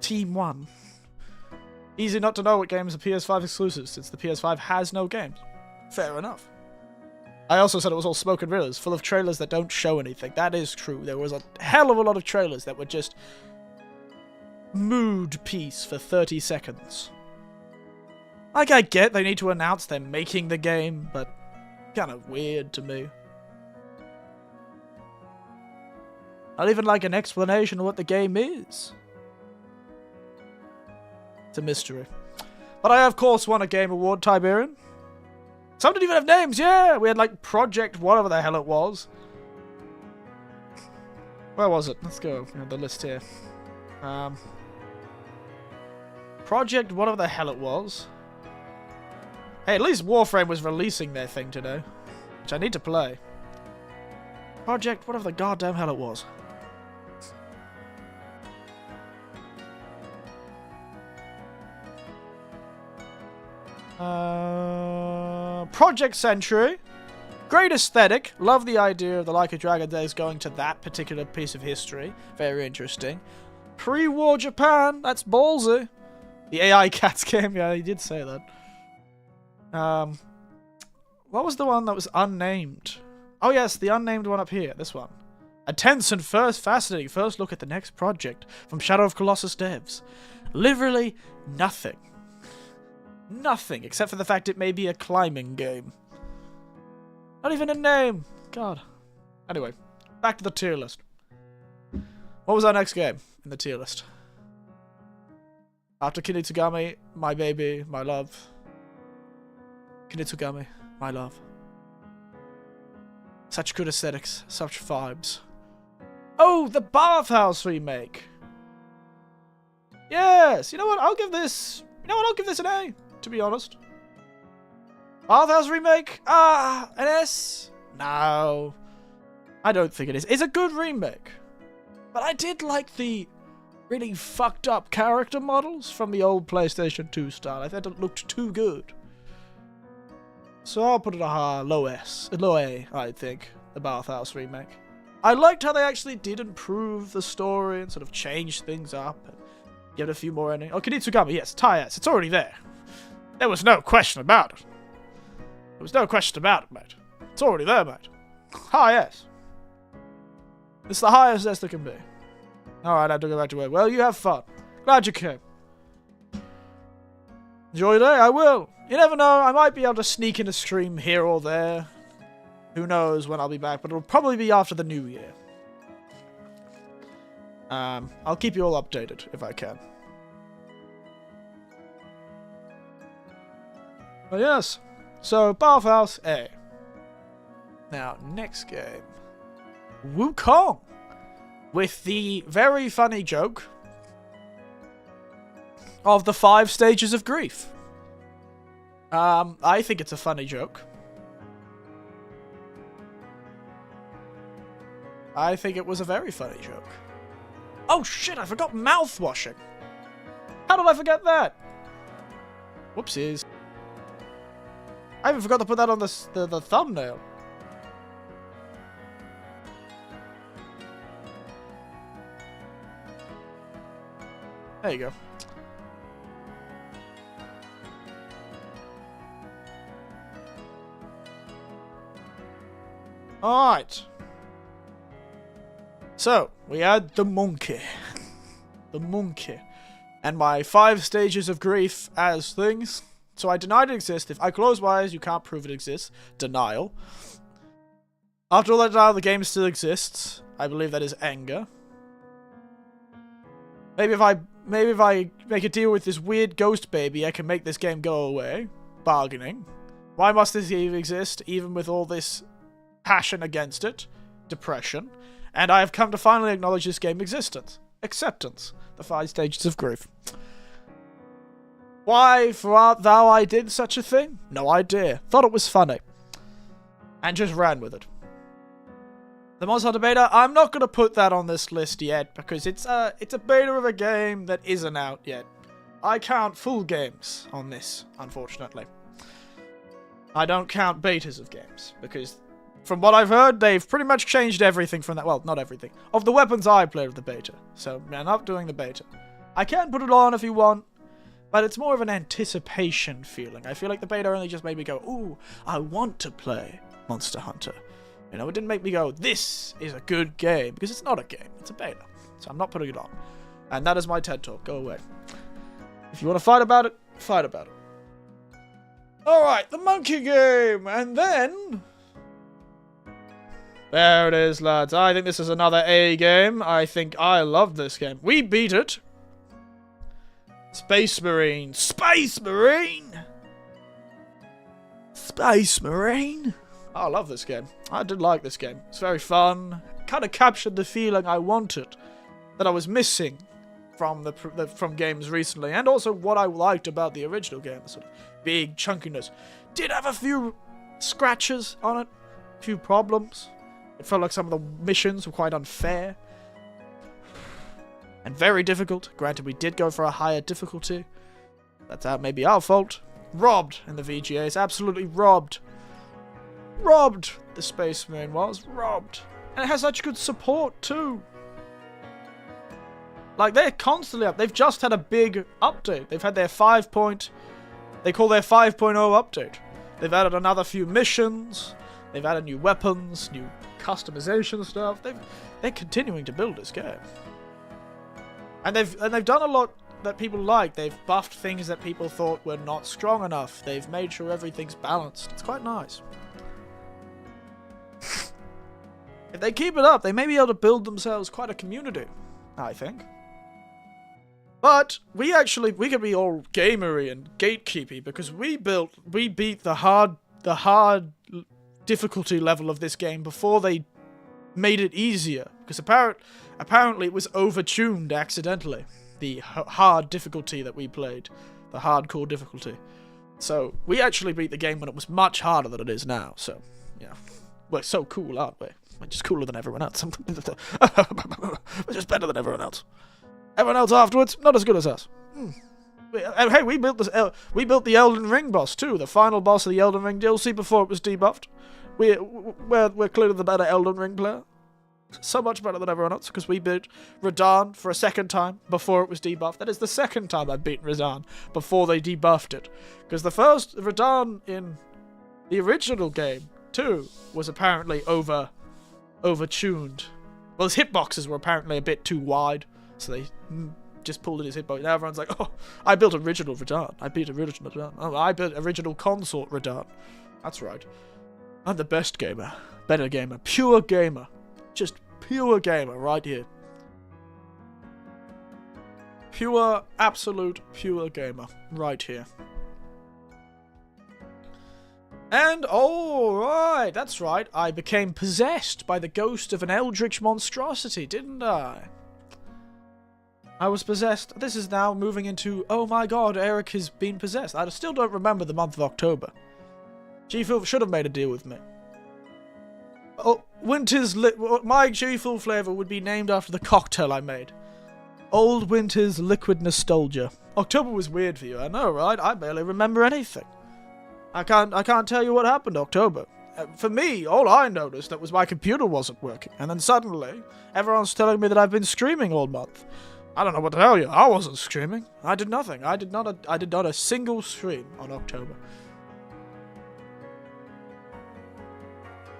Team 1. Easy not to know what games are PS5 exclusives, since the PS5 has no games. Fair enough. I also said it was all smoke and mirrors, full of trailers that don't show anything. That is true. There was a hell of a lot of trailers that were just mood piece for 30 seconds. Like, I get they need to announce they're making the game, but kind of weird to me. Not even like an explanation of what the game is. It's a mystery. But I, of course, won a Game Award, Tiberian. Some didn't even have names, yeah! We had, like, Project whatever the hell it was. Where was it? Let's go. We have the list here. Project whatever the hell it was. Hey, at least Warframe was releasing their thing today. Which I need to play. Project whatever the goddamn hell it was. Project Century. Great aesthetic. Love the idea of the Like a Dragon Days going to that particular piece of history. Very interesting. Pre-war Japan. That's ballsy. The AI Cats game. Yeah, he did say that. What was the one that was unnamed? Oh yes, the unnamed one up here. This one. A tense and fascinating first look at the next project from Shadow of Colossus devs. Literally nothing. Nothing, except for the fact it may be a climbing game. Not even a name. God. Anyway, back to the tier list. What was our next game in the tier list? After Kinitsugami, My Baby, My Love. Kinitsugami, My Love. Such good aesthetics, such vibes. Oh, the Bathhouse remake. Yes, you know what? I'll give this an A, to be honest. Bathhouse remake? An S? No. I don't think it is. It's a good remake. But I did like the really fucked up character models from the old PlayStation 2 style. I thought it looked too good. So I'll put it a low A, I think, the Bathhouse remake. I liked how they actually did improve the story and sort of change things up and give it a few more endings. Oh, Kinitsugami, yes, tie S. It's already there. There was no question about it. There was no question about it, mate. It's already there, mate. High S. It's the highest S there can be. Alright, I have to go back to work. Well, you have fun. Glad you came. Enjoy your day, I will. You never know, I might be able to sneak in a stream here or there. Who knows when I'll be back, but it'll probably be after the new year. I'll keep you all updated if I can. But yes, so Bathhouse A. Now, next game. Wukong. With the very funny joke of the 5 stages of grief. I think it's a funny joke. I think it was a very funny joke. Oh shit, I forgot mouthwashing. How did I forget that? Whoopsies. I even forgot to put that on the thumbnail. There you go. Alright. So, we had the monkey. the monkey, and my 5 stages of grief as things. So I denied it exists. If I close my eyes, you can't prove it exists. Denial. After all that denial, the game still exists. I believe that is anger. Maybe if I make a deal with this weird ghost baby, I can make this game go away. Bargaining. Why must this game exist, even with all this passion against it? Depression. And I have come to finally acknowledge this game's existence. Acceptance. The 5 stages of grief. Why, for art thou I did such a thing? No idea. Thought it was funny. And just ran with it. The Monster Hunter beta, I'm not going to put that on this list yet, because it's a beta of a game that isn't out yet. I count full games on this, unfortunately. I don't count betas of games, because from what I've heard, they've pretty much changed everything from that. Well, not everything. Of the weapons I played with the beta, so I'm not doing the beta. I can put it on if you want, but it's more of an anticipation feeling. I feel like the beta only just made me go, ooh, I want to play Monster Hunter. You know, it didn't make me go, this is a good game, because it's not a game, it's a beta. So I'm not putting it on. And that is my TED Talk, go away. If you want to fight about it, fight about it. Alright, the monkey game, and then... there it is, lads. I think this is another A game. I think I love this game. We beat it. Space Marine. Space Marine! Space Marine! I love this game. I did like this game. It's very fun. Kind of captured the feeling I wanted, that I was missing from games recently, and also what I liked about the original game. The sort of big chunkiness. Did have a few scratches on it, a few problems. It felt like some of the missions were quite unfair and very difficult. Granted, we did go for a higher difficulty. That's maybe our fault. Robbed in the VGAs. Absolutely robbed. Robbed! The Space Marine was robbed. And it has such good support, too. Like, they're constantly up. They've just had a big update. They've had their they call their 5.0 update. They've added another few missions. They've added new weapons, new customization stuff. They're continuing to build this game. And they've done a lot that people like. They've buffed things that people thought were not strong enough. They've made sure everything's balanced. It's quite nice. If they keep it up, they may be able to build themselves quite a community, I think. But we could be all gamery and gatekeepy, because we beat the hard difficulty level of this game before they made it easier, because apparently it was overtuned accidentally, the hard difficulty that we played, the hardcore difficulty. So we actually beat the game when it was much harder than it is now. So yeah, we're so cool, aren't we? We're just cooler than everyone else. We're just better than everyone else. Everyone else afterwards, not as good as us. And hey, we built the Elden Ring boss too, the final boss of the Elden Ring DLC before it was debuffed. We're clearly the better Elden Ring player. So much better than everyone else, because we beat Radahn for a second time before it was debuffed. That is the second time I've beaten Radahn before they debuffed it. Because the first Radahn in the original game too was apparently overtuned. Well, his hitboxes were apparently a bit too wide, so they just pulled in his hitbox. Now everyone's like, oh, I built original Radahn. I beat original Radahn. Oh, I built original consort Radahn. That's right. I'm the best gamer. Better gamer. Pure gamer. Just pure gamer right here. Pure, absolute, pure gamer right here. And, alright, that's right, I became possessed by the ghost of an eldritch monstrosity, didn't I? I was possessed. This is now moving into, oh my god, Eric has been possessed. I still don't remember the month of October. G-Fuel should have made a deal with me. Oh, my G-Fuel flavor would be named after the cocktail I made. Old Winter's Liquid Nostalgia. October was weird for you, I know, right? I barely remember anything. I can't tell you what happened October. For me, all I noticed that was my computer wasn't working, and then suddenly, everyone's telling me that I've been streaming all month. I don't know what to tell you. I wasn't streaming. I did nothing. I did not a single stream on October.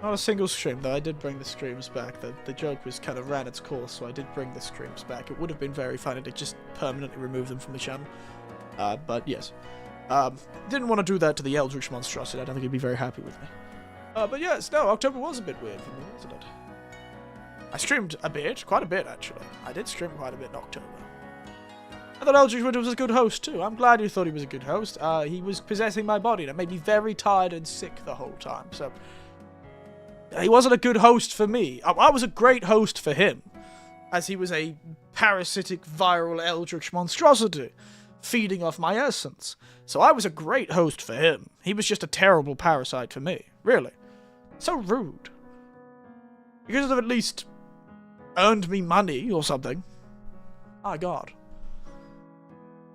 Not a single stream, though I did bring the streams back. The joke was kind of ran its course, so I did bring the streams back. It would have been very funny to just permanently remove them from the channel. But yes. Didn't want to do that to the Eldritch monstrosity. I don't think he'd be very happy with me. But yes, no, October was a bit weird for me, wasn't it? I streamed a bit, quite a bit actually. I did stream quite a bit in October. I thought Eldritch Winter was a good host too. I'm glad you thought he was a good host. He was possessing my body and it made me very tired and sick the whole time. So he wasn't a good host for me. I was a great host for him, as he was a parasitic viral Eldritch monstrosity, feeding off my essence. So I was a great host for him. He was just a terrible parasite for me. Really. So rude. You could have at least earned me money or something. My god.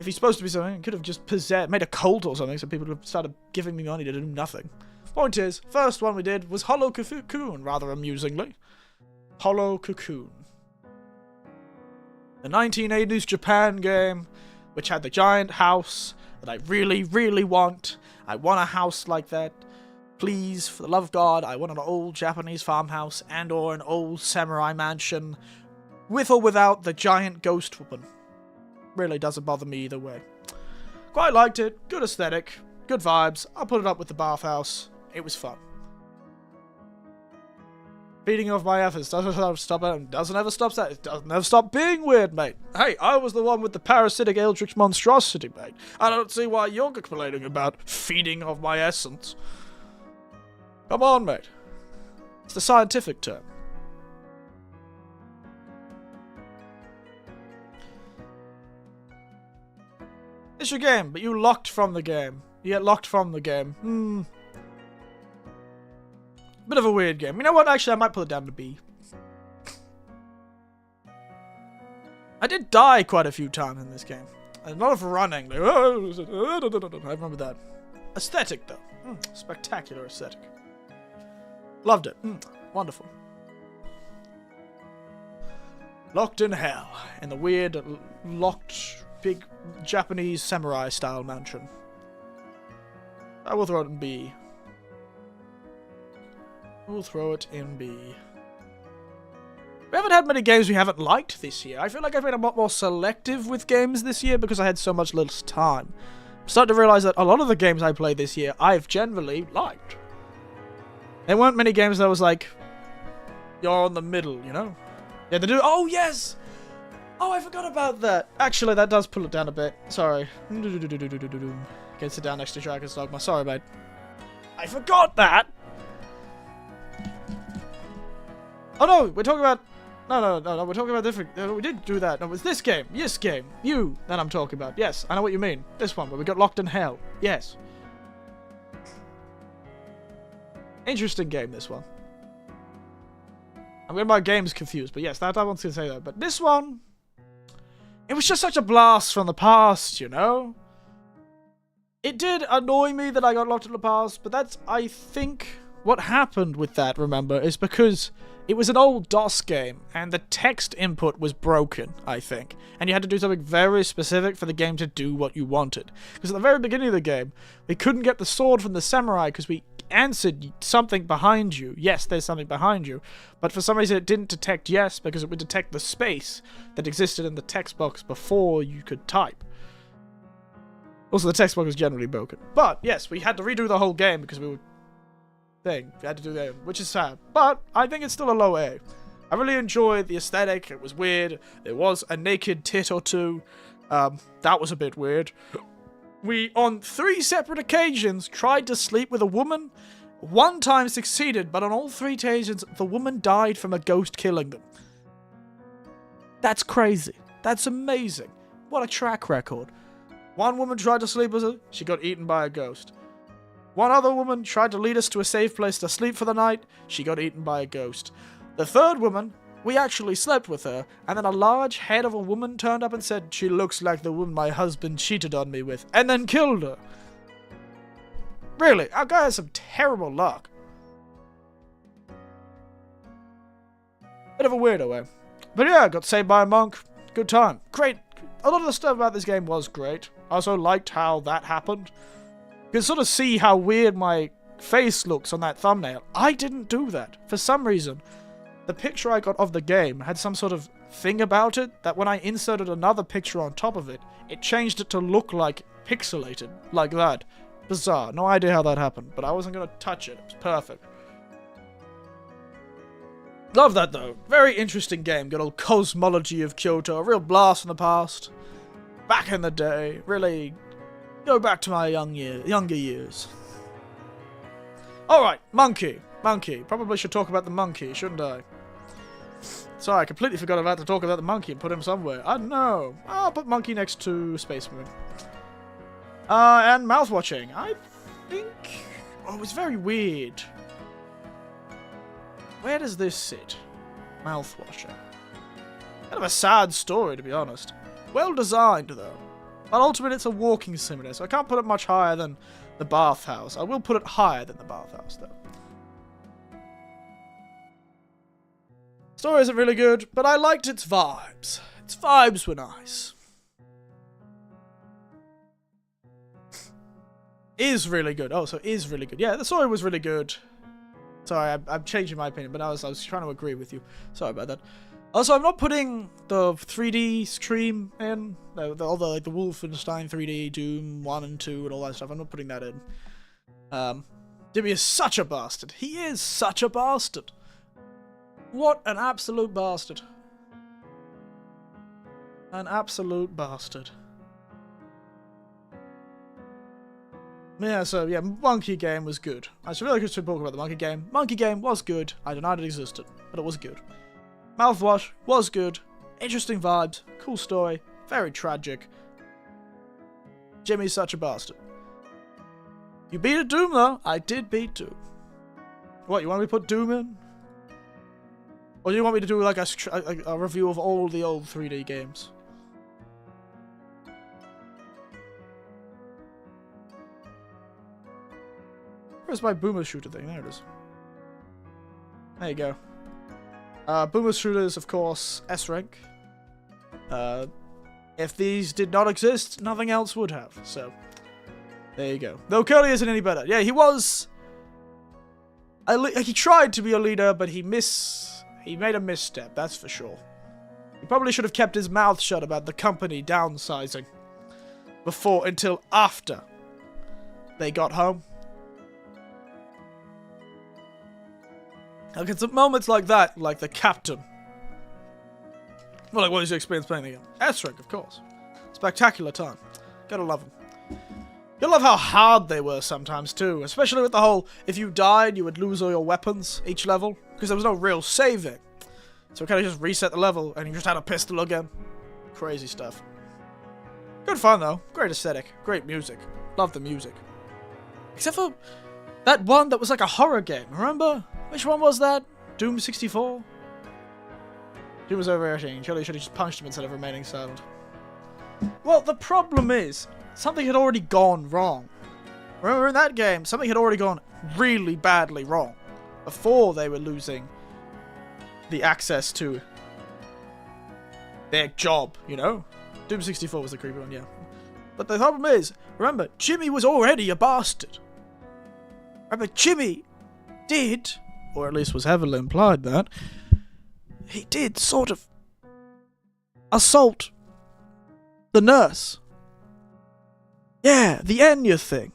If he's supposed to be something, he could have just made a cult or something so people would have started giving me money to do nothing. Point is, first one we did was Hollow Cocoon, rather amusingly. Hollow Cocoon. The 1980s Japan game, which had the giant house that I really, really want. I want a house like that. Please, for the love of God, I want an old Japanese farmhouse and or an old samurai mansion, with or without the giant ghost woman. Really doesn't bother me either way. Quite liked it, good aesthetic, good vibes. I'll put it up with the bathhouse. It was fun. Feeding off my efforts doesn't ever stop it. Doesn't ever stop that. It doesn't ever stop being weird, mate. Hey, I was the one with the parasitic Eldritch monstrosity, mate. I don't see why you're complaining about feeding off my essence. Come on, mate. It's the scientific term. It's your game, but you locked from the game. You get locked from the game. Bit of a weird game. You know what? Actually, I might put it down to B. I did die quite a few times in this game. A lot of running. Like, I remember that. Aesthetic, though. Spectacular aesthetic. Loved it. Wonderful. Locked in hell. In the weird, locked, big Japanese samurai-style mansion. I will throw it in B. We'll throw it in B. We haven't had many games we haven't liked this year. I feel like I've been a lot more selective with games this year because I had so much less time. I'm starting to realize that a lot of the games I played this year, I've generally liked. There weren't many games that I was like, you're on the middle, you know? Yeah, they do. Oh, yes! Oh, I forgot about that. Actually, that does pull it down a bit. Sorry. Can sit down next to Dragon's Dogma. Sorry, mate. I forgot that! Oh no, we're talking about... No, we're talking about different... we did do that. No, it was this game. This game. You that I'm talking about. Yes, I know what you mean. This one, where we got locked in hell. Yes. Interesting game, this one. I'm getting my games confused, but yes, that I wanted to say that. But this one... It was just such a blast from the past, you know? It did annoy me that I got locked in the past, but that's, I think... What happened with that, remember, is because it was an old DOS game, and the text input was broken, I think. And you had to do something very specific for the game to do what you wanted. Because at the very beginning of the game, we couldn't get the sword from the samurai because we answered something behind you. Yes, there's something behind you. But for some reason it didn't detect yes, because it would detect the space that existed in the text box before you could type. Also, the text box was generally broken. But, yes, we had to redo the whole game because we were... We had to do that, which is sad. But I think it's still a low A. I really enjoyed the aesthetic. It was weird. There was a naked tit or two. That was a bit weird. We, on 3 separate occasions, tried to sleep with a woman. One time succeeded, but on all 3 occasions, the woman died from a ghost killing them. That's crazy. That's amazing. What a track record. One woman tried to sleep with her. She got eaten by a ghost. One other woman tried to lead us to a safe place to sleep for the night. She got eaten by a ghost. The third woman, we actually slept with her, and then a large head of a woman turned up and said, "She looks like the woman my husband cheated on me with," and then killed her. Really, our guy has some terrible luck. Bit of a weirdo, eh? But yeah, got saved by a monk. Good time. Great. A lot of the stuff about this game was great. I also liked how that happened. You can sort of see how weird my face looks on that thumbnail. I didn't do that. For some reason, the picture I got of the game had some sort of thing about it that when I inserted another picture on top of it, it changed it to look like pixelated, like that. Bizarre. No idea how that happened, but I wasn't going to touch it. It was perfect. Love that, though. Very interesting game. Good old cosmology of Kyoto. A real blast from the past. Back in the day. Really go back to my younger years. Alright, monkey. Monkey. Probably should talk about the monkey, shouldn't I? Sorry, I completely forgot about to talk about the monkey and put him somewhere. I don't know. I'll put monkey next to Space Moon. And mouth watching. I think... Oh, it was very weird. Where does this sit? Mouth washing. Kind of a sad story, to be honest. Well designed, though. But ultimately, it's a walking simulator, so I can't put it much higher than the bathhouse. I will put it higher than the bathhouse, though. Story isn't really good, but I liked its vibes. Its vibes were nice. Is really good. Oh, so is really good. Yeah, the story was really good. Sorry, I'm changing my opinion, but I was trying to agree with you. Sorry about that. Also, I'm not putting the 3D stream in. All the like the Wolfenstein 3D, Doom 1 and 2 and all that stuff. I'm not putting that in. Jimmy is such a bastard. He is such a bastard. What an absolute bastard. An absolute bastard. Yeah, so, yeah, Monkey Game was good. I should really good to talk about the Monkey Game. Monkey Game was good. I denied it existed, but it was good. Mouthwash was good. Interesting vibes. Cool story. Very tragic. Jimmy's such a bastard. You beat a Doom, though. I did beat Doom. What, you want me to put Doom in? Or do you want me to do, like, a review of all the old 3D games? Where's my boomer shooter thing? There it is. There you go. Boomer shooters, of course, S rank. If these did not exist, nothing else would have. So, there you go. Though Curly isn't any better. Yeah, he was. He tried to be a leader, but he made a misstep. That's for sure. He probably should have kept his mouth shut about the company downsizing until after they got home. Like, it's at moments like that, like the captain. Well, like, what is your experience playing the game? S-rank, of course. Spectacular time. Gotta love them. Gotta love how hard they were sometimes, too. Especially with the whole, if you died, you would lose all your weapons each level. Because there was no real saving. So it kind of just reset the level, and you just had a pistol again. Crazy stuff. Good fun, though. Great aesthetic. Great music. Love the music. Except for that one that was like a horror game, remember? Which one was that? Doom 64? Doom was overreacting. Surely should have just punched him instead of remaining silent. Well, the problem is, something had already gone wrong. Remember in that game, something had already gone really badly wrong. Before they were losing the access to their job, you know? Doom 64 was the creepy one, yeah. But the problem is, remember, Jimmy was already a bastard. Remember, Jimmy did, or at least was heavily implied that, he did sort of assault the nurse. Yeah, the Enya thing.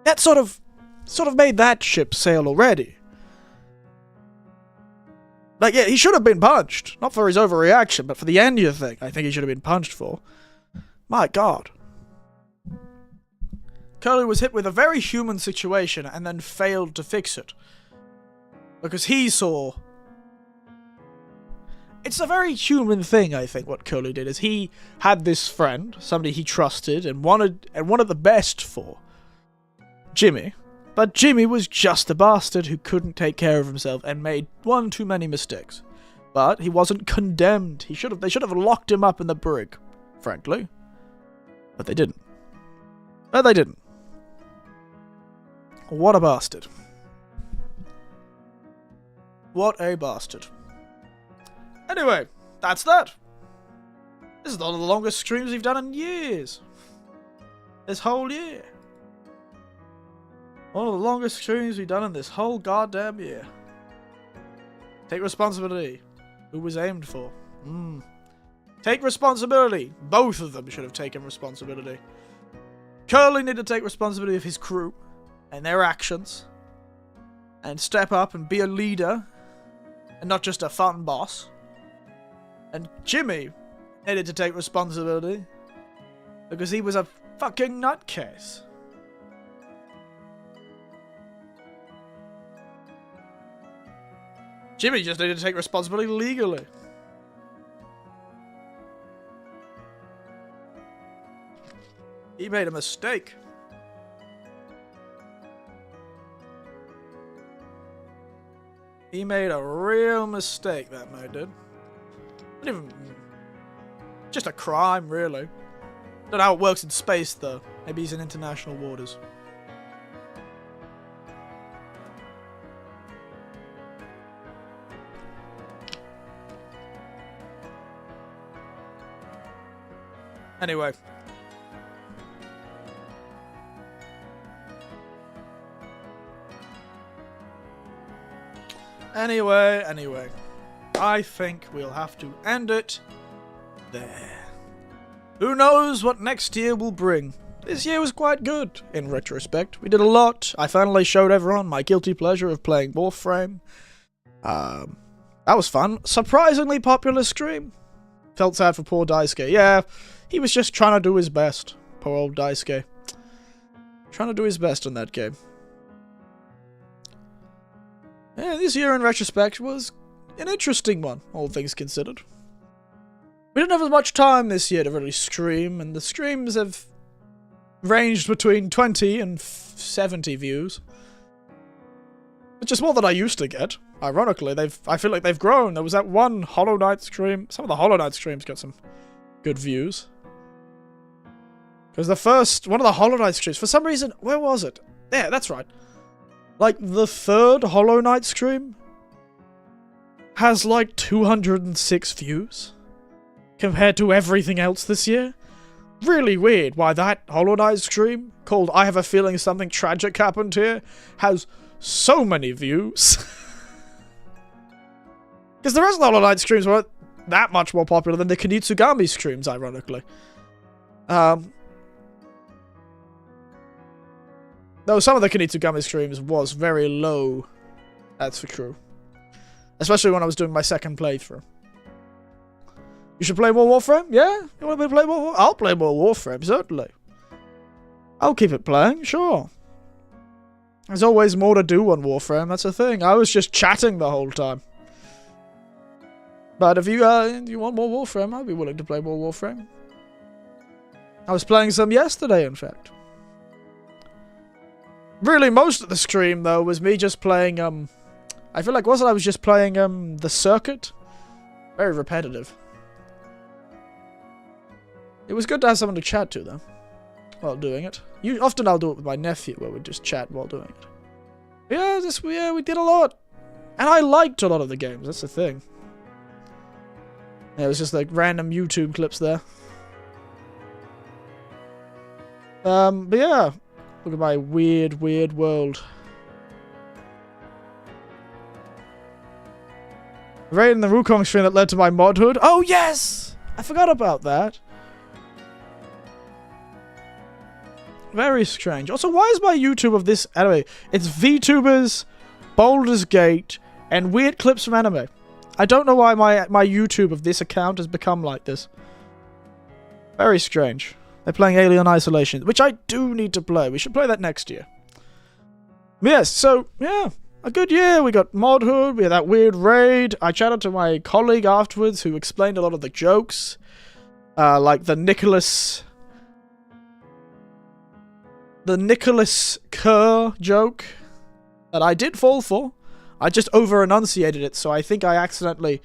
That sort of made that ship sail already. Like, yeah, he should have been punched. Not for his overreaction, but for the Enya thing, I think he should have been punched for. My God. Curly was hit with a very human situation and then failed to fix it. Because he saw... It's a very human thing, I think, what Curly did, is he had this friend, somebody he trusted and wanted the best for Jimmy. But Jimmy was just a bastard who couldn't take care of himself and made one too many mistakes. But he wasn't condemned. They should have locked him up in the brig, frankly. But they didn't. What a bastard. What a bastard. Anyway, that's that. This is one of the longest streams we've done in years. This whole year. One of the longest streams we've done in this whole goddamn year. Take responsibility. Who was aimed for? Take responsibility. Both of them should have taken responsibility. Curly needed to take responsibility of his crew and their actions. And step up and be a leader. And not just a fun boss. And Jimmy needed to take responsibility. Because he was a fucking nutcase. Jimmy just needed to take responsibility legally. He made a mistake. He made a real mistake, that man did. Not even... just a crime, really. Don't know how it works in space, though. Maybe he's in international waters. Anyway. Anyway. I think we'll have to end it there. Who knows what next year will bring? This year was quite good, in retrospect. We did a lot. I finally showed everyone my guilty pleasure of playing Warframe. That was fun. Surprisingly popular stream. Felt sad for poor Daisuke. Yeah, he was just trying to do his best. Poor old Daisuke. Trying to do his best in that game. Yeah, this year in retrospect was an interesting one, all things considered. We didn't have as much time this year to really stream, and the streams have ranged between 20 and 70 views. Which is more than I used to get. Ironically, I feel like they've grown. There was that one Hollow Knight stream. Some of the Hollow Knight streams got some good views. Because one of the Hollow Knight streams, for some reason, where was it? Yeah, that's right. Like, the third Hollow Knight stream has like 206 views compared to everything else this year. Really weird why that Hollow Knight stream, called I Have a Feeling Something Tragic Happened Here, has so many views. Because the rest of the Hollow Knight streams weren't that much more popular than the Kunitsugami streams, ironically. Though some of the Kunitsugami streams was very low, that's for true. Especially when I was doing my second playthrough. You should play more Warframe? Yeah? You want me to play more Warframe? I'll play more Warframe, certainly. I'll keep it playing, sure. There's always more to do on Warframe, that's the thing. I was just chatting the whole time. But if you want more Warframe, I'll be willing to play more Warframe. I was playing some yesterday, in fact. Really, most of the stream, though, was me just playing, I feel like, wasn't I was just playing, the circuit? Very repetitive. It was good to have someone to chat to, though, while doing it. Often I'll do it with my nephew, where we just chat while doing it. Yeah, we did a lot. And I liked a lot of the games, that's the thing. Yeah, it was just like random YouTube clips there. But yeah. Look at my weird world. Right in the Wukong stream that led to my modhood. Oh, yes! I forgot about that. Very strange. Also, why is my YouTube of this... Anyway, it's VTubers, Baldur's Gate, and weird clips from anime. I don't know why my YouTube of this account has become like this. Very strange. They're playing Alien Isolation, which I do need to play. We should play that next year. Yes, so, yeah. A good year. We got Modhood. We had that weird raid. I chatted to my colleague afterwards who explained a lot of the jokes. Like the Nicholas Kerr joke that I did fall for. I just over-enunciated it, so I think I accidentally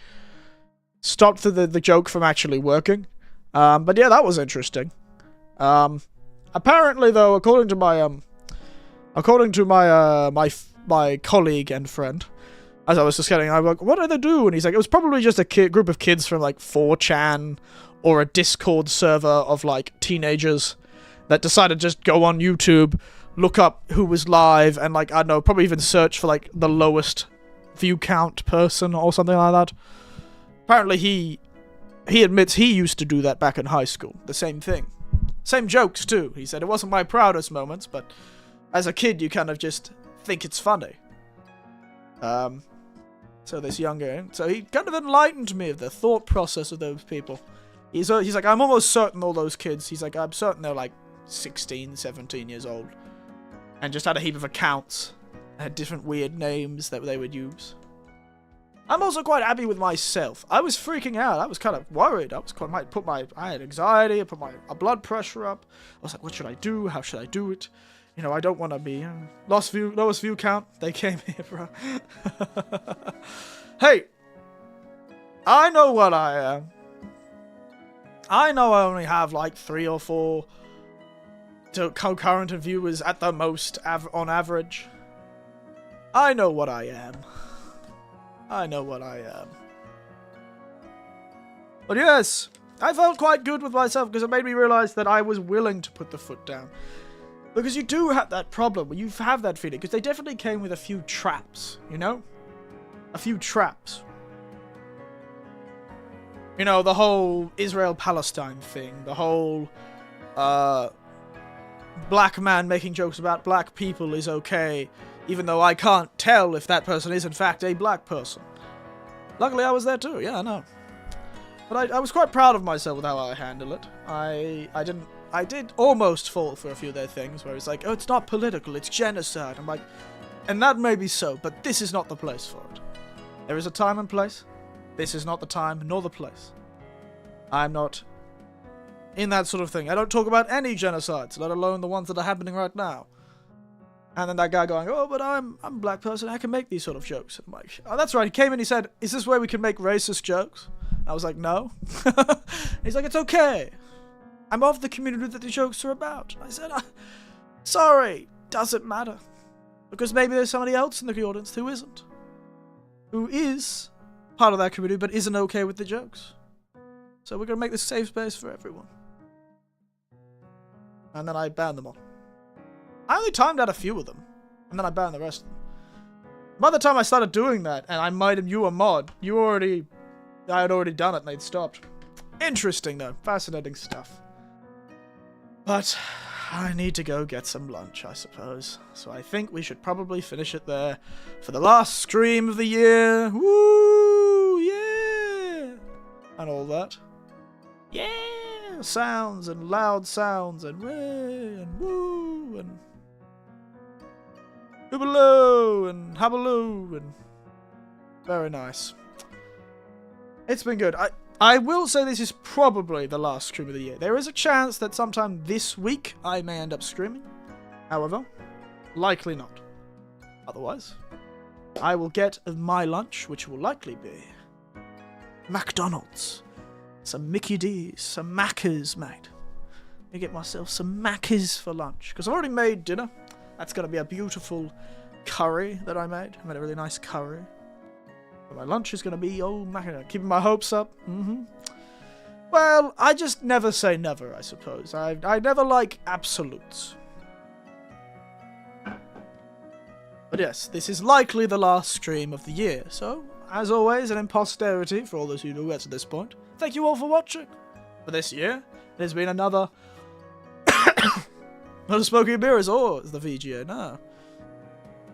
stopped the joke from actually working. But yeah, that was interesting. Apparently, though, according to my colleague and friend, as I was just getting, I'm like, what did they do? And he's like, it was probably just a group of kids from like 4chan or a Discord server of like teenagers that decided to just go on YouTube, look up who was live and, like, I don't know, probably even search for, like, the lowest view count person or something like that. Apparently he admits he used to do that back in high school. The same thing. Same jokes, too. He said, it wasn't my proudest moments, but as a kid, you kind of just think it's funny. So this younger, so he kind of enlightened me of the thought process of those people. He's like, I'm almost certain all those kids, he's like, I'm certain they're like 16, 17 years old. And just had a heap of accounts. Had different weird names that they would use. I'm also quite happy with myself. I was freaking out. I was kind of worried. I had anxiety. I put my blood pressure up. I was like, what should I do? How should I do it? You know, I don't want to be lowest view count. They came here, bro. Hey, I know what I am. I know I only have like 3 or 4 concurrent viewers at the most on average. I know what I am. I know what I am. But yes, I felt quite good with myself because it made me realize that I was willing to put the foot down. Because you do have that problem, you have that feeling, because they definitely came with a few traps, you know? A few traps. You know, the whole Israel-Palestine thing, the whole, black man making jokes about black people is okay, even though I can't tell if that person is in fact a black person. Luckily I was there too, yeah, I know. But I was quite proud of myself with how I handled it. I did almost fall for a few of their things where it's like, oh, it's not political, it's genocide. I'm like, and that may be so, but this is not the place for it. There is a time and place. This is not the time nor the place. I'm not in that sort of thing. I don't talk about any genocides, let alone the ones that are happening right now. And then that guy going, oh, but I'm a black person, I can make these sort of jokes. I'm like, oh, that's right. He came in, he said, is this where we can make racist jokes? I was like, no. He's like, it's okay. I'm of the community that the jokes are about. I said, sorry, doesn't matter. Because maybe there's somebody else in the audience who isn't. Who is part of that community but isn't okay with the jokes. So we're going to make this a safe space for everyone. And then I banned them all. I only timed out a few of them. And then I banned the rest of them. By the time I started doing that, and I made you a mod, I had already done it and they'd stopped. Interesting though. Fascinating stuff. But I need to go get some lunch, I suppose. So I think we should probably finish it there for the last stream of the year. Woo! Yeah! And all that. Yeah! Sounds and loud sounds and way and woo and hoobaloo and habaloo and very nice. It's been good. I will say this is probably the last stream of the year. There is a chance that sometime this week I may end up streaming. However, likely not. Otherwise, I will get my lunch, which will likely be McDonald's. Some Mickey D's, some Maccas, mate. Let me get myself some Maccas for lunch. Because I've already made dinner. That's going to be a beautiful curry that I made. I made a really nice curry. But my lunch is going to be, oh, keeping my hopes up. Well, I just never say never, I suppose. I never like absolutes. But yes, this is likely the last stream of the year. So, as always, and in posterity, for all those who know to this point, thank you all for watching. For this year, it has been another... Not a smoky beer as the VGA, no.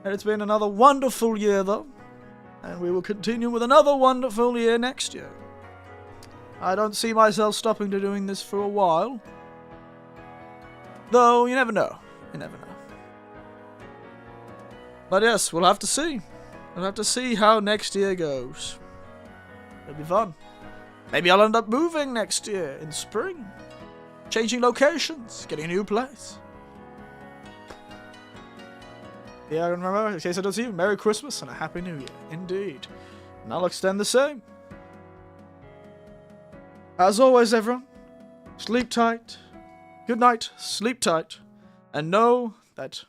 And it's been another wonderful year, though. And we will continue with another wonderful year next year. I don't see myself stopping to doing this for a while. Though, you never know. You never know. But yes, we'll have to see. We'll have to see how next year goes. It'll be fun. Maybe I'll end up moving next year in spring. Changing locations. Getting a new place. Yeah, remember, in case I don't see you, Merry Christmas and a Happy New Year. Indeed. And I'll extend the same. As always, everyone, sleep tight. Good night, sleep tight. And know that...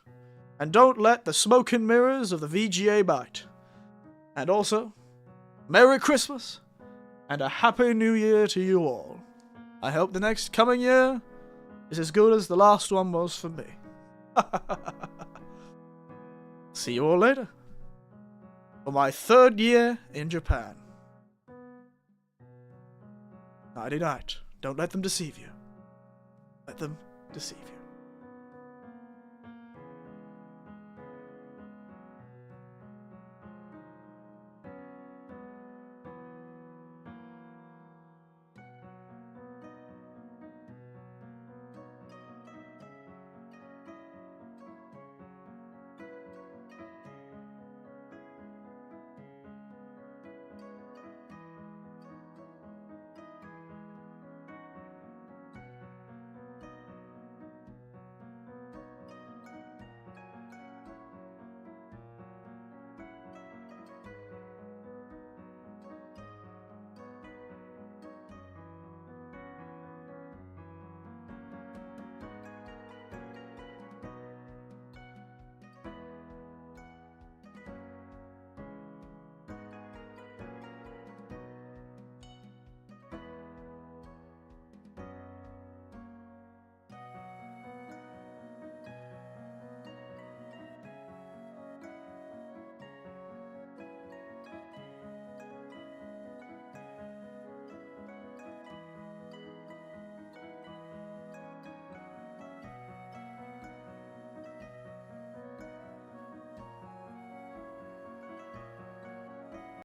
And don't let the smoke and mirrors of the VGA bite. And also, Merry Christmas and a Happy New Year to you all. I hope the next coming year is as good as the last one was for me. See you all later. For my 3rd year in Japan. Nighty night. Don't let them deceive you. Let them deceive you.